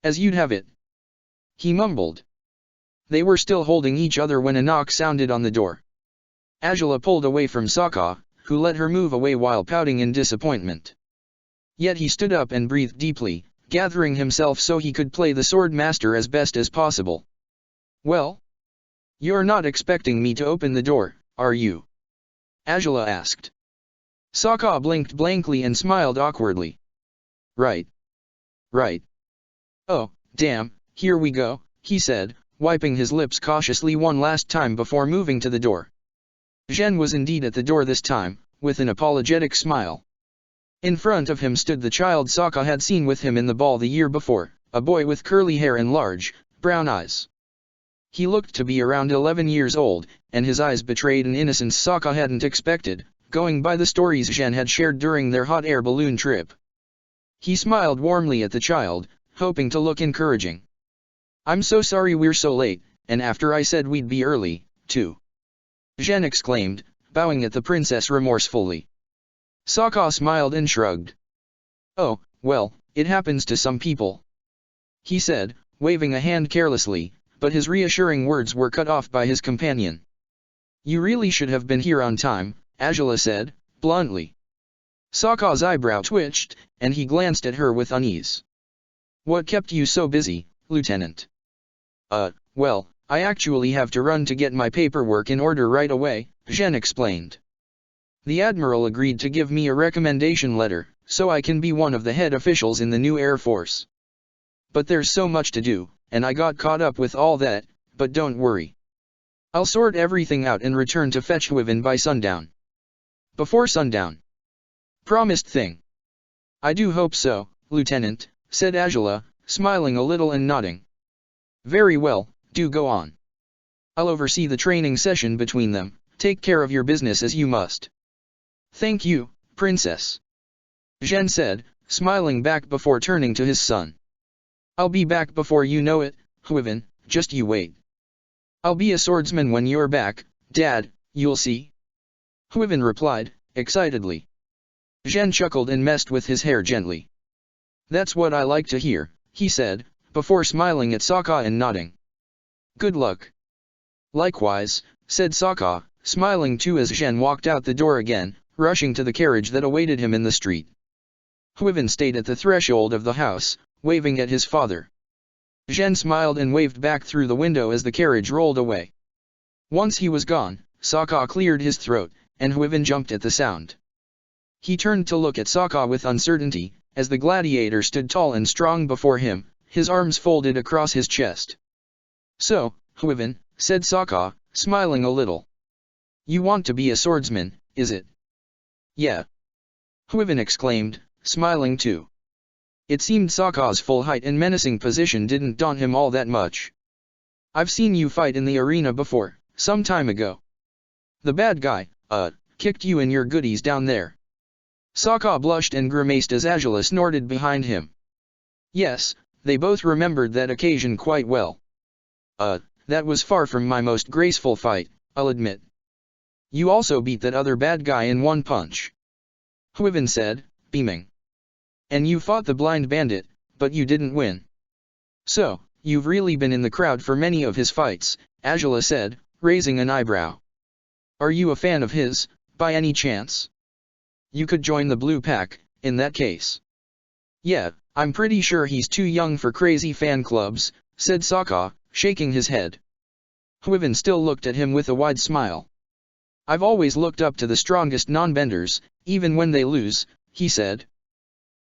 "As you'd have it," he mumbled. They were still holding each other when a knock sounded on the door. Angela pulled away from Sokka, who let her move away while pouting in disappointment. Yet he stood up and breathed deeply, gathering himself so he could play the sword master as best as possible. "Well? You're not expecting me to open the door, are you?" Angela asked. Sokka blinked blankly and smiled awkwardly. Right. "Oh, damn, here we go," he said, wiping his lips cautiously one last time before moving to the door. Zhen was indeed at the door this time, with an apologetic smile. In front of him stood the child Sokka had seen with him in the ball the year before, a boy with curly hair and large, brown eyes. He looked to be around 11 years old, and his eyes betrayed an innocence Sokka hadn't expected, going by the stories Zhen had shared during their hot air balloon trip. He smiled warmly at the child, hoping to look encouraging. "I'm so sorry we're so late, and after I said we'd be early, too," Zhen exclaimed, bowing at the princess remorsefully. Sokka smiled and shrugged. "Oh, well, it happens to some people," he said, waving a hand carelessly, but his reassuring words were cut off by his companion. "You really should have been here on time," Angela said, bluntly. Sokka's eyebrow twitched, and he glanced at her with unease. "What kept you so busy, Lieutenant?" Well, I actually have to run to get my paperwork in order right away," Zhen explained. "The Admiral agreed to give me a recommendation letter, so I can be one of the head officials in the new Air Force. But there's so much to do, and I got caught up with all that, but don't worry. I'll sort everything out and return to Fetchwiven by sundown." "Before sundown?" "Promised thing." "I do hope so, Lieutenant," said Angela, smiling a little and nodding. "Very well, do go on. I'll oversee the training session between them, take care of your business as you must." "Thank you, Princess." Zhen said, smiling back before turning to his son. I'll be back before you know it, Huiven, just you wait. I'll be a swordsman when you're back, Dad, you'll see. Huiven replied, excitedly. Zhen chuckled and messed with his hair gently. That's what I like to hear, he said, before smiling at Sokka and nodding. Good luck. Likewise, said Sokka, smiling too as Zhen walked out the door again, rushing to the carriage that awaited him in the street. Huiven stayed at the threshold of the house, waving at his father. Zhen smiled and waved back through the window as the carriage rolled away. Once he was gone, Sokka cleared his throat, and Huiven jumped at the sound. He turned to look at Sokka with uncertainty, as the gladiator stood tall and strong before him, his arms folded across his chest. So, Huiven, said Sokka, smiling a little. You want to be a swordsman, is it? Yeah. Huiven exclaimed, smiling too. It seemed Sokka's full height and menacing position didn't daunt him all that much. I've seen you fight in the arena before, some time ago. The bad guy, kicked you and your goodies down there. Sokka blushed and grimaced as Azula snorted behind him. Yes, they both remembered that occasion quite well. That was far from my most graceful fight, I'll admit. You also beat that other bad guy in one punch. Huiven said, beaming. And you fought the blind bandit, but you didn't win. So, you've really been in the crowd for many of his fights, Azula said, raising an eyebrow. Are you a fan of his, by any chance? You could join the Blue Pack, in that case. Yeah, I'm pretty sure he's too young for crazy fan clubs, said Sokka, shaking his head. Huiven still looked at him with a wide smile. I've always looked up to the strongest non-benders, even when they lose, he said.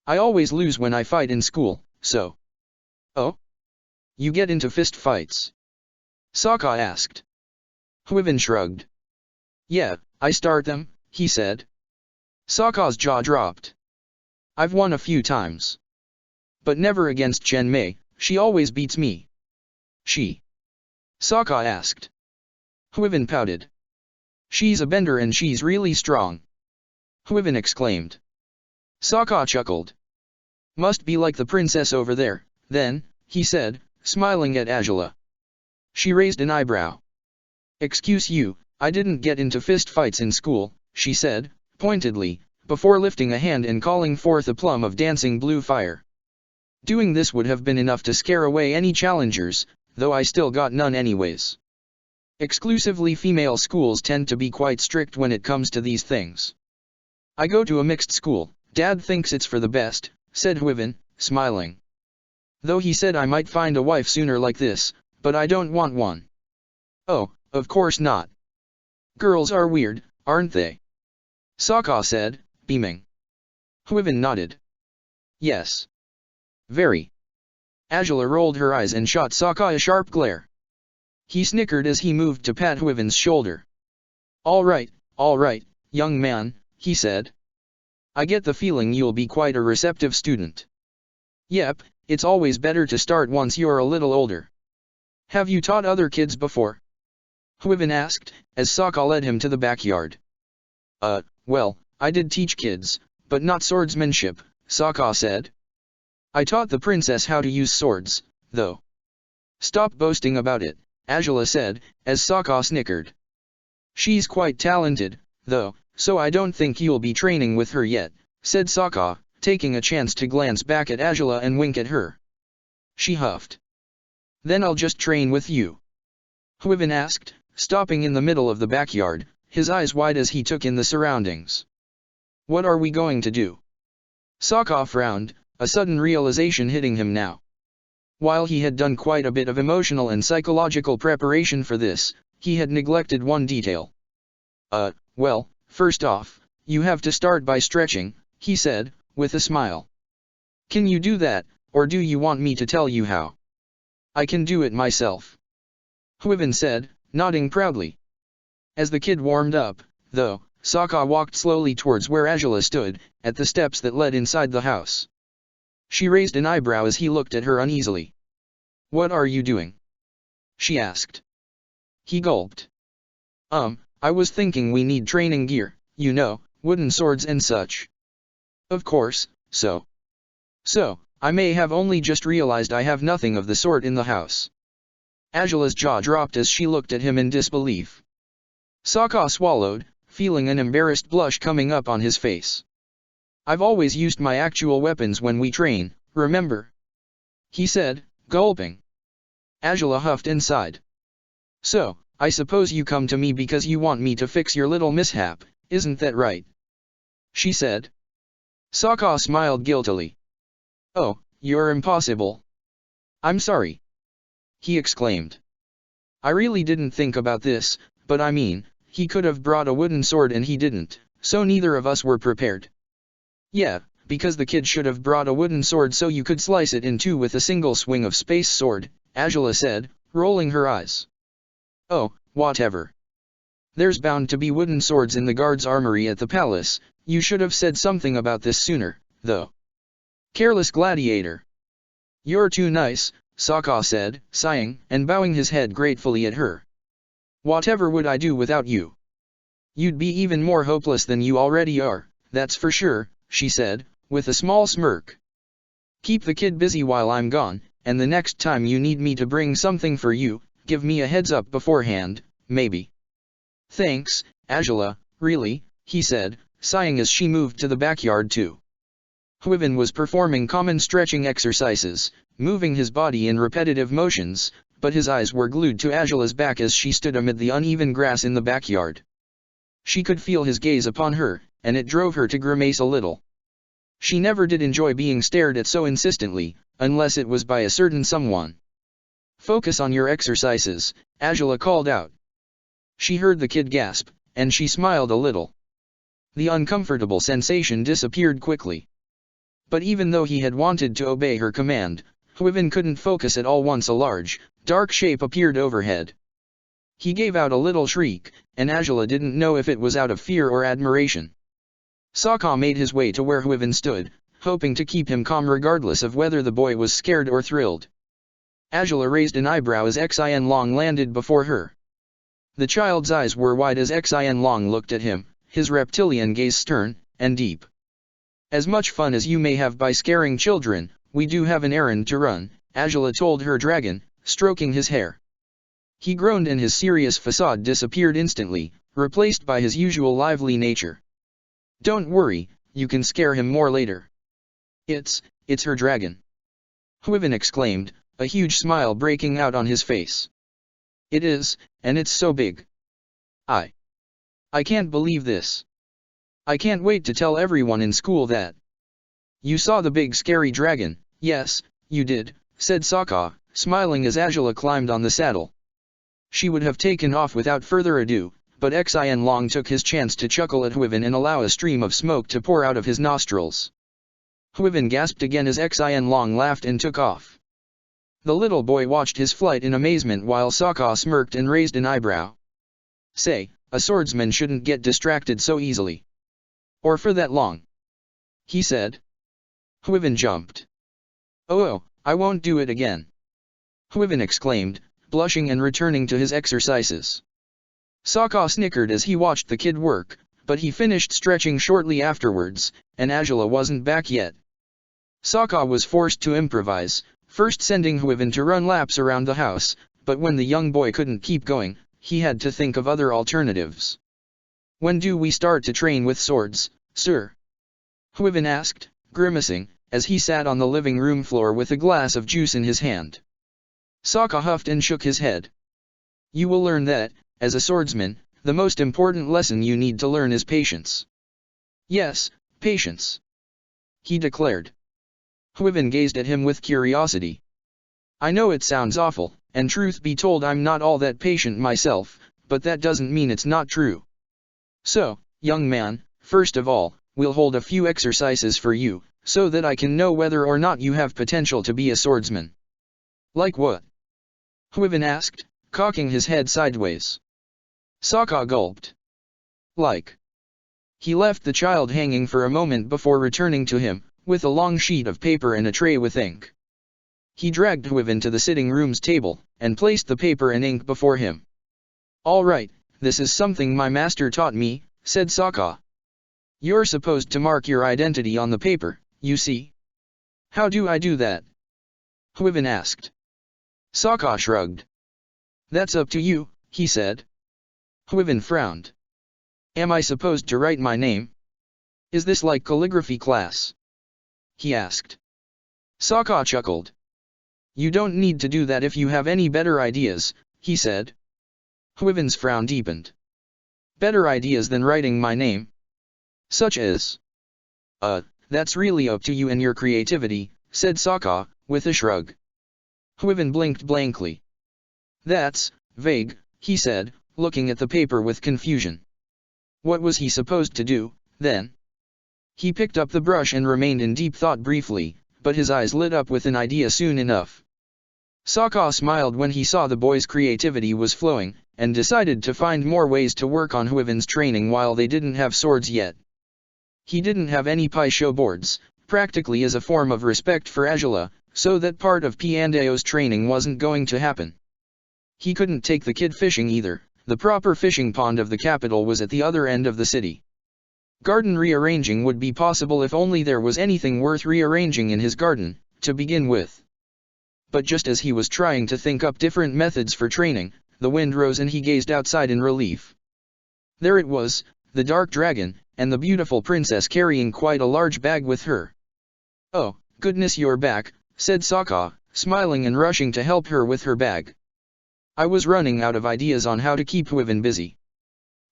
I always lose when I fight in school, so. Oh? You get into fist fights? Sokka asked. Huiven shrugged. Yeah, I start them, he said. Sokka's jaw dropped. I've won a few times. But never against Chen Mei, she always beats me. She? Sokka asked. Huiven pouted. She's a bender and she's really strong. Huiven exclaimed. Sokka chuckled. Must be like the princess over there, then, he said, smiling at Azula. She raised an eyebrow. Excuse you, I didn't get into fist fights in school, she said, pointedly, before lifting a hand and calling forth a plum of dancing blue fire. Doing this would have been enough to scare away any challengers, though I still got none anyways. Exclusively female schools tend to be quite strict when it comes to these things. I go to a mixed school, Dad thinks it's for the best, said Huiven, smiling. Though he said I might find a wife sooner like this, but I don't want one. Oh, of course not. Girls are weird, aren't they? Sokka said, beaming. Huiven nodded. Yes. Very. Azula rolled her eyes and shot Sokka a sharp glare. He snickered as he moved to pat Huiven's shoulder. All right, young man, he said. I get the feeling you'll be quite a receptive student. Yep, it's always better to start once you're a little older. Have you taught other kids before? Huiven asked, as Sokka led him to the backyard. Well, I did teach kids, but not swordsmanship, Sokka said. I taught the princess how to use swords, though. Stop boasting about it, Azula said, as Sokka snickered. She's quite talented, though, so I don't think you'll be training with her yet, said Sokka, taking a chance to glance back at Azula and wink at her. She huffed. Then I'll just train with you. Huiven asked, stopping in the middle of the backyard, his eyes wide as he took in the surroundings. What are we going to do? Sokka frowned, a sudden realization hitting him now. While he had done quite a bit of emotional and psychological preparation for this, he had neglected one detail. Well, first off, you have to start by stretching, he said, with a smile. Can you do that, or do you want me to tell you how? I can do it myself. Huiven said, nodding proudly. As the kid warmed up, though, Sokka walked slowly towards where Azula stood, at the steps that led inside the house. She raised an eyebrow as he looked at her uneasily. What are you doing? She asked. He gulped. I was thinking we need training gear, you know, wooden swords and such. Of course, so. I may have only just realized I have nothing of the sort in the house. Angela's jaw dropped as she looked at him in disbelief. Sokka swallowed, feeling an embarrassed blush coming up on his face. I've always used my actual weapons when we train, remember? He said, gulping. Angela huffed and sighed. So, I suppose you come to me because you want me to fix your little mishap, isn't that right? She said. Sokka smiled guiltily. Oh, you're impossible. I'm sorry. He exclaimed. I really didn't think about this, but I mean, he could have brought a wooden sword and he didn't, so neither of us were prepared. Yeah, because the kid should have brought a wooden sword so you could slice it in two with a single swing of space sword, Angela said, rolling her eyes. Oh, whatever. There's bound to be wooden swords in the guard's armory at the palace, you should have said something about this sooner, though. Careless gladiator. You're too nice, Sokka said, sighing, and bowing his head gratefully at her. Whatever would I do without you? You'd be even more hopeless than you already are, that's for sure, she said, with a small smirk. Keep the kid busy while I'm gone, and the next time you need me to bring something for you, give me a heads up beforehand, maybe. Thanks, Angela, really, he said, sighing as she moved to the backyard too. Huyven was performing common stretching exercises, moving his body in repetitive motions, but his eyes were glued to Angela's back as she stood amid the uneven grass in the backyard. She could feel his gaze upon her, and it drove her to grimace a little. She never did enjoy being stared at so insistently, unless it was by a certain someone. Focus on your exercises, Angela called out. She heard the kid gasp, and she smiled a little. The uncomfortable sensation disappeared quickly. But even though he had wanted to obey her command, Huyven couldn't focus at all once a large, dark shape appeared overhead. He gave out a little shriek, and Angela didn't know if it was out of fear or admiration. Sokka made his way to where Huyven stood, hoping to keep him calm regardless of whether the boy was scared or thrilled. Angela raised an eyebrow as Xin Long landed before her. The child's eyes were wide as Xin Long looked at him, his reptilian gaze stern and deep. As much fun as you may have by scaring children, we do have an errand to run, Angela told her dragon, stroking his hair. He groaned and his serious facade disappeared instantly, replaced by his usual lively nature. Don't worry, you can scare him more later. It's her dragon. Huyven exclaimed, a huge smile breaking out on his face. It is, and it's so big. I can't believe this. I can't wait to tell everyone in school that. You saw the big scary dragon, yes, you did, said Sokka, smiling as Angela climbed on the saddle. She would have taken off without further ado, but Xin Long took his chance to chuckle at Huyven and allow a stream of smoke to pour out of his nostrils. Huyven gasped again as Xin Long laughed and took off. The little boy watched his flight in amazement while Sokka smirked and raised an eyebrow. Say, a swordsman shouldn't get distracted so easily. Or for that long. He said. Huyven jumped. Oh, I won't do it again. Huyven exclaimed, blushing and returning to his exercises. Sokka snickered as he watched the kid work, but he finished stretching shortly afterwards, and Angela wasn't back yet. Sokka was forced to improvise, first sending Huyven to run laps around the house, but when the young boy couldn't keep going, he had to think of other alternatives. When do we start to train with swords, sir? Huyven asked, grimacing, as he sat on the living room floor with a glass of juice in his hand. Sokka huffed and shook his head. You will learn that, as a swordsman, the most important lesson you need to learn is patience. Yes, patience. He declared. Huyven gazed at him with curiosity. I know it sounds awful, and truth be told I'm not all that patient myself, but that doesn't mean it's not true. So, young man, first of all, we'll hold a few exercises for you, so that I can know whether or not you have potential to be a swordsman. Like what? Huyven asked, cocking his head sideways. Sokka gulped. Like. He left the child hanging for a moment before returning to him, with a long sheet of paper and a tray with ink. He dragged Huyven to the sitting room's table, and placed the paper and ink before him. All right, this is something my master taught me, said Sokka. You're supposed to mark your identity on the paper, you see. How do I do that? Huyven asked. Sokka shrugged. That's up to you, he said. Huyven frowned. Am I supposed to write my name? Is this like calligraphy class? He asked. Sokka chuckled. You don't need to do that if you have any better ideas, he said. Huyven's frown deepened. Better ideas than writing my name? Such as? That's really up to you and your creativity, said Sokka, with a shrug. Huyven blinked blankly. That's vague, he said, looking at the paper with confusion. What was he supposed to do, then? He picked up the brush and remained in deep thought briefly, but his eyes lit up with an idea soon enough. Sokka smiled when he saw the boy's creativity was flowing, and decided to find more ways to work on Huyven's training while they didn't have swords yet. He didn't have any Paisho boards, practically as a form of respect for Azula, so that part of Piandeo's training wasn't going to happen. He couldn't take the kid fishing either. The proper fishing pond of the capital was at the other end of the city. Garden rearranging would be possible if only there was anything worth rearranging in his garden, to begin with. But just as he was trying to think up different methods for training, the wind rose and he gazed outside in relief. There it was, the dark dragon, and the beautiful princess carrying quite a large bag with her. Oh, goodness, you're back, said Sokka, smiling and rushing to help her with her bag. I was running out of ideas on how to keep Huyven busy.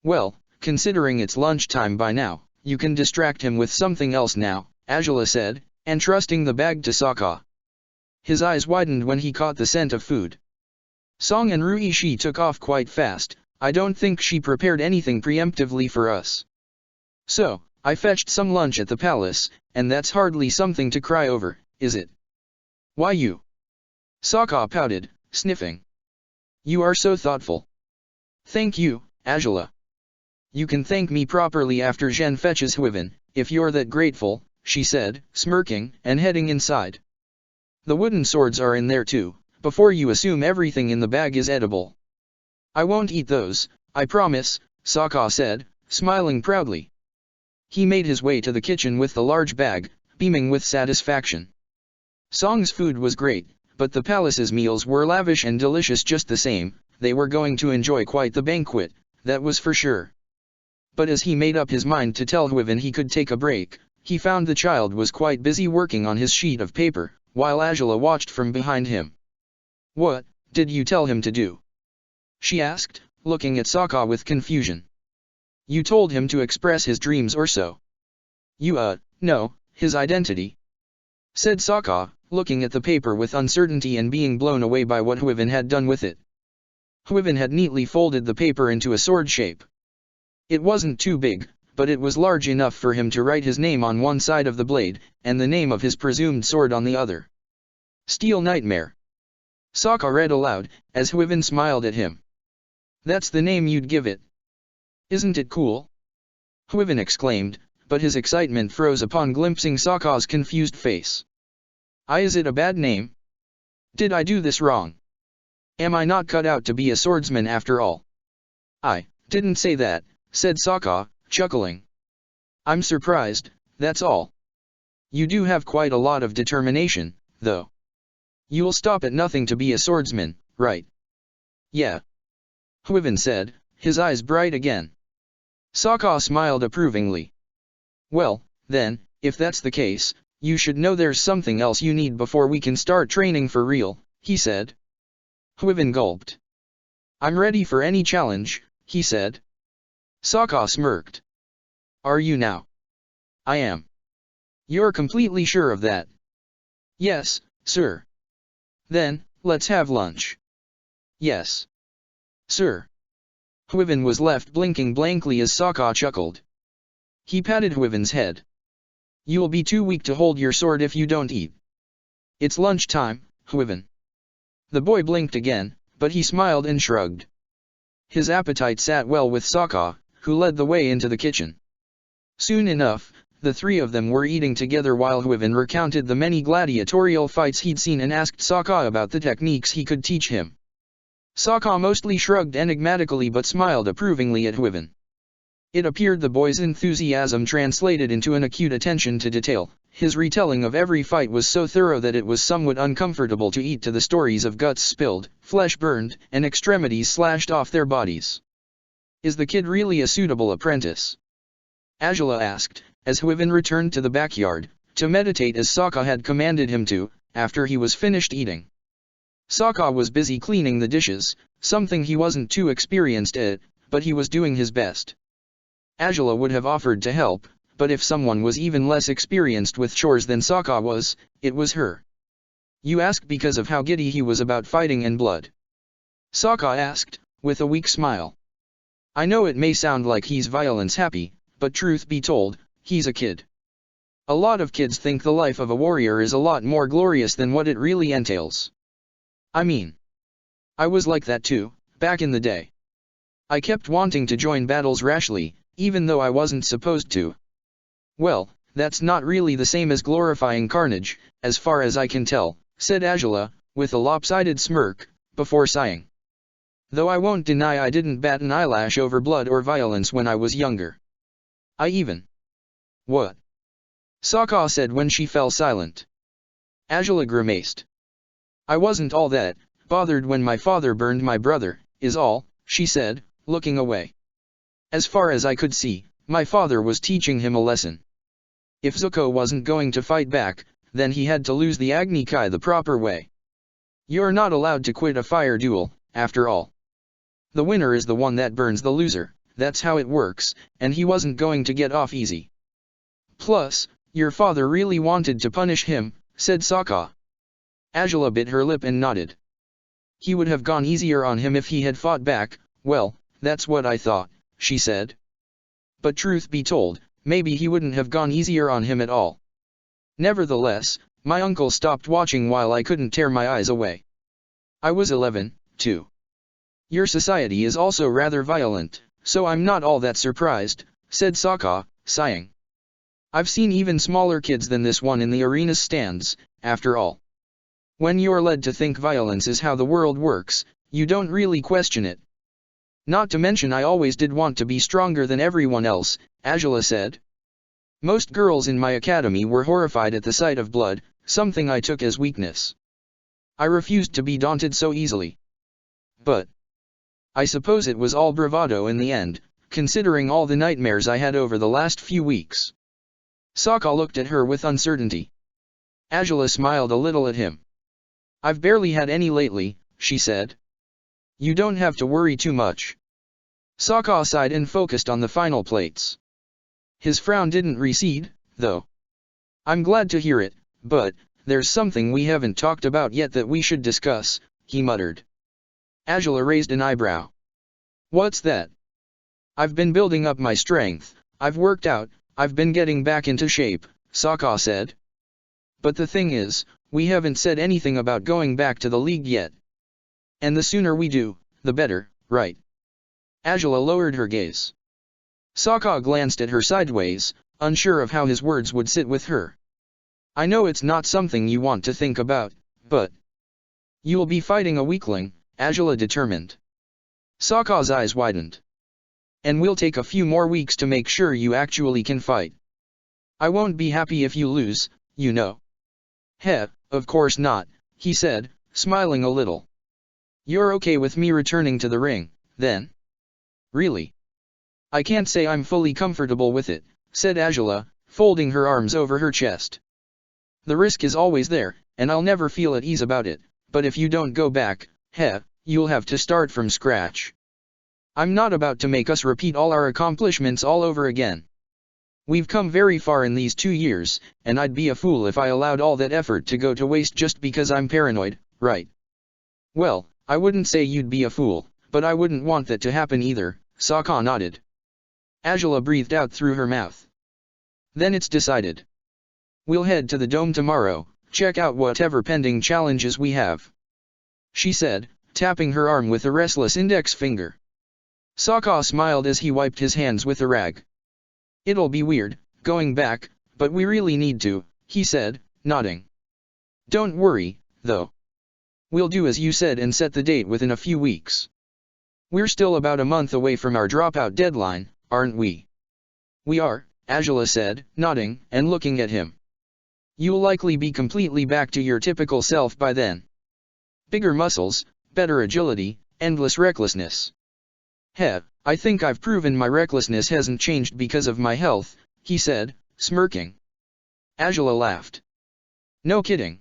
Well, considering it's lunchtime by now, you can distract him with something else now, Azula said, entrusting the bag to Sokka. His eyes widened when he caught the scent of food. Song and Ruishi took off quite fast. I don't think she prepared anything preemptively for us. So, I fetched some lunch at the palace, and that's hardly something to cry over, is it? Why you? Sokka pouted, sniffing. You are so thoughtful. Thank you, Azula. You can thank me properly after Zhen fetches Huyven, if you're that grateful, she said, smirking, and heading inside. The wooden swords are in there too, before you assume everything in the bag is edible. I won't eat those, I promise, Sokka said, smiling proudly. He made his way to the kitchen with the large bag, beaming with satisfaction. Song's food was great, but the palace's meals were lavish and delicious just the same. They were going to enjoy quite the banquet, that was for sure. But as he made up his mind to tell Huyven he could take a break, he found the child was quite busy working on his sheet of paper, while Azula watched from behind him. What did you tell him to do? She asked, looking at Sokka with confusion. You told him to express his dreams or so. You no, his identity, said Sokka, looking at the paper with uncertainty and being blown away by what Huyven had done with it. Huyven had neatly folded the paper into a sword shape. It wasn't too big, but it was large enough for him to write his name on one side of the blade, and the name of his presumed sword on the other. Steel Nightmare. Sokka read aloud, as Huyven smiled at him. That's the name you'd give it. Isn't it cool? Huyven exclaimed, but his excitement froze upon glimpsing Sokka's confused face. Is it a bad name? Did I do this wrong? Am I not cut out to be a swordsman after all? I didn't say that, said Sokka, chuckling. I'm surprised, that's all. You do have quite a lot of determination, though. You'll stop at nothing to be a swordsman, right? Yeah. Huyven said, his eyes bright again. Sokka smiled approvingly. Well, then, if that's the case, you should know there's something else you need before we can start training for real, he said. Huyven gulped. I'm ready for any challenge, he said. Sokka smirked. Are you now? I am. You're completely sure of that? Yes, sir. Then, let's have lunch. Yes. Sir. Huyven was left blinking blankly as Sokka chuckled. He patted Huyven's head. You'll be too weak to hold your sword if you don't eat. It's lunchtime, Huyven. The boy blinked again, but he smiled and shrugged. His appetite sat well with Sokka, who led the way into the kitchen. Soon enough, the three of them were eating together while Huyven recounted the many gladiatorial fights he'd seen and asked Sokka about the techniques he could teach him. Sokka mostly shrugged enigmatically but smiled approvingly at Huyven. It appeared the boy's enthusiasm translated into an acute attention to detail. His retelling of every fight was so thorough that it was somewhat uncomfortable to eat to the stories of guts spilled, flesh burned, and extremities slashed off their bodies. Is the kid really a suitable apprentice? Angela asked, as Huivin returned to the backyard, to meditate as Sokka had commanded him to, after he was finished eating. Sokka was busy cleaning the dishes, something he wasn't too experienced at, but he was doing his best. Angela would have offered to help, but if someone was even less experienced with chores than Sokka was, it was her. You ask because of how giddy he was about fighting and blood? Sokka asked, with a weak smile. I know it may sound like he's violence happy, but truth be told, he's a kid. A lot of kids think the life of a warrior is a lot more glorious than what it really entails. I mean, I was like that too, back in the day. I kept wanting to join battles rashly, even though I wasn't supposed to. Well, that's not really the same as glorifying carnage, as far as I can tell, said Angela, with a lopsided smirk, before sighing. Though I won't deny I didn't bat an eyelash over blood or violence when I was younger. I even... What? Sokka said when she fell silent. Angela grimaced. I wasn't all that bothered when my father burned my brother, is all, she said, looking away. As far as I could see, my father was teaching him a lesson. If Zuko wasn't going to fight back, then he had to lose the Agni Kai the proper way. You're not allowed to quit a fire duel, after all. The winner is the one that burns the loser, that's how it works, and he wasn't going to get off easy. Plus, your father really wanted to punish him, said Sokka. Angela bit her lip and nodded. He would have gone easier on him if he had fought back, well, that's what I thought, she said. But truth be told, maybe he wouldn't have gone easier on him at all. Nevertheless, my uncle stopped watching while I couldn't tear my eyes away. I was 11, too. Your society is also rather violent, so I'm not all that surprised, said Sokka, sighing. I've seen even smaller kids than this one in the arena's stands, after all. When you're led to think violence is how the world works, you don't really question it. Not to mention I always did want to be stronger than everyone else, Angela said. Most girls in my academy were horrified at the sight of blood, something I took as weakness. I refused to be daunted so easily. But I suppose it was all bravado in the end, considering all the nightmares I had over the last few weeks. Sokka looked at her with uncertainty. Angela smiled a little at him. I've barely had any lately, she said. You don't have to worry too much. Sokka sighed and focused on the final plates. His frown didn't recede, though. I'm glad to hear it, but there's something we haven't talked about yet that we should discuss, he muttered. Angela raised an eyebrow. What's that? I've been building up my strength, I've worked out, I've been getting back into shape, Sokka said. But the thing is, we haven't said anything about going back to the league yet. And the sooner we do, the better, right? Angela lowered her gaze. Sokka glanced at her sideways, unsure of how his words would sit with her. I know it's not something you want to think about, but you'll be fighting a weakling, Angela determined. Sokka's eyes widened. And we'll take a few more weeks to make sure you actually can fight. I won't be happy if you lose, you know. Heh, of course not, he said, smiling a little. You're okay with me returning to the ring, then? Really? I can't say I'm fully comfortable with it, said Angela, folding her arms over her chest. The risk is always there, and I'll never feel at ease about it, but if you don't go back, you'll have to start from scratch. I'm not about to make us repeat all our accomplishments all over again. We've come very far in these 2 years, and I'd be a fool if I allowed all that effort to go to waste just because I'm paranoid, right? Well, I wouldn't say you'd be a fool, but I wouldn't want that to happen either, Sokka nodded. Angela breathed out through her mouth. Then it's decided. We'll head to the dome tomorrow, check out whatever pending challenges we have, she said, tapping her arm with a restless index finger. Sokka smiled as he wiped his hands with a rag. It'll be weird, going back, but we really need to, he said, nodding. Don't worry, though. We'll do as you said and set the date within a few weeks. We're still about a month away from our dropout deadline, aren't we? We are, Angela said, nodding and looking at him. You'll likely be completely back to your typical self by then. Bigger muscles, better agility, endless recklessness. Heh, I think I've proven my recklessness hasn't changed because of my health, he said, smirking. Angela laughed. No kidding.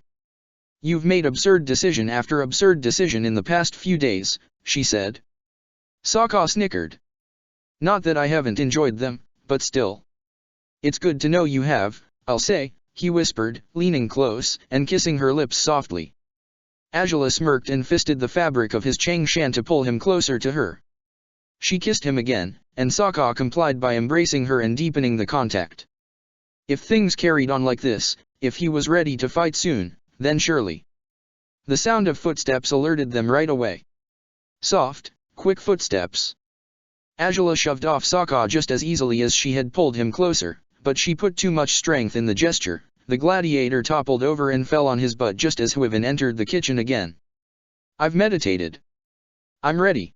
You've made absurd decision after absurd decision in the past few days, she said. Sokka snickered. Not that I haven't enjoyed them, but still. It's good to know you have, I'll say, he whispered, leaning close and kissing her lips softly. Angela smirked and fisted the fabric of his Changshan to pull him closer to her. She kissed him again, and Sokka complied by embracing her and deepening the contact. If things carried on like this, if he was ready to fight soon, then surely. The sound of footsteps alerted them right away. Soft, quick footsteps. Angela shoved off Sokka just as easily as she had pulled him closer, but she put too much strength in the gesture. The gladiator toppled over and fell on his butt just as Huyven entered the kitchen again. I've meditated. I'm ready,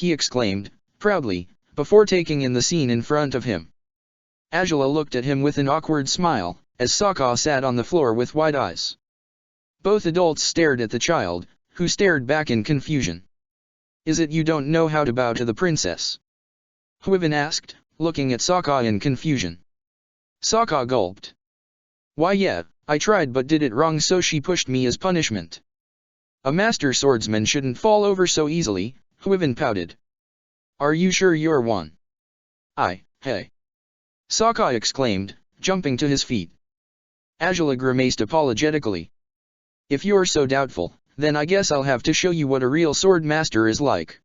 he exclaimed, proudly, before taking in the scene in front of him. Angela looked at him with an awkward smile, as Sokka sat on the floor with wide eyes. Both adults stared at the child, who stared back in confusion. Is it you don't know how to bow to the princess? Huyven asked, looking at Sokka in confusion. Sokka gulped. Why yeah, I tried but did it wrong so she pushed me as punishment. A master swordsman shouldn't fall over so easily, Huyven pouted. Are you sure you're one? Hey. Sokka exclaimed, jumping to his feet. Angela grimaced apologetically. If you're so doubtful, then I guess I'll have to show you what a real sword master is like.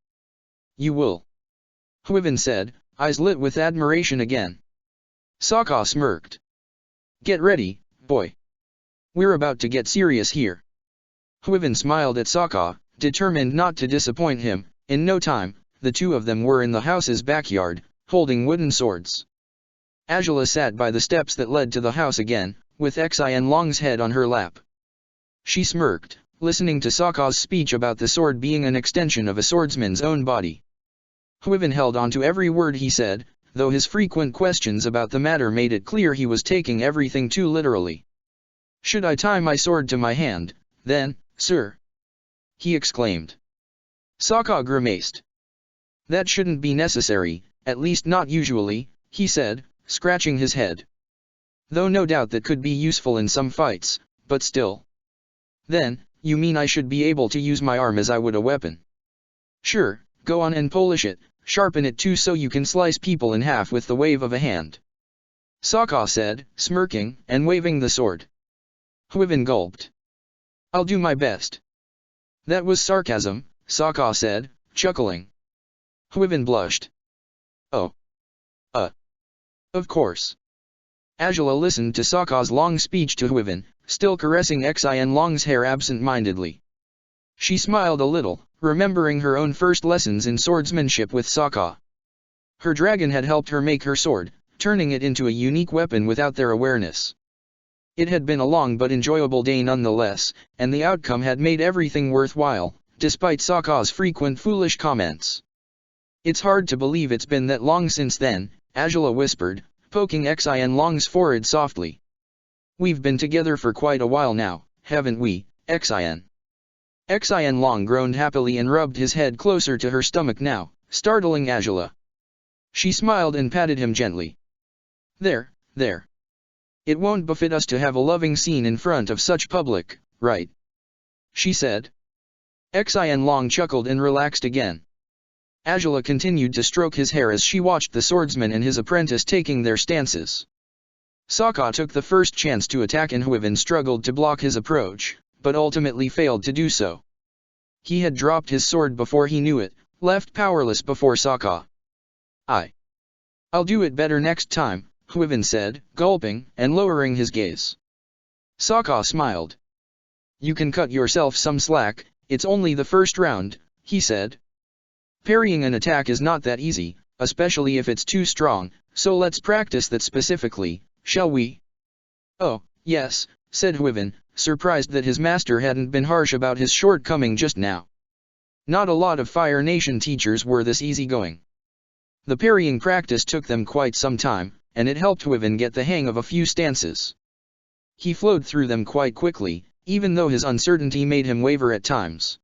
You will. Huyven said, eyes lit with admiration again. Sokka smirked. Get ready, boy. We're about to get serious here. Huyven smiled at Sokka, determined not to disappoint him. In no time, the two of them were in the house's backyard, holding wooden swords. Angela sat by the steps that led to the house again, with Xian Long's head on her lap. She smirked, listening to Sokka's speech about the sword being an extension of a swordsman's own body. Huyven held on to every word he said, though his frequent questions about the matter made it clear he was taking everything too literally. Should I tie my sword to my hand, then, sir? He exclaimed. Sokka grimaced. That shouldn't be necessary, at least not usually, he said, scratching his head. Though no doubt that could be useful in some fights, but still. Then, you mean I should be able to use my arm as I would a weapon? Sure, go on and polish it, sharpen it too so you can slice people in half with the wave of a hand. Sokka said, smirking and waving the sword. Huyven gulped. I'll do my best. That was sarcasm, Sokka said, chuckling. Huyven blushed. Oh. Of course. Angela listened to Sokka's long speech to Huyven, still caressing Xian Long's hair absent-mindedly. She smiled a little, remembering her own first lessons in swordsmanship with Sokka. Her dragon had helped her make her sword, turning it into a unique weapon without their awareness. It had been a long but enjoyable day nonetheless, and the outcome had made everything worthwhile, despite Sokka's frequent foolish comments. It's hard to believe it's been that long since then, Angela whispered, poking Xian Long's forehead softly. We've been together for quite a while now, haven't we, Xian? Xian Long groaned happily and rubbed his head closer to her stomach now, startling Angela. She smiled and patted him gently. There. It won't befit us to have a loving scene in front of such public, right? She said. Xian Long chuckled and relaxed again. Angela continued to stroke his hair as she watched the swordsman and his apprentice taking their stances. Sokka took the first chance to attack and Huyven struggled to block his approach, but ultimately failed to do so. He had dropped his sword before he knew it, left powerless before Sokka. I'll do it better next time, Huyven said, gulping and lowering his gaze. Sokka smiled. You can cut yourself some slack, it's only the first round, he said. Parrying an attack is not that easy, especially if it's too strong, so let's practice that specifically, shall we? Oh, yes, said Huyven, surprised that his master hadn't been harsh about his shortcoming just now. Not a lot of Fire Nation teachers were this easygoing. The parrying practice took them quite some time, and it helped Huivin get the hang of a few stances. He flowed through them quite quickly, even though his uncertainty made him waver at times.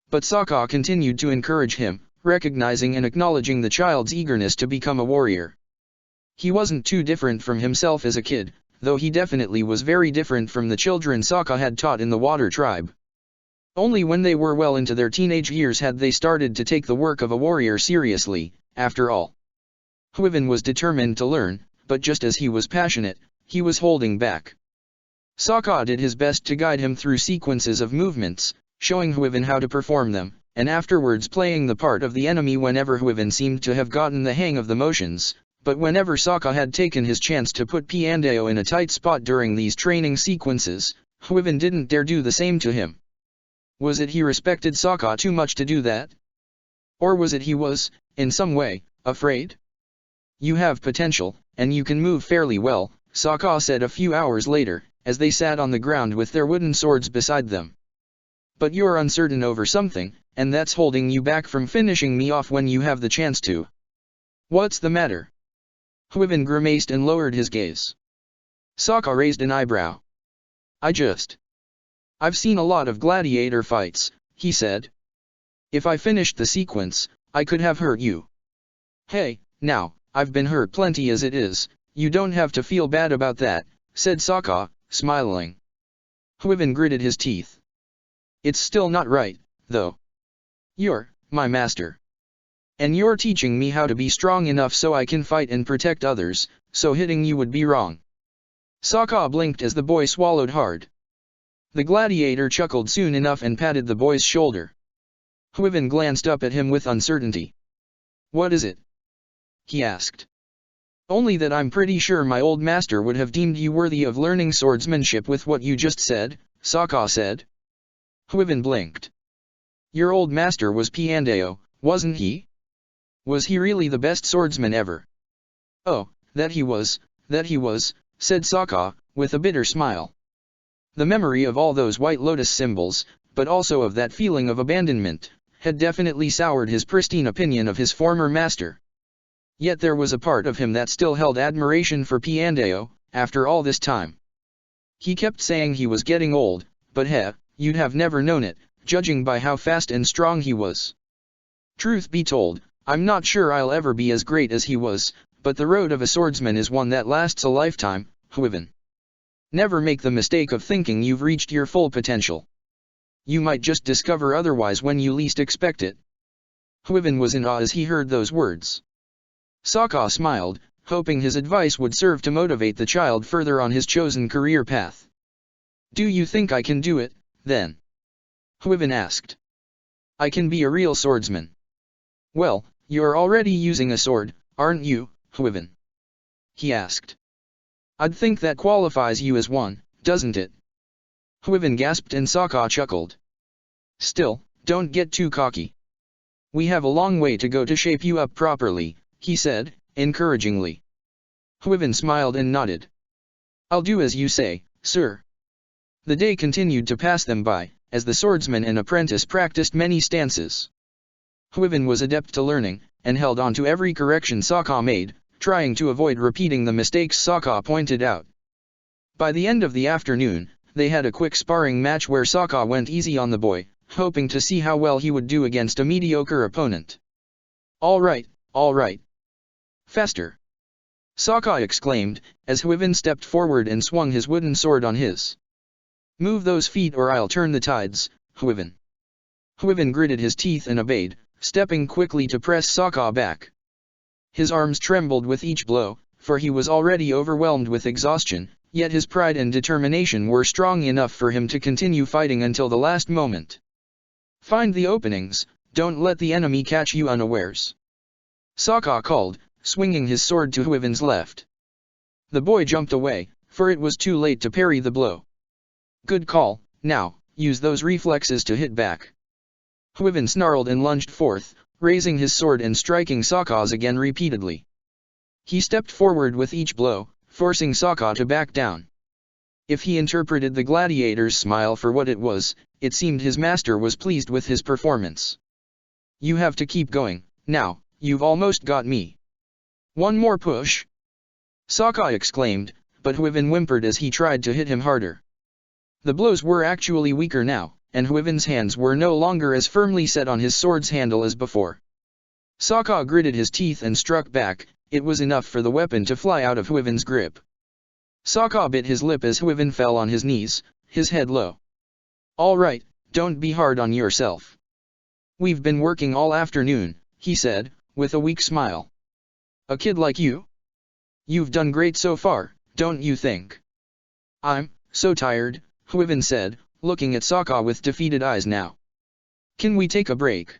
But Sokka continued to encourage him, recognizing and acknowledging the child's eagerness to become a warrior. He wasn't too different from himself as a kid, though he definitely was very different from the children Sokka had taught in the Water Tribe. Only when they were well into their teenage years had they started to take the work of a warrior seriously, after all. Huivin was determined to learn, but just as he was passionate, he was holding back. Sokka did his best to guide him through sequences of movements, showing Huivin how to perform them, and afterwards playing the part of the enemy whenever Huivin seemed to have gotten the hang of the motions, but whenever Sokka had taken his chance to put Piandao in a tight spot during these training sequences, Huivin didn't dare do the same to him. Was it he respected Sokka too much to do that? Or was it he was, in some way, afraid? You have potential, and you can move fairly well, Sokka said a few hours later, as they sat on the ground with their wooden swords beside them. But you're uncertain over something, and that's holding you back from finishing me off when you have the chance to. What's the matter? Huivin grimaced and lowered his gaze. Sokka raised an eyebrow. I've seen a lot of gladiator fights, he said. If I finished the sequence, I could have hurt you. Hey, now, I've been hurt plenty as it is, you don't have to feel bad about that, said Sokka, smiling. Huivin gritted his teeth. It's still not right, though. You're my master. And you're teaching me how to be strong enough so I can fight and protect others, so hitting you would be wrong. Sokka blinked as the boy swallowed hard. The gladiator chuckled soon enough and patted the boy's shoulder. Huivin glanced up at him with uncertainty. What is it? He asked. Only that I'm pretty sure my old master would have deemed you worthy of learning swordsmanship with what you just said, Sokka said. Huivin blinked. Your old master was Piandao, wasn't he? Was he really the best swordsman ever? Oh, that he was, said Sokka, with a bitter smile. The memory of all those white lotus symbols, but also of that feeling of abandonment, had definitely soured his pristine opinion of his former master. Yet there was a part of him that still held admiration for Piandao, after all this time. He kept saying he was getting old, but you'd have never known it, judging by how fast and strong he was. Truth be told, I'm not sure I'll ever be as great as he was, but the road of a swordsman is one that lasts a lifetime, Huivin. Never make the mistake of thinking you've reached your full potential. You might just discover otherwise when you least expect it. Huivin was in awe as he heard those words. Sokka smiled, hoping his advice would serve to motivate the child further on his chosen career path. Do you think I can do it, then? Huivin asked. I can be a real swordsman. Well, you're already using a sword, aren't you, Huivin? He asked. I'd think that qualifies you as one, doesn't it? Huivin gasped and Sokka chuckled. Still, don't get too cocky. We have a long way to go to shape you up properly, he said, encouragingly. Huivin smiled and nodded. I'll do as you say, sir. The day continued to pass them by, as the swordsman and apprentice practiced many stances. Huivin was adept to learning, and held on to every correction Sokka made, trying to avoid repeating the mistakes Sokka pointed out. By the end of the afternoon, they had a quick sparring match where Sokka went easy on the boy, hoping to see how well he would do against a mediocre opponent. All right. Faster! Sokka exclaimed, as Huivin stepped forward and swung his wooden sword on his. Move those feet or I'll turn the tides, Huivin. Huivin gritted his teeth and obeyed, stepping quickly to press Sokka back. His arms trembled with each blow, for he was already overwhelmed with exhaustion, yet his pride and determination were strong enough for him to continue fighting until the last moment. Find the openings, don't let the enemy catch you unawares. Sokka called, swinging his sword to Huivin's left. The boy jumped away, for it was too late to parry the blow. Good call, now, use those reflexes to hit back. Huivin snarled and lunged forth, raising his sword and striking Sokka's again repeatedly. He stepped forward with each blow, forcing Sokka to back down. If he interpreted the gladiator's smile for what it was, it seemed his master was pleased with his performance. You have to keep going, now, you've almost got me. One more push? Sokka exclaimed, but Huyven whimpered as he tried to hit him harder. The blows were actually weaker now, and Huyven's hands were no longer as firmly set on his sword's handle as before. Sokka gritted his teeth and struck back. It was enough for the weapon to fly out of Huyven's grip. Sokka bit his lip as Huyven fell on his knees, his head low. "All right, don't be hard on yourself. We've been working all afternoon," he said, with a weak smile. "A kid like you? You've done great so far, don't you think?" "I'm so tired," Huyven said, looking at Sokka with defeated eyes now. "Can we take a break?"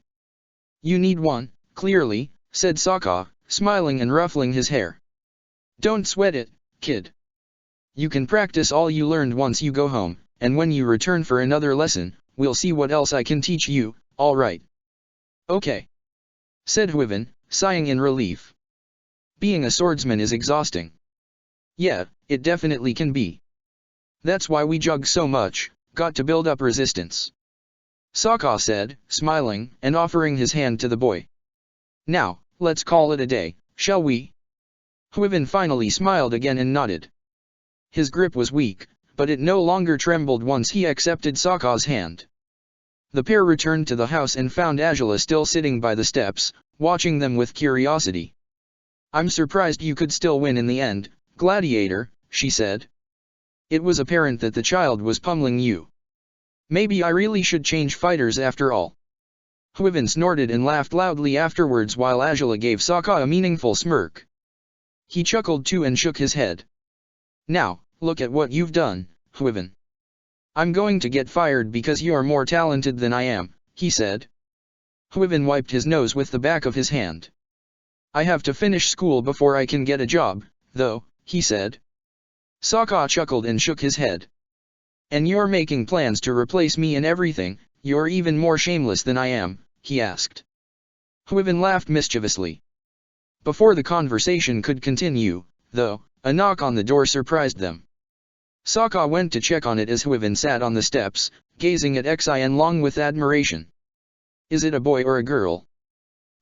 "You need one, clearly," said Sokka, smiling and ruffling his hair. "Don't sweat it, kid. You can practice all you learned once you go home, and when you return for another lesson, we'll see what else I can teach you, all right?" "Okay," said Huyven, sighing in relief. Being a swordsman is exhausting. "Yeah, it definitely can be. That's why we jug so much, got to build up resistance," Sokka said, smiling and offering his hand to the boy. "Now, let's call it a day, shall we?" Huyven finally smiled again and nodded. His grip was weak, but it no longer trembled once he accepted Sokka's hand. The pair returned to the house and found Azula still sitting by the steps, watching them with curiosity. "I'm surprised you could still win in the end, Gladiator," she said. "It was apparent that the child was pummeling you. Maybe I really should change fighters after all." Huyven snorted and laughed loudly afterwards while Azula gave Sokka a meaningful smirk. He chuckled too and shook his head. "Now, look at what you've done, Huyven. I'm going to get fired because you're more talented than I am," he said. Huyven wiped his nose with the back of his hand. "I have to finish school before I can get a job, though," he said. Sokka chuckled and shook his head. "And you're making plans to replace me and everything, you're even more shameless than I am," he asked. Huyven laughed mischievously. Before the conversation could continue, though, a knock on the door surprised them. Sokka went to check on it as Huyven sat on the steps, gazing at Xianlong with admiration. "Is it a boy or a girl?"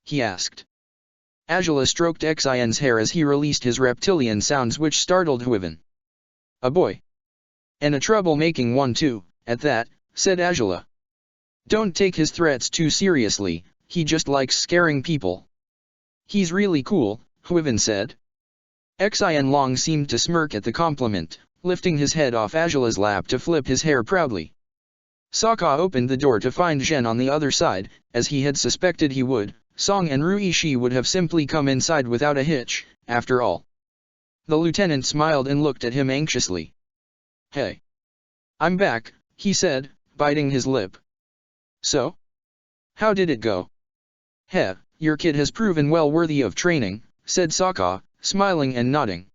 he asked. Azula stroked Xian's hair as he released his reptilian sounds which startled Huyven. "A boy. And a trouble-making one too, at that," said Azula. "Don't take his threats too seriously, he just likes scaring people." "He's really cool," Huyven said. Xianlong seemed to smirk at the compliment, lifting his head off Azula's lap to flip his hair proudly. Sokka opened the door to find Zhen on the other side, as he had suspected he would. Song and Ruishi would have simply come inside without a hitch, after all. The lieutenant smiled and looked at him anxiously. "Hey. I'm back," he said, biting his lip. "So? How did it go?" "Heh, your kid has proven well worthy of training," said Sokka, smiling and nodding.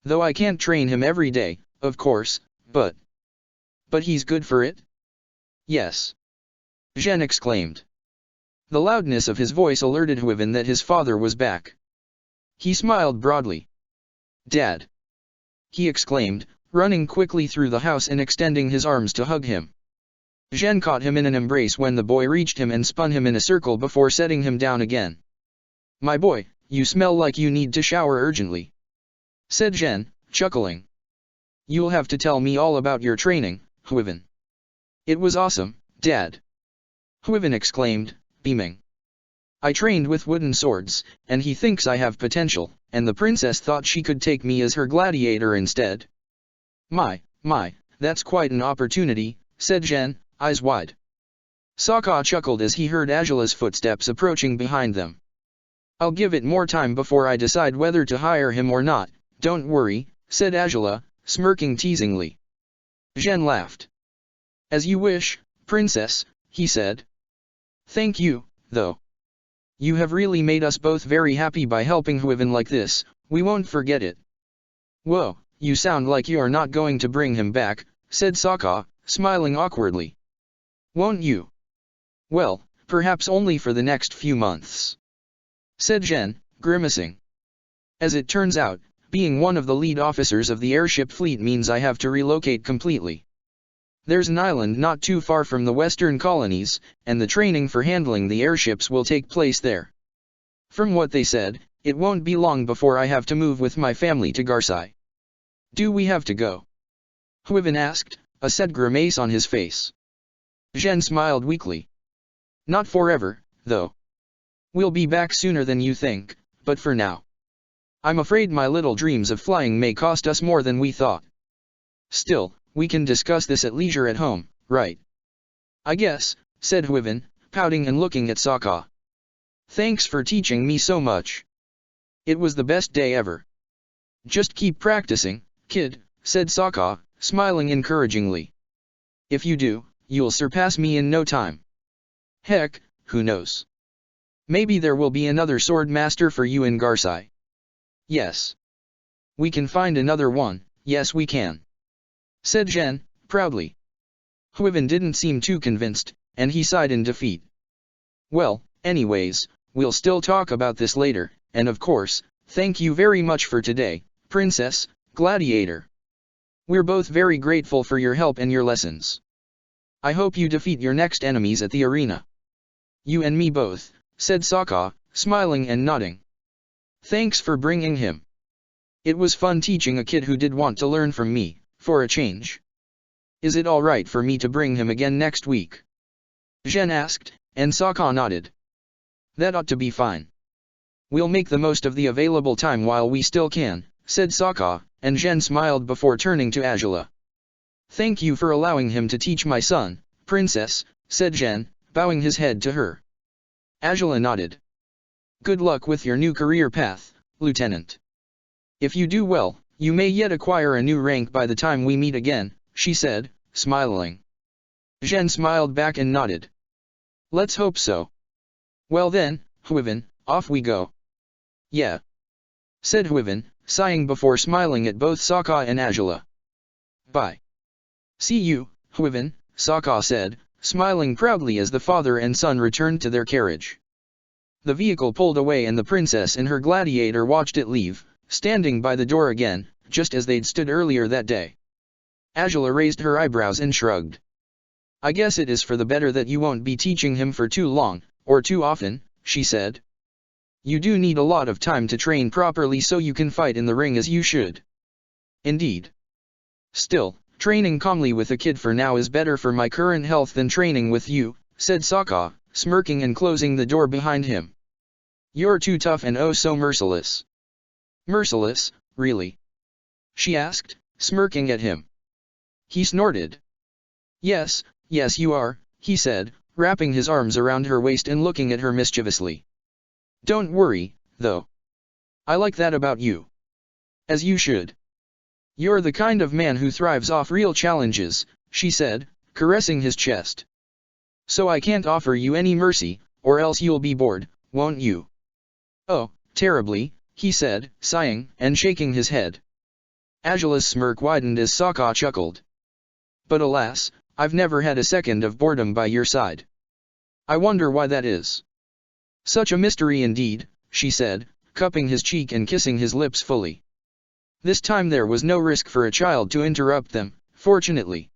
"Though I can't train him every day, of course, but he's good for it?" "Yes," Zhen exclaimed. The loudness of his voice alerted Huyven that his father was back. He smiled broadly. "Dad!" he exclaimed, running quickly through the house and extending his arms to hug him. Zhen caught him in an embrace when the boy reached him and spun him in a circle before setting him down again. "My boy, you smell like you need to shower urgently," said Zhen, chuckling. "You'll have to tell me all about your training, Huyven." "It was awesome, Dad!" Huyven exclaimed, beaming. "I trained with wooden swords, and he thinks I have potential, and the princess thought she could take me as her gladiator instead." My, that's quite an opportunity," said Zhen, eyes wide. Sokka chuckled as he heard Azula's footsteps approaching behind them. "I'll give it more time before I decide whether to hire him or not, don't worry," said Azula, smirking teasingly. Zhen laughed. "As you wish, princess," he said. "Thank you, though. You have really made us both very happy by helping Huyven like this, we won't forget it." "Whoa, you sound like you're not going to bring him back," said Sokka, smiling awkwardly. "Won't you?" "Well, perhaps only for the next few months," said Zhen, grimacing. "As it turns out, being one of the lead officers of the airship fleet means I have to relocate completely. There's an island not too far from the western colonies, and the training for handling the airships will take place there." From what they said, it won't be long before I have to move with my family to Garsai. Do we have to go? Huivin asked, a sad grimace on his face. Zhen smiled weakly. Not forever, though. We'll be back sooner than you think, but for now. I'm afraid my little dreams of flying may cost us more than we thought. Still, we can discuss this at leisure at home, right? I guess, said Huivin, pouting and looking at Sokka. Thanks for teaching me so much. It was the best day ever. Just keep practicing, kid, said Sokka, smiling encouragingly. If you do, you'll surpass me in no time. Heck, who knows? Maybe there will be another sword master for you in Garsai. Yes. We can find another one, yes we can. Said Zhen, proudly. Huivin didn't seem too convinced, and he sighed in defeat. Well, anyways, we'll still talk about this later, and of course, thank you very much for today, Princess, Gladiator. We're both very grateful for your help and your lessons. I hope you defeat your next enemies at the arena. You and me both, said Sokka, smiling and nodding. Thanks for bringing him. It was fun teaching a kid who did want to learn from me, for a change. Is it alright for me to bring him again next week? Zhen asked, and Sokka nodded. That ought to be fine. We'll make the most of the available time while we still can, said Sokka, and Zhen smiled before turning to Azula. Thank you for allowing him to teach my son, Princess, said Zhen, bowing his head to her. Azula nodded. Good luck with your new career path, Lieutenant. If you do well, you may yet acquire a new rank by the time we meet again, she said, smiling. Zhen smiled back and nodded. Let's hope so. Well then, Huivin, off we go. Yeah. Said Huivin, sighing before smiling at both Sokka and Azula. Bye. See you, Huivin, Sokka said, smiling proudly as the father and son returned to their carriage. The vehicle pulled away and the princess and her gladiator watched it leave, standing by the door again, just as they'd stood earlier that day. Azula raised her eyebrows and shrugged. I guess it is for the better that you won't be teaching him for too long, or too often, she said. You do need a lot of time to train properly so you can fight in the ring as you should. Indeed. Still, training calmly with a kid for now is better for my current health than training with you, said Sokka, smirking and closing the door behind him. You're too tough and oh so merciless. Merciless, really? She asked, smirking at him. He snorted. Yes, yes you are, he said, wrapping his arms around her waist and looking at her mischievously. Don't worry, though. I like that about you. As you should. You're the kind of man who thrives off real challenges, she said, caressing his chest. So I can't offer you any mercy, or else you'll be bored, won't you? Oh, terribly, he said, sighing and shaking his head. Azula's smirk widened as Sokka chuckled. But alas, I've never had a second of boredom by your side. I wonder why that is. Such a mystery indeed, she said, cupping his cheek and kissing his lips fully. This time there was no risk for a child to interrupt them, fortunately.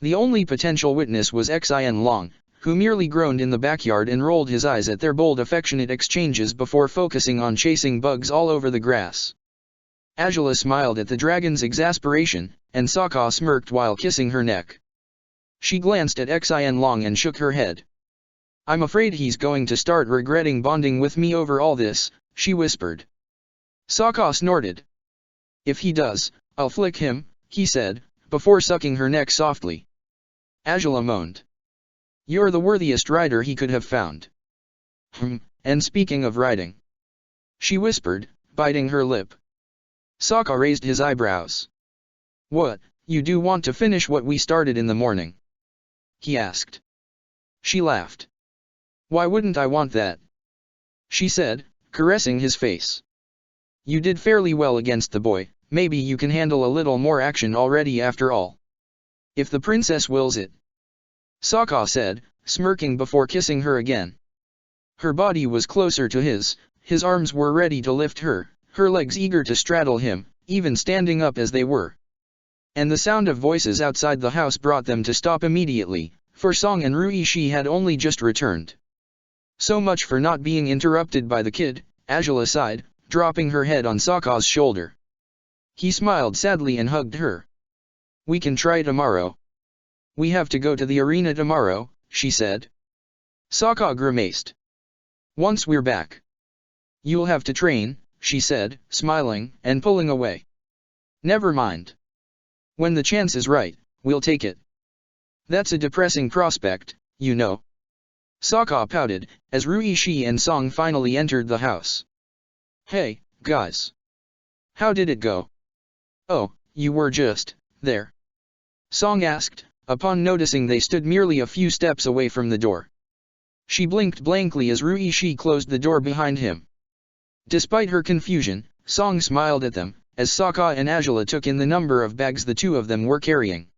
The only potential witness was Xin Long, who merely groaned in the backyard and rolled his eyes at their bold affectionate exchanges before focusing on chasing bugs all over the grass. Azula smiled at the dragon's exasperation, and Sokka smirked while kissing her neck. She glanced at Xin Long and shook her head. I'm afraid he's going to start regretting bonding with me over all this, she whispered. Sokka snorted. If he does, I'll flick him, he said, before sucking her neck softly. Azula moaned. You're the worthiest rider he could have found. And speaking of riding. She whispered, biting her lip. Sokka raised his eyebrows. What, you do want to finish what we started in the morning? He asked. She laughed. Why wouldn't I want that? She said, caressing his face. You did fairly well against the boy, maybe you can handle a little more action already after all. If the princess wills it. Sokka said, smirking before kissing her again. Her body was closer to his arms were ready to lift her, her legs eager to straddle him, even standing up as they were. And the sound of voices outside the house brought them to stop immediately, for Song and Ruishi had only just returned. So much for not being interrupted by the kid, Angela sighed, dropping her head on Sokka's shoulder. He smiled sadly and hugged her. We can try tomorrow. We have to go to the arena tomorrow, she said. Sokka grimaced. Once we're back. You'll have to train, she said, smiling and pulling away. Never mind. When the chance is right, we'll take it. That's a depressing prospect, you know. Sokka pouted, as Ruishi and Song finally entered the house. Hey, guys. How did it go? Oh, you were just there. Song asked, upon noticing they stood merely a few steps away from the door. She blinked blankly as Ruishi closed the door behind him. Despite her confusion, Song smiled at them, as Sokka and Angela took in the number of bags the two of them were carrying.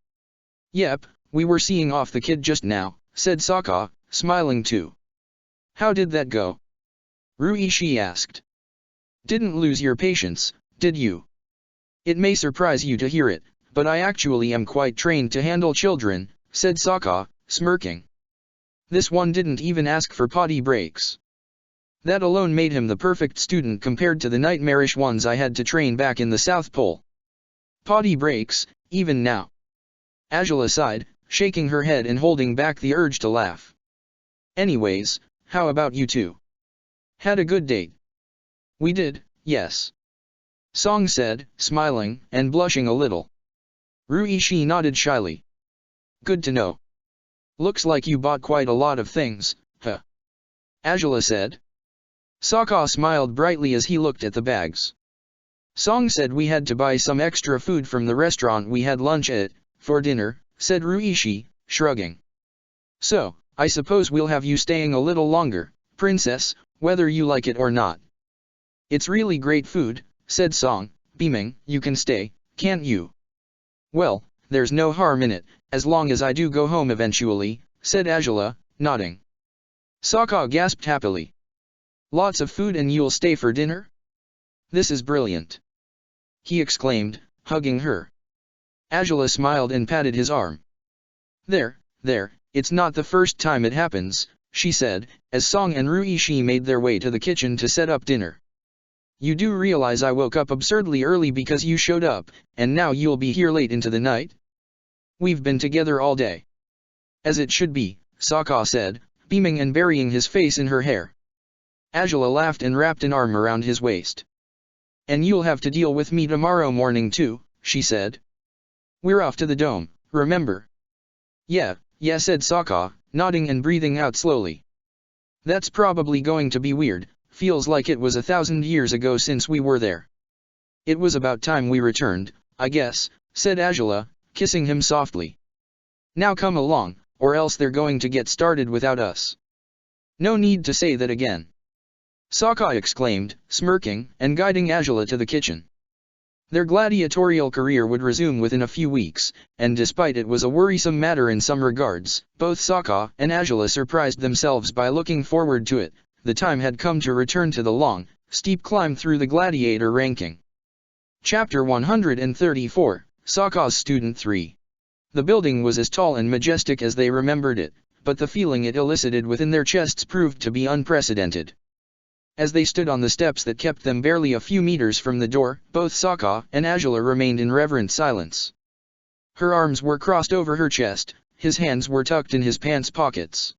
Yep, we were seeing off the kid just now, said Sokka, smiling too. How did that go? Ruishi asked. Didn't lose your patience, did you? It may surprise you to hear it, but I actually am quite trained to handle children, said Sokka, smirking. This one didn't even ask for potty breaks. That alone made him the perfect student compared to the nightmarish ones I had to train back in the South Pole. Potty breaks, even now. Angela sighed, shaking her head and holding back the urge to laugh. Anyways, how about you two? Had a good date? We did, yes. Song said, smiling and blushing a little. Ruishi nodded shyly. Good to know. Looks like you bought quite a lot of things, huh? Angela said. Sokka smiled brightly as he looked at the bags. Song said we had to buy some extra food from the restaurant we had lunch at, for dinner, said Ruishi, shrugging. So, I suppose we'll have you staying a little longer, princess, whether you like it or not. It's really great food, said Song, beaming. You can stay, can't you? Well, there's no harm in it, as long as I do go home eventually, said Angela, nodding. Sokka gasped happily. Lots of food and you'll stay for dinner? This is brilliant. He exclaimed, hugging her. Angela smiled and patted his arm. There, it's not the first time it happens, she said, as Song and Ruishi made their way to the kitchen to set up dinner. You do realize I woke up absurdly early because you showed up, and now you'll be here late into the night? We've been together all day. As it should be, Sokka said, beaming and burying his face in her hair. Angela laughed and wrapped an arm around his waist. And you'll have to deal with me tomorrow morning too, she said. We're off to the dome, remember? Yeah, said Sokka, nodding and breathing out slowly. That's probably going to be weird, feels like it was 1,000 years ago since we were there. It was about time we returned, I guess, said Angela, kissing him softly. Now come along, or else they're going to get started without us. No need to say that again. Sokka exclaimed, smirking and guiding Angela to the kitchen. Their gladiatorial career would resume within a few weeks, and despite it was a worrisome matter in some regards, both Sokka and Angela surprised themselves by looking forward to it. The time had come to return to the long, steep climb through the Gladiator ranking. Chapter 134, Sokka's Student 3. The building was as tall and majestic as they remembered it, but the feeling it elicited within their chests proved to be unprecedented. As they stood on the steps that kept them barely a few meters from the door, both Sokka and Angela remained in reverent silence. Her arms were crossed over her chest, his hands were tucked in his pants pockets.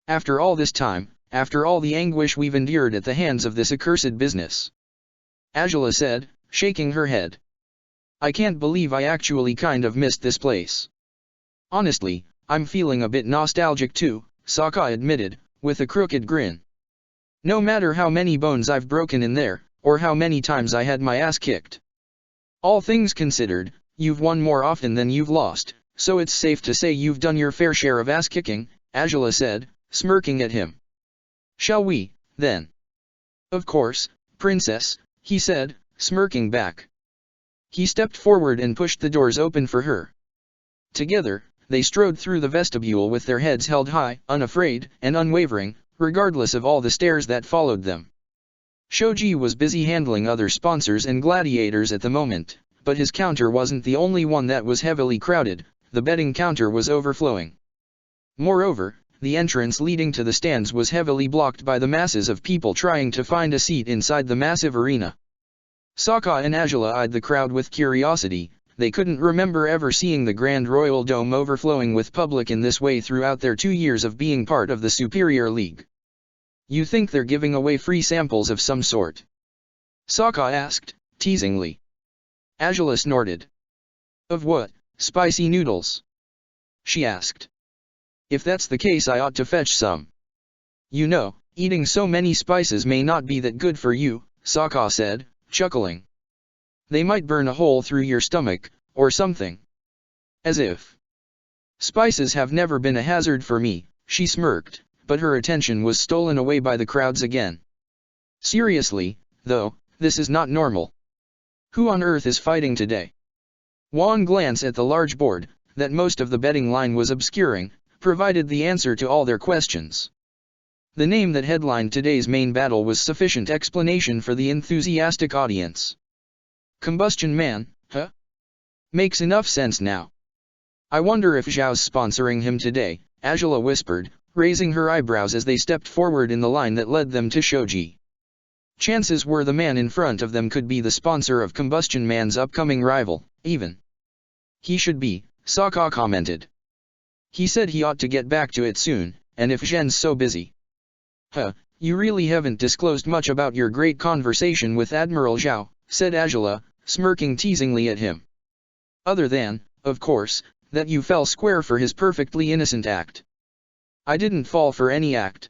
After all this time, after all the anguish we've endured at the hands of this accursed business, Angela said, shaking her head. I can't believe I actually kind of missed this place. Honestly, I'm feeling a bit nostalgic too, Sokka admitted, with a crooked grin. No matter how many bones I've broken in there, or how many times I had my ass kicked. All things considered, you've won more often than you've lost, so it's safe to say you've done your fair share of ass kicking, Angela said, smirking at him. Shall we, then? Of course, princess, he said, smirking back. He stepped forward and pushed the doors open for her. Together, they strode through the vestibule with their heads held high, unafraid and unwavering, regardless of all the stares that followed them. Shoji was busy handling other sponsors and gladiators at the moment, but his counter wasn't the only one that was heavily crowded. The betting counter was overflowing. Moreover, the entrance leading to the stands was heavily blocked by the masses of people trying to find a seat inside the massive arena. Sokka and Azula eyed the crowd with curiosity. They couldn't remember ever seeing the Grand Royal Dome overflowing with public in this way throughout their 2 years of being part of the Superior League. "You think they're giving away free samples of some sort?" Sokka asked, teasingly. Azula snorted. "Of what, spicy noodles?" she asked. "If that's the case, I ought to fetch some." "You know, eating so many spices may not be that good for you," Sokka said, chuckling. "They might burn a hole through your stomach, or something." "As if. Spices have never been a hazard for me," she smirked, but her attention was stolen away by the crowds again. "Seriously, though, this is not normal. Who on earth is fighting today?" One glance at the large board, that most of the betting line was obscuring, provided the answer to all their questions. The name that headlined today's main battle was sufficient explanation for the enthusiastic audience. Combustion Man, huh? Makes enough sense now. "I wonder if Zhao's sponsoring him today," Azula whispered, raising her eyebrows as they stepped forward in the line that led them to Shoji. Chances were the man in front of them could be the sponsor of Combustion Man's upcoming rival, even. "He should be," Sokka commented. "He said he ought to get back to it soon, and if Zhen's so busy." "Huh, you really haven't disclosed much about your great conversation with Admiral Zhao," said Azula, smirking teasingly at him. "Other than, of course, that you fell square for his perfectly innocent act." "I didn't fall for any act.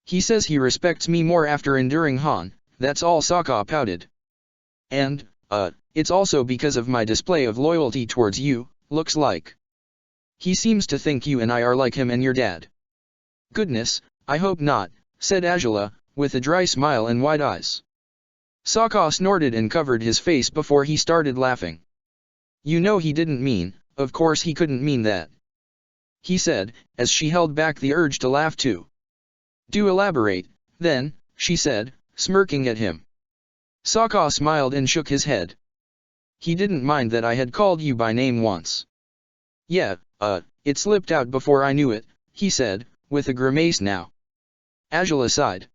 He says he respects me more after enduring Han, that's all," Sokka pouted. "And, it's also because of my display of loyalty towards you, looks like. He seems to think you and I are like him and your dad." "Goodness, I hope not," said Azula, with a dry smile and wide eyes. Sokka snorted and covered his face before he started laughing. "You know he didn't mean, of course he couldn't mean that," he said, as she held back the urge to laugh too. "Do elaborate, then," she said, smirking at him. Sokka smiled and shook his head. "He didn't mind that I had called you by name once." "Yeah, it slipped out before I knew it," he said, with a grimace now. Azula sighed.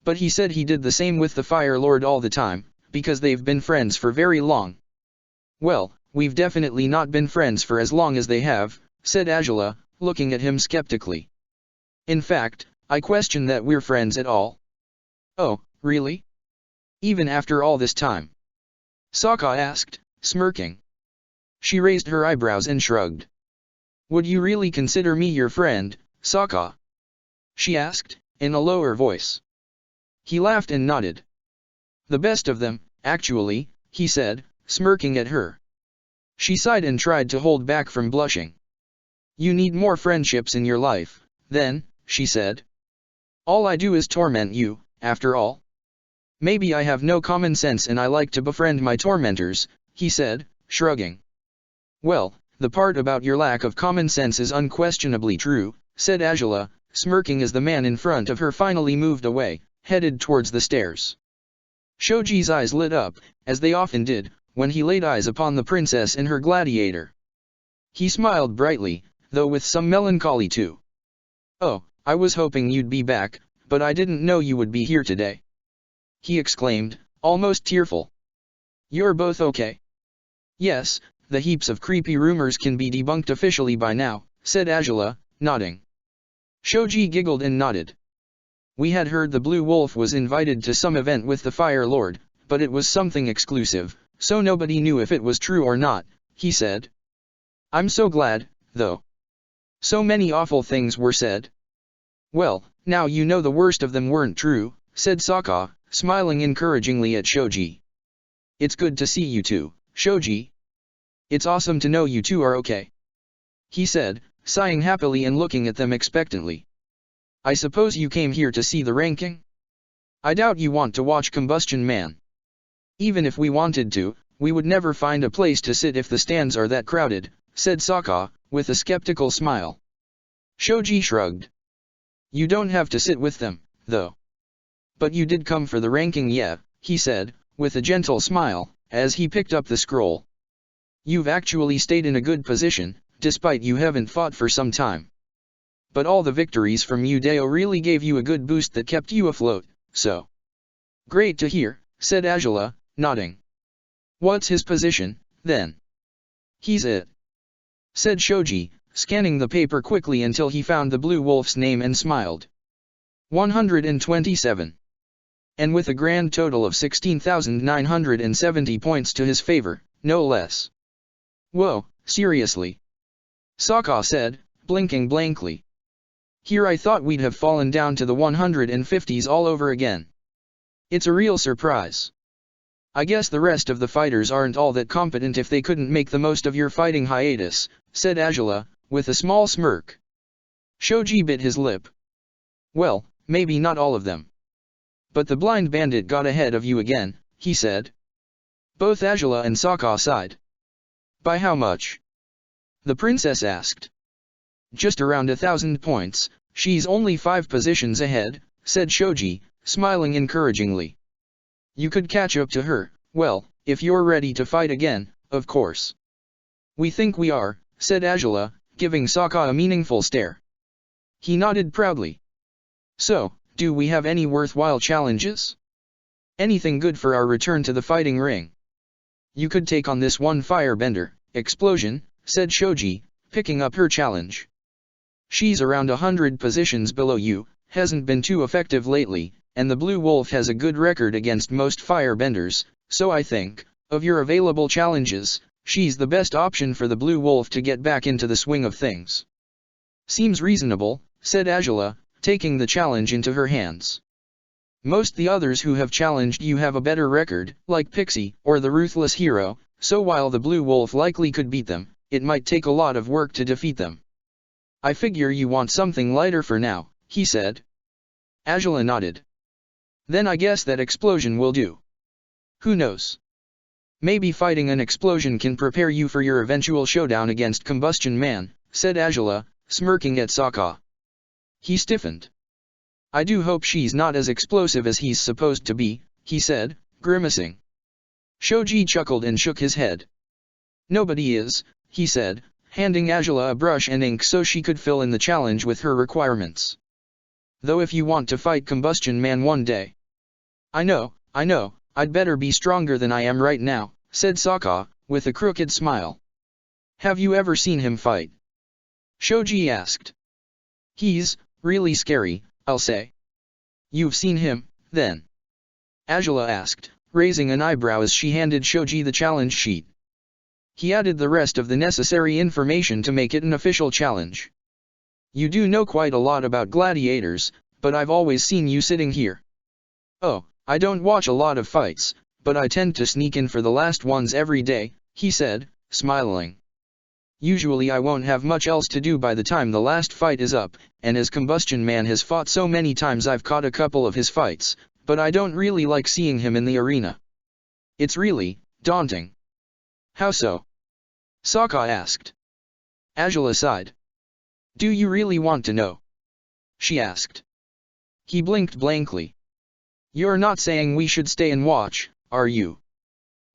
"But he said he did the same with the Fire Lord all the time, because they've been friends for very long." "Well, we've definitely not been friends for as long as they have," said Azula, looking at him skeptically. "In fact, I question that we're friends at all." "Oh, really? Even after all this time?" Sokka asked, smirking. She raised her eyebrows and shrugged. "Would you really consider me your friend, Sokka?" she asked, in a lower voice. He laughed and nodded. "The best of them, actually," he said, smirking at her. She sighed and tried to hold back from blushing. "You need more friendships in your life, then," she said. "All I do is torment you, after all." "Maybe I have no common sense and I like to befriend my tormentors," he said, shrugging. "Well, the part about your lack of common sense is unquestionably true," said Azula, smirking as the man in front of her finally moved away, headed towards the stairs. Shoji's eyes lit up, as they often did, when he laid eyes upon the princess in her gladiator. He smiled brightly, though with some melancholy too. "Oh, I was hoping you'd be back, but I didn't know you would be here today," he exclaimed, almost tearful. "You're both okay?" "Yes, the heaps of creepy rumors can be debunked officially by now," said Azula, nodding. Shoji giggled and nodded. "We had heard the Blue Wolf was invited to some event with the Fire Lord, but it was something exclusive, so nobody knew if it was true or not," he said. "I'm so glad, though. So many awful things were said." "Well, now you know the worst of them weren't true," said Sokka, smiling encouragingly at Shoji. "It's good to see you two, Shoji. It's awesome to know you two are okay," he said, sighing happily and looking at them expectantly. "I suppose you came here to see the ranking? I doubt you want to watch Combustion Man. Even if we wanted to, we would never find a place to sit if the stands are that crowded," said Sokka, with a skeptical smile. Shoji shrugged. "You don't have to sit with them, though." "But you did come for the ranking, yeah," he said, with a gentle smile, as he picked up the scroll. "You've actually stayed in a good position, despite you haven't fought for some time." but all the victories from Udeo really gave you a good boost that kept you afloat, so. Great to hear, said Angela, nodding. What's his position, then? He's it, said Shoji, scanning the paper quickly until he found the Blue Wolf's name and smiled. 127. And with a grand total of 16,970 points to his favor, no less. Whoa, seriously? Sokka said, blinking blankly. Here I thought we'd have fallen down to the 150s all over again. It's a real surprise. I guess the rest of the fighters aren't all that competent if they couldn't make the most of your fighting hiatus, said Angela, with a small smirk. Shoji bit his lip. Well, maybe not all of them. But the blind bandit got ahead of you again, he said. Both Angela and Sokka sighed. By how much? The princess asked. Just around 1,000 points, she's only 5 positions ahead, said Shoji, smiling encouragingly. You could catch up to her, well, if you're ready to fight again, of course. We think we are, said Angela, giving Sokka a meaningful stare. He nodded proudly. So, do we have any worthwhile challenges? Anything good for our return to the fighting ring? You could take on this one firebender, Explosion, said Shoji, picking up her challenge. She's around 100 positions below you, hasn't been too effective lately, and the Blue Wolf has a good record against most firebenders, so I think, of your available challenges, she's the best option for the Blue Wolf to get back into the swing of things. Seems reasonable, said Angela, taking the challenge into her hands. Most the others who have challenged you have a better record, like Pixie, or the Ruthless Hero, so while the Blue Wolf likely could beat them, it might take a lot of work to defeat them. I figure you want something lighter for now, he said. Angela nodded. Then I guess that Explosion will do. Who knows? Maybe fighting an explosion can prepare you for your eventual showdown against Combustion Man, said Angela, smirking at Sokka. He stiffened. I do hope she's not as explosive as he's supposed to be, he said, grimacing. Shoji chuckled and shook his head. Nobody is, he said, handing Angela a brush and ink so she could fill in the challenge with her requirements. Though if you want to fight Combustion Man one day. I know, I'd better be stronger than I am right now, said Sokka, with a crooked smile. Have you ever seen him fight? Shoji asked. He's really scary, I'll say. You've seen him, then? Angela asked, raising an eyebrow as she handed Shoji the challenge sheet. He added the rest of the necessary information to make it an official challenge. You do know quite a lot about gladiators, but I've always seen you sitting here. Oh, I don't watch a lot of fights, but I tend to sneak in for the last ones every day, he said, smiling. Usually I won't have much else to do by the time the last fight is up, and as Combustion Man has fought so many times I've caught a couple of his fights, but I don't really like seeing him in the arena. It's really daunting. How so? Sokka asked. Angela sighed. Do you really want to know? She asked. He blinked blankly. You're not saying we should stay and watch, are you?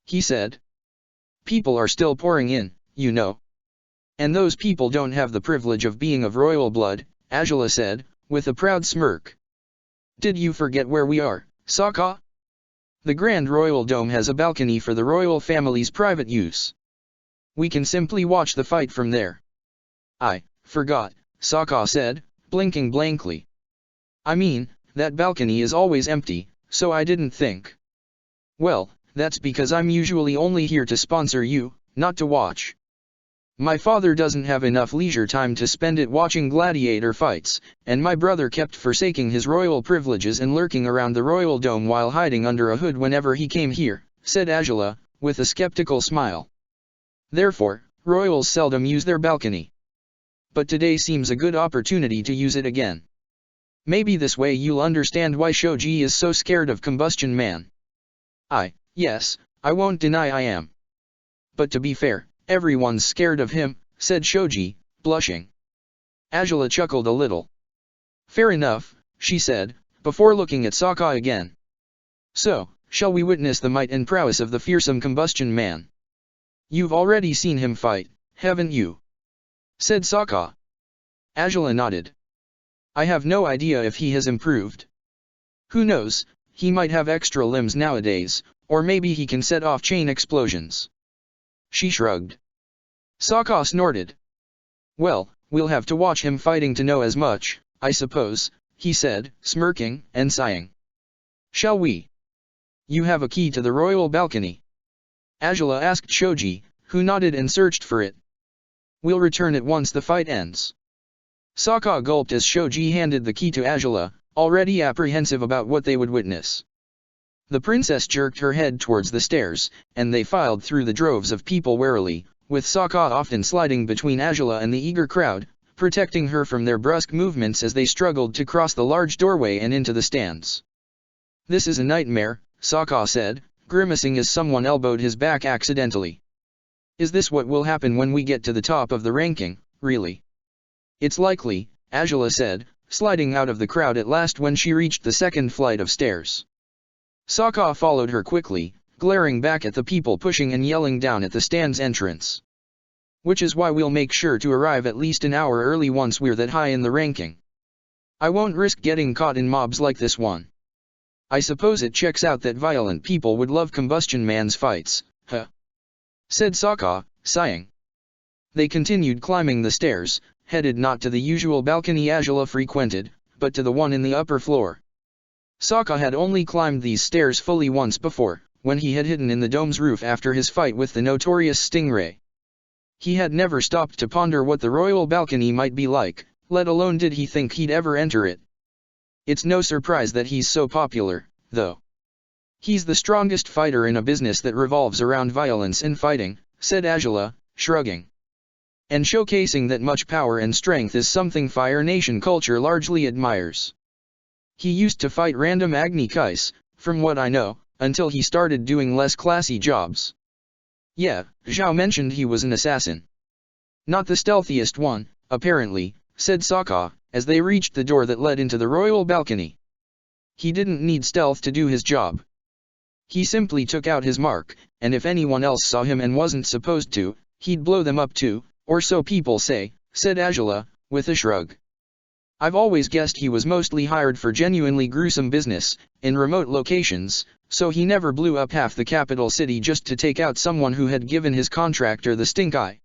He said. People are still pouring in, you know. And those people don't have the privilege of being of royal blood, Angela said, with a proud smirk. Did you forget where we are, Sokka? The Grand Royal Dome has a balcony for the royal family's private use. We can simply watch the fight from there. I forgot, Sokka said, blinking blankly. I mean, that balcony is always empty, so I didn't think. Well, that's because I'm usually only here to sponsor you, not to watch. My father doesn't have enough leisure time to spend it watching gladiator fights, and my brother kept forsaking his royal privileges and lurking around the royal dome while hiding under a hood whenever he came here, said Angela, with a skeptical smile. Therefore, royals seldom use their balcony. But today seems a good opportunity to use it again. Maybe this way you'll understand why Shoji is so scared of Combustion Man. Yes, I won't deny I am. But to be fair, everyone's scared of him, said Shoji, blushing. Angela chuckled a little. Fair enough, she said, before looking at Sokka again. So, shall we witness the might and prowess of the fearsome Combustion Man? You've already seen him fight, haven't you? Said Sokka. Angela nodded. I have no idea if he has improved. Who knows, he might have extra limbs nowadays, or maybe he can set off chain explosions. She shrugged. Sokka snorted. Well, we'll have to watch him fighting to know as much, I suppose, he said, smirking and sighing. Shall we? You have a key to the royal balcony? Azula asked Shoji, who nodded and searched for it. We'll return it once the fight ends. Sokka gulped as Shoji handed the key to Azula, already apprehensive about what they would witness. The princess jerked her head towards the stairs, and they filed through the droves of people warily, with Sokka often sliding between Azula and the eager crowd, protecting her from their brusque movements as they struggled to cross the large doorway and into the stands. This is a nightmare, Sokka said, grimacing as someone elbowed his back accidentally. Is this what will happen when we get to the top of the ranking, really? It's likely, Azula said, sliding out of the crowd at last when she reached the second flight of stairs. Sokka followed her quickly, glaring back at the people pushing and yelling down at the stand's entrance. Which is why we'll make sure to arrive at least an hour early once we're that high in the ranking. I won't risk getting caught in mobs like this one. I suppose it checks out that violent people would love Combustion Man's fights, huh? Said Sokka, sighing. They continued climbing the stairs, headed not to the usual balcony Azula frequented, but to the one in the upper floor. Sokka had only climbed these stairs fully once before, when he had hidden in the dome's roof after his fight with the notorious Stingray. He had never stopped to ponder what the royal balcony might be like, let alone did he think he'd ever enter it. It's no surprise that he's so popular, though. He's the strongest fighter in a business that revolves around violence and fighting, said Azula, shrugging. And showcasing that much power and strength is something Fire Nation culture largely admires. He used to fight random Agni Kais, from what I know, until he started doing less classy jobs. Yeah, Zhao mentioned he was an assassin. Not the stealthiest one, apparently, said Sokka, as they reached the door that led into the royal balcony. He didn't need stealth to do his job. He simply took out his mark, and if anyone else saw him and wasn't supposed to, he'd blow them up too, or so people say, said Azula, with a shrug. I've always guessed he was mostly hired for genuinely gruesome business, in remote locations, so he never blew up half the capital city just to take out someone who had given his contractor the stink eye.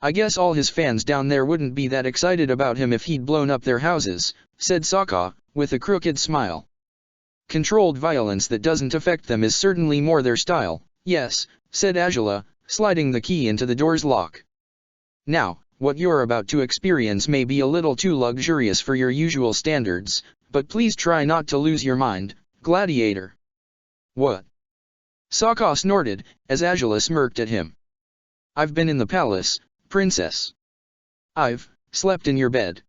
I guess all his fans down there wouldn't be that excited about him if he'd blown up their houses, said Sokka, with a crooked smile. Controlled violence that doesn't affect them is certainly more their style, yes, said Azula, sliding the key into the door's lock. Now, what you're about to experience may be a little too luxurious for your usual standards, but please try not to lose your mind, Gladiator. What? Sokka snorted, as Azula smirked at him. I've been in the palace, princess. I've slept in your bed.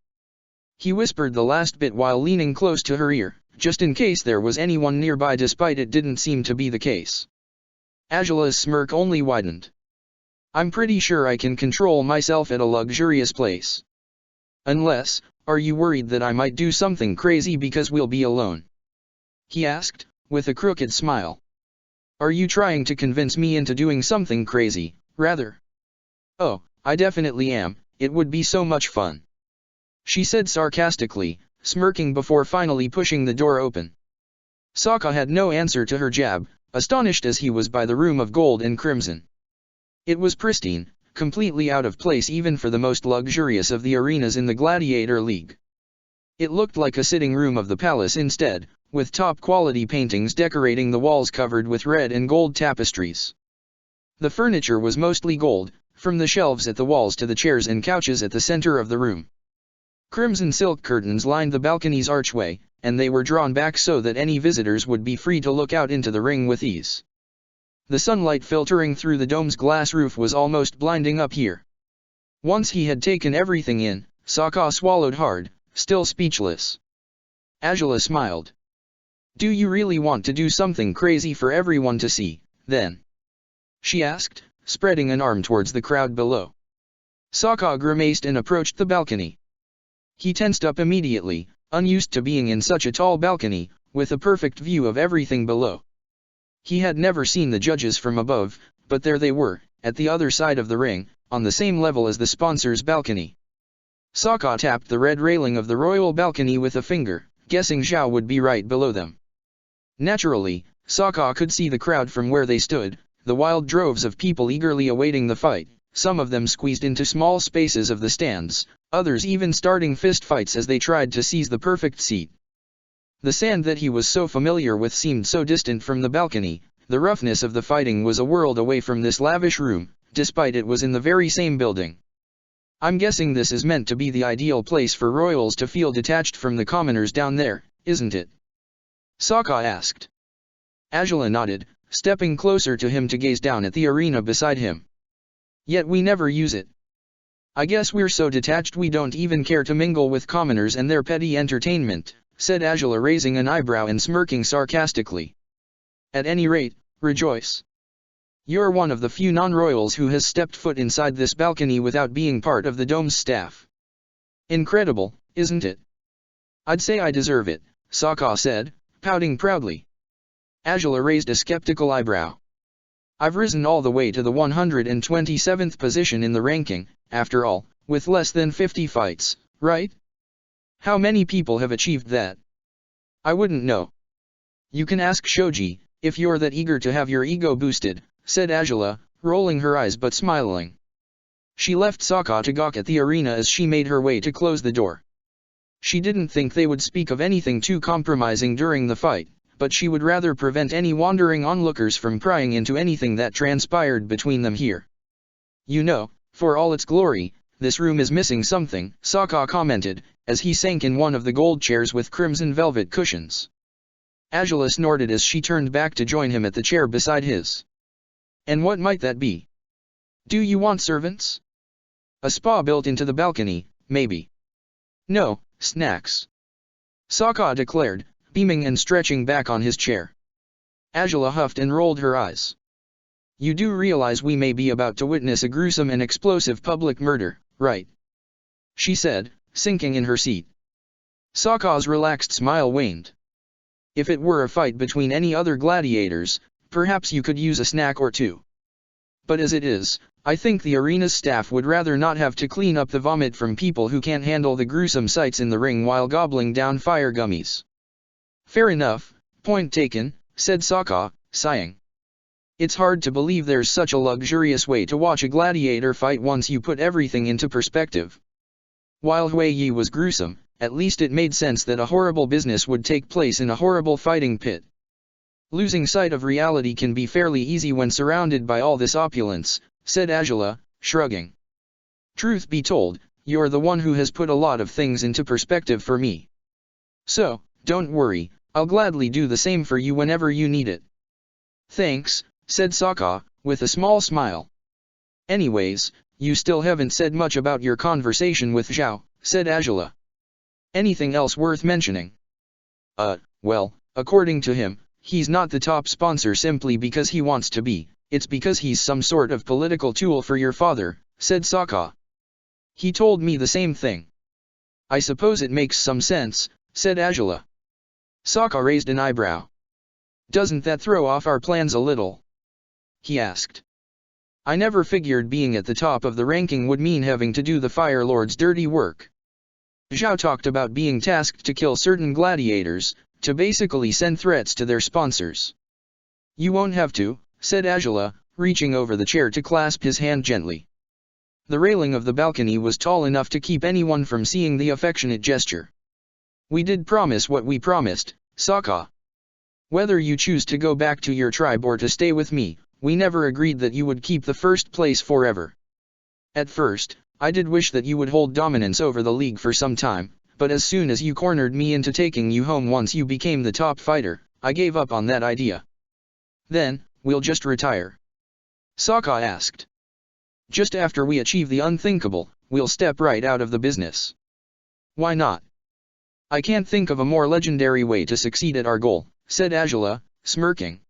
He whispered the last bit while leaning close to her ear, just in case there was anyone nearby despite it didn't seem to be the case. Azula's smirk only widened. I'm pretty sure I can control myself at a luxurious place. Unless, are you worried that I might do something crazy because we'll be alone? He asked, with a crooked smile. Are you trying to convince me into doing something crazy, rather? Oh, I definitely am, it would be so much fun. She said sarcastically, smirking before finally pushing the door open. Sokka had no answer to her jab, astonished as he was by the room of gold and crimson. It was pristine, completely out of place even for the most luxurious of the arenas in the Gladiator League. It looked like a sitting room of the palace instead, with top-quality paintings decorating the walls covered with red and gold tapestries. The furniture was mostly gold, from the shelves at the walls to the chairs and couches at the center of the room. Crimson silk curtains lined the balcony's archway, and they were drawn back so that any visitors would be free to look out into the ring with ease. The sunlight filtering through the dome's glass roof was almost blinding up here. Once he had taken everything in, Sokka swallowed hard, still speechless. Azula smiled. Do you really want to do something crazy for everyone to see, then? She asked, spreading an arm towards the crowd below. Sokka grimaced and approached the balcony. He tensed up immediately, unused to being in such a tall balcony, with a perfect view of everything below. He had never seen the judges from above, but there they were, at the other side of the ring, on the same level as the sponsor's balcony. Sokka tapped the red railing of the royal balcony with a finger, guessing Zhao would be right below them. Naturally, Sokka could see the crowd from where they stood, the wild droves of people eagerly awaiting the fight, some of them squeezed into small spaces of the stands, others even starting fistfights as they tried to seize the perfect seat. The sand that he was so familiar with seemed so distant from the balcony, the roughness of the fighting was a world away from this lavish room, despite it was in the very same building. I'm guessing this is meant to be the ideal place for royals to feel detached from the commoners down there, isn't it? Sokka asked. Azula nodded, stepping closer to him to gaze down at the arena beside him. Yet we never use it. I guess we're so detached we don't even care to mingle with commoners and their petty entertainment, said Azula, raising an eyebrow and smirking sarcastically. At any rate, rejoice. You're one of the few non-royals who has stepped foot inside this balcony without being part of the dome's staff. Incredible, isn't it? I'd say I deserve it, Sokka said, pouting proudly. Azula raised a skeptical eyebrow. I've risen all the way to the 127th position in the ranking, after all, with less than 50 fights, right? How many people have achieved that? I wouldn't know. You can ask Shoji, if you're that eager to have your ego boosted, said Azula, rolling her eyes but smiling. She left Sokka to gawk at the arena as she made her way to close the door. She didn't think they would speak of anything too compromising during the fight, but she would rather prevent any wandering onlookers from prying into anything that transpired between them here. You know, for all its glory, this room is missing something, Sokka commented, as he sank in one of the gold chairs with crimson velvet cushions. Azula snorted as she turned back to join him at the chair beside his. And what might that be? Do you want servants? A spa built into the balcony, maybe. No, snacks. Sokka declared, beaming and stretching back on his chair. Azula huffed and rolled her eyes. You do realize we may be about to witness a gruesome and explosive public murder, right? She said, sinking in her seat. Sokka's relaxed smile waned. If it were a fight between any other gladiators, perhaps you could use a snack or two. But as it is, I think the arena's staff would rather not have to clean up the vomit from people who can't handle the gruesome sights in the ring while gobbling down fire gummies. Fair enough, point taken, said Sokka, sighing. It's hard to believe there's such a luxurious way to watch a gladiator fight once you put everything into perspective. While Hui Yi was gruesome, at least it made sense that a horrible business would take place in a horrible fighting pit. Losing sight of reality can be fairly easy when surrounded by all this opulence, said Azula, shrugging. Truth be told, you're the one who has put a lot of things into perspective for me. So, don't worry, I'll gladly do the same for you whenever you need it. Thanks, said Sokka, with a small smile. Anyways, you still haven't said much about your conversation with Zhao, said Azula. Anything else worth mentioning? Well, according to him, he's not the top sponsor simply because he wants to be, it's because he's some sort of political tool for your father, said Sokka. He told me the same thing. I suppose it makes some sense, said Azula. Sokka raised an eyebrow. Doesn't that throw off our plans a little? He asked. I never figured being at the top of the ranking would mean having to do the Fire Lord's dirty work. Zhao talked about being tasked to kill certain gladiators, to basically send threats to their sponsors. You won't have to, said Azula, reaching over the chair to clasp his hand gently. The railing of the balcony was tall enough to keep anyone from seeing the affectionate gesture. We did promise what we promised, Sokka. Whether you choose to go back to your tribe or to stay with me, we never agreed that you would keep the first place forever. At first, I did wish that you would hold dominance over the league for some time, but as soon as you cornered me into taking you home once you became the top fighter, I gave up on that idea. Then, we'll just retire? Sokka asked. Just after we achieve the unthinkable, we'll step right out of the business. Why not? I can't think of a more legendary way to succeed at our goal, said Azula, smirking.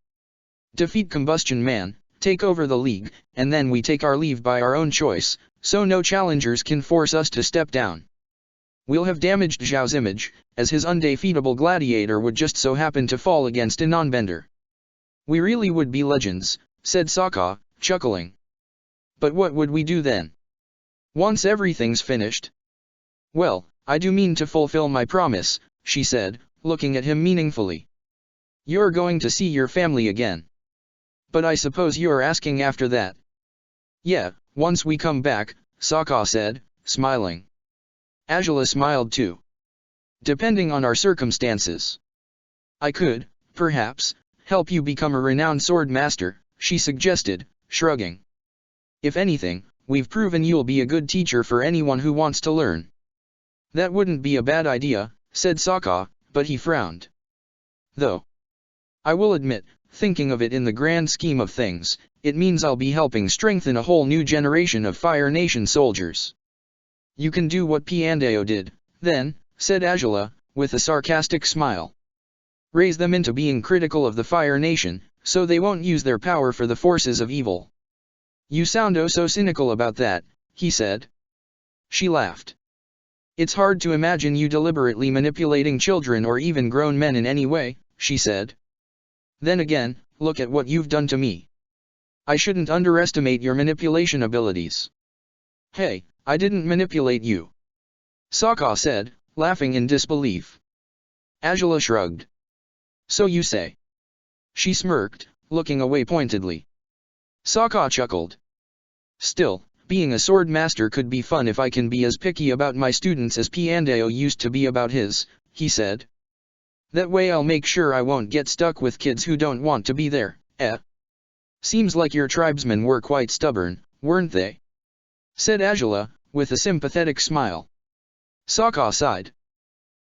Defeat Combustion Man, take over the league, and then we take our leave by our own choice, so no challengers can force us to step down. We'll have damaged Zhao's image, as his undefeatable gladiator would just so happen to fall against a non-bender. We really would be legends, said Sokka, chuckling. But what would we do then? Once everything's finished? Well, I do mean to fulfill my promise, she said, looking at him meaningfully. You're going to see your family again. But I suppose you're asking after that. Yeah, once we come back, Sokka said, smiling. Azula smiled too. Depending on our circumstances. I could, perhaps, help you become a renowned sword master, she suggested, shrugging. If anything, we've proven you'll be a good teacher for anyone who wants to learn. That wouldn't be a bad idea, said Sokka, but he frowned. Though, I will admit, thinking of it in the grand scheme of things, it means I'll be helping strengthen a whole new generation of Fire Nation soldiers. You can do what Piandao did, then, said Azula, with a sarcastic smile. Raise them into being critical of the Fire Nation, so they won't use their power for the forces of evil. You sound oh so cynical about that, he said. She laughed. It's hard to imagine you deliberately manipulating children or even grown men in any way, she said. Then again, look at what you've done to me. I shouldn't underestimate your manipulation abilities. Hey, I didn't manipulate you. Sokka said, laughing in disbelief. Azula shrugged. So you say. She smirked, looking away pointedly. Sokka chuckled. Still, being a sword master could be fun if I can be as picky about my students as Piandao used to be about his, he said. That way I'll make sure I won't get stuck with kids who don't want to be there, eh? Seems like your tribesmen were quite stubborn, weren't they? Said Azula, with a sympathetic smile. Sokka sighed.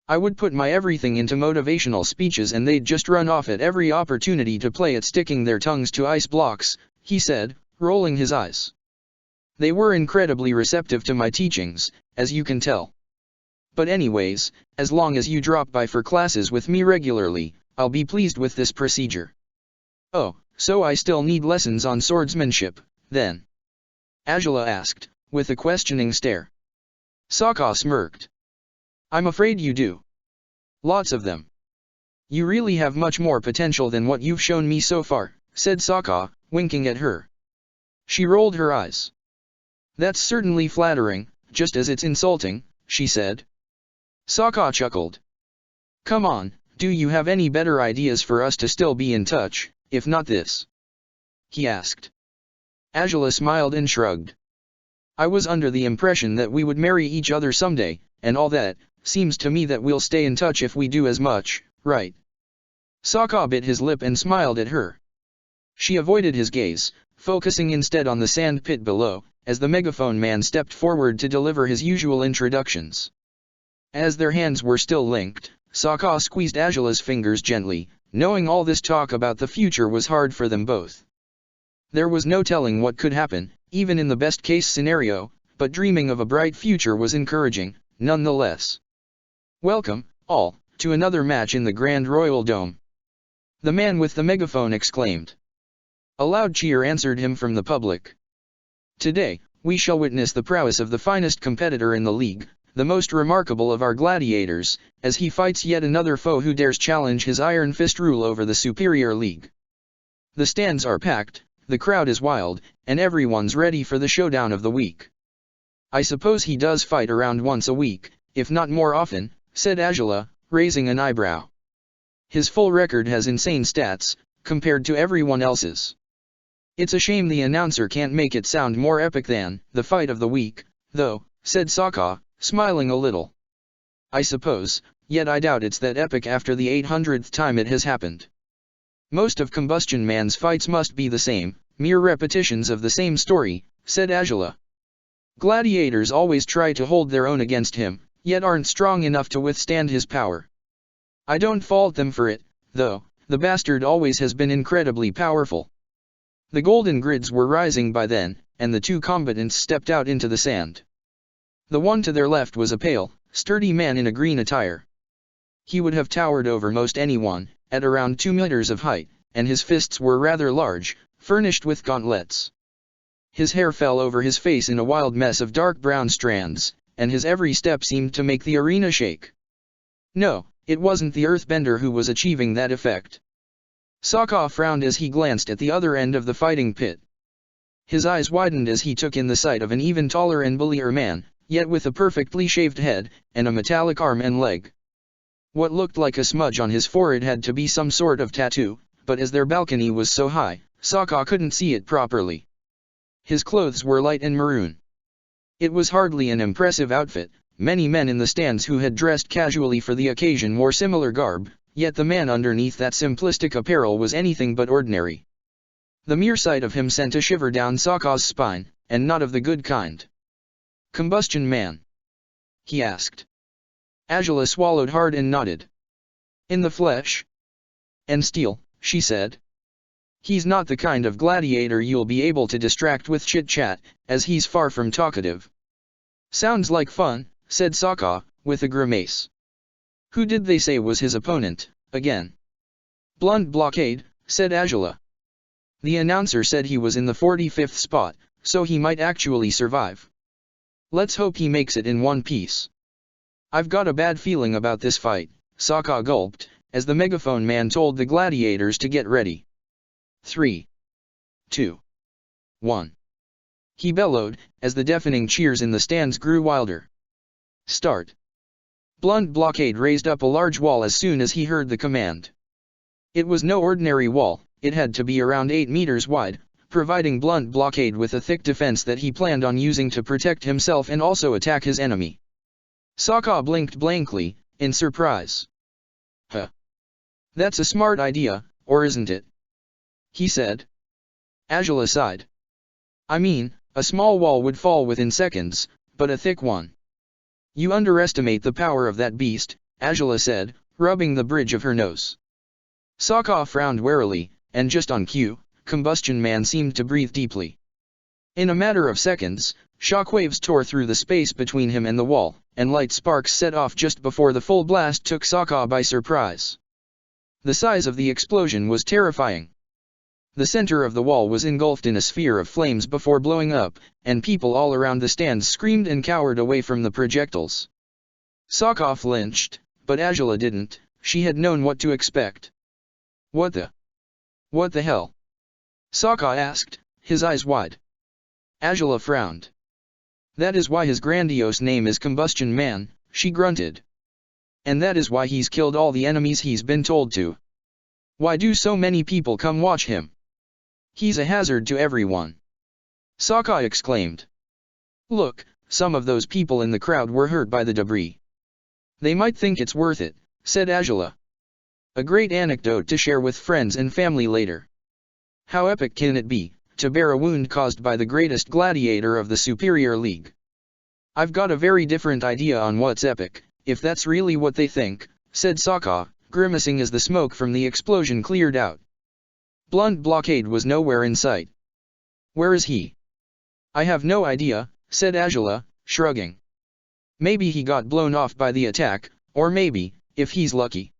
I would put my everything into motivational speeches and they'd just run off at every opportunity to play at sticking their tongues to ice blocks, he said, rolling his eyes. They were incredibly receptive to my teachings, as you can tell. But anyways, as long as you drop by for classes with me regularly, I'll be pleased with this procedure. Oh, so I still need lessons on swordsmanship, then? Azula asked, with a questioning stare. Sokka smirked. I'm afraid you do. Lots of them. You really have much more potential than what you've shown me so far, said Sokka, winking at her. She rolled her eyes. That's certainly flattering, just as it's insulting, she said. Sokka chuckled. Come on, do you have any better ideas for us to still be in touch, if not this? He asked. Azula smiled and shrugged. I was under the impression that we would marry each other someday, and all that. Seems to me that we'll stay in touch if we do as much, right? Sokka bit his lip and smiled at her. She avoided his gaze, focusing instead on the sand pit below, as the megaphone man stepped forward to deliver his usual introductions. As their hands were still linked, Sokka squeezed Azula's fingers gently, knowing all this talk about the future was hard for them both. There was no telling what could happen, even in the best-case scenario, but dreaming of a bright future was encouraging, nonetheless. Welcome, all, to another match in the Grand Royal Dome. The man with the megaphone exclaimed. A loud cheer answered him from the public. Today, we shall witness the prowess of the finest competitor in the league, the most remarkable of our gladiators, as he fights yet another foe who dares challenge his iron fist rule over the superior league. The stands are packed, the crowd is wild, and everyone's ready for the showdown of the week. I suppose he does fight around once a week, if not more often, said Azula, raising an eyebrow. His full record has insane stats, compared to everyone else's. It's a shame the announcer can't make it sound more epic than the fight of the week, though, said Sokka, smiling a little. I suppose, yet I doubt it's that epic after the 800th time it has happened. Most of Combustion Man's fights must be the same, mere repetitions of the same story, said Azula. Gladiators always try to hold their own against him, yet aren't strong enough to withstand his power. I don't fault them for it, though, the bastard always has been incredibly powerful. The golden grids were rising by then, and the two combatants stepped out into the sand. The one to their left was a pale, sturdy man in a green attire. He would have towered over most anyone, at around 2 meters of height, and his fists were rather large, furnished with gauntlets. His hair fell over his face in a wild mess of dark brown strands, and his every step seemed to make the arena shake. No, it wasn't the earthbender who was achieving that effect. Sokka frowned as he glanced at the other end of the fighting pit. His eyes widened as he took in the sight of an even taller and bullier man, yet with a perfectly shaved head, and a metallic arm and leg. What looked like a smudge on his forehead had to be some sort of tattoo, but as their balcony was so high, Sokka couldn't see it properly. His clothes were light and maroon. It was hardly an impressive outfit. Many men in the stands who had dressed casually for the occasion wore similar garb, yet the man underneath that simplistic apparel was anything but ordinary. The mere sight of him sent a shiver down Sokka's spine, and not of the good kind. "Combustion Man?" he asked. Angela swallowed hard and nodded. "In the flesh and steel," she said. "He's not the kind of gladiator you'll be able to distract with chit-chat, as he's far from talkative." "Sounds like fun," said Sokka, with a grimace. "Who did they say was his opponent, again?" "Blunt Blockade," said Angela. "The announcer said he was in the 45th spot, so he might actually survive. Let's hope he makes it in one piece." "I've got a bad feeling about this fight," Sokka gulped, as the megaphone man told the gladiators to get ready. 3, 2, 1. He bellowed, as the deafening cheers in the stands grew wilder. "Start." Blunt Blockade raised up a large wall as soon as he heard the command. It was no ordinary wall, it had to be around 8 meters wide, providing Blunt Blockade with a thick defense that he planned on using to protect himself and also attack his enemy. Sokka blinked blankly, in surprise. "Huh. That's a smart idea, or isn't it?" he said. Angela sighed. "I mean, a small wall would fall within seconds, but a thick one." "You underestimate the power of that beast," Angela said, rubbing the bridge of her nose. Sokka frowned warily, and just on cue, Combustion Man seemed to breathe deeply. In a matter of seconds, shockwaves tore through the space between him and the wall, and light sparks set off just before the full blast took Sokka by surprise. The size of the explosion was terrifying. The center of the wall was engulfed in a sphere of flames before blowing up, and people all around the stands screamed and cowered away from the projectiles. Sokka flinched, but Angela didn't. She had known what to expect. What the hell?" Sokka asked, his eyes wide. Angela frowned. "That is why his grandiose name is Combustion Man," she grunted. "And that is why he's killed all the enemies he's been told to. Why do so many people come watch him? He's a hazard to everyone." Sokka exclaimed. "Look, some of those people in the crowd were hurt by the debris." "They might think it's worth it," said Angela. "A great anecdote to share with friends and family later. How epic can it be, to bear a wound caused by the greatest gladiator of the Superior League?" "I've got a very different idea on what's epic, if that's really what they think," said Sokka, grimacing as the smoke from the explosion cleared out. Blunt Blockade was nowhere in sight. "Where is he?" "I have no idea," said Angela, shrugging. "Maybe he got blown off by the attack, or maybe, if he's lucky."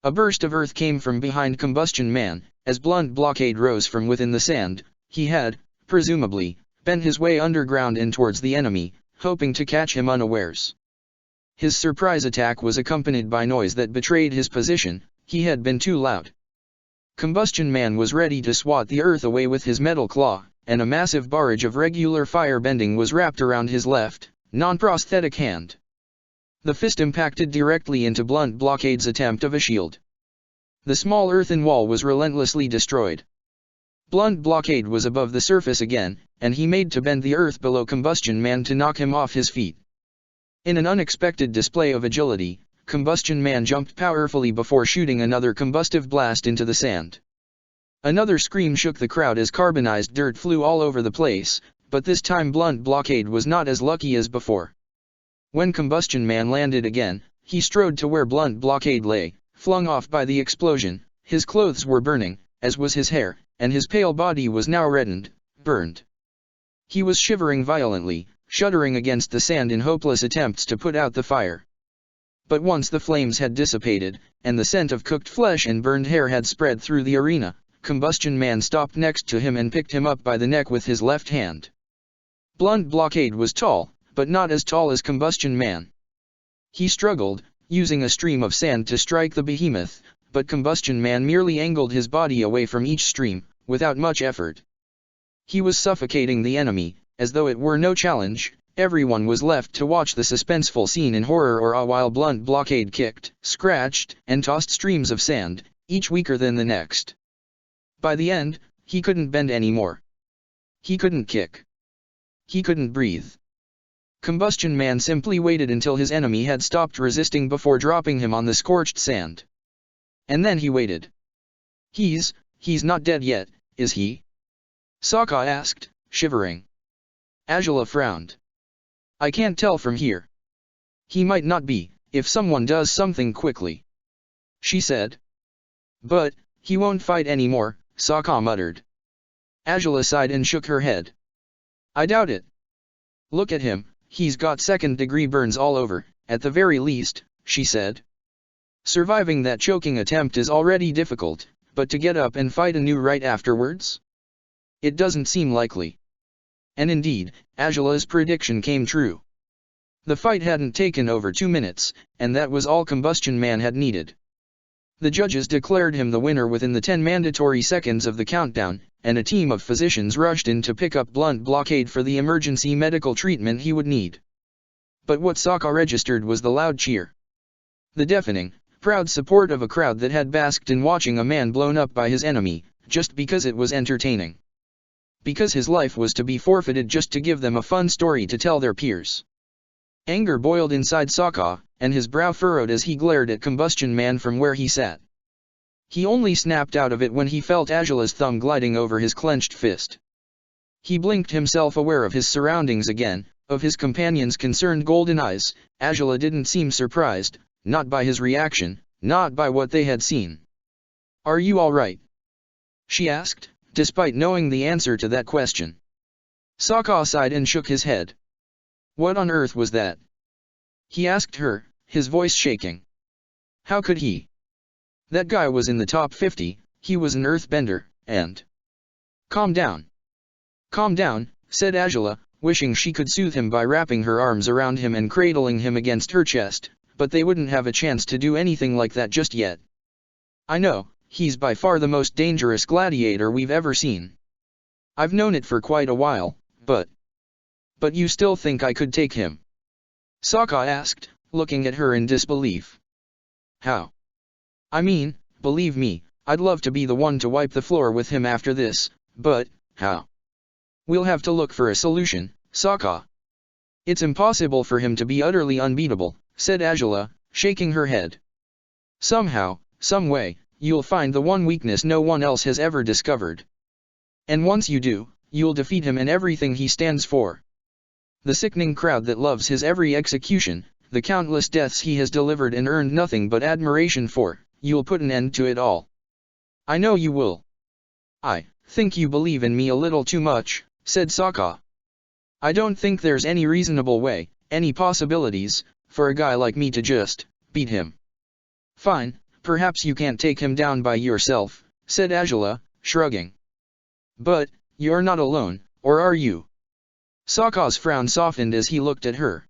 A burst of earth came from behind Combustion Man. As Blunt Blockade rose from within the sand, he had, presumably, bent his way underground and towards the enemy, hoping to catch him unawares. His surprise attack was accompanied by noise that betrayed his position. He had been too loud. Combustion Man was ready to swat the earth away with his metal claw, and a massive barrage of regular fire bending was wrapped around his left, non-prosthetic hand. The fist impacted directly into Blunt Blockade's attempt of a shield. The small earthen wall was relentlessly destroyed. Blunt Blockade was above the surface again, and he made to bend the earth below Combustion Man to knock him off his feet. In an unexpected display of agility, Combustion Man jumped powerfully before shooting another combustive blast into the sand. Another scream shook the crowd as carbonized dirt flew all over the place, but this time Blunt Blockade was not as lucky as before. When Combustion Man landed again, he strode to where Blunt Blockade lay, flung off by the explosion. His clothes were burning, as was his hair, and his pale body was now reddened, burned. He was shivering violently, shuddering against the sand in hopeless attempts to put out the fire. But once the flames had dissipated, and the scent of cooked flesh and burned hair had spread through the arena, Combustion Man stopped next to him and picked him up by the neck with his left hand. Blunt Blockade was tall, but not as tall as Combustion Man. He struggled, using a stream of sand to strike the behemoth, but Combustion Man merely angled his body away from each stream, without much effort. He was suffocating the enemy, as though it were no challenge, Everyone was left to watch the suspenseful scene in horror or awe while blunt blockade kicked, scratched, and tossed streams of sand, each weaker than the next. By the end, he couldn't bend anymore. He couldn't kick. He couldn't breathe. Combustion Man simply waited until his enemy had stopped resisting before dropping him on the scorched sand. And then he waited. He's not dead yet, is he? Sokka asked, shivering. Azula frowned. I can't tell from here. He might not be, if someone does something quickly, she said. But he won't fight anymore, Sokka muttered. Azula sighed and shook her head. I doubt it. Look at him, he's got second-degree burns all over, at the very least, she said. Surviving that choking attempt is already difficult, but to get up and fight anew right afterwards? It doesn't seem likely. And indeed, Azula's prediction came true. The fight hadn't taken over 2 minutes, and that was all Combustion Man had needed. The judges declared him the winner within the 10 mandatory seconds of the countdown, and a team of physicians rushed in to pick up blunt blockade for the emergency medical treatment he would need. But what Sokka registered was the loud cheer. The deafening, proud support of a crowd that had basked in watching a man blown up by his enemy, just because it was entertaining. Because his life was to be forfeited just to give them a fun story to tell their peers. Anger boiled inside Sokka, and his brow furrowed as he glared at Combustion Man from where he sat. He only snapped out of it when he felt Azula's thumb gliding over his clenched fist. He blinked, himself aware of his surroundings again, of his companion's concerned golden eyes. Azula didn't seem surprised, not by his reaction, not by what they had seen. Are you all right? She asked, despite knowing the answer to that question. Sokka sighed and shook his head. What on earth was that? He asked her, his voice shaking. How could he? That guy was in the top 50, he was an earthbender, and... Calm down. Calm down, said Azula, wishing she could soothe him by wrapping her arms around him and cradling him against her chest, but they wouldn't have a chance to do anything like that just yet. I know, he's by far the most dangerous gladiator we've ever seen. I've known it for quite a while, but you still think I could take him? Sokka asked, looking at her in disbelief. How? I mean, believe me, I'd love to be the one to wipe the floor with him after this, but, how? We'll have to look for a solution, Sokka. It's impossible for him to be utterly unbeatable, said Azula, shaking her head. Somehow, some way, you'll find the one weakness no one else has ever discovered. And once you do, you'll defeat him and everything he stands for. The sickening crowd that loves his every execution, the countless deaths he has delivered and earned nothing but admiration for, you'll put an end to it all. I know you will. I think you believe in me a little too much, said Sokka. I don't think there's any reasonable way, any possibilities, for a guy like me to just beat him. Fine, perhaps you can't take him down by yourself, said Azula, shrugging. But you're not alone, or are you? Sokka's frown softened as he looked at her.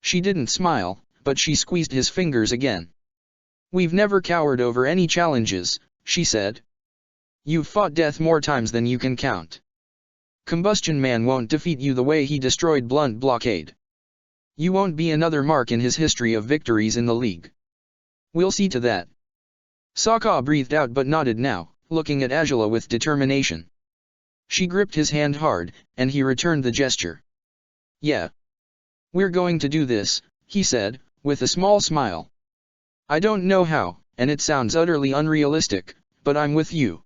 She didn't smile, but she squeezed his fingers again. We've never cowered over any challenges, she said. You've fought death more times than you can count. Combustion Man won't defeat you the way he destroyed blunt blockade. You won't be another mark in his history of victories in the league. We'll see to that. Sokka breathed out but nodded now, looking at Azula with determination. She gripped his hand hard, and he returned the gesture. Yeah. We're going to do this, he said, with a small smile. I don't know how, and it sounds utterly unrealistic, but I'm with you.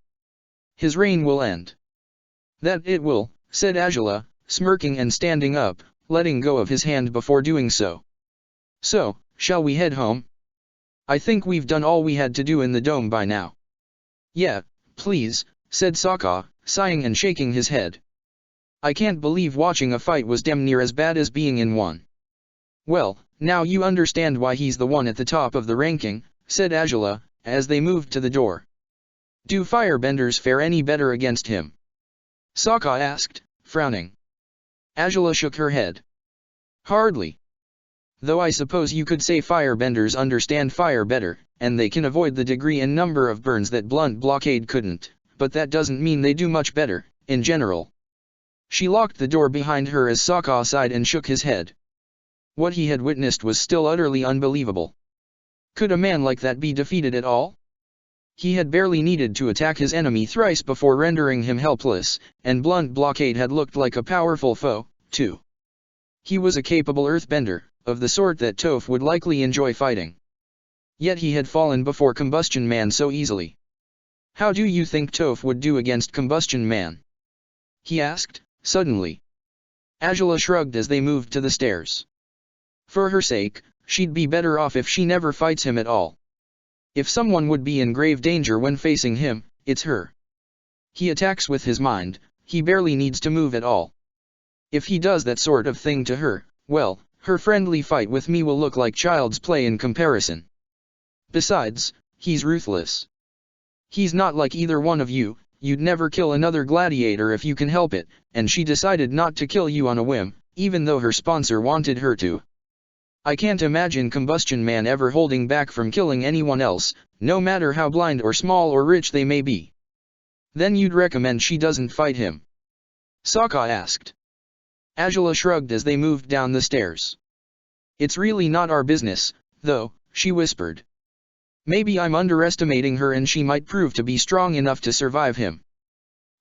His reign will end. That it will, said Azula, smirking and standing up, letting go of his hand before doing so. So, shall we head home? I think we've done all we had to do in the dome by now. Yeah, please, said Sokka, sighing and shaking his head. I can't believe watching a fight was damn near as bad as being in one. Well, now you understand why he's the one at the top of the ranking, said Azula, as they moved to the door. Do firebenders fare any better against him? Sokka asked, frowning. Azula shook her head. Hardly. Though I suppose you could say firebenders understand fire better, and they can avoid the degree and number of burns that blunt blockade couldn't, but that doesn't mean they do much better, in general. She locked the door behind her as Sokka sighed and shook his head. What he had witnessed was still utterly unbelievable. Could a man like that be defeated at all? He had barely needed to attack his enemy thrice before rendering him helpless, and blunt blockade had looked like a powerful foe, too. He was a capable earthbender, of the sort that Toph would likely enjoy fighting. Yet he had fallen before Combustion Man so easily. How do you think Toph would do against Combustion Man? He asked, suddenly. Angela shrugged as they moved to the stairs. For her sake, she'd be better off if she never fights him at all. If someone would be in grave danger when facing him, it's her. He attacks with his mind, he barely needs to move at all. If he does that sort of thing to her, well, her friendly fight with me will look like child's play in comparison. Besides, he's ruthless. He's not like either one of you, you'd never kill another gladiator if you can help it, and she decided not to kill you on a whim, even though her sponsor wanted her to. I can't imagine Combustion Man ever holding back from killing anyone else, no matter how blind or small or rich they may be. Then you'd recommend she doesn't fight him? Sokka asked. Angela shrugged as they moved down the stairs. It's really not our business, though, she whispered. Maybe I'm underestimating her and she might prove to be strong enough to survive him.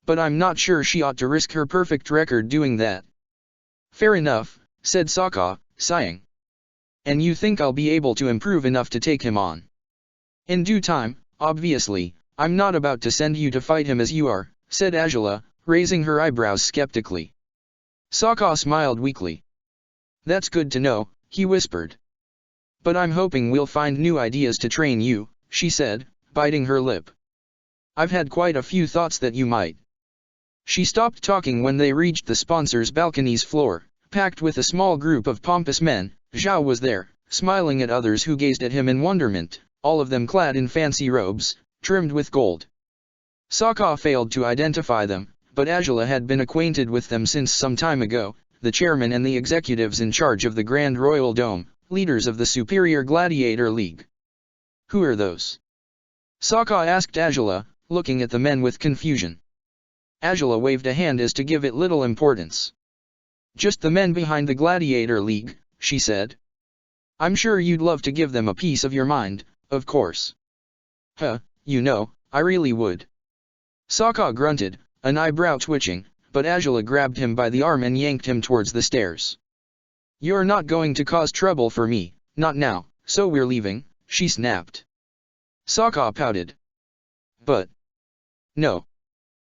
But I'm not sure she ought to risk her perfect record doing that. Fair enough, said Sokka, sighing. And you think I'll be able to improve enough to take him on? In due time, obviously. I'm not about to send you to fight him as you are, said Angela, raising her eyebrows skeptically. Sokka smiled weakly. That's good to know, he whispered. But I'm hoping we'll find new ideas to train you, she said, biting her lip. I've had quite a few thoughts that you might. She stopped talking when they reached the sponsor's balcony's floor, packed with a small group of pompous men. Zhao was there, smiling at others who gazed at him in wonderment, all of them clad in fancy robes, trimmed with gold. Sokka failed to identify them, but Angela had been acquainted with them since some time ago, the chairman and the executives in charge of the Grand Royal Dome, leaders of the Superior Gladiator League. Who are those? Sokka asked Angela, looking at the men with confusion. Angela waved a hand as to give it little importance. Just the men behind the Gladiator League, she said. I'm sure you'd love to give them a piece of your mind, of course. You know, I really would. Sokka grunted, an eyebrow twitching, but Angela grabbed him by the arm and yanked him towards the stairs. You're not going to cause trouble for me, not now, so we're leaving, she snapped. Sokka pouted. But... no.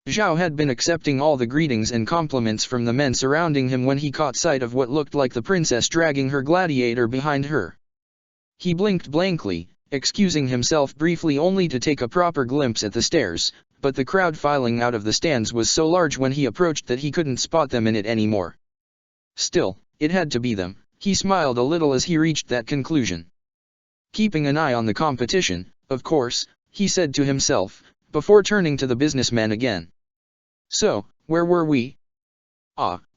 Zhao had been accepting all the greetings and compliments from the men surrounding him when he caught sight of what looked like the princess dragging her gladiator behind her. He blinked blankly, excusing himself briefly only to take a proper glimpse at the stairs, but the crowd filing out of the stands was so large when he approached that he couldn't spot them in it anymore. Still, it had to be them, he smiled a little as he reached that conclusion. Keeping an eye on the competition, of course, he said to himself, before turning to the businessman again. So, where were we?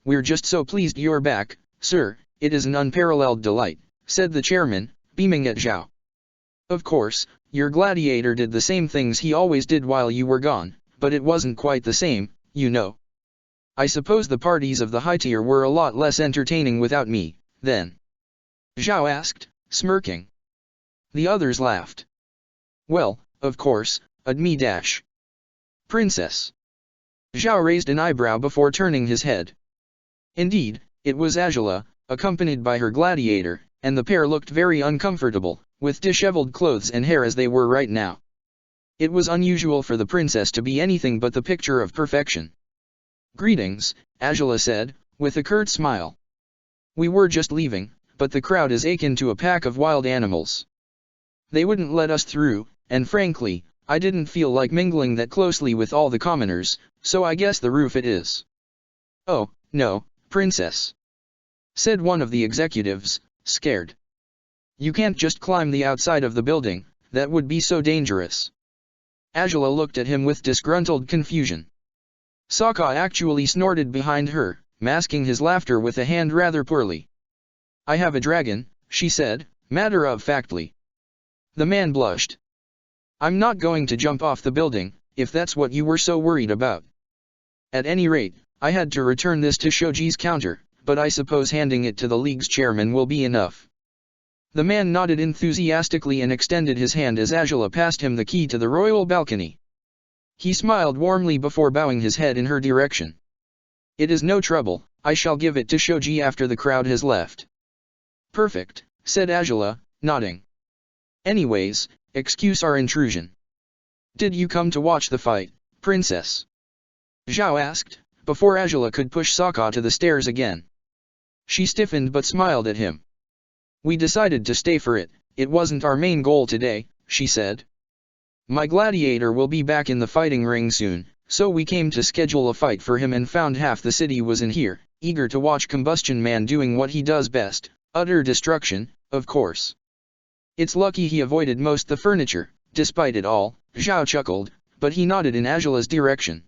We're just so pleased you're back, sir, it is an unparalleled delight, said the chairman, beaming at Zhao. Of course, your gladiator did the same things he always did while you were gone, but it wasn't quite the same, you know. I suppose the parties of the high tier were a lot less entertaining without me, then? Zhao asked, smirking. The others laughed. Well, of course, me dash. Princess. Zhao raised an eyebrow before turning his head. Indeed, it was Angela, accompanied by her gladiator, and the pair looked very uncomfortable, with disheveled clothes and hair as they were right now. It was unusual for the princess to be anything but the picture of perfection. Greetings, Angela said, with a curt smile. We were just leaving, but the crowd is akin to a pack of wild animals. They wouldn't let us through, and frankly, I didn't feel like mingling that closely with all the commoners, so I guess the roof it is. Oh, no, princess, said one of the executives, scared. You can't just climb the outside of the building, that would be so dangerous. Angela looked at him with disgruntled confusion. Sokka actually snorted behind her, masking his laughter with a hand rather poorly. I have a dragon, she said, matter-of-factly. The man blushed. I'm not going to jump off the building, if that's what you were so worried about. At any rate, I had to return this to Shoji's counter, but I suppose handing it to the league's chairman will be enough. The man nodded enthusiastically and extended his hand as Angela passed him the key to the royal balcony. He smiled warmly before bowing his head in her direction. It is no trouble, I shall give it to Shoji after the crowd has left. Perfect, said Angela, nodding. Anyways, excuse our intrusion. Did you come to watch the fight, princess? Zhao asked, before Angela could push Sokka to the stairs again. She stiffened but smiled at him. We decided to stay for it, it wasn't our main goal today, she said. My gladiator will be back in the fighting ring soon, so we came to schedule a fight for him and found half the city was in here, eager to watch Combustion Man doing what he does best, utter destruction, of course. It's lucky he avoided most the furniture, despite it all, Zhao chuckled, but he nodded in Angela's direction.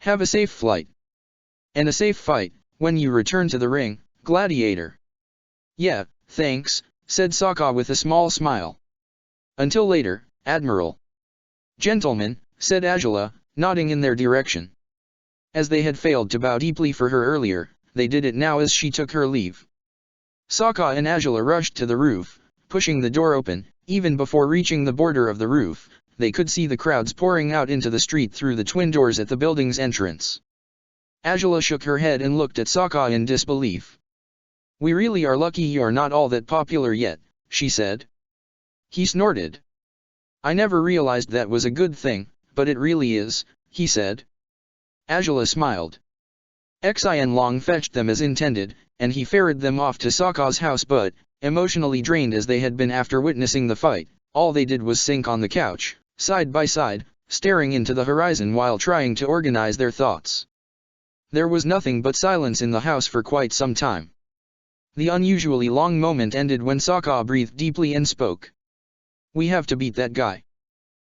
Have a safe flight. And a safe fight, when you return to the ring, gladiator. Yeah, thanks, said Sokka with a small smile. Until later, Admiral. Gentlemen, said Angela, nodding in their direction. As they had failed to bow deeply for her earlier, they did it now as she took her leave. Sokka and Angela rushed to the roof, pushing the door open. Even before reaching the border of the roof, they could see the crowds pouring out into the street through the twin doors at the building's entrance. Angela shook her head and looked at Sokka in disbelief. We really are lucky you're not all that popular yet, she said. He snorted. I never realized that was a good thing, but it really is, he said. Angela smiled. Xin Long fetched them as intended, and he ferried them off to Sokka's house but, emotionally drained as they had been after witnessing the fight, all they did was sink on the couch, side by side, staring into the horizon while trying to organize their thoughts. There was nothing but silence in the house for quite some time. The unusually long moment ended when Sokka breathed deeply and spoke. We have to beat that guy.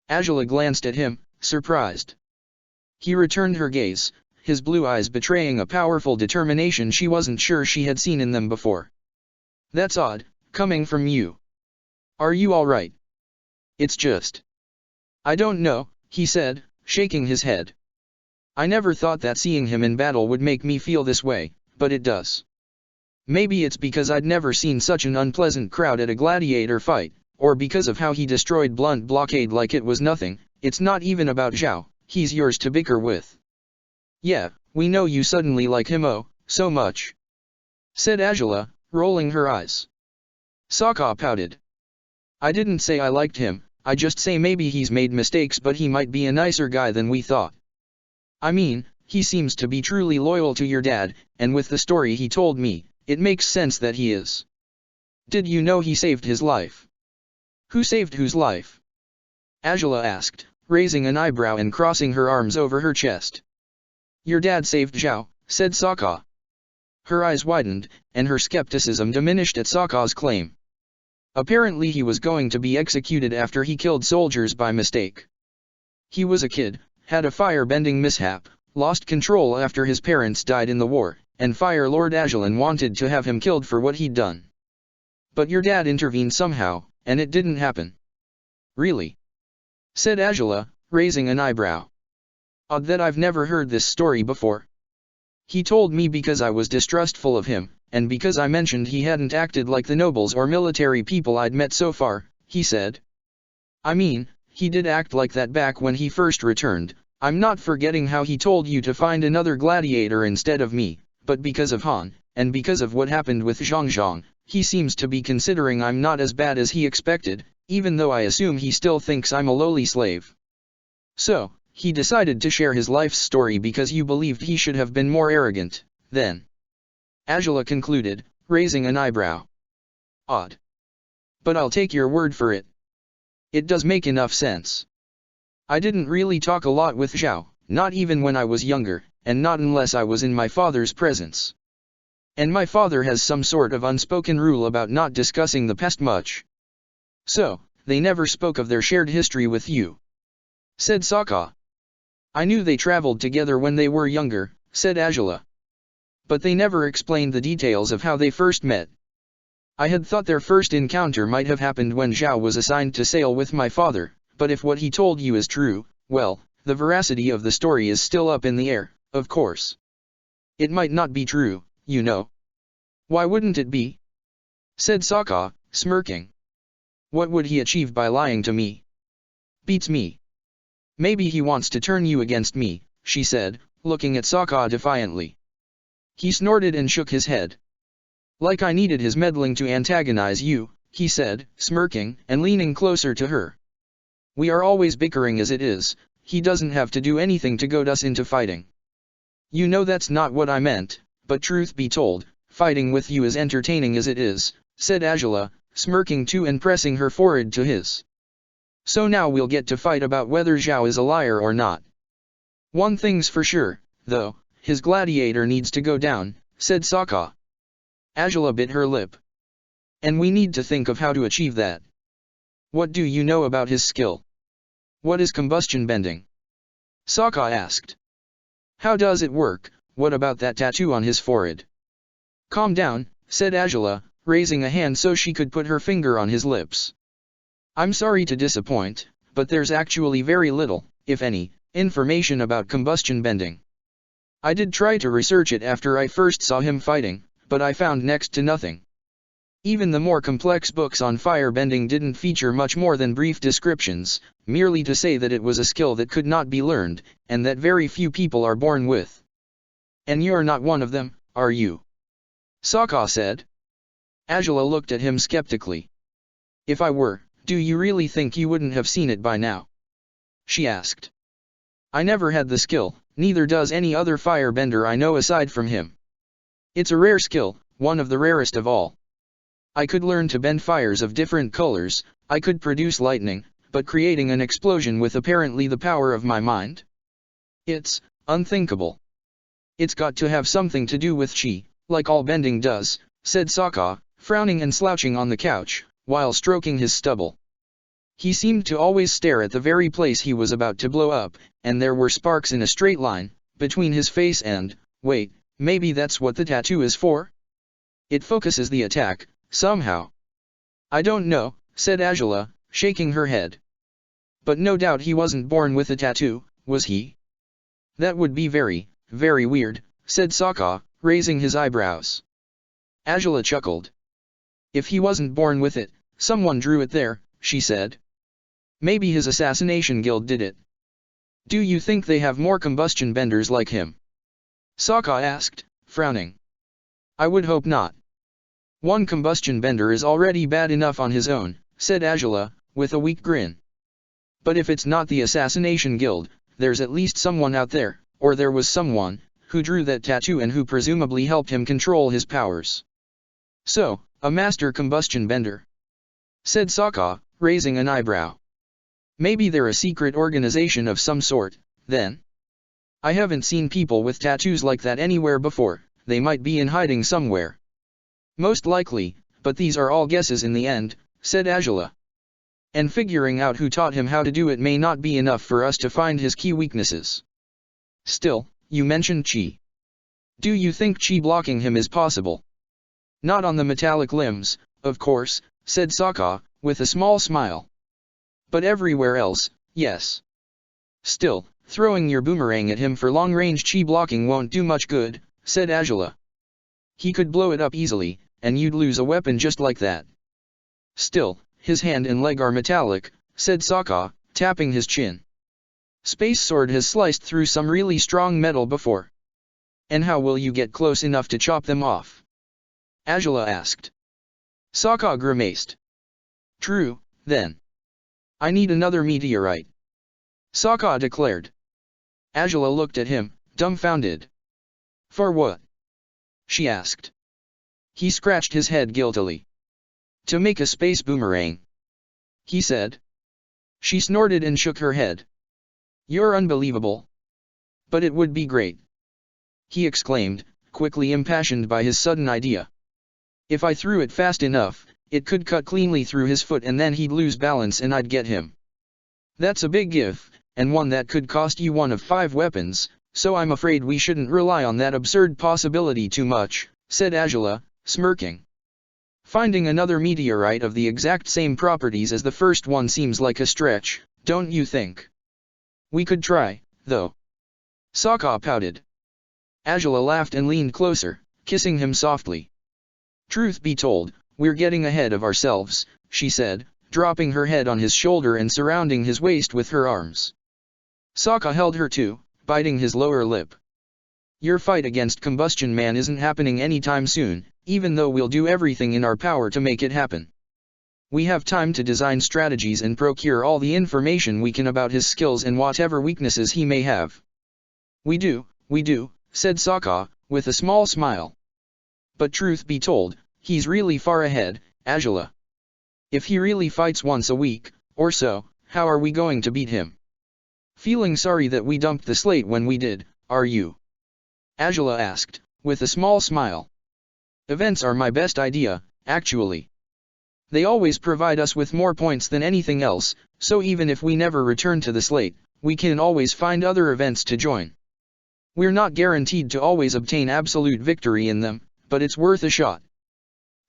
Angela glanced at him, surprised. He returned her gaze, his blue eyes betraying a powerful determination she wasn't sure she had seen in them before. That's odd, coming from you. Are you all right? It's just. I don't know, he said, shaking his head. I never thought that seeing him in battle would make me feel this way, but it does. Maybe it's because I'd never seen such an unpleasant crowd at a gladiator fight, or because of how he destroyed Blunt Blockade like it was nothing. It's not even about Zhao, he's yours to bicker with. Yeah, we know you suddenly like him so much. Said Angela, rolling her eyes. Sokka pouted. I didn't say I liked him, I just say maybe he's made mistakes but he might be a nicer guy than we thought. I mean, he seems to be truly loyal to your dad, and with the story he told me, it makes sense that he is. Did you know he saved his life? Who saved whose life? Angela asked, raising an eyebrow and crossing her arms over her chest. Your dad saved Zhao, said Sokka. Her eyes widened, and her skepticism diminished at Sokka's claim. Apparently he was going to be executed after he killed soldiers by mistake. He was a kid, had a fire-bending mishap, lost control after his parents died in the war, and Fire Lord Ajalon wanted to have him killed for what he'd done. But your dad intervened somehow, and it didn't happen. Really? Said Angela, raising an eyebrow. Odd that I've never heard this story before. He told me because I was distrustful of him, and because I mentioned he hadn't acted like the nobles or military people I'd met so far, he said. I mean, he did act like that back when he first returned. I'm not forgetting how he told you to find another gladiator instead of me, but because of Han, and because of what happened with Zhang, he seems to be considering I'm not as bad as he expected, even though I assume he still thinks I'm a lowly slave. So, he decided to share his life's story because you believed he should have been more arrogant, then. Angela concluded, raising an eyebrow. Odd. But I'll take your word for it. It does make enough sense. I didn't really talk a lot with Zhao, not even when I was younger, and not unless I was in my father's presence. And my father has some sort of unspoken rule about not discussing the past much. So, they never spoke of their shared history with you. Said Sokka. I knew they traveled together when they were younger, said Angela. But they never explained the details of how they first met. I had thought their first encounter might have happened when Zhao was assigned to sail with my father, but if what he told you is true, well, the veracity of the story is still up in the air, of course. It might not be true, you know. Why wouldn't it be? Said Sokka, smirking. What would he achieve by lying to me? Beats me. Maybe he wants to turn you against me, she said, looking at Sokka defiantly. He snorted and shook his head. Like I needed his meddling to antagonize you, he said, smirking and leaning closer to her. We are always bickering as it is, he doesn't have to do anything to goad us into fighting. You know that's not what I meant, but truth be told, fighting with you is entertaining as it is, said Azula, smirking too and pressing her forehead to his. So now we'll get to fight about whether Zhao is a liar or not. One thing's for sure, though, his gladiator needs to go down, said Sokka. Azula bit her lip. And we need to think of how to achieve that. What do you know about his skill? What is combustion bending? Sokka asked. How does it work? What about that tattoo on his forehead? Calm down, said Azula, raising a hand so she could put her finger on his lips. I'm sorry to disappoint, but there's actually very little, if any, information about combustion bending. I did try to research it after I first saw him fighting, but I found next to nothing. Even the more complex books on firebending didn't feature much more than brief descriptions, merely to say that it was a skill that could not be learned, and that very few people are born with. And you're not one of them, are you? Sokka said. Azula looked at him skeptically. If I were, do you really think you wouldn't have seen it by now? She asked. I never had the skill, neither does any other firebender I know aside from him. It's a rare skill, one of the rarest of all. I could learn to bend fires of different colors, I could produce lightning, but creating an explosion with apparently the power of my mind? It's unthinkable. It's got to have something to do with chi, like all bending does, said Sokka, frowning and slouching on the couch, while stroking his stubble. He seemed to always stare at the very place he was about to blow up, and there were sparks in a straight line, between his face and, wait, maybe that's what the tattoo is for? It focuses the attack, somehow. I don't know, said Azula, shaking her head. But no doubt he wasn't born with a tattoo, was he? That would be very, very weird, said Sokka, raising his eyebrows. Azula chuckled. If he wasn't born with it, someone drew it there, she said. Maybe his assassination guild did it. Do you think they have more combustion benders like him? Sokka asked, frowning. I would hope not. One combustion bender is already bad enough on his own, said Azula, with a weak grin. But if it's not the assassination guild, there's at least someone out there, or there was someone, who drew that tattoo and who presumably helped him control his powers. So, a master combustion bender? Said Sokka, raising an eyebrow. Maybe they're a secret organization of some sort, then? I haven't seen people with tattoos like that anywhere before, they might be in hiding somewhere. Most likely, but these are all guesses in the end, said Azula. And figuring out who taught him how to do it may not be enough for us to find his key weaknesses. Still, you mentioned chi. Do you think chi blocking him is possible? Not on the metallic limbs, of course, said Sokka, with a small smile. But everywhere else, yes. Still, throwing your boomerang at him for long-range chi blocking won't do much good, said Azula. He could blow it up easily, and you'd lose a weapon just like that. Still, his hand and leg are metallic, said Sokka, tapping his chin. Space Sword has sliced through some really strong metal before. And how will you get close enough to chop them off? Azula asked. Sokka grimaced. True, then. I need another meteorite. Sokka declared. Azula looked at him, dumbfounded. For what? She asked. He scratched his head guiltily. To make a space boomerang, he said. She snorted and shook her head. You're unbelievable. But it would be great, he exclaimed, quickly impassioned by his sudden idea. If I threw it fast enough, it could cut cleanly through his foot and then he'd lose balance and I'd get him. That's a big if, and one that could cost you one of 5 weapons, so I'm afraid we shouldn't rely on that absurd possibility too much, said Azula, smirking. Finding another meteorite of the exact same properties as the first one seems like a stretch, don't you think? We could try, though. Sokka pouted. Angela laughed and leaned closer, kissing him softly. Truth be told, we're getting ahead of ourselves, she said, dropping her head on his shoulder and surrounding his waist with her arms. Sokka held her too, biting his lower lip. Your fight against Combustion Man isn't happening anytime soon, even though we'll do everything in our power to make it happen. We have time to design strategies and procure all the information we can about his skills and whatever weaknesses he may have. We do, said Sokka, with a small smile. But truth be told, he's really far ahead, Angela. If he really fights once a week, or so, how are we going to beat him? Feeling sorry that we dumped the slate when we did, are you? Angela asked, with a small smile. Events are my best idea, actually. They always provide us with more points than anything else, so even if we never return to the slate, we can always find other events to join. We're not guaranteed to always obtain absolute victory in them, but it's worth a shot.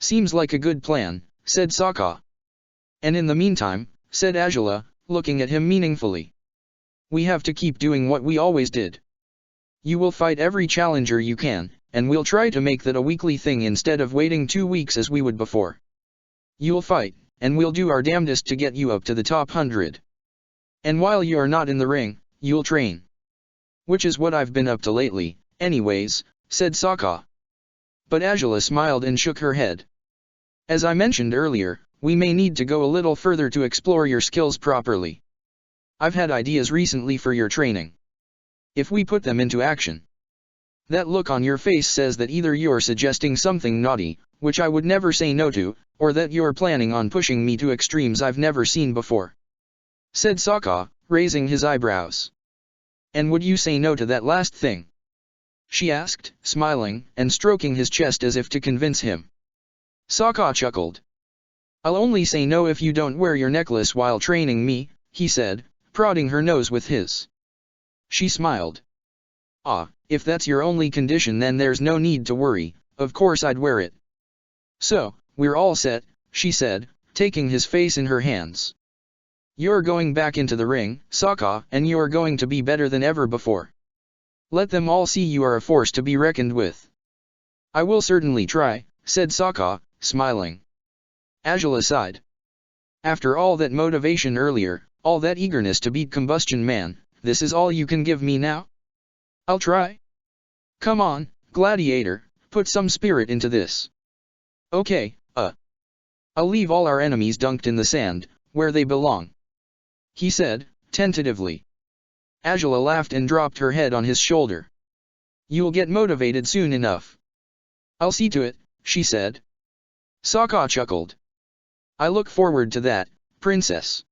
Seems like a good plan, said Sokka. And in the meantime, said Angela, looking at him meaningfully. We have to keep doing what we always did. You will fight every challenger you can, and we'll try to make that a weekly thing instead of waiting 2 weeks as we would before. You'll fight, and we'll do our damnedest to get you up to the top 100. And while you're not in the ring, you'll train. Which is what I've been up to lately, anyways, said Sokka. But Angela smiled and shook her head. As I mentioned earlier, we may need to go a little further to explore your skills properly. I've had ideas recently for your training. If we put them into action. That look on your face says that either you're suggesting something naughty, which I would never say no to, or that you're planning on pushing me to extremes I've never seen before. Said Sokka, raising his eyebrows. And would you say no to that last thing? She asked, smiling, and stroking his chest as if to convince him. Sokka chuckled. I'll only say no if you don't wear your necklace while training me, he said, prodding her nose with his. She smiled. Ah, if that's your only condition then there's no need to worry, of course I'd wear it. So, we're all set, she said, taking his face in her hands. You're going back into the ring, Sokka, and you're going to be better than ever before. Let them all see you are a force to be reckoned with. I will certainly try, said Sokka, smiling. Angela sighed. After all that motivation earlier, all that eagerness to beat Combustion Man, this is all you can give me now? I'll try. Come on, Gladiator, put some spirit into this. Okay, I'll leave all our enemies dunked in the sand, where they belong. He said, tentatively. Angela laughed and dropped her head on his shoulder. You'll get motivated soon enough. I'll see to it, she said. Sokka chuckled. I look forward to that, princess.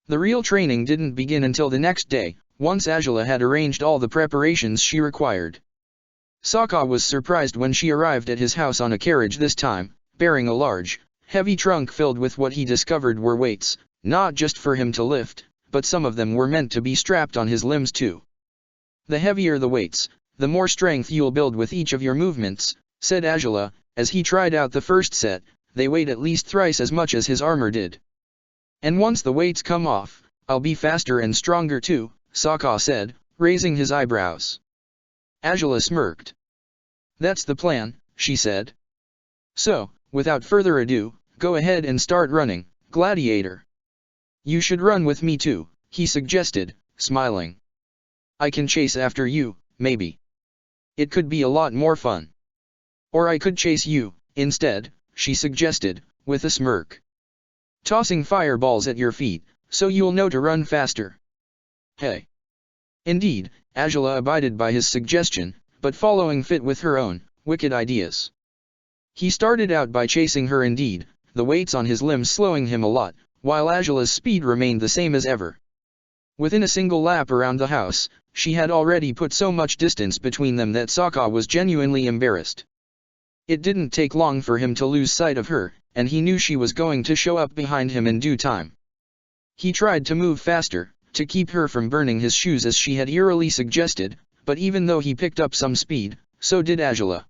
The real training didn't begin until the next day, once Angela had arranged all the preparations she required. Sokka was surprised when she arrived at his house on a carriage this time, bearing a large, heavy trunk filled with what he discovered were weights, not just for him to lift, but some of them were meant to be strapped on his limbs too. The heavier the weights, the more strength you'll build with each of your movements, said Angela, as he tried out the first set. They weighed at least thrice as much as his armor did. And once the weights come off, I'll be faster and stronger too, Sokka said, raising his eyebrows. Angela smirked. That's the plan, she said. So, without further ado, go ahead and start running, Gladiator. You should run with me too, he suggested, smiling. I can chase after you, maybe. It could be a lot more fun. Or I could chase you, instead, she suggested, with a smirk. Tossing fireballs at your feet, so you'll know to run faster. Hey. Indeed, Angela abided by his suggestion, but following fit with her own, wicked ideas. He started out by chasing her indeed, the weights on his limbs slowing him a lot, while Angela's speed remained the same as ever. Within a single lap around the house, she had already put so much distance between them that Sokka was genuinely embarrassed. It didn't take long for him to lose sight of her, and he knew she was going to show up behind him in due time. He tried to move faster, to keep her from burning his shoes as she had eerily suggested, but even though he picked up some speed, so did Angela.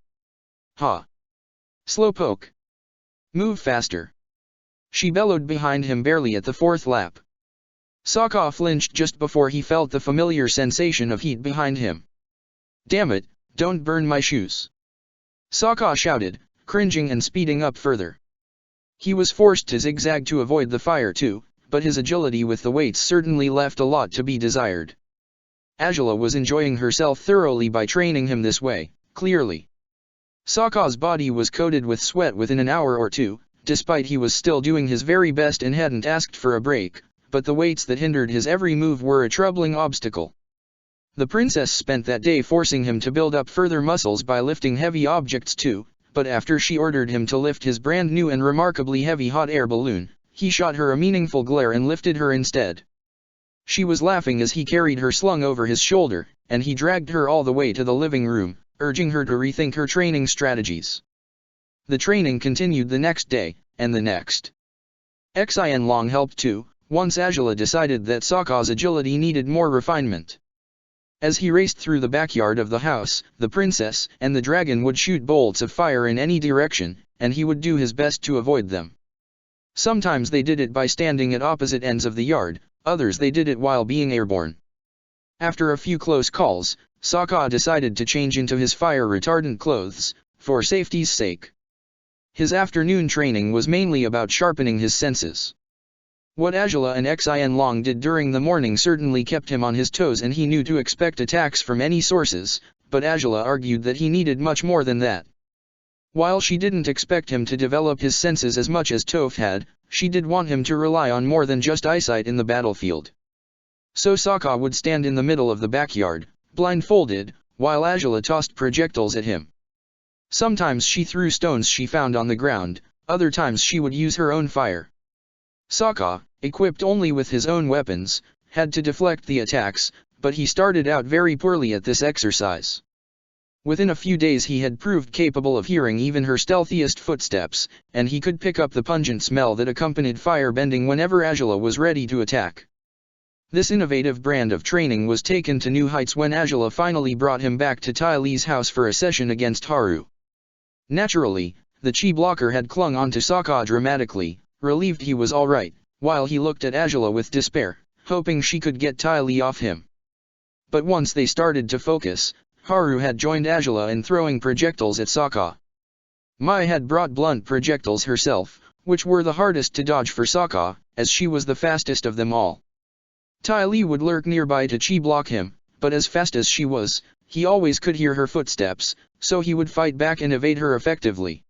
Ha! Slowpoke! Move faster! She bellowed behind him barely at the fourth lap. Sokka flinched just before he felt the familiar sensation of heat behind him. Damn it, don't burn my shoes. Sokka shouted, cringing and speeding up further. He was forced to zigzag to avoid the fire too, but his agility with the weights certainly left a lot to be desired. Azula was enjoying herself thoroughly by training him this way, clearly. Sokka's body was coated with sweat within an hour or two, despite he was still doing his very best and hadn't asked for a break, but the weights that hindered his every move were a troubling obstacle. The princess spent that day forcing him to build up further muscles by lifting heavy objects too, but after she ordered him to lift his brand new and remarkably heavy hot air balloon, he shot her a meaningful glare and lifted her instead. She was laughing as he carried her slung over his shoulder, and he dragged her all the way to the living room, urging her to rethink her training strategies. The training continued the next day, and the next. Xianlong helped too, once Azula decided that Sokka's agility needed more refinement. As he raced through the backyard of the house, the princess and the dragon would shoot bolts of fire in any direction, and he would do his best to avoid them. Sometimes they did it by standing at opposite ends of the yard, others they did it while being airborne. After a few close calls, Sokka decided to change into his fire-retardant clothes, for safety's sake. His afternoon training was mainly about sharpening his senses. What Azula and Xianlong did during the morning certainly kept him on his toes and he knew to expect attacks from any sources, but Azula argued that he needed much more than that. While she didn't expect him to develop his senses as much as Toph had, she did want him to rely on more than just eyesight in the battlefield. So Sokka would stand in the middle of the backyard, blindfolded, while Azula tossed projectiles at him. Sometimes she threw stones she found on the ground, other times she would use her own fire. Sokka, equipped only with his own weapons, had to deflect the attacks, but he started out very poorly at this exercise. Within a few days he had proved capable of hearing even her stealthiest footsteps, and he could pick up the pungent smell that accompanied firebending whenever Azula was ready to attack. This innovative brand of training was taken to new heights when Azula finally brought him back to Ty Lee's house for a session against Haru. Naturally, the chi blocker had clung onto Sokka dramatically, relieved he was alright, while he looked at Azula with despair, hoping she could get Ty Lee off him. But once they started to focus, Haru had joined Azula in throwing projectiles at Sokka. Mai had brought blunt projectiles herself, which were the hardest to dodge for Sokka, as she was the fastest of them all. Ty Lee would lurk nearby to chi block him, but as fast as she was, he always could hear her footsteps, so he would fight back and evade her effectively.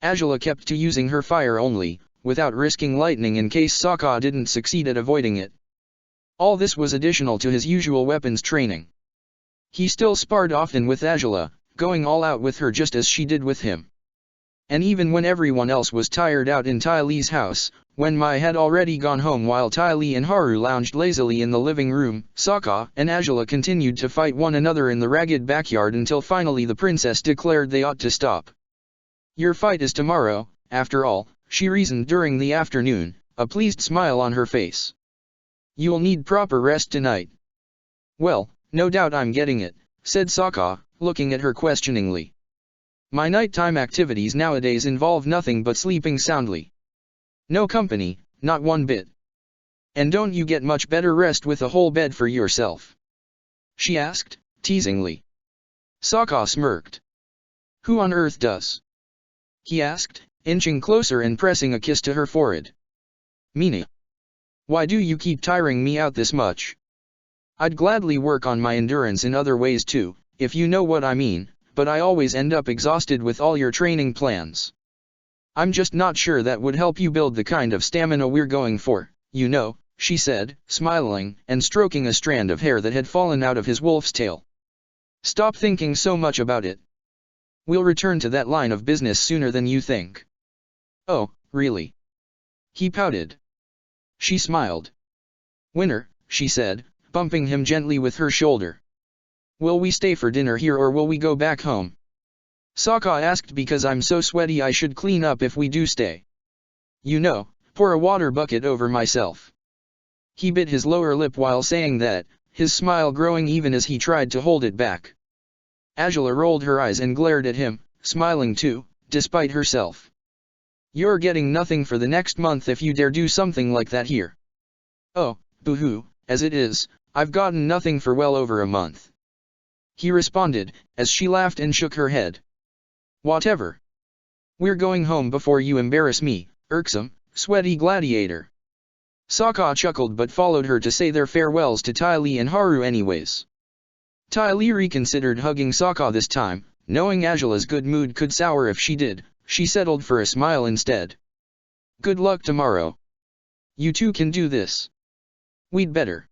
Azula kept to using her fire only, without risking lightning in case Sokka didn't succeed at avoiding it. All this was additional to his usual weapons training. He still sparred often with Azula, going all out with her just as she did with him. And even when everyone else was tired out in Ty Lee's house, when Mai had already gone home while Ty Lee and Haru lounged lazily in the living room, Sokka and Azula continued to fight one another in the ragged backyard until finally the princess declared they ought to stop. "Your fight is tomorrow, after all," she reasoned during the afternoon, a pleased smile on her face. "You'll need proper rest tonight." "Well, no doubt I'm getting it," said Sokka, looking at her questioningly. "My nighttime activities nowadays involve nothing but sleeping soundly. No company, not one bit. And don't you get much better rest with a whole bed for yourself?" she asked, teasingly. Sokka smirked. "Who on earth does?" he asked, inching closer and pressing a kiss to her forehead. "Mina. Why do you keep tiring me out this much? I'd gladly work on my endurance in other ways too, if you know what I mean, but I always end up exhausted with all your training plans. I'm just not sure that would help you build the kind of stamina we're going for, you know," she said, smiling and stroking a strand of hair that had fallen out of his wolf's tail. "Stop thinking so much about it. We'll return to that line of business sooner than you think." "Oh, really?" he pouted. She smiled. "Winner," she said, bumping him gently with her shoulder. "Will we stay for dinner here or will we go back home?" Sokka asked. "Because I'm so sweaty I should clean up if we do stay. You know, pour a water bucket over myself." He bit his lower lip while saying that, his smile growing even as he tried to hold it back. Azula rolled her eyes and glared at him, smiling too, despite herself. "You're getting nothing for the next month if you dare do something like that here." "Oh, boo-hoo, as it is, I've gotten nothing for well over a month." he responded, as she laughed and shook her head. Whatever. We're going home before you embarrass me, irksome, sweaty gladiator. Sokka chuckled but followed her to say their farewells to Ty Lee and Haru anyways. Ty Lee reconsidered hugging Sokka this time, knowing Angela's good mood could sour if she did. She settled for a smile instead. Good luck tomorrow. You two can do this. We'd better.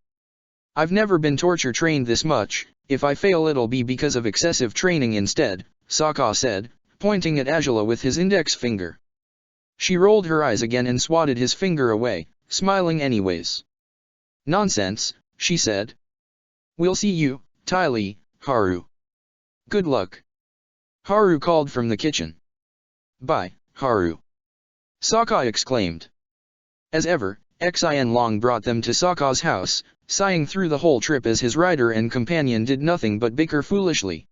I've never been torture trained this much. If I fail it'll be because of excessive training instead, Sokka said, pointing at Angela with his index finger. She rolled her eyes again and swatted his finger away, smiling anyways. Nonsense, she said. We'll see you, Ty Lee, Haru. Good luck. Haru called from the kitchen. Bye, Haru. Sokka exclaimed. As ever, Xin Long brought them to Sokka's house, sighing through the whole trip as his rider and companion did nothing but bicker foolishly.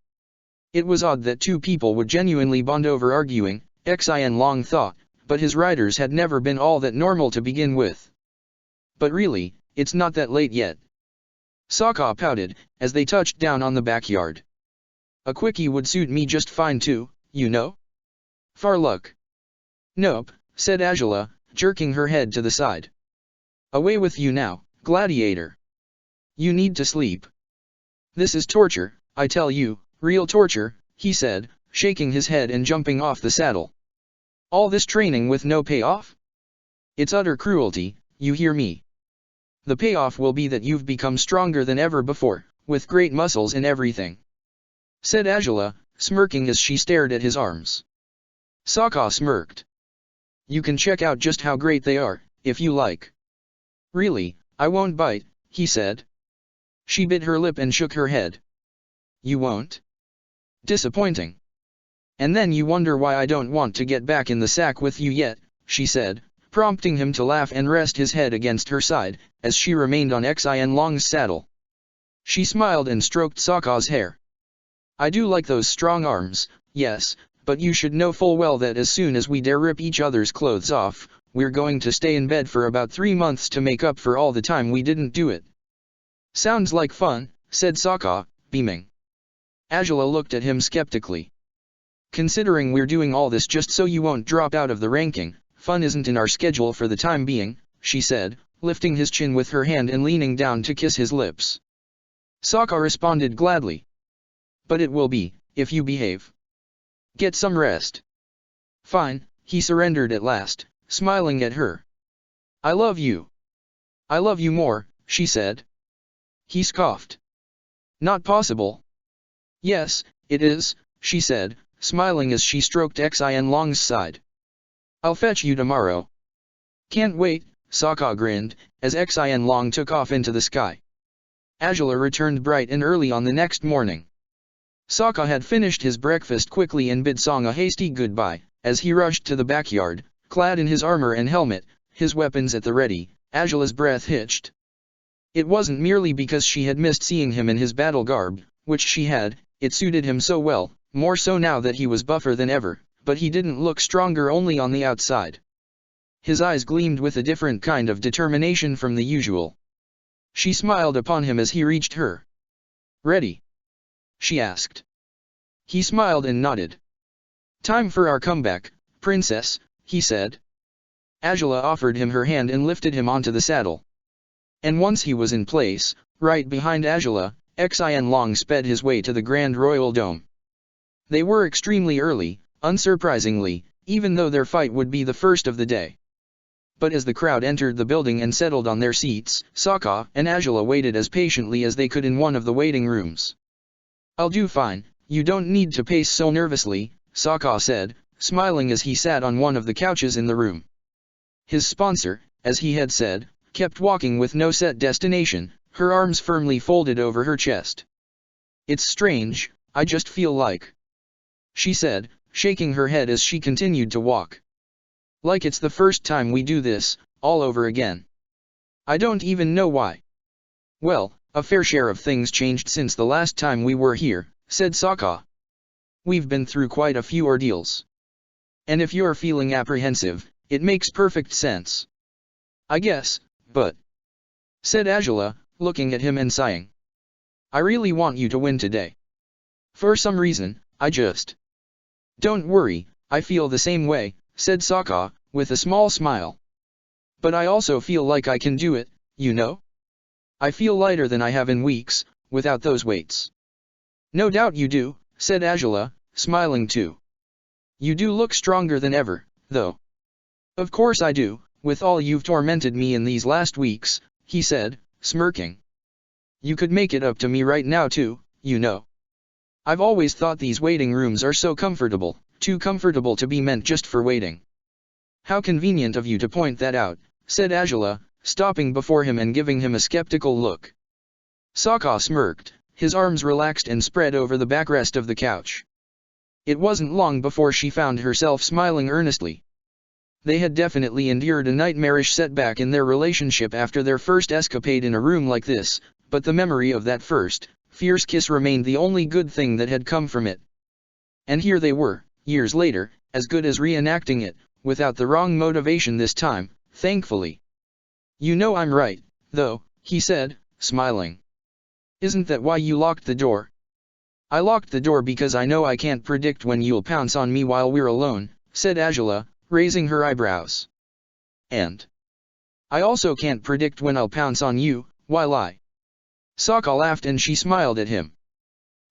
It was odd that two people would genuinely bond over arguing, Xin Long thought, but his riders had never been all that normal to begin with. But really, it's not that late yet. Sokka pouted, as they touched down on the backyard. A quickie would suit me just fine too, you know? Far luck. Nope, said Angela, jerking her head to the side. Away with you now, gladiator. You need to sleep. This is torture, I tell you, real torture, he said, shaking his head and jumping off the saddle. All this training with no payoff? It's utter cruelty, you hear me? The payoff will be that you've become stronger than ever before, with great muscles and everything. Said Angela, smirking as she stared at his arms. Sokka smirked. You can check out just how great they are, if you like. Really, I won't bite, he said. She bit her lip and shook her head. You won't? Disappointing. And then you wonder why I don't want to get back in the sack with you yet, she said, prompting him to laugh and rest his head against her side, as she remained on Xin Long's saddle. She smiled and stroked Sokka's hair. I do like those strong arms, yes, but you should know full well that as soon as we dare rip each other's clothes off, we're going to stay in bed for about 3 months to make up for all the time we didn't do it. Sounds like fun, said Sokka, beaming. Angela looked at him skeptically. Considering we're doing all this just so you won't drop out of the ranking, fun isn't in our schedule for the time being, she said, lifting his chin with her hand and leaning down to kiss his lips. Sokka responded gladly. But it will be, if you behave. Get some rest. Fine, he surrendered at last, smiling at her. I love you. I love you more, she said. He scoffed. Not possible. Yes, it is, she said, smiling as she stroked Xin Long's side. I'll fetch you tomorrow. Can't wait, Sokka grinned, as Xin Long took off into the sky. Angela returned bright and early on the next morning. Sokka had finished his breakfast quickly and bid Song a hasty goodbye, as he rushed to the backyard, clad in his armor and helmet, his weapons at the ready. Angela's breath hitched. It wasn't merely because she had missed seeing him in his battle garb, which she had, it suited him so well, more so now that he was buffer than ever, but he didn't look stronger only on the outside. His eyes gleamed with a different kind of determination from the usual. She smiled upon him as he reached her. Ready? She asked. He smiled and nodded. Time for our comeback, princess, he said. Angela offered him her hand and lifted him onto the saddle. And once he was in place, right behind Angela, Xin Long sped his way to the Grand Royal Dome. They were extremely early, unsurprisingly, even though their fight would be the first of the day. But as the crowd entered the building and settled on their seats, Sokka and Angela waited as patiently as they could in one of the waiting rooms. I'll do fine, you don't need to pace so nervously, Sokka said, smiling as he sat on one of the couches in the room. His sponsor, as he had said, kept walking with no set destination, her arms firmly folded over her chest. It's strange, I just feel like, she said, shaking her head as she continued to walk. Like it's the first time we do this, all over again. I don't even know why. Well, a fair share of things changed since the last time we were here, said Sokka. We've been through quite a few ordeals. And if you're feeling apprehensive, it makes perfect sense. I guess, but, said Angela, looking at him and sighing. I really want you to win today. For some reason, I just... Don't worry, I feel the same way, said Sokka, with a small smile. But I also feel like I can do it, you know? I feel lighter than I have in weeks, without those weights. No doubt you do, said Azula, smiling too. You do look stronger than ever, though. Of course I do, with all you've tormented me in these last weeks, he said, smirking. You could make it up to me right now too, you know. I've always thought these waiting rooms are so comfortable, too comfortable to be meant just for waiting. How convenient of you to point that out, said Azula, stopping before him and giving him a skeptical look. Sokka smirked, his arms relaxed and spread over the backrest of the couch. It wasn't long before she found herself smiling earnestly. They had definitely endured a nightmarish setback in their relationship after their first escapade in a room like this, but the memory of that first, fierce kiss remained the only good thing that had come from it. And here they were, years later, as good as reenacting it, without the wrong motivation this time, thankfully. You know I'm right, though, he said, smiling. Isn't that why you locked the door? I locked the door because I know I can't predict when you'll pounce on me while we're alone, said Azula, raising her eyebrows. And I also can't predict when I'll pounce on you, while I... Sokka laughed and she smiled at him.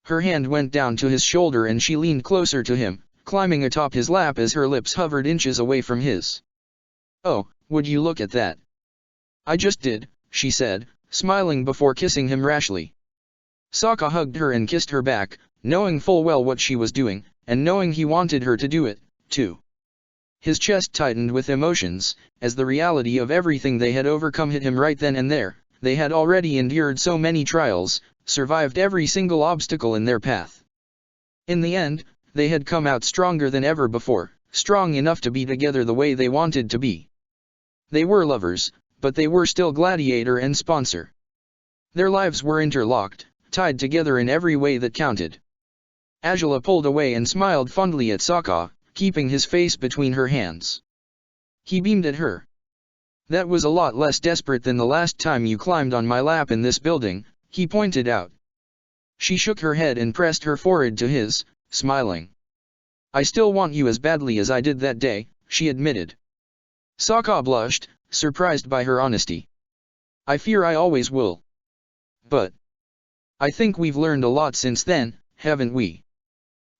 Her hand went down to his shoulder and she leaned closer to him, climbing atop his lap as her lips hovered inches away from his. Oh, would you look at that? I just did, she said, smiling before kissing him rashly. Sokka hugged her and kissed her back, knowing full well what she was doing, and knowing he wanted her to do it, too. His chest tightened with emotions, as the reality of everything they had overcome hit him right then and there. They had already endured so many trials, survived every single obstacle in their path. In the end, they had come out stronger than ever before, strong enough to be together the way they wanted to be. They were lovers, but they were still Gladiator and sponsor. Their lives were interlocked, tied together in every way that counted. Azula pulled away and smiled fondly at Sokka, keeping his face between her hands. He beamed at her. That was a lot less desperate than the last time you climbed on my lap in this building, he pointed out. She shook her head and pressed her forehead to his, smiling. I still want you as badly as I did that day, she admitted. Sokka blushed, surprised by her honesty. I fear I always will. But I think we've learned a lot since then, haven't we?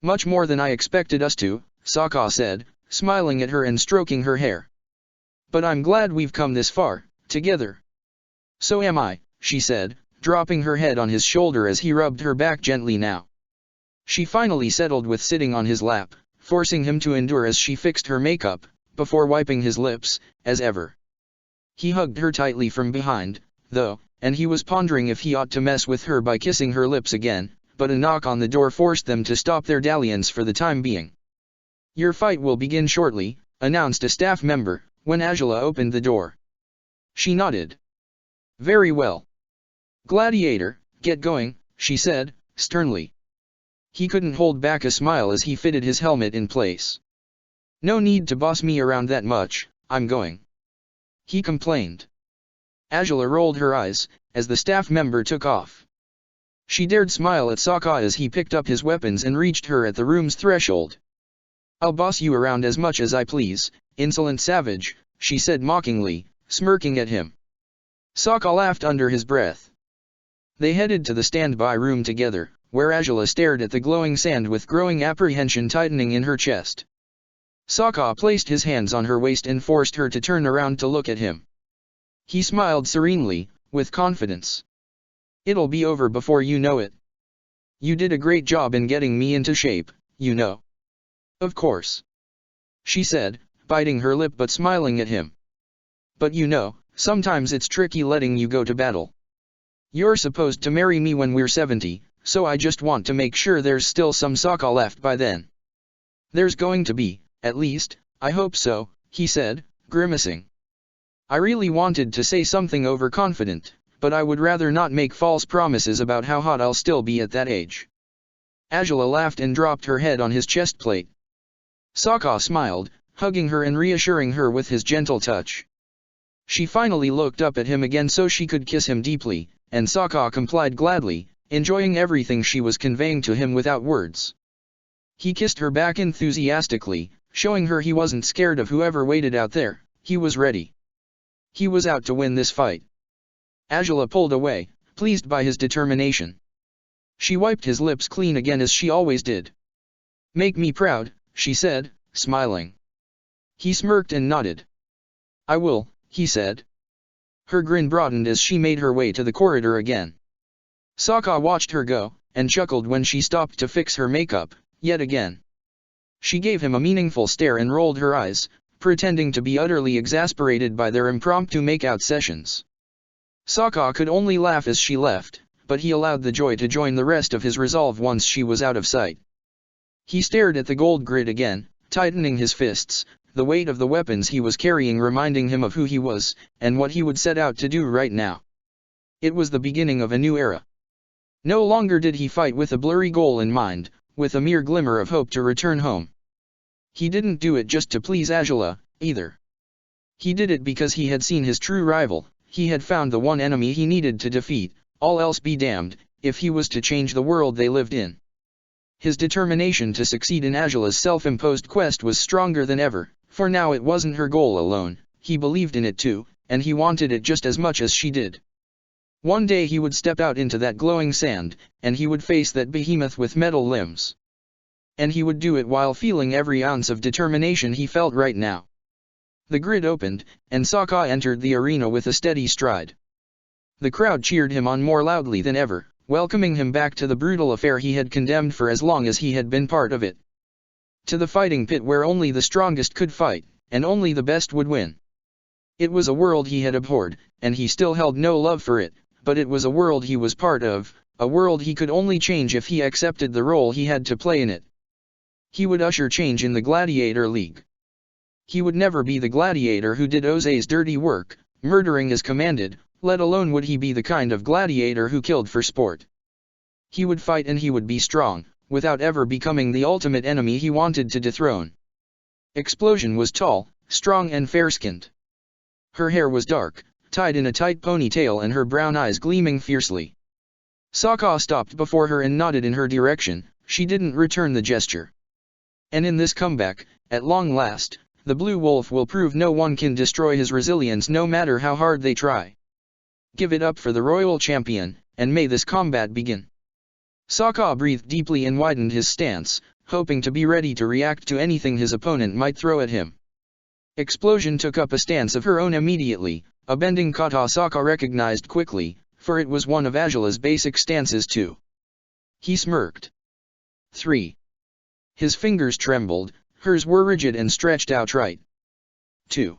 Much more than I expected us to, Sokka said, smiling at her and stroking her hair. But I'm glad we've come this far, together. So am I, she said, dropping her head on his shoulder as he rubbed her back gently now. She finally settled with sitting on his lap, forcing him to endure as she fixed her makeup, before wiping his lips, as ever. He hugged her tightly from behind, though, and he was pondering if he ought to mess with her by kissing her lips again, but a knock on the door forced them to stop their dalliance for the time being. Your fight will begin shortly, announced a staff member, when Azula opened the door. She nodded. Very well. Gladiator, get going, she said, sternly. He couldn't hold back a smile as he fitted his helmet in place. No need to boss me around that much, I'm going. He complained. Azula rolled her eyes, as the staff member took off. She dared smile at Sokka as he picked up his weapons and reached her at the room's threshold. I'll boss you around as much as I please, insolent savage, she said mockingly, smirking at him. Sokka laughed under his breath. They headed to the standby room together, where Azula stared at the glowing sand with growing apprehension tightening in her chest. Sokka placed his hands on her waist and forced her to turn around to look at him. He smiled serenely, with confidence. It'll be over before you know it. You did a great job in getting me into shape, you know. Of course. She said, biting her lip but smiling at him. But you know, sometimes it's tricky letting you go to battle. You're supposed to marry me when we're 70, so I just want to make sure there's still some Sokka left by then. There's going to be, at least, I hope so, he said, grimacing. I really wanted to say something overconfident, but I would rather not make false promises about how hot I'll still be at that age. Azula laughed and dropped her head on his chest plate. Sokka smiled, hugging her and reassuring her with his gentle touch. She finally looked up at him again so she could kiss him deeply, and Sokka complied gladly, enjoying everything she was conveying to him without words. He kissed her back enthusiastically, showing her he wasn't scared of whoever waited out there. He was ready. He was out to win this fight. Angela pulled away, pleased by his determination. She wiped his lips clean again as she always did. "Make me proud," she said, smiling. He smirked and nodded. "I will," he said. Her grin broadened as she made her way to the corridor again. Sokka watched her go, and chuckled when she stopped to fix her makeup, yet again. She gave him a meaningful stare and rolled her eyes, pretending to be utterly exasperated by their impromptu make-out sessions. Sokka could only laugh as she left, but he allowed the joy to join the rest of his resolve once she was out of sight. He stared at the gold grid again, tightening his fists, the weight of the weapons he was carrying reminding him of who he was, and what he would set out to do right now. It was the beginning of a new era. No longer did he fight with a blurry goal in mind, with a mere glimmer of hope to return home. He didn't do it just to please Angela, either. He did it because he had seen his true rival, he had found the one enemy he needed to defeat, all else be damned, if he was to change the world they lived in. His determination to succeed in Angela's self-imposed quest was stronger than ever, for now it wasn't her goal alone, he believed in it too, and he wanted it just as much as she did. One day he would step out into that glowing sand, and he would face that behemoth with metal limbs. And he would do it while feeling every ounce of determination he felt right now. The grid opened, and Sokka entered the arena with a steady stride. The crowd cheered him on more loudly than ever, welcoming him back to the brutal affair he had condemned for as long as he had been part of it. To the fighting pit where only the strongest could fight, and only the best would win. It was a world he had abhorred, and he still held no love for it, but it was a world he was part of, a world he could only change if he accepted the role he had to play in it. He would usher change in the Gladiator League. He would never be the gladiator who did Ose's dirty work, murdering as commanded, let alone would he be the kind of gladiator who killed for sport. He would fight and he would be strong, without ever becoming the ultimate enemy he wanted to dethrone. Explosion was tall, strong and fair-skinned. Her hair was dark, tied in a tight ponytail and her brown eyes gleaming fiercely. Sokka stopped before her and nodded in her direction. She didn't return the gesture. And in this comeback, at long last, the Blue Wolf will prove no one can destroy his resilience no matter how hard they try. Give it up for the royal champion, and may this combat begin. Sokka breathed deeply and widened his stance, hoping to be ready to react to anything his opponent might throw at him. Explosion took up a stance of her own immediately, a bending kata Sokka recognized quickly, for it was one of Angela's basic stances too. He smirked. 3. His fingers trembled, hers were rigid and stretched out right. 2.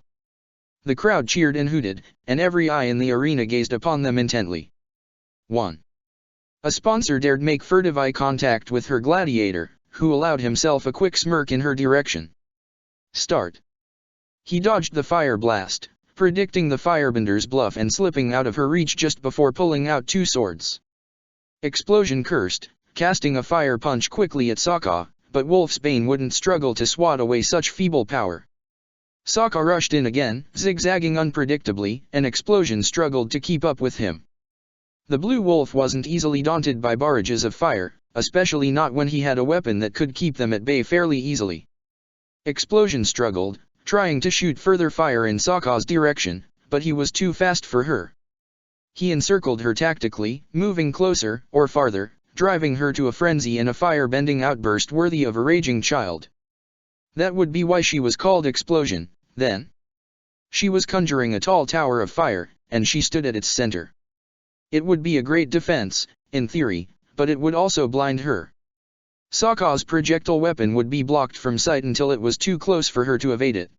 The crowd cheered and hooted, and every eye in the arena gazed upon them intently. 1. A sponsor dared make furtive eye contact with her gladiator, who allowed himself a quick smirk in her direction. Start. He dodged the fire blast, predicting the firebender's bluff and slipping out of her reach just before pulling out 2 swords. Explosion cursed, casting a fire punch quickly at Sokka, but Wolfsbane wouldn't struggle to swat away such feeble power. Sokka rushed in again, zigzagging unpredictably, and Explosion struggled to keep up with him. The Blue Wolf wasn't easily daunted by barrages of fire, especially not when he had a weapon that could keep them at bay fairly easily. Explosion struggled, trying to shoot further fire in Sokka's direction, but he was too fast for her. He encircled her tactically, moving closer, or farther, driving her to a frenzy and a fire-bending outburst worthy of a raging child. That would be why she was called Explosion, then. She was conjuring a tall tower of fire, and she stood at its center. It would be a great defense, in theory, but it would also blind her. Sokka's projectile weapon would be blocked from sight until it was too close for her to evade it.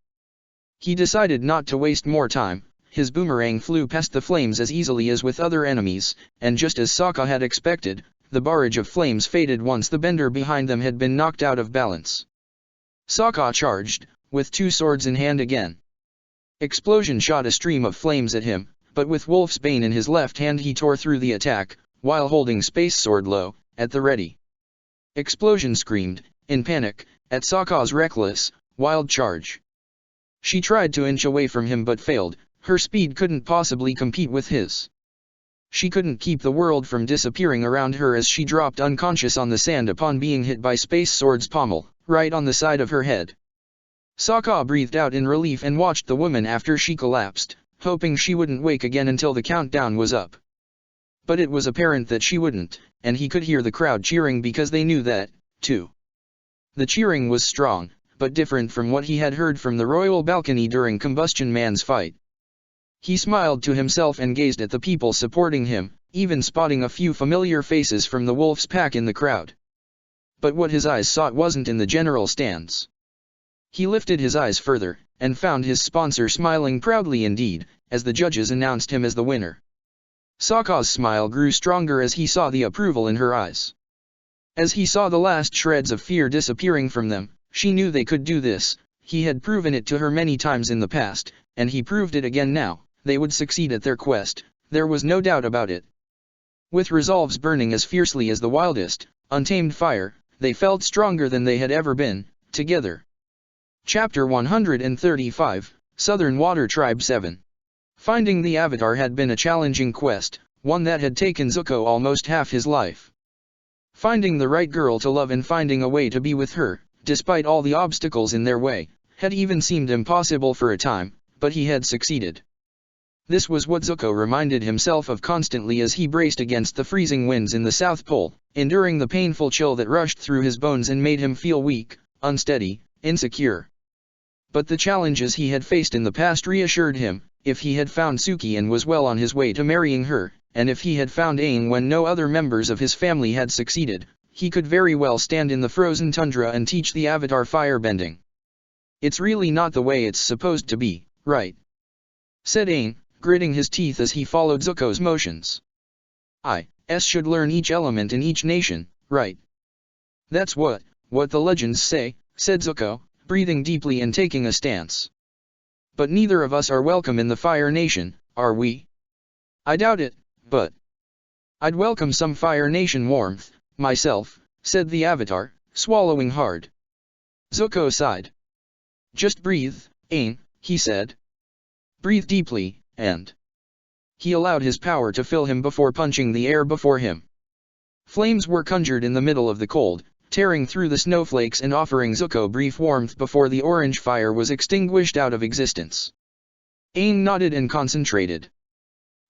He decided not to waste more time. His boomerang flew past the flames as easily as with other enemies, and just as Sokka had expected, the barrage of flames faded once the bender behind them had been knocked out of balance. Sokka charged, with 2 swords in hand again. Explosion shot a stream of flames at him, but with Wolfsbane in his left hand he tore through the attack, while holding Space Sword low, at the ready. Explosion screamed, in panic, at Sokka's reckless, wild charge. She tried to inch away from him but failed, her speed couldn't possibly compete with his. She couldn't keep the world from disappearing around her as she dropped unconscious on the sand upon being hit by Space Sword's pommel, right on the side of her head. Sokka breathed out in relief and watched the woman after she collapsed, hoping she wouldn't wake again until the countdown was up. But it was apparent that she wouldn't, and he could hear the crowd cheering because they knew that, too. The cheering was strong, but different from what he had heard from the royal balcony during Combustion Man's fight. He smiled to himself and gazed at the people supporting him, even spotting a few familiar faces from the wolf's pack in the crowd. But what his eyes sought wasn't in the general stands. He lifted his eyes further, and found his sponsor smiling proudly indeed, as the judges announced him as the winner. Sokka's smile grew stronger as he saw the approval in her eyes. As he saw the last shreds of fear disappearing from them, she knew they could do this. He had proven it to her many times in the past, and he proved it again now. They would succeed at their quest, there was no doubt about it. With resolves burning as fiercely as the wildest, untamed fire, they felt stronger than they had ever been, together. Chapter 135, Southern Water Tribe 7. Finding the Avatar had been a challenging quest, one that had taken Zuko almost half his life. Finding the right girl to love and finding a way to be with her, despite all the obstacles in their way, had even seemed impossible for a time, but he had succeeded. This was what Zuko reminded himself of constantly as he braced against the freezing winds in the South Pole, enduring the painful chill that rushed through his bones and made him feel weak, unsteady, insecure. But the challenges he had faced in the past reassured him. If he had found Suki and was well on his way to marrying her, and if he had found Aang when no other members of his family had succeeded, he could very well stand in the frozen tundra and teach the Avatar firebending. "It's really not the way it's supposed to be, right?" said Aang, gritting his teeth as he followed Zuko's motions. "I should learn each element in each nation, right?" "That's what the legends say," said Zuko, breathing deeply and taking a stance. "But neither of us are welcome in the Fire Nation, are we?" "I doubt it, but I'd welcome some Fire Nation warmth, myself," said the Avatar, swallowing hard. Zuko sighed. "Just breathe, Aang," he said. "Breathe deeply," and he allowed his power to fill him before punching the air before him. Flames were conjured in the middle of the cold, tearing through the snowflakes and offering Zuko brief warmth before the orange fire was extinguished out of existence. Aang nodded and concentrated.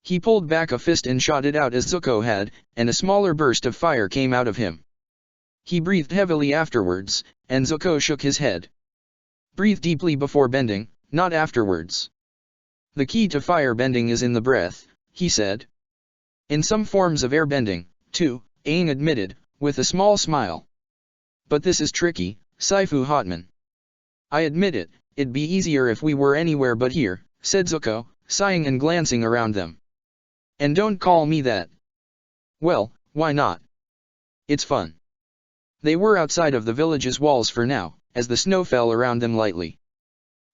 He pulled back a fist and shot it out as Zuko had, and a smaller burst of fire came out of him. He breathed heavily afterwards, and Zuko shook his head. "Breathe deeply before bending, not afterwards. The key to fire bending is in the breath," he said. "In some forms of air bending, too," Aang admitted, with a small smile. "But this is tricky, Saifu Hotman." "I admit it, it'd be easier if we were anywhere but here," said Zuko, sighing and glancing around them. "And don't call me that." "Well, why not? It's fun." They were outside of the village's walls for now, as the snow fell around them lightly.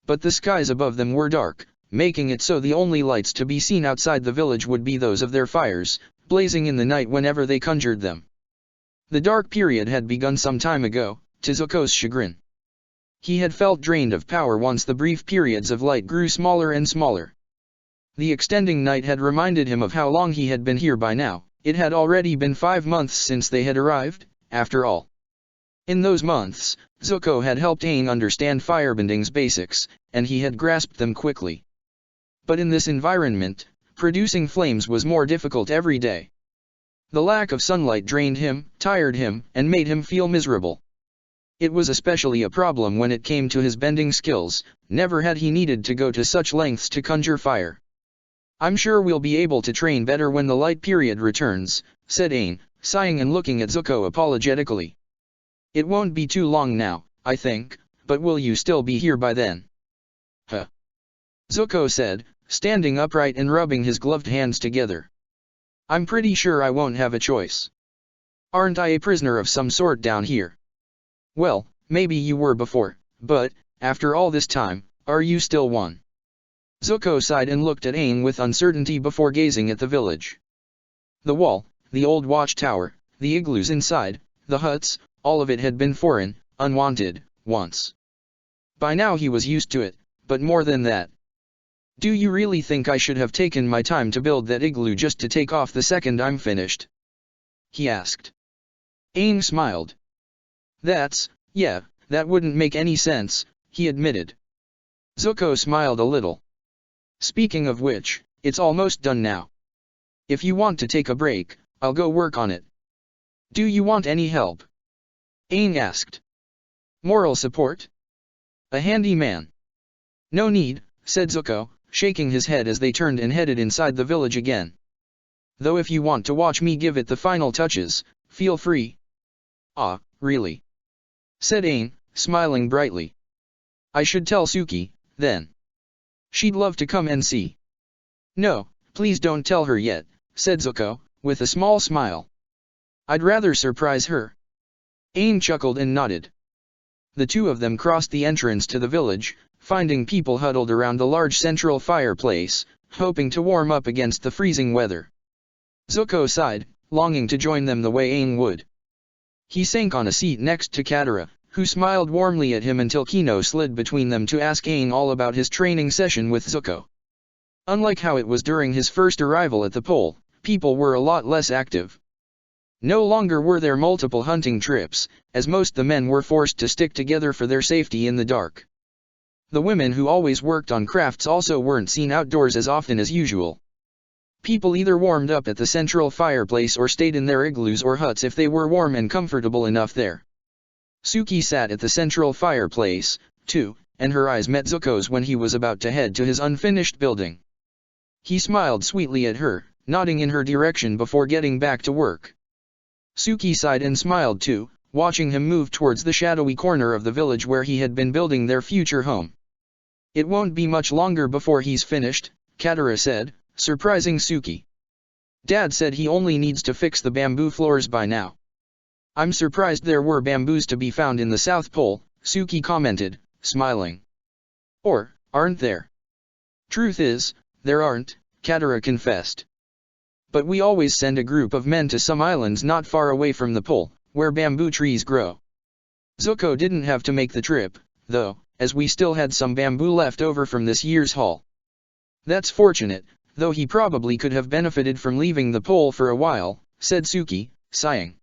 But the skies above them were dark, making it so the only lights to be seen outside the village would be those of their fires, blazing in the night whenever they conjured them. The dark period had begun some time ago, to Zuko's chagrin. He had felt drained of power once the brief periods of light grew smaller and smaller. The extending night had reminded him of how long he had been here by now. It had already been 5 months since they had arrived, after all. In those months, Zuko had helped Aang understand firebending's basics, and he had grasped them quickly. But in this environment, producing flames was more difficult every day. The lack of sunlight drained him, tired him, and made him feel miserable. It was especially a problem when it came to his bending skills. Never had he needed to go to such lengths to conjure fire. "I'm sure we'll be able to train better when the light period returns," said Aang, sighing and looking at Zuko apologetically. "It won't be too long now, I think, but will you still be here by then?" "Huh?" Zuko said, standing upright and rubbing his gloved hands together. "I'm pretty sure I won't have a choice. Aren't I a prisoner of some sort down here?" "Well, maybe you were before, but, after all this time, are you still one?" Zuko sighed and looked at Aang with uncertainty before gazing at the village. The wall, the old watchtower, the igloos inside, the huts, all of it had been foreign, unwanted, once. By now he was used to it, but more than that. Do you really think I should have taken my time to build that igloo just to take off the second I'm finished? He asked. Aang smiled. Yeah, that wouldn't make any sense, he admitted. Zuko smiled a little. Speaking of which, it's almost done now. If you want to take a break, I'll go work on it. Do you want any help? Aang asked. Moral support? A handy man. No need, said Zuko, shaking his head as they turned and headed inside the village again. Though if you want to watch me give it the final touches, feel free. Ah, really? Said Aang, smiling brightly. I should tell Suki, then. She'd love to come and see. No, please don't tell her yet, said Zuko, with a small smile. I'd rather surprise her. Aang chuckled and nodded. The two of them crossed the entrance to the village, finding people huddled around the large central fireplace, hoping to warm up against the freezing weather. Zuko sighed, longing to join them the way Aang would. He sank on a seat next to Katara, who smiled warmly at him until Kino slid between them to ask Aang all about his training session with Zuko. Unlike how it was during his first arrival at the pole, people were a lot less active. No longer were there multiple hunting trips, as most the men were forced to stick together for their safety in the dark. The women who always worked on crafts also weren't seen outdoors as often as usual. People either warmed up at the central fireplace or stayed in their igloos or huts if they were warm and comfortable enough there. Suki sat at the central fireplace, too, and her eyes met Zuko's when he was about to head to his unfinished building. He smiled sweetly at her, nodding in her direction before getting back to work. Suki sighed and smiled too, watching him move towards the shadowy corner of the village where he had been building their future home. It won't be much longer before he's finished, Katara said, surprising Suki. Dad said he only needs to fix the bamboo floors by now. I'm surprised there were bamboos to be found in the South Pole, Suki commented, smiling. Or, aren't there? Truth is, there aren't, Katara confessed. But we always send a group of men to some islands not far away from the pole, where bamboo trees grow. Zuko didn't have to make the trip, though, as we still had some bamboo left over from this year's haul. That's fortunate, though he probably could have benefited from leaving the pole for a while, said Suki, sighing.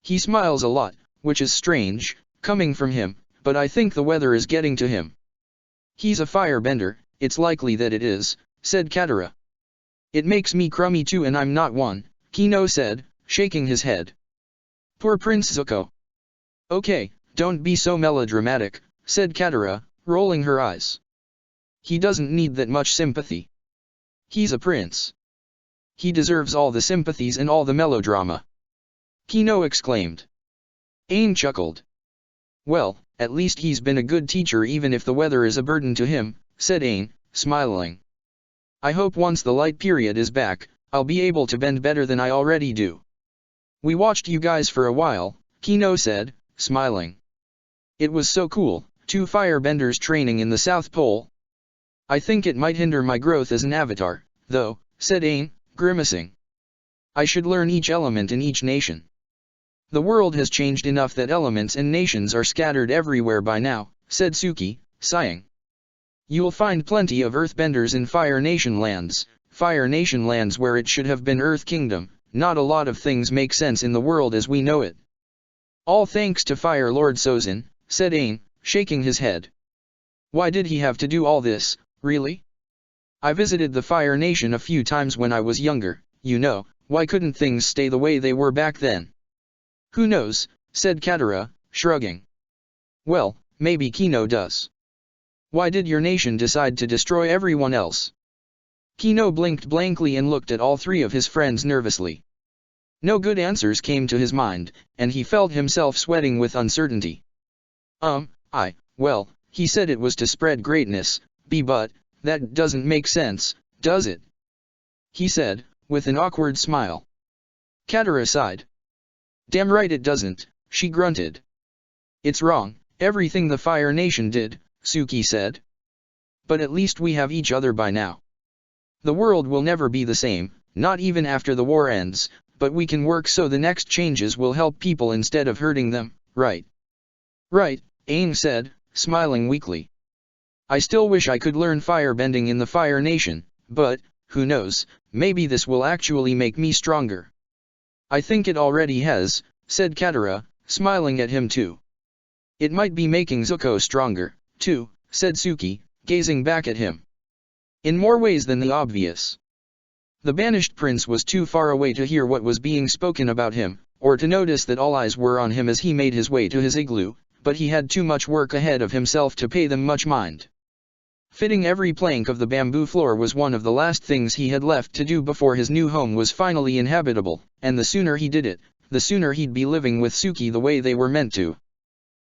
He smiles a lot, which is strange, coming from him, but I think the weather is getting to him. He's a firebender, it's likely that it is, said Katara. It makes me crummy too and I'm not one, Kino said, shaking his head. Poor Prince Zuko. Okay, don't be so melodramatic, said Katara, rolling her eyes. He doesn't need that much sympathy. He's a prince. He deserves all the sympathies and all the melodrama. Kino exclaimed. Aang chuckled. Well, at least he's been a good teacher even if the weather is a burden to him, said Aang, smiling. I hope once the light period is back, I'll be able to bend better than I already do. We watched you guys for a while, Kino said, smiling. It was so cool, 2 firebenders training in the South Pole. I think it might hinder my growth as an avatar, though, said Aang, grimacing. I should learn each element in each nation. The world has changed enough that elements and nations are scattered everywhere by now, said Suki, sighing. You'll find plenty of earthbenders in Fire Nation lands where it should have been Earth Kingdom. Not a lot of things make sense in the world as we know it. All thanks to Fire Lord Sozin, said Aang, shaking his head. Why did he have to do all this, really? I visited the Fire Nation a few times when I was younger, you know, why couldn't things stay the way they were back then? Who knows, said Katara, shrugging. Well, maybe Kino does. Why did your nation decide to destroy everyone else? Kino blinked blankly and looked at all 3 of his friends nervously. No good answers came to his mind, and he felt himself sweating with uncertainty. Well, he said it was to spread greatness, but, that doesn't make sense, does it? He said, with an awkward smile. Katara sighed. Damn right it doesn't, she grunted. It's wrong, everything the Fire Nation did, Suki said. But at least we have each other by now. The world will never be the same, not even after the war ends, but we can work so the next changes will help people instead of hurting them, right? Right, Aang said, smiling weakly. I still wish I could learn firebending in the Fire Nation, but, who knows, maybe this will actually make me stronger. I think it already has, said Katara, smiling at him too. It might be making Zuko stronger, too, said Suki, gazing back at him. In more ways than the obvious. The banished prince was too far away to hear what was being spoken about him, or to notice that all eyes were on him as he made his way to his igloo, but he had too much work ahead of himself to pay them much mind. Fitting every plank of the bamboo floor was one of the last things he had left to do before his new home was finally inhabitable, and the sooner he did it, the sooner he'd be living with Suki the way they were meant to.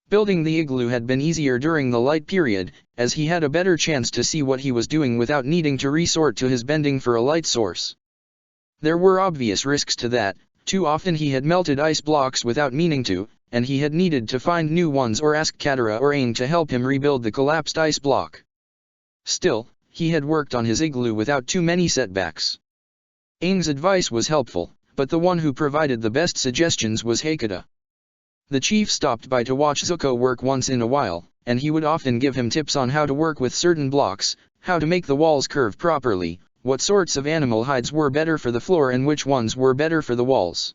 Building the igloo had been easier during the light period, as he had a better chance to see what he was doing without needing to resort to his bending for a light source. There were obvious risks to that. Too often he had melted ice blocks without meaning to, and he had needed to find new ones or ask Katara or Aang to help him rebuild the collapsed ice block. Still, he had worked on his igloo without too many setbacks. Aang's advice was helpful, but the one who provided the best suggestions was Hakata. The chief stopped by to watch Zuko work once in a while, and he would often give him tips on how to work with certain blocks, how to make the walls curve properly, what sorts of animal hides were better for the floor and which ones were better for the walls.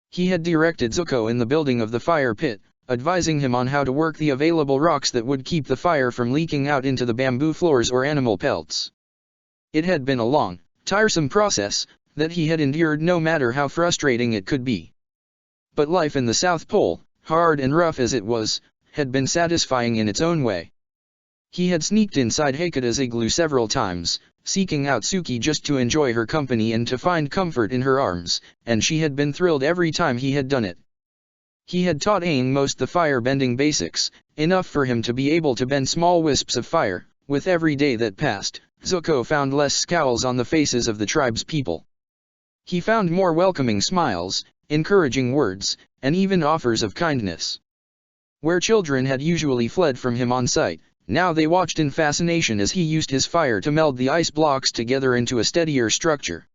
He had directed Zuko in the building of the fire pit, advising him on how to work the available rocks that would keep the fire from leaking out into the bamboo floors or animal pelts. It had been a long, tiresome process, that he had endured no matter how frustrating it could be. But life in the South Pole, hard and rough as it was, had been satisfying in its own way. He had sneaked inside Hakata's igloo several times, seeking out Suki just to enjoy her company and to find comfort in her arms, and she had been thrilled every time he had done it. He had taught Aang most the fire-bending basics, enough for him to be able to bend small wisps of fire. With every day that passed, Zuko found less scowls on the faces of the tribe's people. He found more welcoming smiles, encouraging words, and even offers of kindness. Where children had usually fled from him on sight, now they watched in fascination as he used his fire to meld the ice blocks together into a steadier structure.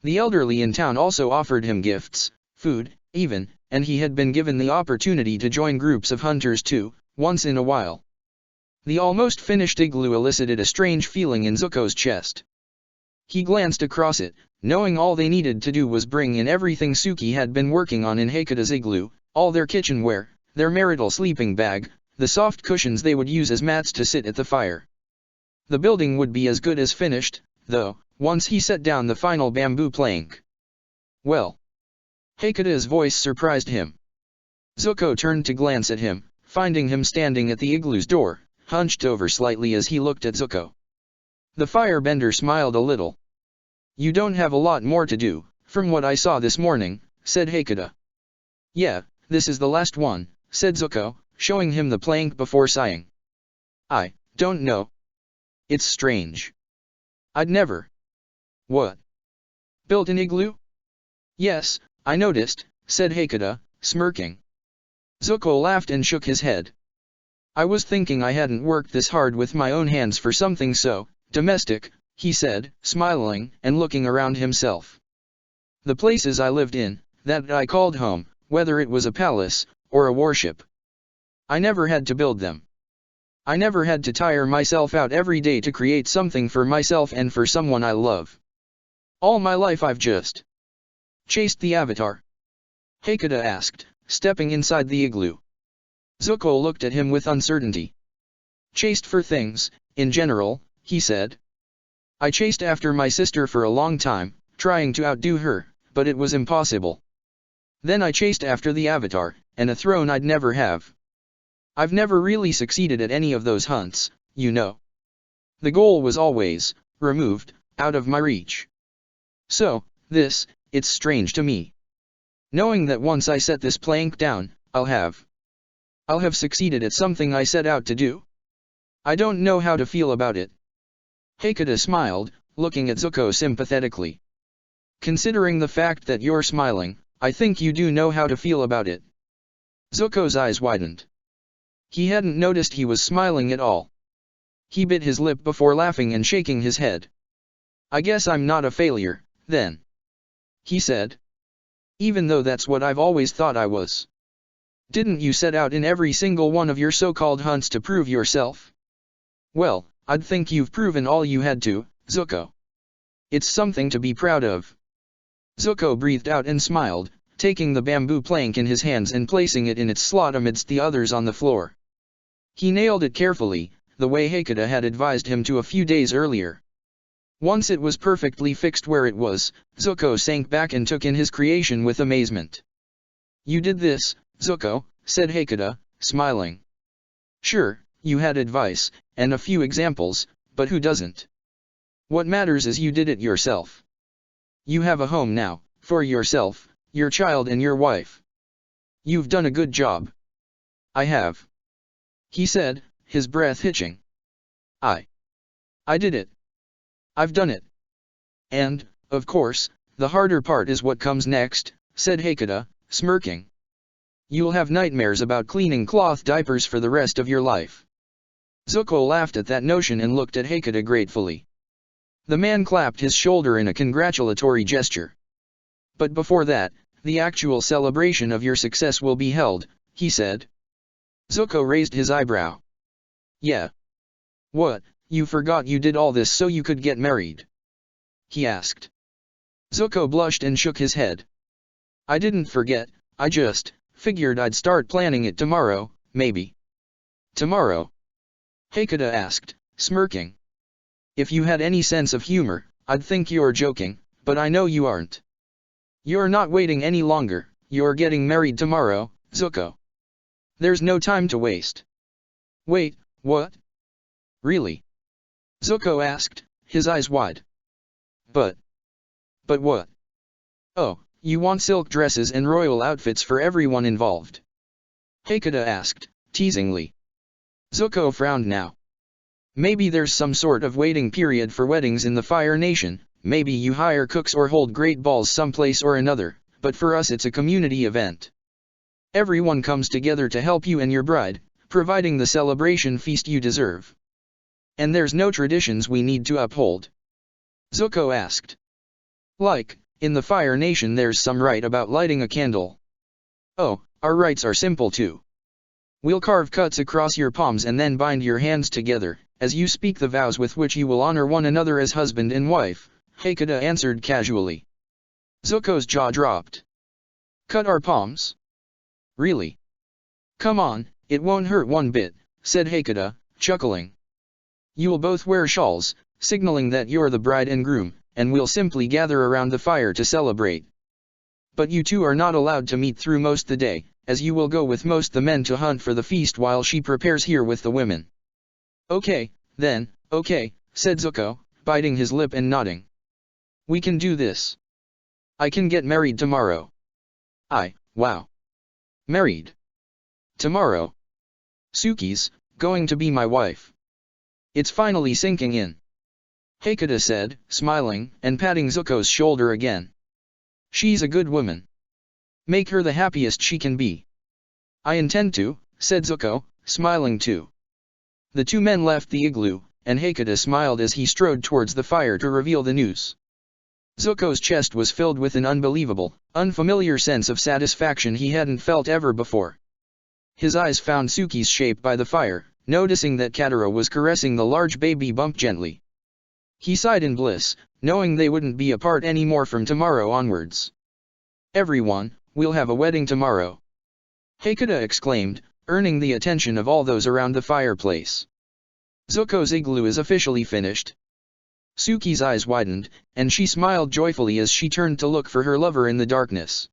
The elderly in town also offered him gifts, food, even, and he had been given the opportunity to join groups of hunters too, once in a while. The almost finished igloo elicited a strange feeling in Zuko's chest. He glanced across it, knowing all they needed to do was bring in everything Suki had been working on in Hakata's igloo, all their kitchenware, their marital sleeping bag, the soft cushions they would use as mats to sit at the fire. The building would be as good as finished, though, once he set down the final bamboo plank. Well. Hakata's voice surprised him. Zuko turned to glance at him, finding him standing at the igloo's door, hunched over slightly as he looked at Zuko. The firebender smiled a little. "You don't have a lot more to do, from what I saw this morning," said Hakata. "Yeah, this is the last one," said Zuko, showing him the plank before sighing. "I don't know. It's strange. I'd never." "What? Built an igloo?" "Yes, I noticed," said Hakata, smirking. Zuko laughed and shook his head. "I was thinking I hadn't worked this hard with my own hands for something so domestic," he said, smiling and looking around himself. "The places I lived in, that I called home, whether it was a palace or a warship, I never had to build them. I never had to tire myself out every day to create something for myself and for someone I love. All my life I've just chased the Avatar?" Hakata asked, stepping inside the igloo. Zuko looked at him with uncertainty. "Chased for things, in general," he said. "I chased after my sister for a long time, trying to outdo her, but it was impossible. Then I chased after the Avatar, and a throne I'd never have. I've never really succeeded at any of those hunts, you know. The goal was always removed, out of my reach. So, it's strange to me. Knowing that once I set this plank down, I'll have succeeded at something I set out to do. I don't know how to feel about it." Hakata smiled, looking at Zuko sympathetically. "Considering the fact that you're smiling, I think you do know how to feel about it." Zuko's eyes widened. He hadn't noticed he was smiling at all. He bit his lip before laughing and shaking his head. "I guess I'm not a failure, then," he said. "Even though that's what I've always thought I was. Didn't you set out in every single one of your so-called hunts to prove yourself?" Well, I'd think you've proven all you had to, Zuko. It's something to be proud of. Zuko breathed out and smiled, taking the bamboo plank in his hands and placing it in its slot amidst the others on the floor. He nailed it carefully, the way Hakata had advised him to a few days earlier. Once it was perfectly fixed where it was, Zuko sank back and took in his creation with amazement. You did this, Zuko, said Hakata, smiling. Sure, you had advice, and a few examples, but who doesn't? What matters is you did it yourself. You have a home now, for yourself, your child and your wife. You've done a good job. I have. He said, his breath hitching. I did it. I've done it. And, of course, the harder part is what comes next, said Hakata, smirking. You'll have nightmares about cleaning cloth diapers for the rest of your life. Zuko laughed at that notion and looked at Hakata gratefully. The man clapped his shoulder in a congratulatory gesture. But before that, the actual celebration of your success will be held, he said. Zuko raised his eyebrow. Yeah. What, you forgot you did all this so you could get married? He asked. Zuko blushed and shook his head. I didn't forget, I just figured I'd start planning it tomorrow, maybe. Tomorrow? Hakata asked, smirking. If you had any sense of humor, I'd think you're joking, but I know you aren't. You're not waiting any longer, you're getting married tomorrow, Zuko. There's no time to waste. Wait, what? Really? Zuko asked, his eyes wide. But what? Oh, you want silk dresses and royal outfits for everyone involved? Hakata asked, teasingly. Zuko frowned now. Maybe there's some sort of waiting period for weddings in the Fire Nation, maybe you hire cooks or hold great balls someplace or another, but for us it's a community event. Everyone comes together to help you and your bride, providing the celebration feast you deserve. And there's no traditions we need to uphold. Zuko asked. Like, in the Fire Nation there's some rite about lighting a candle. Oh, our rites are simple too. We'll carve cuts across your palms and then bind your hands together, as you speak the vows with which you will honor one another as husband and wife, Hakata answered casually. Zuko's jaw dropped. Cut our palms? Really? Come on, it won't hurt one bit, said Hakata, chuckling. You'll both wear shawls, signaling that you're the bride and groom, and we'll simply gather around the fire to celebrate. But you two are not allowed to meet through most the day, as you will go with most the men to hunt for the feast while she prepares here with the women. Okay, then, okay, said Zuko, biting his lip and nodding. We can do this. I can get married tomorrow. Wow. Married. Tomorrow. Suki's going to be my wife. It's finally sinking in. Hakata said, smiling, and patting Zuko's shoulder again. She's a good woman. Make her the happiest she can be. I intend to, said Zuko, smiling too. The two men left the igloo, and Hakata smiled as he strode towards the fire to reveal the news. Zuko's chest was filled with an unbelievable, unfamiliar sense of satisfaction he hadn't felt ever before. His eyes found Suki's shape by the fire, noticing that Katara was caressing the large baby bump gently. He sighed in bliss, knowing they wouldn't be apart anymore from tomorrow onwards. Everyone, we'll have a wedding tomorrow. Hakata exclaimed, earning the attention of all those around the fireplace. Zuko's igloo is officially finished. Suki's eyes widened, and she smiled joyfully as she turned to look for her lover in the darkness.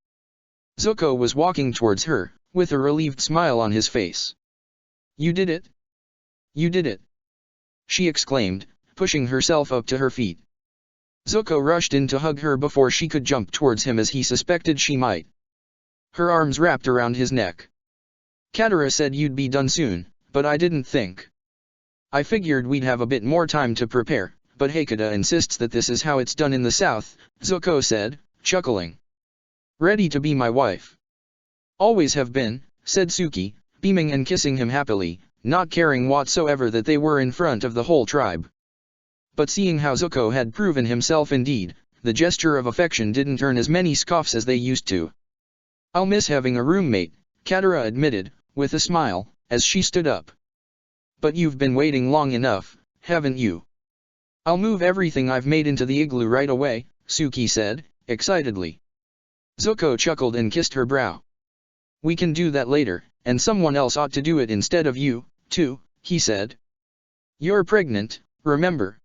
Zuko was walking towards her, with a relieved smile on his face. You did it? You did it! She exclaimed, pushing herself up to her feet. Zuko rushed in to hug her before she could jump towards him as he suspected she might. Her arms wrapped around his neck. Katara said you'd be done soon, but I didn't think. I figured we'd have a bit more time to prepare, but Hakata insists that this is how it's done in the south, Zuko said, chuckling. Ready to be my wife. Always have been, said Suki, beaming and kissing him happily, not caring whatsoever that they were in front of the whole tribe. But seeing how Zuko had proven himself indeed, the gesture of affection didn't earn as many scoffs as they used to. I'll miss having a roommate, Katara admitted, with a smile, as she stood up. But you've been waiting long enough, haven't you? I'll move everything I've made into the igloo right away, Suki said, excitedly. Zuko chuckled and kissed her brow. We can do that later, and someone else ought to do it instead of you, too, he said. You're pregnant, remember?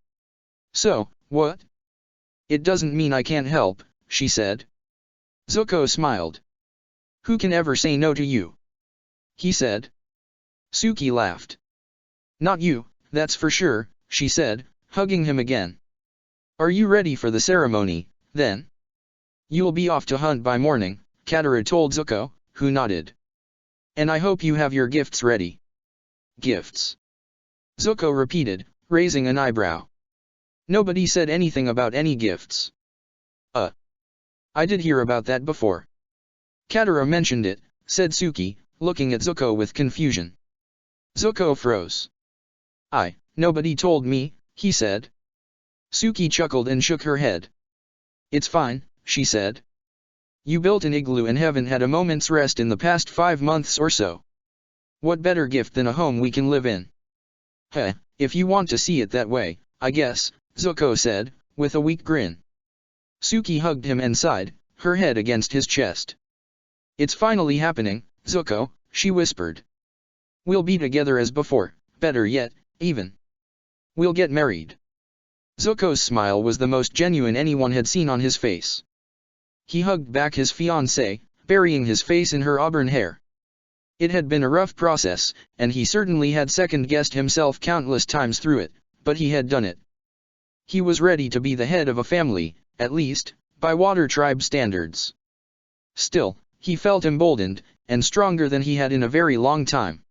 So, what? It doesn't mean I can't help, she said. Zuko smiled. Who can ever say no to you? He said. Suki laughed. Not you, that's for sure, she said, hugging him again. Are you ready for the ceremony, then? You'll be off to hunt by morning, Katara told Zuko, who nodded. And I hope you have your gifts ready. Gifts? Zuko repeated, raising an eyebrow. Nobody said anything about any gifts. I did hear about that before. Katara mentioned it, said Suki, looking at Zuko with confusion. Zuko froze. Nobody told me, he said. Suki chuckled and shook her head. It's fine, she said. You built an igloo and haven't had a moment's rest in the past 5 months or so. What better gift than a home we can live in? If you want to see it that way, I guess, Zuko said, with a weak grin. Suki hugged him and sighed, her head against his chest. It's finally happening, Zuko, she whispered. We'll be together as before, better yet, even. We'll get married. Zuko's smile was the most genuine anyone had seen on his face. He hugged back his fiancée, burying his face in her auburn hair. It had been a rough process, and he certainly had second-guessed himself countless times through it, but he had done it. He was ready to be the head of a family, at least, by Water Tribe standards. Still, he felt emboldened, and stronger than he had in a very long time.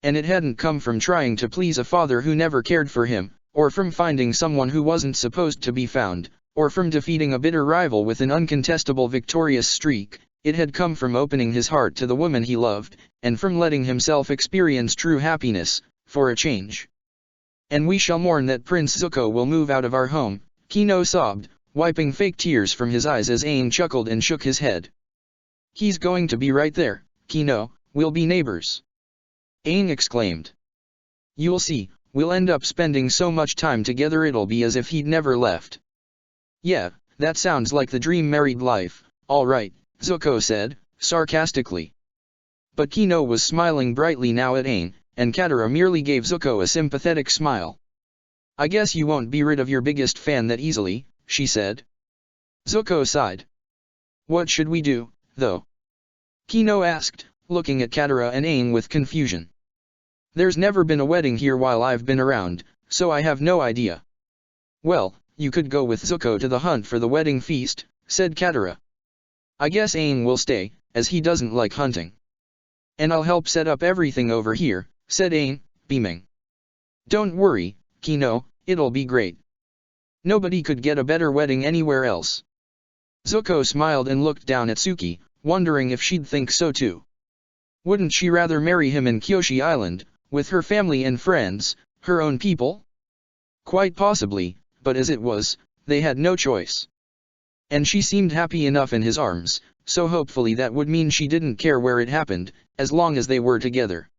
And it hadn't come from trying to please a father who never cared for him, or from finding someone who wasn't supposed to be found, or from defeating a bitter rival with an uncontestable victorious streak. It had come from opening his heart to the woman he loved, and from letting himself experience true happiness, for a change. And we shall mourn that Prince Zuko will move out of our home, Kino sobbed, wiping fake tears from his eyes as Aang chuckled and shook his head. He's going to be right there, Kino, we'll be neighbors. Aang exclaimed. You'll see, we'll end up spending so much time together it'll be as if he'd never left. Yeah, that sounds like the dream married life, all right, Zuko said, sarcastically. But Kino was smiling brightly now at Aang, and Katara merely gave Zuko a sympathetic smile. I guess you won't be rid of your biggest fan that easily, she said. Zuko sighed. What should we do, though? Kino asked, looking at Katara and Aang with confusion. There's never been a wedding here while I've been around, so I have no idea. Well, you could go with Zuko to the hunt for the wedding feast, said Katara. I guess Aang will stay, as he doesn't like hunting. And I'll help set up everything over here, said Aang, beaming. Don't worry, Kino, it'll be great. Nobody could get a better wedding anywhere else. Zuko smiled and looked down at Suki, wondering if she'd think so too. Wouldn't she rather marry him in Kyoshi Island, with her family and friends, her own people? Quite possibly, but as it was, they had no choice. And she seemed happy enough in his arms, so hopefully that would mean she didn't care where it happened, as long as they were together.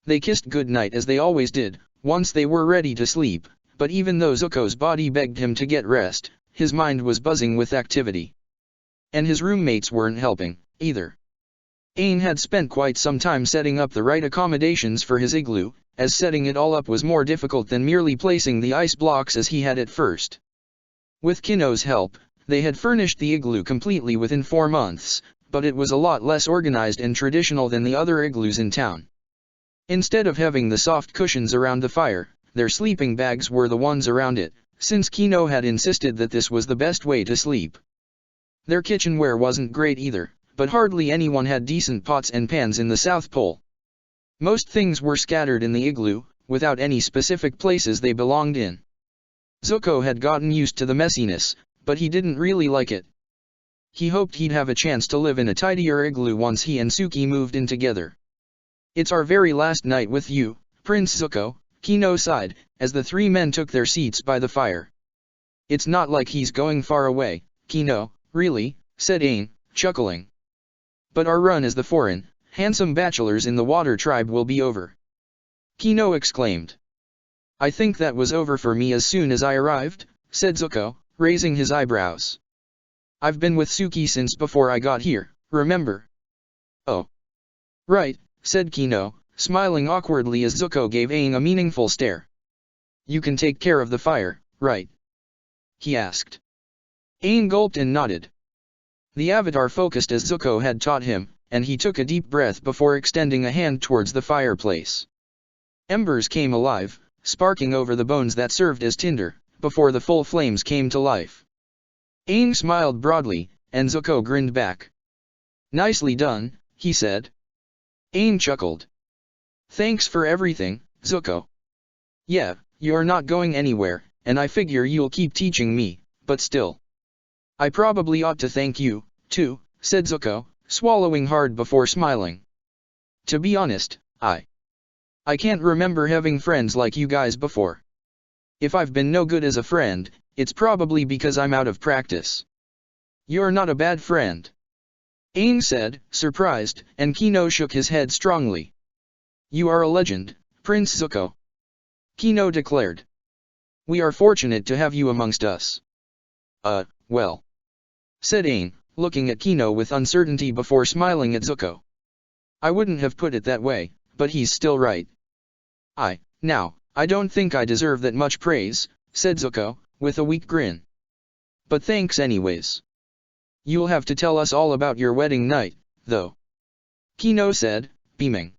They kissed goodnight as they always did, once they were ready to sleep, but even though Zuko's body begged him to get rest, his mind was buzzing with activity. And his roommates weren't helping, either. Aang had spent quite some time setting up the right accommodations for his igloo, as setting it all up was more difficult than merely placing the ice blocks as he had at first. With Kino's help, they had furnished the igloo completely within 4 months, but it was a lot less organized and traditional than the other igloos in town. Instead of having the soft cushions around the fire, their sleeping bags were the ones around it, since Kino had insisted that this was the best way to sleep. Their kitchenware wasn't great either, but hardly anyone had decent pots and pans in the South Pole. Most things were scattered in the igloo, without any specific places they belonged in. Zuko had gotten used to the messiness, but he didn't really like it. He hoped he'd have a chance to live in a tidier igloo once he and Suki moved in together. It's our very last night with you, Prince Zuko, Kino sighed, as the 3 men took their seats by the fire. It's not like he's going far away, Kino, really, said Aang, chuckling. But our run as the foreign, handsome bachelors in the Water Tribe will be over. Kino exclaimed. I think that was over for me as soon as I arrived, said Zuko, raising his eyebrows. I've been with Suki since before I got here, remember? Oh. Right, said Kino, smiling awkwardly as Zuko gave Aang a meaningful stare. You can take care of the fire, right? He asked. Aang gulped and nodded. The Avatar focused as Zuko had taught him, and he took a deep breath before extending a hand towards the fireplace. Embers came alive, sparking over the bones that served as tinder, before the full flames came to life. Aang smiled broadly, and Zuko grinned back. Nicely done, he said. Aang chuckled. Thanks for everything, Zuko. Yeah, you're not going anywhere, and I figure you'll keep teaching me, but still. I probably ought to thank you, too, said Zuko, swallowing hard before smiling. To be honest, I can't remember having friends like you guys before. If I've been no good as a friend, it's probably because I'm out of practice. You're not a bad friend. Aang said, surprised, and Kino shook his head strongly. You are a legend, Prince Zuko. Kino declared. We are fortunate to have you amongst us. Well. Said Aang, looking at Kino with uncertainty before smiling at Zuko. I wouldn't have put it that way, but he's still right. I don't think I deserve that much praise, said Zuko, with a weak grin. But thanks anyways. You'll have to tell us all about your wedding night, though. Kino said, beaming.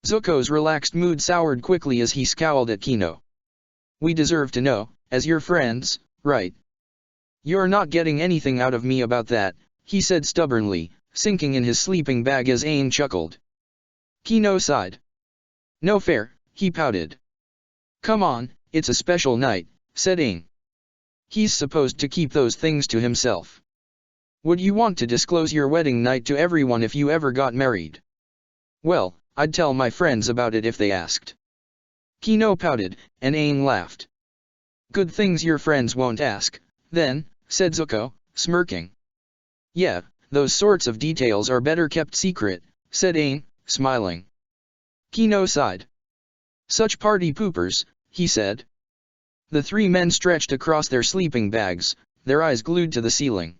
Zuko's relaxed mood soured quickly as he scowled at Kino. We deserve to know, as your friends, right? You're not getting anything out of me about that, he said stubbornly, sinking in his sleeping bag as Aang chuckled. Kino sighed. No fair, he pouted. Come on, it's a special night, said Aang. He's supposed to keep those things to himself. Would you want to disclose your wedding night to everyone if you ever got married? Well, I'd tell my friends about it if they asked. Kino pouted, and Aang laughed. Good things your friends won't ask, then, said Zuko, smirking. Yeah, those sorts of details are better kept secret, said Aang, smiling. Kino sighed. Such party poopers, he said. The three men stretched across their sleeping bags, their eyes glued to the ceiling.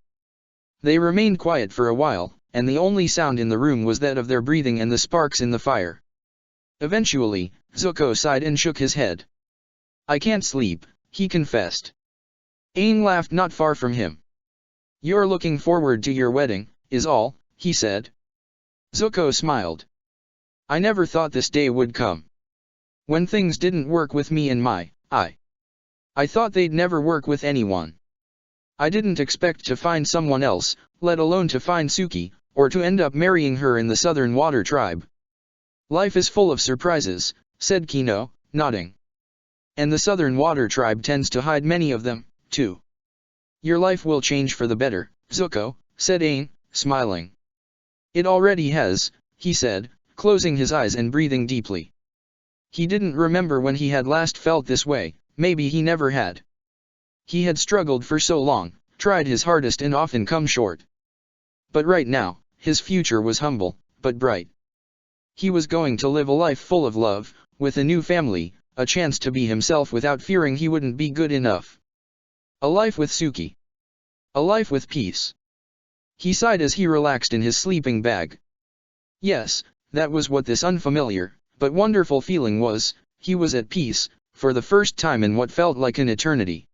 They remained quiet for a while, and the only sound in the room was that of their breathing and the sparks in the fire. Eventually, Zuko sighed and shook his head. I can't sleep, he confessed. Aang laughed not far from him. You're looking forward to your wedding, is all, he said. Zuko smiled. I never thought this day would come. When things didn't work with me and I thought they'd never work with anyone. I didn't expect to find someone else, let alone to find Suki, or to end up marrying her in the Southern Water Tribe. Life is full of surprises, said Kino, nodding. And the Southern Water Tribe tends to hide many of them, too. Your life will change for the better, Zuko, said Aang, smiling. It already has, he said, closing his eyes and breathing deeply. He didn't remember when he had last felt this way, maybe he never had. He had struggled for so long, tried his hardest and often come short. But right now, his future was humble, but bright. He was going to live a life full of love, with a new family, a chance to be himself without fearing he wouldn't be good enough. A life with Suki. A life with peace. He sighed as he relaxed in his sleeping bag. Yes, that was what this unfamiliar, but wonderful feeling was. He was at peace, for the first time in what felt like an eternity.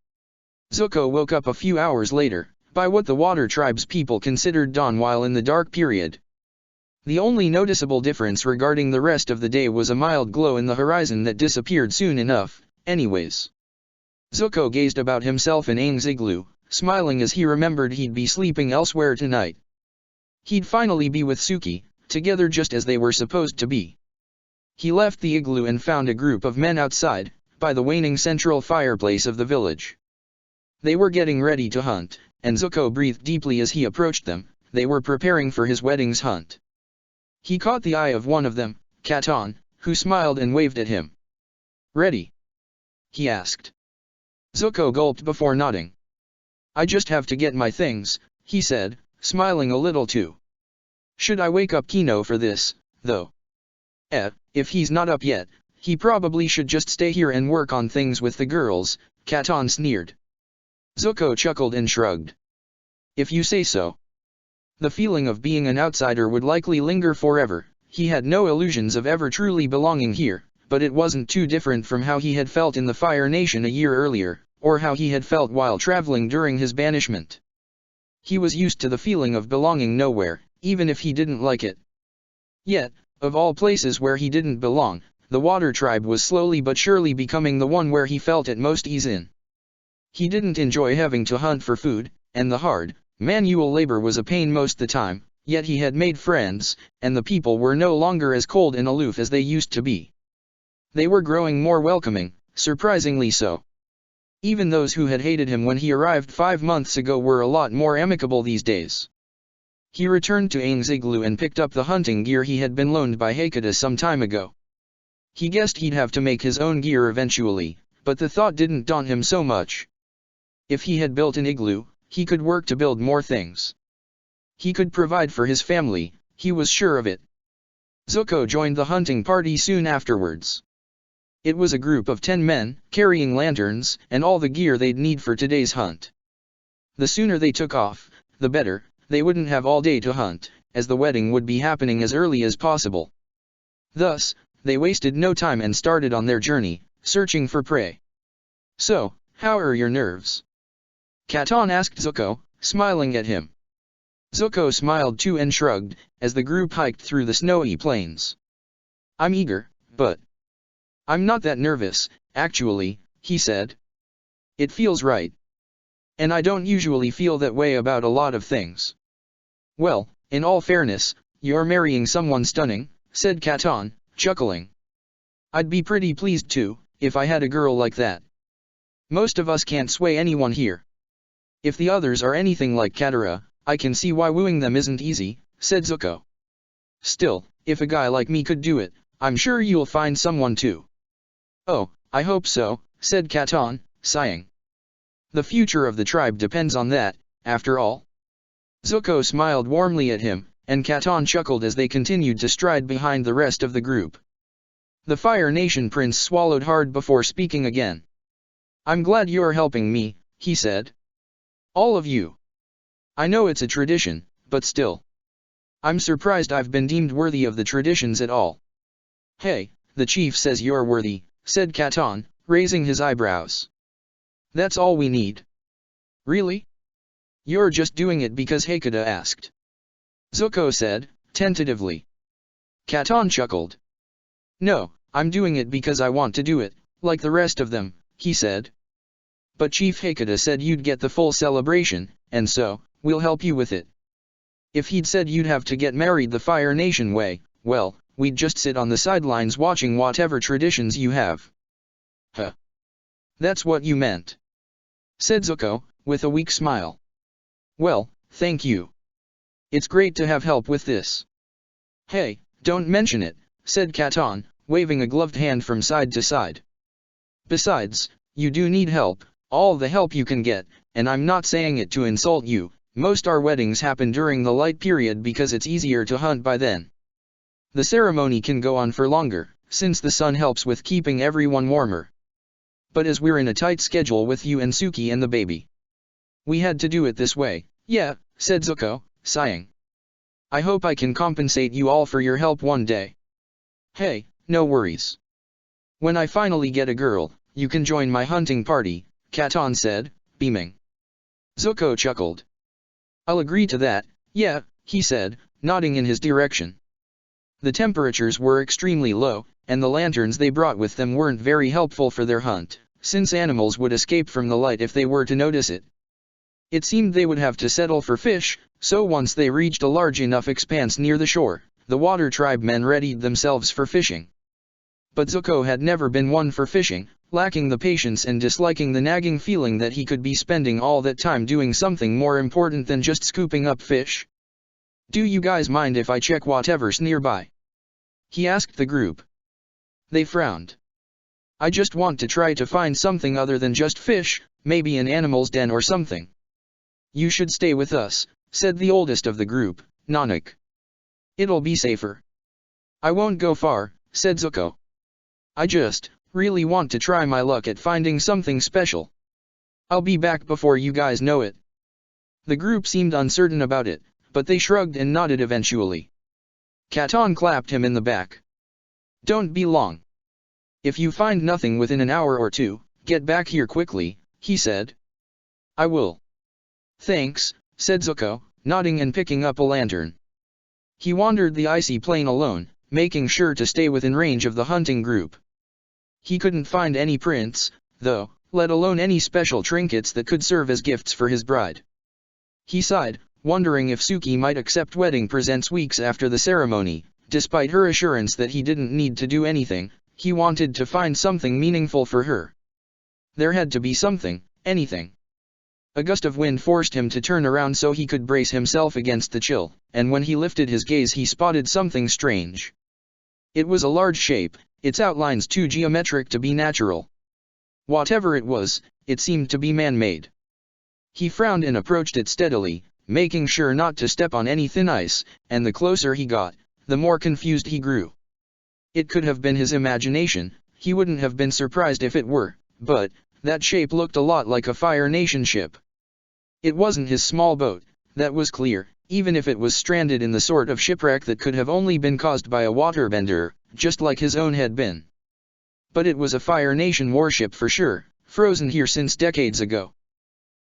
Zuko woke up a few hours later, by what the Water Tribe's people considered dawn while in the dark period. The only noticeable difference regarding the rest of the day was a mild glow in the horizon that disappeared soon enough, anyways. Zuko gazed about himself in Aang's igloo, smiling as he remembered he'd be sleeping elsewhere tonight. He'd finally be with Suki, together just as they were supposed to be. He left the igloo and found a group of men outside, by the waning central fireplace of the village. They were getting ready to hunt, and Zuko breathed deeply as he approached them. They were preparing for his wedding's hunt. He caught the eye of one of them, Katon, who smiled and waved at him. Ready? He asked. Zuko gulped before nodding. I just have to get my things, he said, smiling a little too. Should I wake up Kino for this, though? If he's not up yet, he probably should just stay here and work on things with the girls, Katon sneered. Zuko chuckled and shrugged. If you say so. The feeling of being an outsider would likely linger forever. He had no illusions of ever truly belonging here, but it wasn't too different from how he had felt in the Fire Nation a year earlier, or how he had felt while traveling during his banishment. He was used to the feeling of belonging nowhere, even if he didn't like it. Yet, of all places where he didn't belong, the Water Tribe was slowly but surely becoming the one where he felt at most ease in. He didn't enjoy having to hunt for food, and the hard, manual labor was a pain most the time, yet he had made friends, and the people were no longer as cold and aloof as they used to be. They were growing more welcoming, surprisingly so. Even those who had hated him when he arrived 5 months ago were a lot more amicable these days. He returned to Aang's igloo and picked up the hunting gear he had been loaned by Hakata some time ago. He guessed he'd have to make his own gear eventually, but the thought didn't daunt him so much. If he had built an igloo, he could work to build more things. He could provide for his family, he was sure of it. Zuko joined the hunting party soon afterwards. It was a group of 10 men, carrying lanterns, and all the gear they'd need for today's hunt. The sooner they took off, the better. They wouldn't have all day to hunt, as the wedding would be happening as early as possible. Thus, they wasted no time and started on their journey, searching for prey. So, how are your nerves? Katon asked Zuko, smiling at him. Zuko smiled too and shrugged, as the group hiked through the snowy plains. I'm eager, but I'm not that nervous, actually, he said. It feels right. And I don't usually feel that way about a lot of things. Well, in all fairness, you're marrying someone stunning, said Katon, chuckling. I'd be pretty pleased too, if I had a girl like that. Most of us can't sway anyone here. If the others are anything like Katara, I can see why wooing them isn't easy, said Zuko. Still, if a guy like me could do it, I'm sure you'll find someone too. Oh, I hope so, said Katon, sighing. The future of the tribe depends on that, after all. Zuko smiled warmly at him, and Katon chuckled as they continued to stride behind the rest of the group. The Fire Nation prince swallowed hard before speaking again. I'm glad you're helping me, he said. All of you. I know it's a tradition, but still. I'm surprised I've been deemed worthy of the traditions at all. Hey, the chief says you're worthy, said Katon, raising his eyebrows. That's all we need. Really? You're just doing it because Hakata asked. Zuko said, tentatively. Katon chuckled. No, I'm doing it because I want to do it, like the rest of them, he said. But Chief Hakata said you'd get the full celebration, and so, we'll help you with it. If he'd said you'd have to get married the Fire Nation way, well, we'd just sit on the sidelines watching whatever traditions you have. Huh. That's what you meant, said Zuko, with a weak smile. Well, thank you. It's great to have help with this. Hey, don't mention it, said Katon, waving a gloved hand from side to side. Besides, you do need help, all the help you can get, and I'm not saying it to insult you. Most our weddings happen during the light period because it's easier to hunt by then. The ceremony can go on for longer, since the sun helps with keeping everyone warmer. But as we're in a tight schedule with you and Suki and the baby, we had to do it this way. Yeah, said Zuko, sighing. I hope I can compensate you all for your help one day. Hey, no worries. When I finally get a girl, you can join my hunting party, Katon said, beaming. Zuko chuckled. I'll agree to that, yeah, he said, nodding in his direction. The temperatures were extremely low, and the lanterns they brought with them weren't very helpful for their hunt, since animals would escape from the light if they were to notice it. It seemed they would have to settle for fish, so once they reached a large enough expanse near the shore, the Water Tribe men readied themselves for fishing. But Zuko had never been one for fishing, lacking the patience and disliking the nagging feeling that he could be spending all that time doing something more important than just scooping up fish. Do you guys mind if I check whatever's nearby? He asked the group. They frowned. I just want to try to find something other than just fish, maybe an animal's den or something. You should stay with us, said the oldest of the group, Nanak. It'll be safer. I won't go far, said Zuko. I just really want to try my luck at finding something special. I'll be back before you guys know it. The group seemed uncertain about it, but they shrugged and nodded eventually. Katon clapped him in the back. Don't be long. If you find nothing within an hour or two, get back here quickly, he said. I will. Thanks, said Zuko, nodding and picking up a lantern. He wandered the icy plain alone, making sure to stay within range of the hunting group. He couldn't find any prints, though, let alone any special trinkets that could serve as gifts for his bride. He sighed, wondering if Suki might accept wedding presents weeks after the ceremony. Despite her assurance that he didn't need to do anything, he wanted to find something meaningful for her. There had to be something, anything. A gust of wind forced him to turn around so he could brace himself against the chill, and when he lifted his gaze he spotted something strange. It was a large shape, its outlines too geometric to be natural. Whatever it was, it seemed to be man-made. He frowned and approached it steadily, making sure not to step on any thin ice, and the closer he got, the more confused he grew. It could have been his imagination, he wouldn't have been surprised if it were, but that shape looked a lot like a Fire Nation ship. It wasn't his small boat, that was clear, even if it was stranded in the sort of shipwreck that could have only been caused by a waterbender, just like his own had been. But it was a Fire Nation warship for sure, frozen here since decades ago.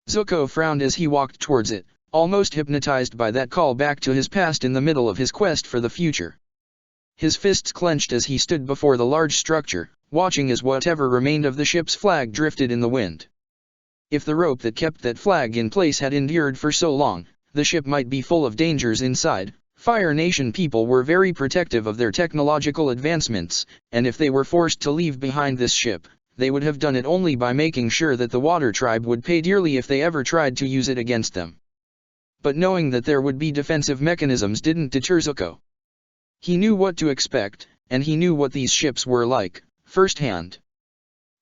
Zuko frowned as he walked towards it, almost hypnotized by that call back to his past in the middle of his quest for the future. His fists clenched as he stood before the large structure, watching as whatever remained of the ship's flag drifted in the wind. If the rope that kept that flag in place had endured for so long, the ship might be full of dangers inside. Fire Nation people were very protective of their technological advancements, and if they were forced to leave behind this ship, they would have done it only by making sure that the Water Tribe would pay dearly if they ever tried to use it against them. But knowing that there would be defensive mechanisms didn't deter Zuko. He knew what to expect, and he knew what these ships were like, firsthand.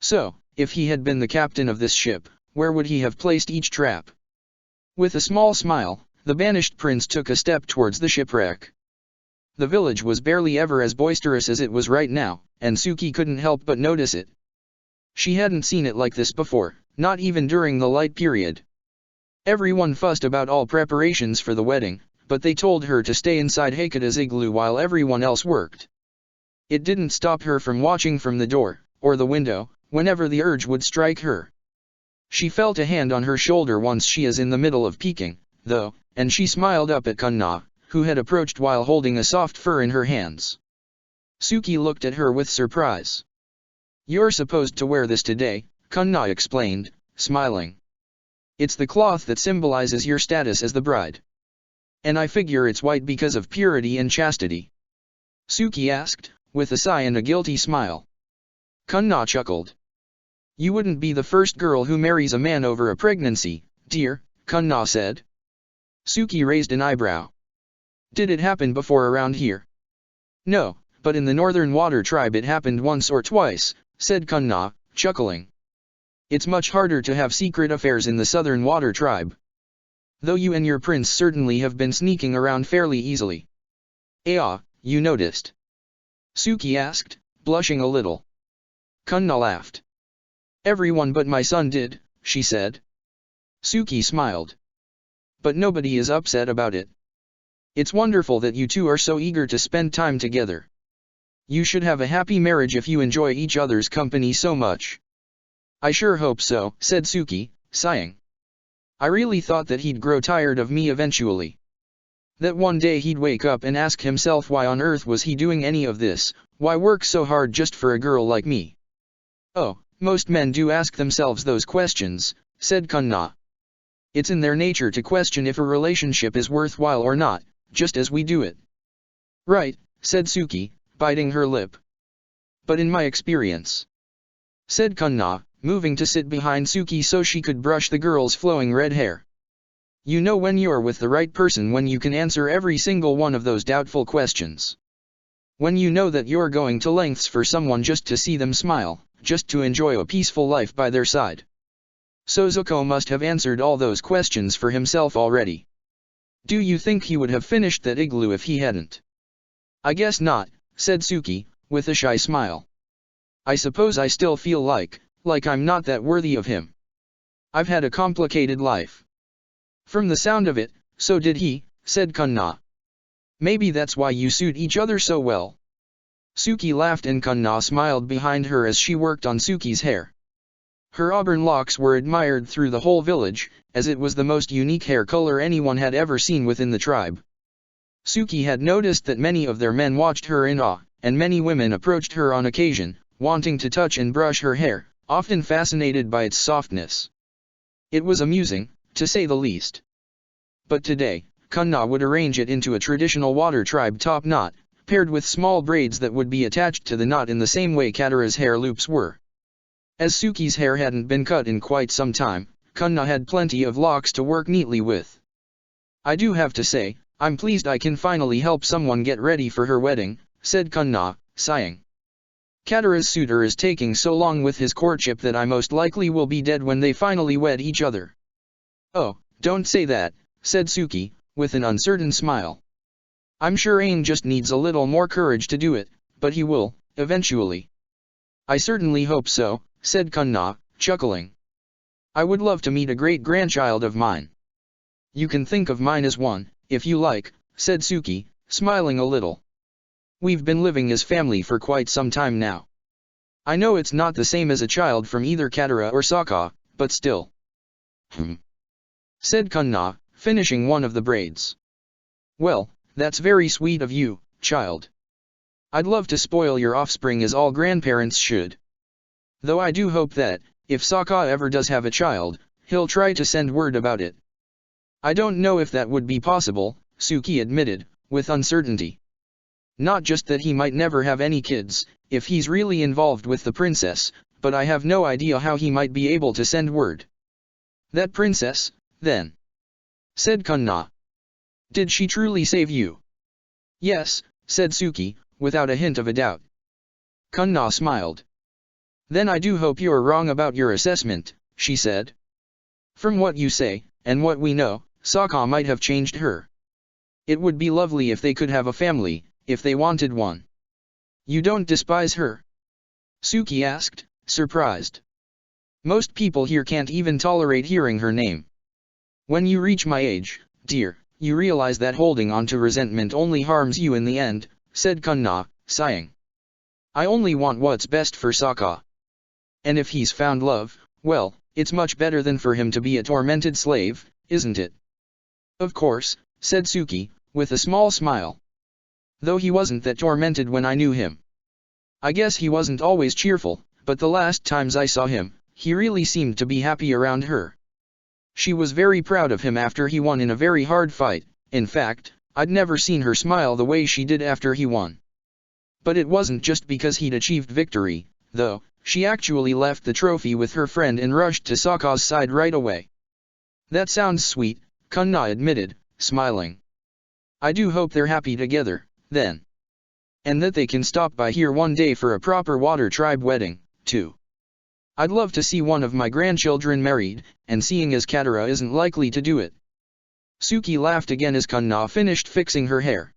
So, if he had been the captain of this ship, where would he have placed each trap? With a small smile, the banished prince took a step towards the shipwreck. The village was barely ever as boisterous as it was right now, and Suki couldn't help but notice it. She hadn't seen it like this before, not even during the light period. Everyone fussed about all preparations for the wedding, but they told her to stay inside Hakata's igloo while everyone else worked. It didn't stop her from watching from the door, or the window, whenever the urge would strike her. She felt a hand on her shoulder once she is in the middle of peeking, though, and she smiled up at Kunna, who had approached while holding a soft fur in her hands. Suki looked at her with surprise. You're supposed to wear this today, Kunna explained, smiling. It's the cloth that symbolizes your status as the bride. And I figure it's white because of purity and chastity. Suki asked, with a sigh and a guilty smile. Kunna chuckled. You wouldn't be the first girl who marries a man over a pregnancy, dear, Kunna said. Suki raised an eyebrow. Did it happen before around here? No, but in the Northern Water Tribe it happened once or twice, said Kunna, chuckling. It's much harder to have secret affairs in the Southern Water Tribe. Though you and your prince certainly have been sneaking around fairly easily. You noticed? Suki asked, blushing a little. Kunna laughed. Everyone but my son did, she said. Suki smiled. But nobody is upset about it. It's wonderful that you two are so eager to spend time together. You should have a happy marriage if you enjoy each other's company so much. I sure hope so, said Suki, sighing. I really thought that he'd grow tired of me eventually. That one day he'd wake up and ask himself why on earth was he doing any of this, why work so hard just for a girl like me? Oh, most men do ask themselves those questions, said Kunna. It's in their nature to question if a relationship is worthwhile or not, just as we do it. Right, said Suki, biting her lip. But in my experience, said Kunna, moving to sit behind Suki so she could brush the girl's flowing red hair. You know when you're with the right person when you can answer every single one of those doubtful questions. When you know that you're going to lengths for someone just to see them smile, just to enjoy a peaceful life by their side. So Zuko must have answered all those questions for himself already. Do you think he would have finished that igloo if he hadn't? I guess not, said Suki, with a shy smile. I suppose I still feel like I'm not that worthy of him. I've had a complicated life. From the sound of it, so did he, said Kunna. Maybe that's why you suit each other so well. Suki laughed and Kunna smiled behind her as she worked on Suki's hair. Her auburn locks were admired through the whole village, as it was the most unique hair color anyone had ever seen within the tribe. Suki had noticed that many of their men watched her in awe, and many women approached her on occasion, wanting to touch and brush her hair, often fascinated by its softness. It was amusing, to say the least. But today, Kunna would arrange it into a traditional water tribe top knot, paired with small braids that would be attached to the knot in the same way Katara's hair loops were. As Suki's hair hadn't been cut in quite some time, Kunna had plenty of locks to work neatly with. I do have to say, I'm pleased I can finally help someone get ready for her wedding, said Kunna, sighing. Katara's suitor is taking so long with his courtship that I most likely will be dead when they finally wed each other. Oh, don't say that, said Suki, with an uncertain smile. I'm sure Aang just needs a little more courage to do it, but he will, eventually. I certainly hope so, said Kunna, chuckling. I would love to meet a great-grandchild of mine. You can think of mine as one, if you like, said Suki, smiling a little. We've been living as family for quite some time now. I know it's not the same as a child from either Katara or Sokka, but still. Said Kunna, finishing one of the braids. Well, that's very sweet of you, child. I'd love to spoil your offspring as all grandparents should. Though I do hope that, if Sokka ever does have a child, he'll try to send word about it. I don't know if that would be possible, Suki admitted, with uncertainty. Not just that he might never have any kids, if he's really involved with the princess, but I have no idea how he might be able to send word. That princess, then? Said Kunna. Did she truly save you? Yes, said Suki, without a hint of a doubt. Kunna smiled. Then I do hope you're wrong about your assessment, she said. From what you say, and what we know, Sokka might have changed her. It would be lovely if they could have a family, if they wanted one. You don't despise her? Suki asked, surprised. Most people here can't even tolerate hearing her name. When you reach my age, dear, you realize that holding on to resentment only harms you in the end, said Kunna, sighing. I only want what's best for Sokka. And if he's found love, well, it's much better than for him to be a tormented slave, isn't it? Of course, said Suki, with a small smile. Though he wasn't that tormented when I knew him. I guess he wasn't always cheerful, but the last times I saw him, he really seemed to be happy around her. She was very proud of him after he won in a very hard fight. In fact, I'd never seen her smile the way she did after he won. But it wasn't just because he'd achieved victory, though. She actually left the trophy with her friend and rushed to Sokka's side right away. That sounds sweet, Kunna admitted, smiling. I do hope they're happy together, then. And that they can stop by here one day for a proper water tribe wedding, too. I'd love to see one of my grandchildren married, and seeing as Katara isn't likely to do it. Suki laughed again as Kunna finished fixing her hair.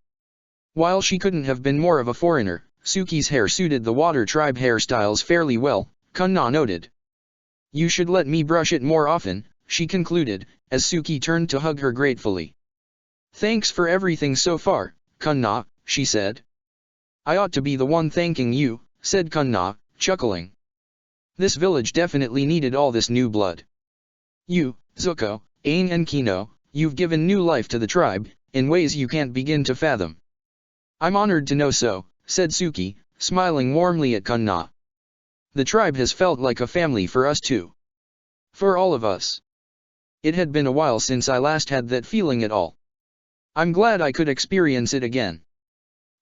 While she couldn't have been more of a foreigner, Suki's hair suited the water tribe hairstyles fairly well, Kunna noted. You should let me brush it more often, she concluded, as Suki turned to hug her gratefully. Thanks for everything so far, Kunna, she said. I ought to be the one thanking you, said Kunna, chuckling. This village definitely needed all this new blood. You, Zuko, Aang and Kino, you've given new life to the tribe, in ways you can't begin to fathom. I'm honored to know so, said Suki, smiling warmly at Kunna. The tribe has felt like a family for us too. For all of us. It had been a while since I last had that feeling at all. I'm glad I could experience it again.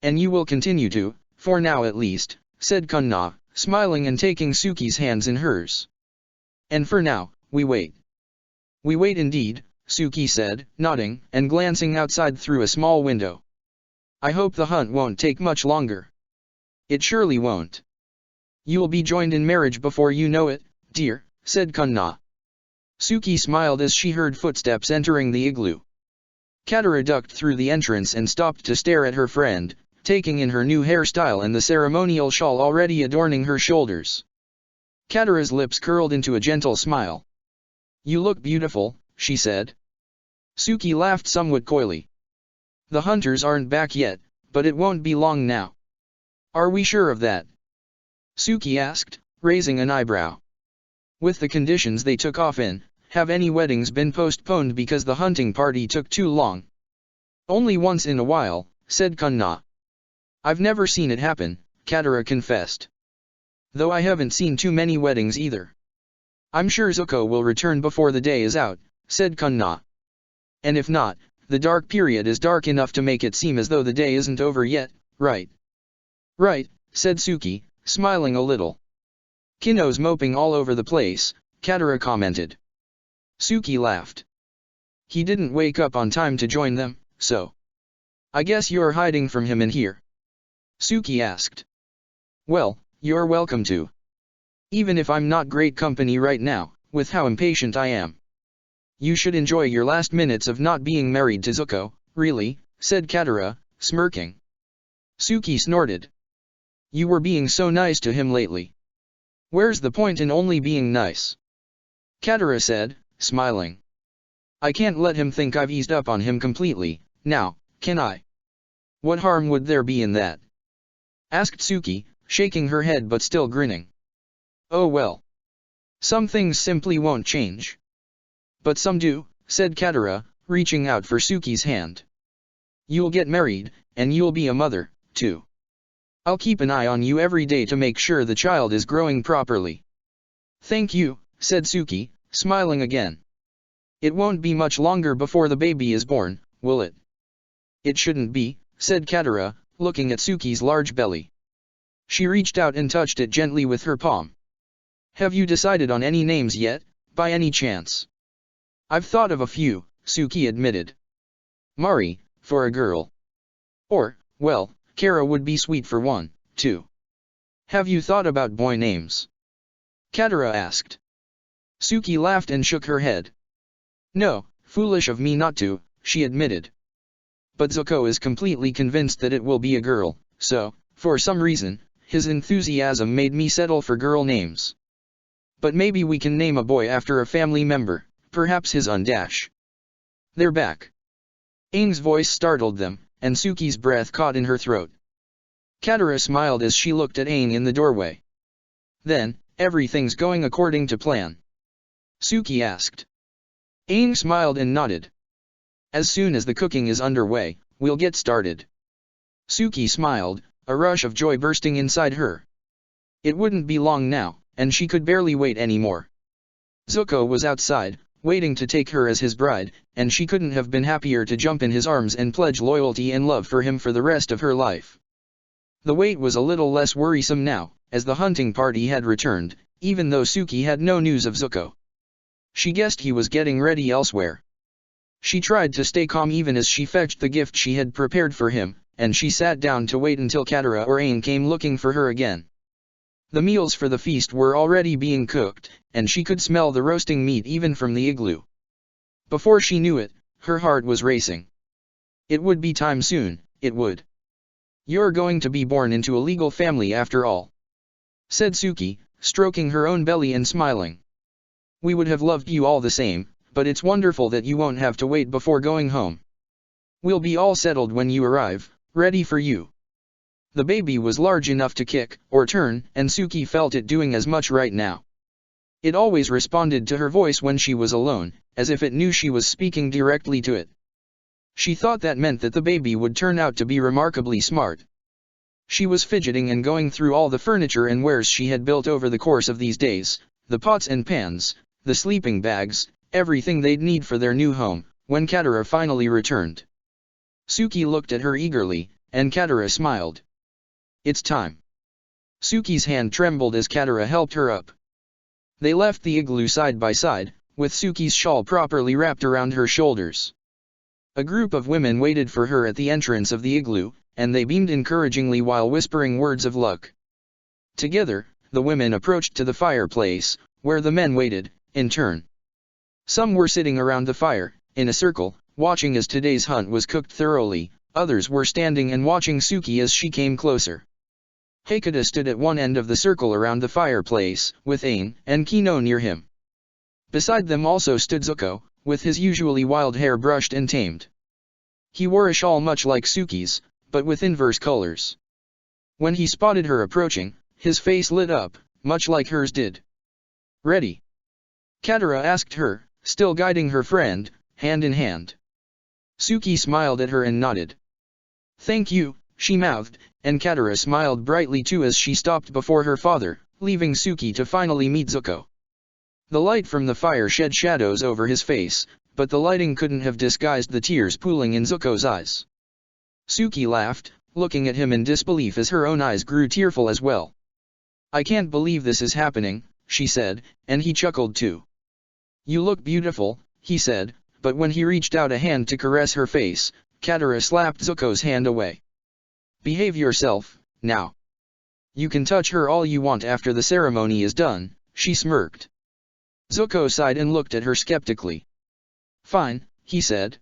And you will continue to, for now at least, said Kunna, smiling and taking Suki's hands in hers. And for now, we wait. We wait indeed, Suki said, nodding and glancing outside through a small window. I hope the hunt won't take much longer. It surely won't. You'll be joined in marriage before you know it, dear, said Kunna. Suki smiled as she heard footsteps entering the igloo. Katara ducked through the entrance and stopped to stare at her friend, taking in her new hairstyle and the ceremonial shawl already adorning her shoulders. Katara's lips curled into a gentle smile. "You look beautiful," she said. Suki laughed somewhat coyly. "The hunters aren't back yet, but it won't be long now." "Are we sure of that?" Suki asked, raising an eyebrow. "With the conditions they took off in, have any weddings been postponed because the hunting party took too long?" "Only once in a while," said Kunna. "I've never seen it happen," Katara confessed. "Though I haven't seen too many weddings either." "I'm sure Zuko will return before the day is out," said Kunna. "And if not, the dark period is dark enough to make it seem as though the day isn't over yet, right?" "Right," said Suki, smiling a little. "Kino's moping all over the place," Katara commented. Suki laughed. "He didn't wake up on time to join them, so I guess you're hiding from him in here?" Suki asked. "Well, you're welcome to. Even if I'm not great company right now, with how impatient I am." "You should enjoy your last minutes of not being married to Zuko, really," said Katara, smirking. Suki snorted. "You were being so nice to him lately." "Where's the point in only being nice?" Katara said, smiling. "I can't let him think I've eased up on him completely, now, can I?" "What harm would there be in that?" asked Suki, shaking her head but still grinning. "Oh well. Some things simply won't change." "But some do," said Katara, reaching out for Suki's hand. "You'll get married, and you'll be a mother, too. I'll keep an eye on you every day to make sure the child is growing properly." "Thank you," said Suki, smiling again. "It won't be much longer before the baby is born, will it?" "It shouldn't be," said Katara, looking at Suki's large belly. She reached out and touched it gently with her palm. "Have you decided on any names yet, by any chance?" "I've thought of a few," Suki admitted. "Mari, for a girl. Or, well, Kara would be sweet for one, too." "Have you thought about boy names?" Katara asked. Suki laughed and shook her head. "No, foolish of me not to," she admitted. "But Zuko is completely convinced that it will be a girl, so, for some reason, his enthusiasm made me settle for girl names. But maybe we can name a boy after a family member, perhaps his Undash." "They're back." Aang's voice startled them, and Suki's breath caught in her throat. Katara smiled as she looked at Aang in the doorway. "Then, everything's going according to plan?" Suki asked. Aang smiled and nodded. "As soon as the cooking is underway, we'll get started." Suki smiled, a rush of joy bursting inside her. It wouldn't be long now, and she could barely wait anymore. Zuko was outside, waiting to take her as his bride, and she couldn't have been happier to jump in his arms and pledge loyalty and love for him for the rest of her life. The wait was a little less worrisome now, as the hunting party had returned, even though Suki had no news of Zuko. She guessed he was getting ready elsewhere. She tried to stay calm even as she fetched the gift she had prepared for him, and she sat down to wait until Katara or Aang came looking for her again. The meals for the feast were already being cooked, and she could smell the roasting meat even from the igloo. Before she knew it, her heart was racing. It would be time soon, it would. "You're going to be born into a legal family after all," said Suki, stroking her own belly and smiling. "We would have loved you all the same, but it's wonderful that you won't have to wait before going home. We'll be all settled when you arrive, ready for you." The baby was large enough to kick, or turn, and Suki felt it doing as much right now. It always responded to her voice when she was alone, as if it knew she was speaking directly to it. She thought that meant that the baby would turn out to be remarkably smart. She was fidgeting and going through all the furniture and wares she had built over the course of these days, the pots and pans, the sleeping bags, everything they'd need for their new home, when Katara finally returned. Suki looked at her eagerly, and Katara smiled. "It's time." Suki's hand trembled as Katara helped her up. They left the igloo side by side, with Suki's shawl properly wrapped around her shoulders. A group of women waited for her at the entrance of the igloo, and they beamed encouragingly while whispering words of luck. Together, the women approached to the fireplace, where the men waited, in turn. Some were sitting around the fire, in a circle, watching as today's hunt was cooked thoroughly, others were standing and watching Suki as she came closer. Heikata stood at one end of the circle around the fireplace, with Ain and Kino near him. Beside them also stood Zuko, with his usually wild hair brushed and tamed. He wore a shawl much like Suki's, but with inverse colors. When he spotted her approaching, his face lit up, much like hers did. "Ready?" Katara asked her, still guiding her friend, hand in hand. Suki smiled at her and nodded. "Thank you," she mouthed, and Katara smiled brightly too as she stopped before her father, leaving Suki to finally meet Zuko. The light from the fire shed shadows over his face, but the lighting couldn't have disguised the tears pooling in Zuko's eyes. Suki laughed, looking at him in disbelief as her own eyes grew tearful as well. "I can't believe this is happening," she said, and he chuckled too. "You look beautiful," he said, but when he reached out a hand to caress her face, Katara slapped Zuko's hand away. "Behave yourself, now. You can touch her all you want after the ceremony is done," she smirked. Zuko sighed and looked at her skeptically. "Fine," he said.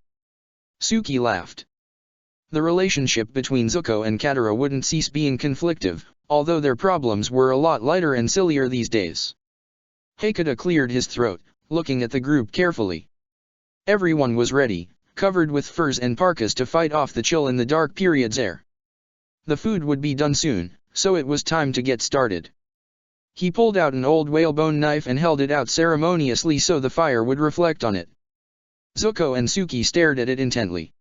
Suki laughed. The relationship between Zuko and Katara wouldn't cease being conflictive, although their problems were a lot lighter and sillier these days. Heikata cleared his throat, looking at the group carefully. Everyone was ready, covered with furs and parkas to fight off the chill in the dark period's air. The food would be done soon, so it was time to get started. He pulled out an old whalebone knife and held it out ceremoniously so the fire would reflect on it. Zuko and Suki stared at it intently.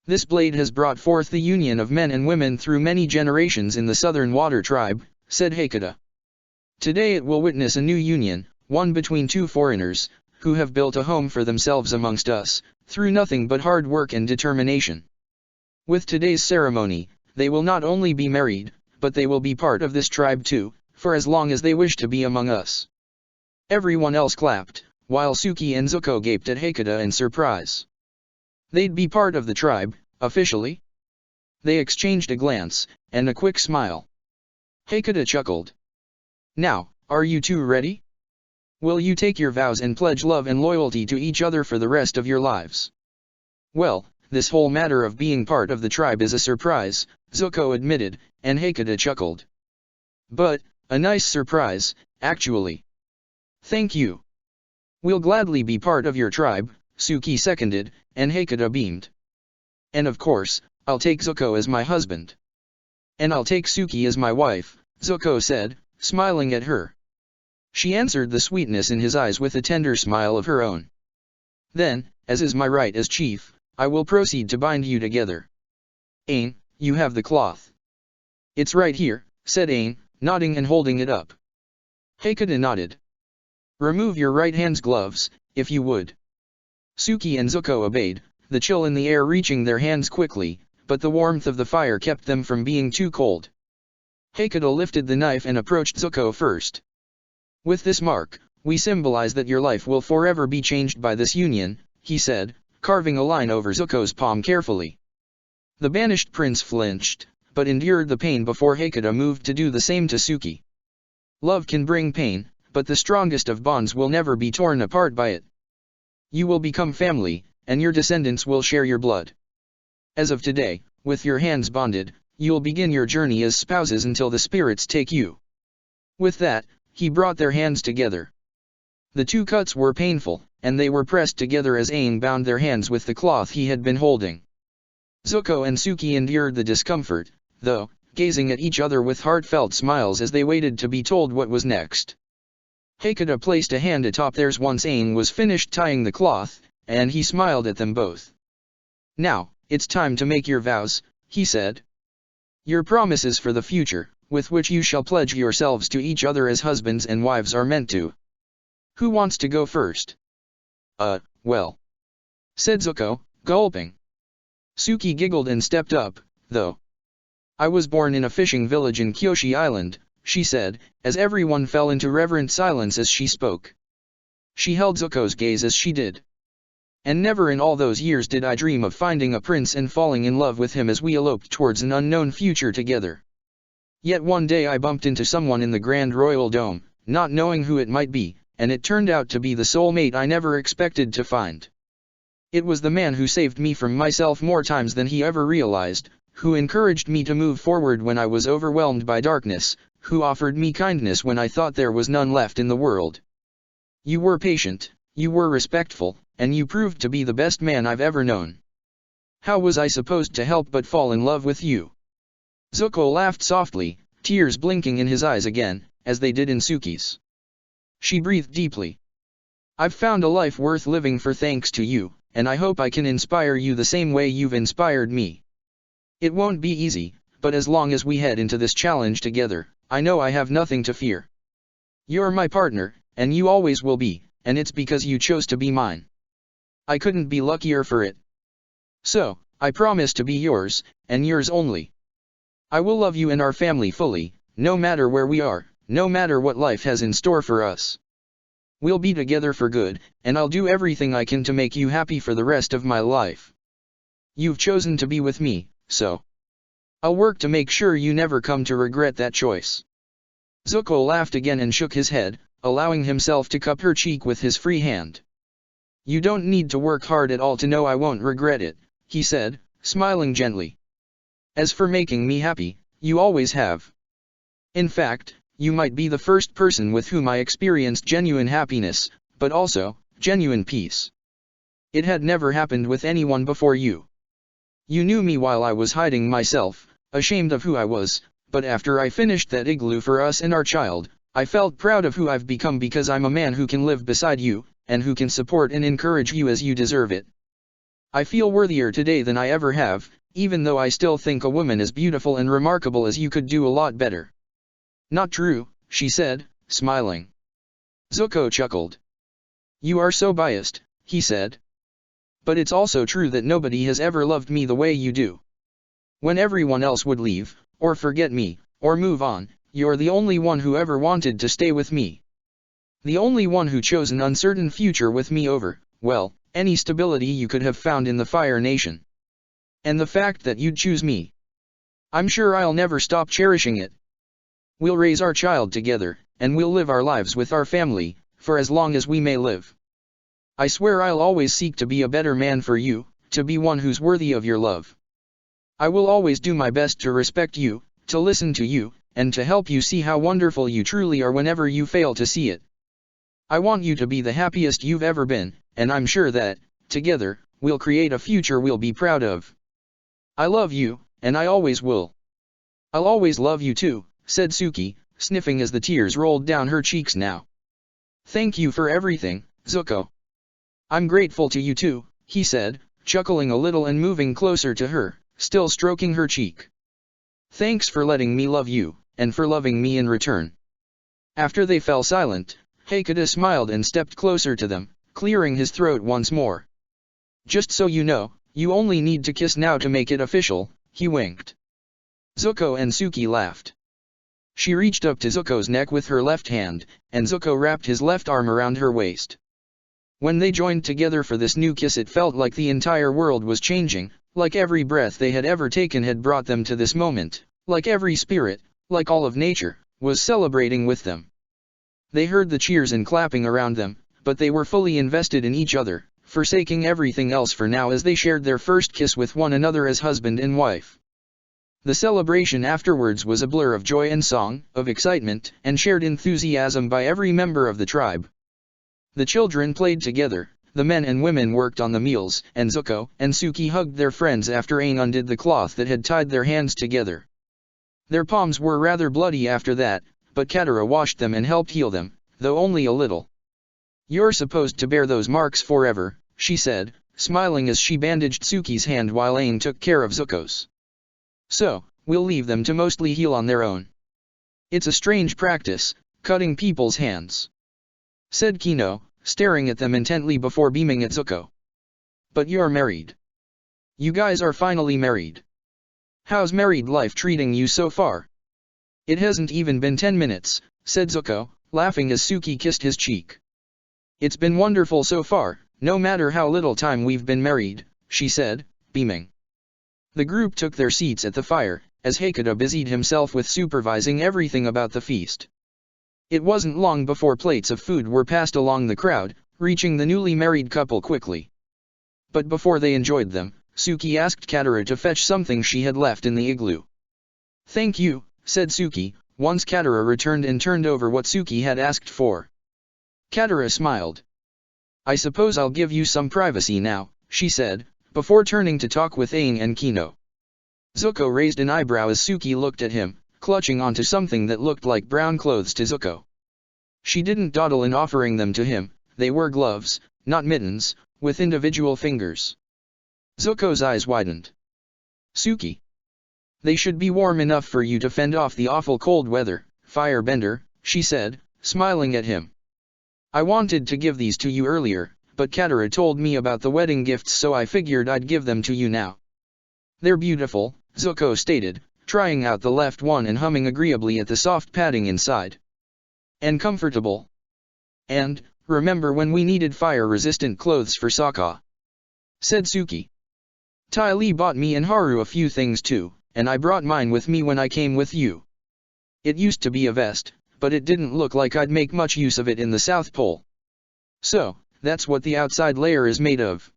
"This blade has brought forth the union of men and women through many generations in the Southern Water Tribe," said Heikata. "Today it will witness a new union, one between two foreigners, who have built a home for themselves amongst us, through nothing but hard work and determination. With today's ceremony, they will not only be married, but they will be part of this tribe too, for as long as they wish to be among us." Everyone else clapped, while Suki and Zuko gaped at Heikata in surprise. They'd be part of the tribe, officially? They exchanged a glance, and a quick smile. Heikata chuckled. "Now, are you two ready? Will you take your vows and pledge love and loyalty to each other for the rest of your lives?" "Well, this whole matter of being part of the tribe is a surprise," Zuko admitted, and Heikata chuckled. "But, a nice surprise, actually." "Thank you. We'll gladly be part of your tribe," Suki seconded, and Heikata beamed. "And of course, I'll take Zuko as my husband." "And I'll take Suki as my wife," Zuko said, smiling at her. She answered the sweetness in his eyes with a tender smile of her own. "Then, as is my right as chief, I will proceed to bind you together. Ain, you have the cloth." "It's right here," said Ain, nodding and holding it up. Heikata nodded. "Remove your right hand's gloves, if you would." Suki and Zuko obeyed, the chill in the air reaching their hands quickly, but the warmth of the fire kept them from being too cold. Heikata lifted the knife and approached Zuko first. "With this mark, we symbolize that your life will forever be changed by this union," he said, carving a line over Zuko's palm carefully. The banished prince flinched, but endured the pain before Heikata moved to do the same to Suki. Love can bring pain, but the strongest of bonds will never be torn apart by it. You will become family, and your descendants will share your blood. As of today, with your hands bonded, you'll begin your journey as spouses until the spirits take you. With that, he brought their hands together. The two cuts were painful, and they were pressed together as Aang bound their hands with the cloth he had been holding. Zuko and Suki endured the discomfort, though, gazing at each other with heartfelt smiles as they waited to be told what was next. Heikata placed a hand atop theirs once Aang was finished tying the cloth, and he smiled at them both. "Now, it's time to make your vows," he said. "Your promises for the future, with which you shall pledge yourselves to each other as husbands and wives are meant to. Who wants to go first?" Well," said Zuko, gulping. Suki giggled and stepped up, though. "I was born in a fishing village in Kyoshi Island," she said, as everyone fell into reverent silence as she spoke. She held Zuko's gaze as she did. "And never in all those years did I dream of finding a prince and falling in love with him as we eloped towards an unknown future together. Yet one day I bumped into someone in the Grand Royal Dome, not knowing who it might be, and it turned out to be the soulmate I never expected to find. It was the man who saved me from myself more times than he ever realized, who encouraged me to move forward when I was overwhelmed by darkness, who offered me kindness when I thought there was none left in the world. You were patient, you were respectful, and you proved to be the best man I've ever known. How was I supposed to help but fall in love with you? Zuko laughed softly, tears blinking in his eyes again, as they did in Suki's. She breathed deeply. I've found a life worth living for thanks to you, and I hope I can inspire you the same way you've inspired me. It won't be easy, but as long as we head into this challenge together, I know I have nothing to fear. You're my partner, and you always will be, and it's because you chose to be mine. I couldn't be luckier for it. So, I promise to be yours, and yours only. I will love you and our family fully, no matter where we are, no matter what life has in store for us. We'll be together for good, and I'll do everything I can to make you happy for the rest of my life. You've chosen to be with me, so I'll work to make sure you never come to regret that choice. Zuko laughed again and shook his head, allowing himself to cup her cheek with his free hand. You don't need to work hard at all to know I won't regret it, he said, smiling gently. As for making me happy, you always have. In fact, you might be the first person with whom I experienced genuine happiness, but also, genuine peace. It had never happened with anyone before you. You knew me while I was hiding myself, ashamed of who I was, but after I finished that igloo for us and our child, I felt proud of who I've become because I'm a man who can live beside you, and who can support and encourage you as you deserve it. I feel worthier today than I ever have, even though I still think a woman as beautiful and remarkable as you could do a lot better. Not true, she said, smiling. Zuko chuckled. You are so biased, he said. But it's also true that nobody has ever loved me the way you do. When everyone else would leave, or forget me, or move on, you're the only one who ever wanted to stay with me. The only one who chose an uncertain future with me over, well, any stability you could have found in the Fire Nation. And the fact that you'd choose me. I'm sure I'll never stop cherishing it. We'll raise our child together, and we'll live our lives with our family, for as long as we may live. I swear I'll always seek to be a better man for you, to be one who's worthy of your love. I will always do my best to respect you, to listen to you, and to help you see how wonderful you truly are whenever you fail to see it. I want you to be the happiest you've ever been, and I'm sure that, together, we'll create a future we'll be proud of. I love you, and I always will. I'll always love you too, said Suki, sniffing as the tears rolled down her cheeks now. Thank you for everything, Zuko. I'm grateful to you too, he said, chuckling a little and moving closer to her, still stroking her cheek. Thanks for letting me love you, and for loving me in return. After they fell silent, Hakata smiled and stepped closer to them, clearing his throat once more. Just so you know, you only need to kiss now to make it official, he winked. Zuko and Suki laughed. She reached up to Zuko's neck with her left hand, and Zuko wrapped his left arm around her waist. When they joined together for this new kiss, it felt like the entire world was changing, like every breath they had ever taken had brought them to this moment, like every spirit, like all of nature, was celebrating with them. They heard the cheers and clapping around them, but they were fully invested in each other, forsaking everything else for now as they shared their first kiss with one another as husband and wife. The celebration afterwards was a blur of joy and song, of excitement, and shared enthusiasm by every member of the tribe. The children played together, the men and women worked on the meals, and Zuko and Suki hugged their friends after Aang undid the cloth that had tied their hands together. Their palms were rather bloody after that, but Katara washed them and helped heal them, though only a little. You're supposed to bear those marks forever, she said, smiling as she bandaged Suki's hand while Aang took care of Zuko's. So, we'll leave them to mostly heal on their own. It's a strange practice, cutting people's hands, said Kino, staring at them intently before beaming at Zuko. But you're married. You guys are finally married. How's married life treating you so far? It hasn't even been 10 minutes, said Zuko, laughing as Suki kissed his cheek. It's been wonderful so far, no matter how little time we've been married, she said, beaming. The group took their seats at the fire, as Hakata busied himself with supervising everything about the feast. It wasn't long before plates of food were passed along the crowd, reaching the newly married couple quickly. But before they enjoyed them, Suki asked Katara to fetch something she had left in the igloo. "Thank you," said Suki, once Katara returned and turned over what Suki had asked for. Katara smiled. "I suppose I'll give you some privacy now," she said, before turning to talk with Aang and Kino. Zuko raised an eyebrow as Suki looked at him, clutching onto something that looked like brown clothes to Zuko. She didn't dawdle in offering them to him, they were gloves, not mittens, with individual fingers. Zuko's eyes widened. "Suki. They should be warm enough for you to fend off the awful cold weather, firebender," she said, smiling at him. "I wanted to give these to you earlier, but Katara told me about the wedding gifts, so I figured I'd give them to you now." "They're beautiful," Zuko stated, trying out the left one and humming agreeably at the soft padding inside. "And comfortable. And, remember when we needed fire-resistant clothes for Sokka?" said Suki. "Ty Lee bought me and Haru a few things too, and I brought mine with me when I came with you. It used to be a vest, but it didn't look like I'd make much use of it in the South Pole. So, that's what the outside layer is made of.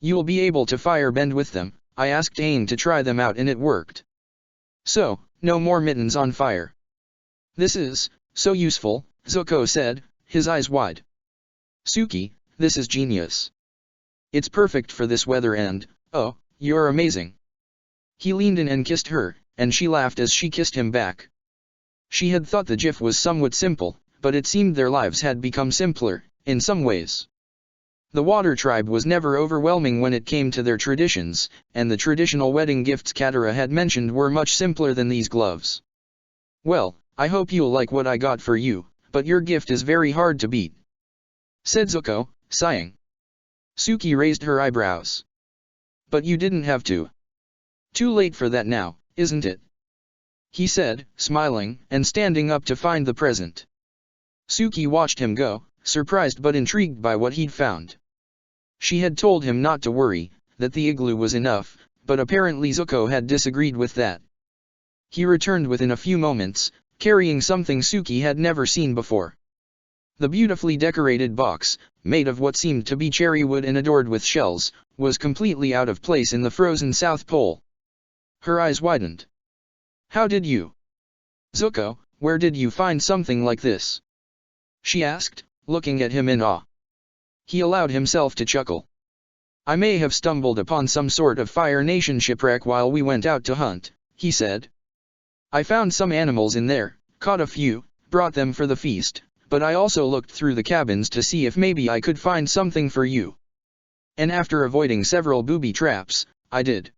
You'll be able to firebend with them." I asked Aang to try them out and it worked. "So, no more mittens on fire." "This is so useful," Zuko said, his eyes wide. "Suki, this is genius. It's perfect for this weather and, oh, you're amazing." He leaned in and kissed her, and she laughed as she kissed him back. She had thought the GIF was somewhat simple, but it seemed their lives had become simpler, in some ways. The Water Tribe was never overwhelming when it came to their traditions, and the traditional wedding gifts Katara had mentioned were much simpler than these gloves. "Well, I hope you'll like what I got for you, but your gift is very hard to beat," said Zuko, sighing. Suki raised her eyebrows. "But you didn't have to." "Too late for that now, isn't it?" he said, smiling, and standing up to find the present. Suki watched him go, surprised but intrigued by what he'd found. She had told him not to worry, that the igloo was enough, but apparently Zuko had disagreed with that. He returned within a few moments, carrying something Suki had never seen before. The beautifully decorated box, made of what seemed to be cherry wood and adorned with shells, was completely out of place in the frozen South Pole. Her eyes widened. "How did you? Zuko, where did you find something like this?" she asked, looking at him in awe. He allowed himself to chuckle. "I may have stumbled upon some sort of Fire Nation shipwreck while we went out to hunt," he said. "I found some animals in there, caught a few, brought them for the feast, but I also looked through the cabins to see if maybe I could find something for you. And after avoiding several booby traps, I did."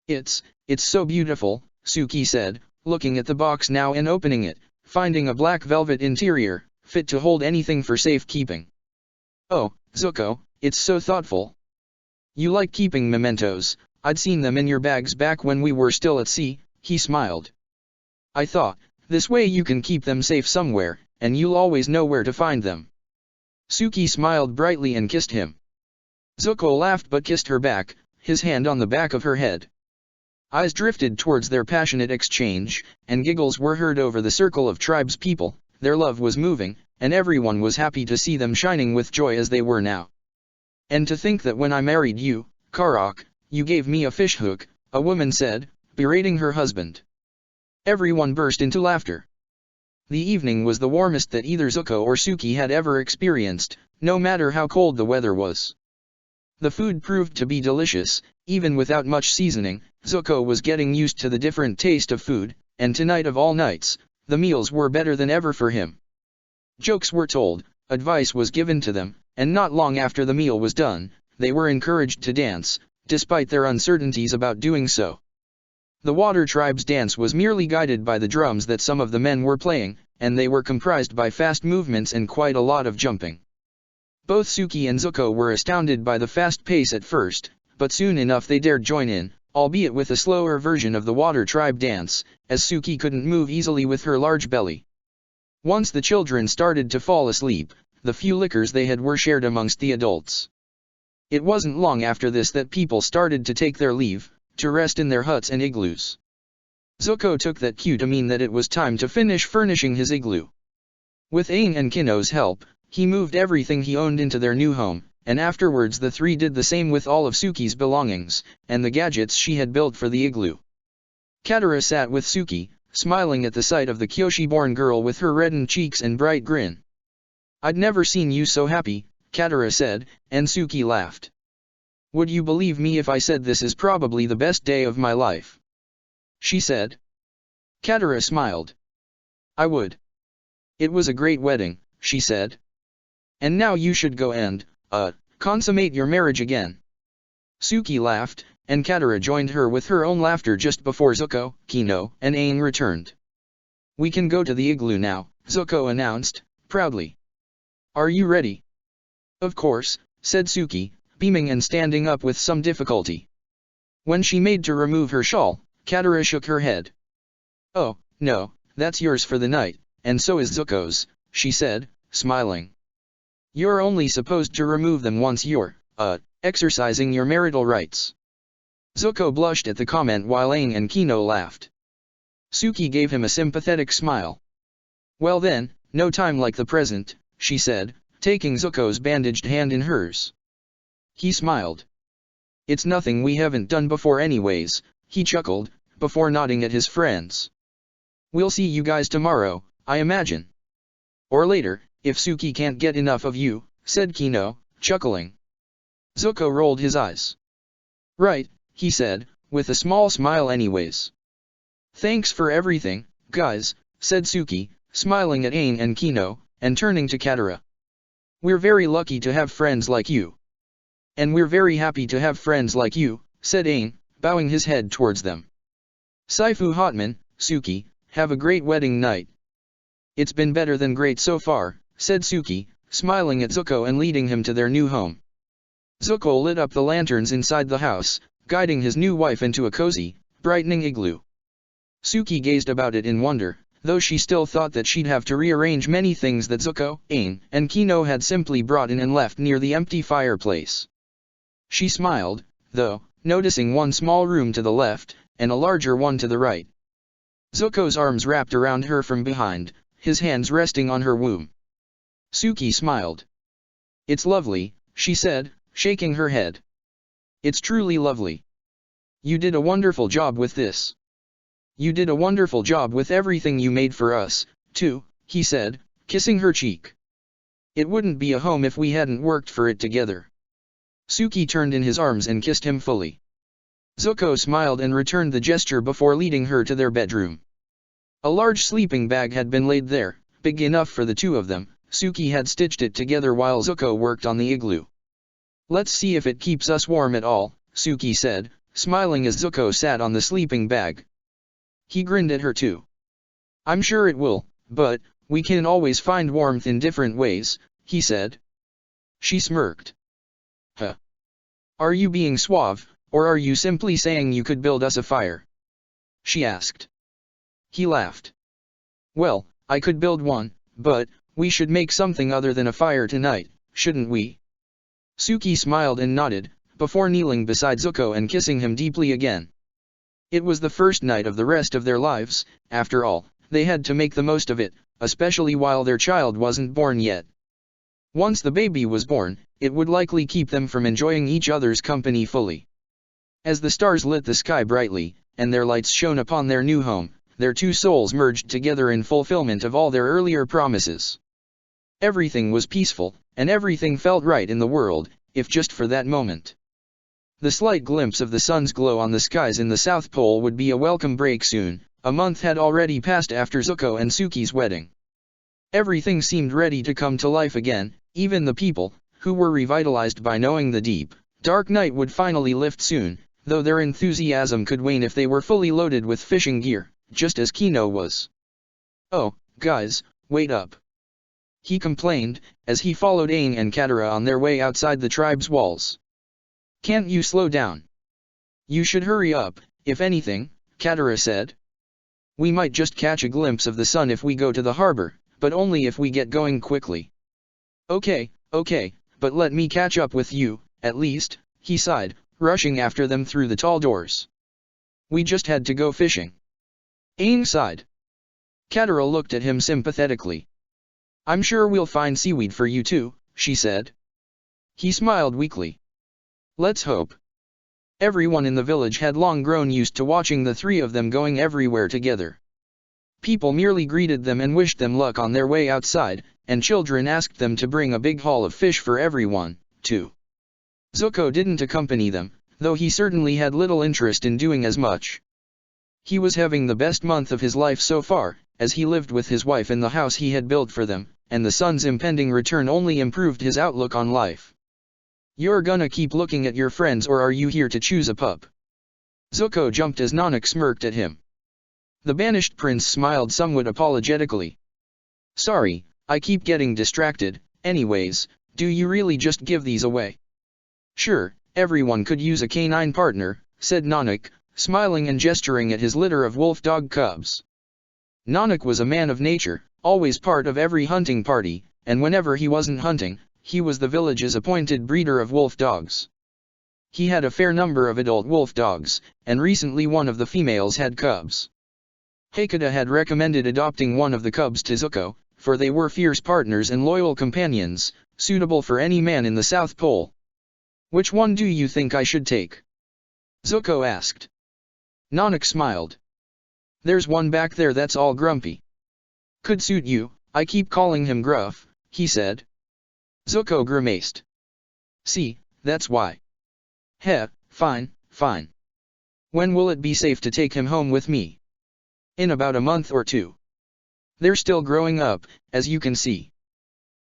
It's so beautiful," Suki said, looking at the box now and opening it, finding a black velvet interior, fit to hold anything for safekeeping. "Oh, Zuko, it's so thoughtful. You like keeping mementos. I'd seen them in your bags back when we were still at sea," he smiled. "I thought, this way you can keep them safe somewhere, and you'll always know where to find them." Suki smiled brightly and kissed him. Zuko laughed but kissed her back, his hand on the back of her head. Eyes drifted towards their passionate exchange, and giggles were heard over the circle of tribes people. Their love was moving, and everyone was happy to see them shining with joy as they were now. "And to think that when I married you, Karok, you gave me a fishhook," a woman said, berating her husband. Everyone burst into laughter. The evening was the warmest that either Zuko or Suki had ever experienced, no matter how cold the weather was. The food proved to be delicious, even without much seasoning. Zuko was getting used to the different taste of food, and tonight of all nights, the meals were better than ever for him. Jokes were told, advice was given to them, and not long after the meal was done, they were encouraged to dance, despite their uncertainties about doing so. The Water Tribe's dance was merely guided by the drums that some of the men were playing, and they were comprised by fast movements and quite a lot of jumping. Both Suki and Zuko were astounded by the fast pace at first, but soon enough they dared join in, albeit with a slower version of the Water Tribe dance, as Suki couldn't move easily with her large belly. Once the children started to fall asleep, the few liquors they had were shared amongst the adults. It wasn't long after this that people started to take their leave, to rest in their huts and igloos. Zuko took that cue to mean that it was time to finish furnishing his igloo. With Aang and Kino's help, he moved everything he owned into their new home, and afterwards the three did the same with all of Suki's belongings, and the gadgets she had built for the igloo. Katara sat with Suki, smiling at the sight of the Kyoshi-born girl with her reddened cheeks and bright grin. "I'd never seen you so happy," Katara said, and Suki laughed. "Would you believe me if I said this is probably the best day of my life?" she said. Katara smiled. "I would. It was a great wedding," she said. "And now you should go and, consummate your marriage again." Suki laughed, and Katara joined her with her own laughter just before Zuko, Kino, and Aang returned. "We can go to the igloo now," Zuko announced, proudly. "Are you ready?" "Of course," said Suki, beaming and standing up with some difficulty. When she made to remove her shawl, Katara shook her head. "Oh, no, that's yours for the night, and so is Zuko's," she said, smiling. "You're only supposed to remove them once you're, exercising your marital rights." Zuko blushed at the comment while Aang and Kino laughed. Suki gave him a sympathetic smile. "Well then, no time like the present," she said, taking Zuko's bandaged hand in hers. He smiled. "It's nothing we haven't done before anyways," he chuckled, before nodding at his friends. "We'll see you guys tomorrow, I imagine. Or later, if Suki can't get enough of you," said Kino, chuckling. Zuko rolled his eyes. "Right," he said, with a small smile anyways. "Thanks for everything, guys," said Suki, smiling at Aang and Kino, and turning to Katara. "We're very lucky to have friends like you." "And we're very happy to have friends like you," said Aang, bowing his head towards them. "Saifu Hotman, Suki, have a great wedding night." "It's been better than great so far," said Suki, smiling at Zuko and leading him to their new home. Zuko lit up the lanterns inside the house, guiding his new wife into a cozy, brightening igloo. Suki gazed about it in wonder, though she still thought that she'd have to rearrange many things that Zuko, Aang, and Kino had simply brought in and left near the empty fireplace. She smiled, though, noticing one small room to the left, and a larger one to the right. Zuko's arms wrapped around her from behind, his hands resting on her womb. Suki smiled. "It's lovely," she said, shaking her head. "It's truly lovely. You did a wonderful job with this. You did a wonderful job with everything you made for us, too," he said, kissing her cheek. "It wouldn't be a home if we hadn't worked for it together." Suki turned in his arms and kissed him fully. Zuko smiled and returned the gesture before leading her to their bedroom. A large sleeping bag had been laid there, big enough for the two of them. Suki had stitched it together while Zuko worked on the igloo. "Let's see if it keeps us warm at all," Suki said, smiling as Zuko sat on the sleeping bag. He grinned at her too. "I'm sure it will, but we can always find warmth in different ways," he said. She smirked. "Huh? Are you being suave, or are you simply saying you could build us a fire?" she asked. He laughed. "Well, I could build one, but we should make something other than a fire tonight, shouldn't we?" Suki smiled and nodded, before kneeling beside Zuko and kissing him deeply again. It was the first night of the rest of their lives. After all, they had to make the most of it, especially while their child wasn't born yet. Once the baby was born, it would likely keep them from enjoying each other's company fully. As the stars lit the sky brightly, and their lights shone upon their new home, their two souls merged together in fulfillment of all their earlier promises. Everything was peaceful, and everything felt right in the world, if just for that moment. The slight glimpse of the sun's glow on the skies in the South Pole would be a welcome break soon. A month had already passed after Zuko and Suki's wedding. Everything seemed ready to come to life again, even the people, who were revitalized by knowing the deep, dark night would finally lift soon, though their enthusiasm could wane if they were fully loaded with fishing gear, just as Kino was. "Oh, guys, wait up," he complained, as he followed Aang and Katara on their way outside the tribe's walls. "Can't you slow down? You should hurry up, if anything," Katara said. "We might just catch a glimpse of the sun if we go to the harbor, but only if we get going quickly." Okay, but let me catch up with you, at least," he sighed, rushing after them through the tall doors. "We just had to go fishing." Aang sighed. Katara looked at him sympathetically. "I'm sure we'll find seaweed for you too," she said. He smiled weakly. Let's hope. Everyone in the village had long grown used to watching the three of them going everywhere together. People merely greeted them and wished them luck on their way outside, and children asked them to bring a big haul of fish for everyone, too. Zuko didn't accompany them, though he certainly had little interest in doing as much. He was having the best month of his life so far, as he lived with his wife in the house he had built for them, and the son's impending return only improved his outlook on life. You're gonna keep looking at your friends, or are you here to choose a pup? Zuko jumped as Nanak smirked at him. The banished prince smiled somewhat apologetically. Sorry, I keep getting distracted. Anyways, do you really just give these away? Sure, everyone could use a canine partner, said Nanak, smiling and gesturing at his litter of wolf-dog cubs. Nanak was a man of nature, always part of every hunting party, and whenever he wasn't hunting, he was the village's appointed breeder of wolf dogs. He had a fair number of adult wolf dogs, and recently one of the females had cubs. Hakata had recommended adopting one of the cubs to Zuko, for they were fierce partners and loyal companions, suitable for any man in the South Pole. Which one do you think I should take? Zuko asked. Nanak smiled. There's one back there that's all grumpy. Could suit you, I keep calling him Gruff, he said. Zuko grimaced. See, that's why. Heh, fine, fine. When will it be safe to take him home with me? In about a month or two. They're still growing up, as you can see.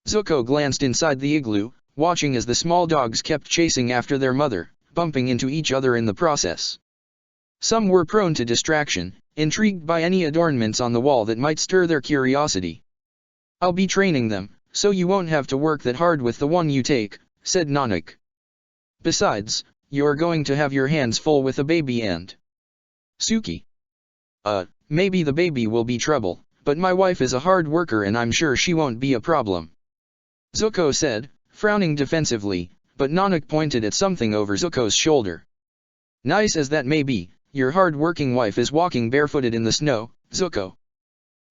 Zuko glanced inside the igloo, watching as the small dogs kept chasing after their mother, bumping into each other in the process. Some were prone to distraction, intrigued by any adornments on the wall that might stir their curiosity. I'll be training them, so you won't have to work that hard with the one you take, said Nanak. Besides, you're going to have your hands full with a baby and Suki. Maybe the baby will be trouble, but my wife is a hard worker and I'm sure she won't be a problem. Zuko said, frowning defensively, but Nanak pointed at something over Zuko's shoulder. Nice as that may be, your hard-working wife is walking barefooted in the snow, Zuko.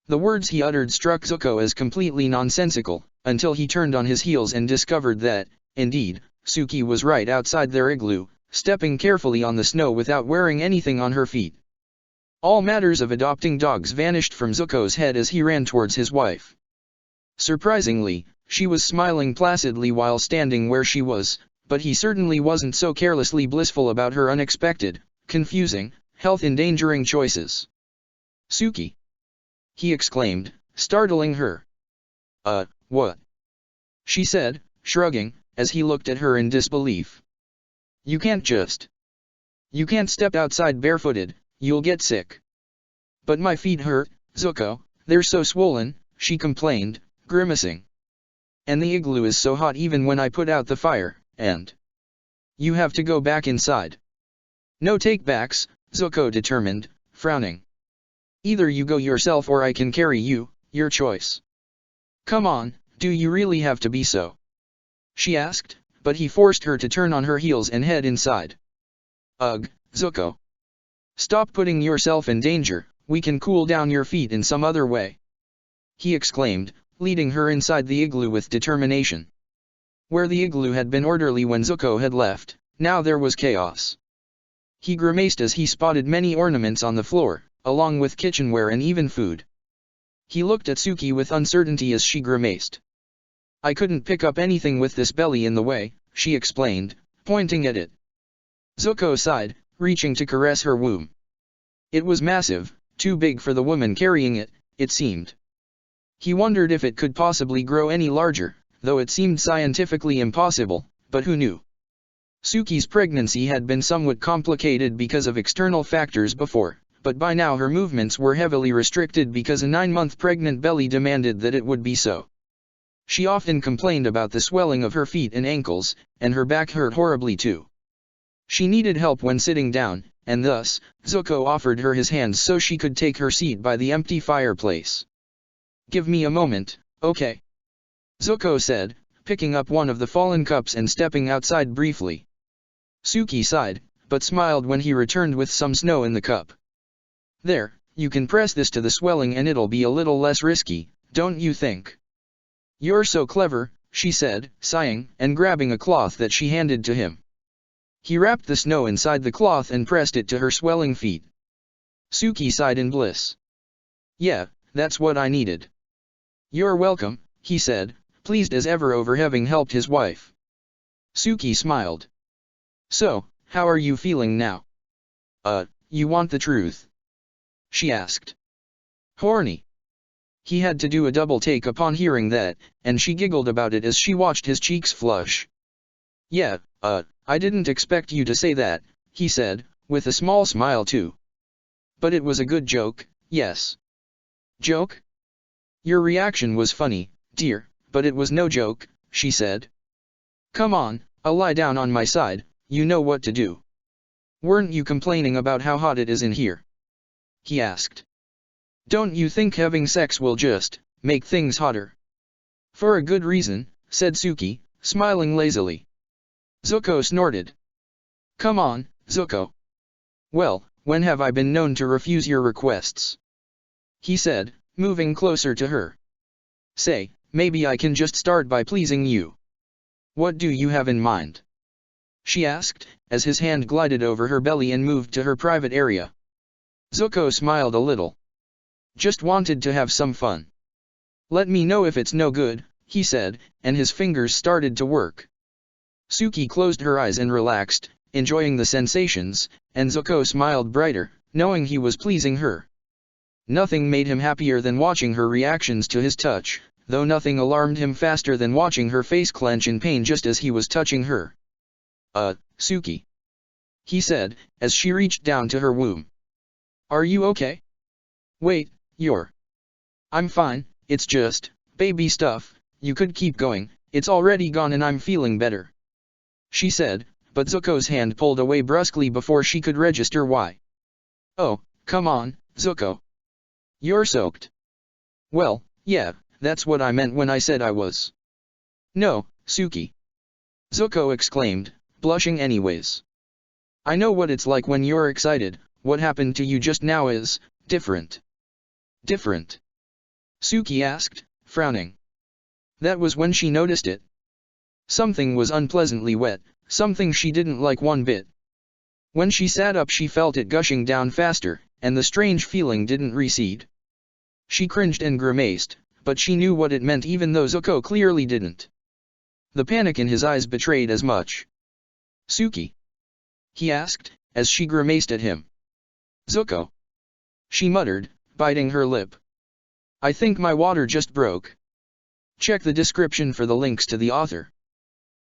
The words he uttered struck Zuko as completely nonsensical, until he turned on his heels and discovered that, indeed, Suki was right outside their igloo, stepping carefully on the snow without wearing anything on her feet. All matters of adopting dogs vanished from Zuko's head as he ran towards his wife. Surprisingly, she was smiling placidly while standing where she was, but he certainly wasn't so carelessly blissful about her unexpected, confusing, health-endangering choices. Suki! He exclaimed, startling her. What? She said, shrugging, as he looked at her in disbelief. You can't step outside barefooted, you'll get sick. But my feet hurt, Zuko, they're so swollen, she complained, grimacing. And the igloo is so hot even when I put out the fire, and you have to go back inside. No take-backs, Zuko determined, frowning. Either you go yourself or I can carry you, your choice. Come on, do you really have to be so? She asked, but he forced her to turn on her heels and head inside. Ugh, Zuko. Stop putting yourself in danger, we can cool down your feet in some other way. He exclaimed, leading her inside the igloo with determination. Where the igloo had been orderly when Zuko had left, now there was chaos. He grimaced as he spotted many ornaments on the floor, along with kitchenware and even food. He looked at Suki with uncertainty as she grimaced. I couldn't pick up anything with this belly in the way, she explained, pointing at it. Zuko sighed, reaching to caress her womb. It was massive, too big for the woman carrying it, it seemed. He wondered if it could possibly grow any larger, though it seemed scientifically impossible, but who knew? Suki's pregnancy had been somewhat complicated because of external factors before, but by now her movements were heavily restricted because a 9-month pregnant belly demanded that it would be so. She often complained about the swelling of her feet and ankles, and her back hurt horribly too. She needed help when sitting down, and thus, Zuko offered her his hands so she could take her seat by the empty fireplace. Give me a moment, okay? Zuko said, picking up one of the fallen cups and stepping outside briefly. Suki sighed, but smiled when he returned with some snow in the cup. There, you can press this to the swelling and it'll be a little less risky, don't you think? You're so clever, she said, sighing, and grabbing a cloth that she handed to him. He wrapped the snow inside the cloth and pressed it to her swelling feet. Suki sighed in bliss. Yeah, that's what I needed. You're welcome, he said, pleased as ever over having helped his wife. Suki smiled. So, how are you feeling now? You want the truth? She asked. Horny. He had to do a double take upon hearing that, and she giggled about it as she watched his cheeks flush. Yeah, I didn't expect you to say that, he said, with a small smile too. But it was a good joke, yes. Joke? Your reaction was funny, dear, but it was no joke, she said. Come on, I'll lie down on my side, you know what to do. Weren't you complaining about how hot it is in here? He asked. Don't you think having sex will just make things hotter? For a good reason, said Suki, smiling lazily. Zuko snorted. Come on, Zuko. Well, when have I been known to refuse your requests? He said, moving closer to her. Say, maybe I can just start by pleasing you. What do you have in mind? She asked, as his hand glided over her belly and moved to her private area. Zuko smiled a little. Just wanted to have some fun. Let me know if it's no good, he said, and his fingers started to work. Suki closed her eyes and relaxed, enjoying the sensations, and Zuko smiled brighter, knowing he was pleasing her. Nothing made him happier than watching her reactions to his touch, though nothing alarmed him faster than watching her face clench in pain just as he was touching her. Suki. He said, as she reached down to her womb. Are you okay? Wait, you're... I'm fine, it's just baby stuff, you could keep going, it's already gone and I'm feeling better. She said, but Zuko's hand pulled away brusquely before she could register why. Oh, come on, Zuko. You're soaked. Well, yeah, that's what I meant when I said I was. No, Suki. Zuko exclaimed, blushing anyways. I know what it's like when you're excited, what happened to you just now is different. Different? Suki asked, frowning. That was when she noticed it. Something was unpleasantly wet, something she didn't like one bit. When she sat up she felt it gushing down faster, and the strange feeling didn't recede. She cringed and grimaced, but she knew what it meant even though Zuko clearly didn't. The panic in his eyes betrayed as much. Suki? He asked, as she grimaced at him. Zuko? She muttered, biting her lip. I think my water just broke. Check the description for the links to the author.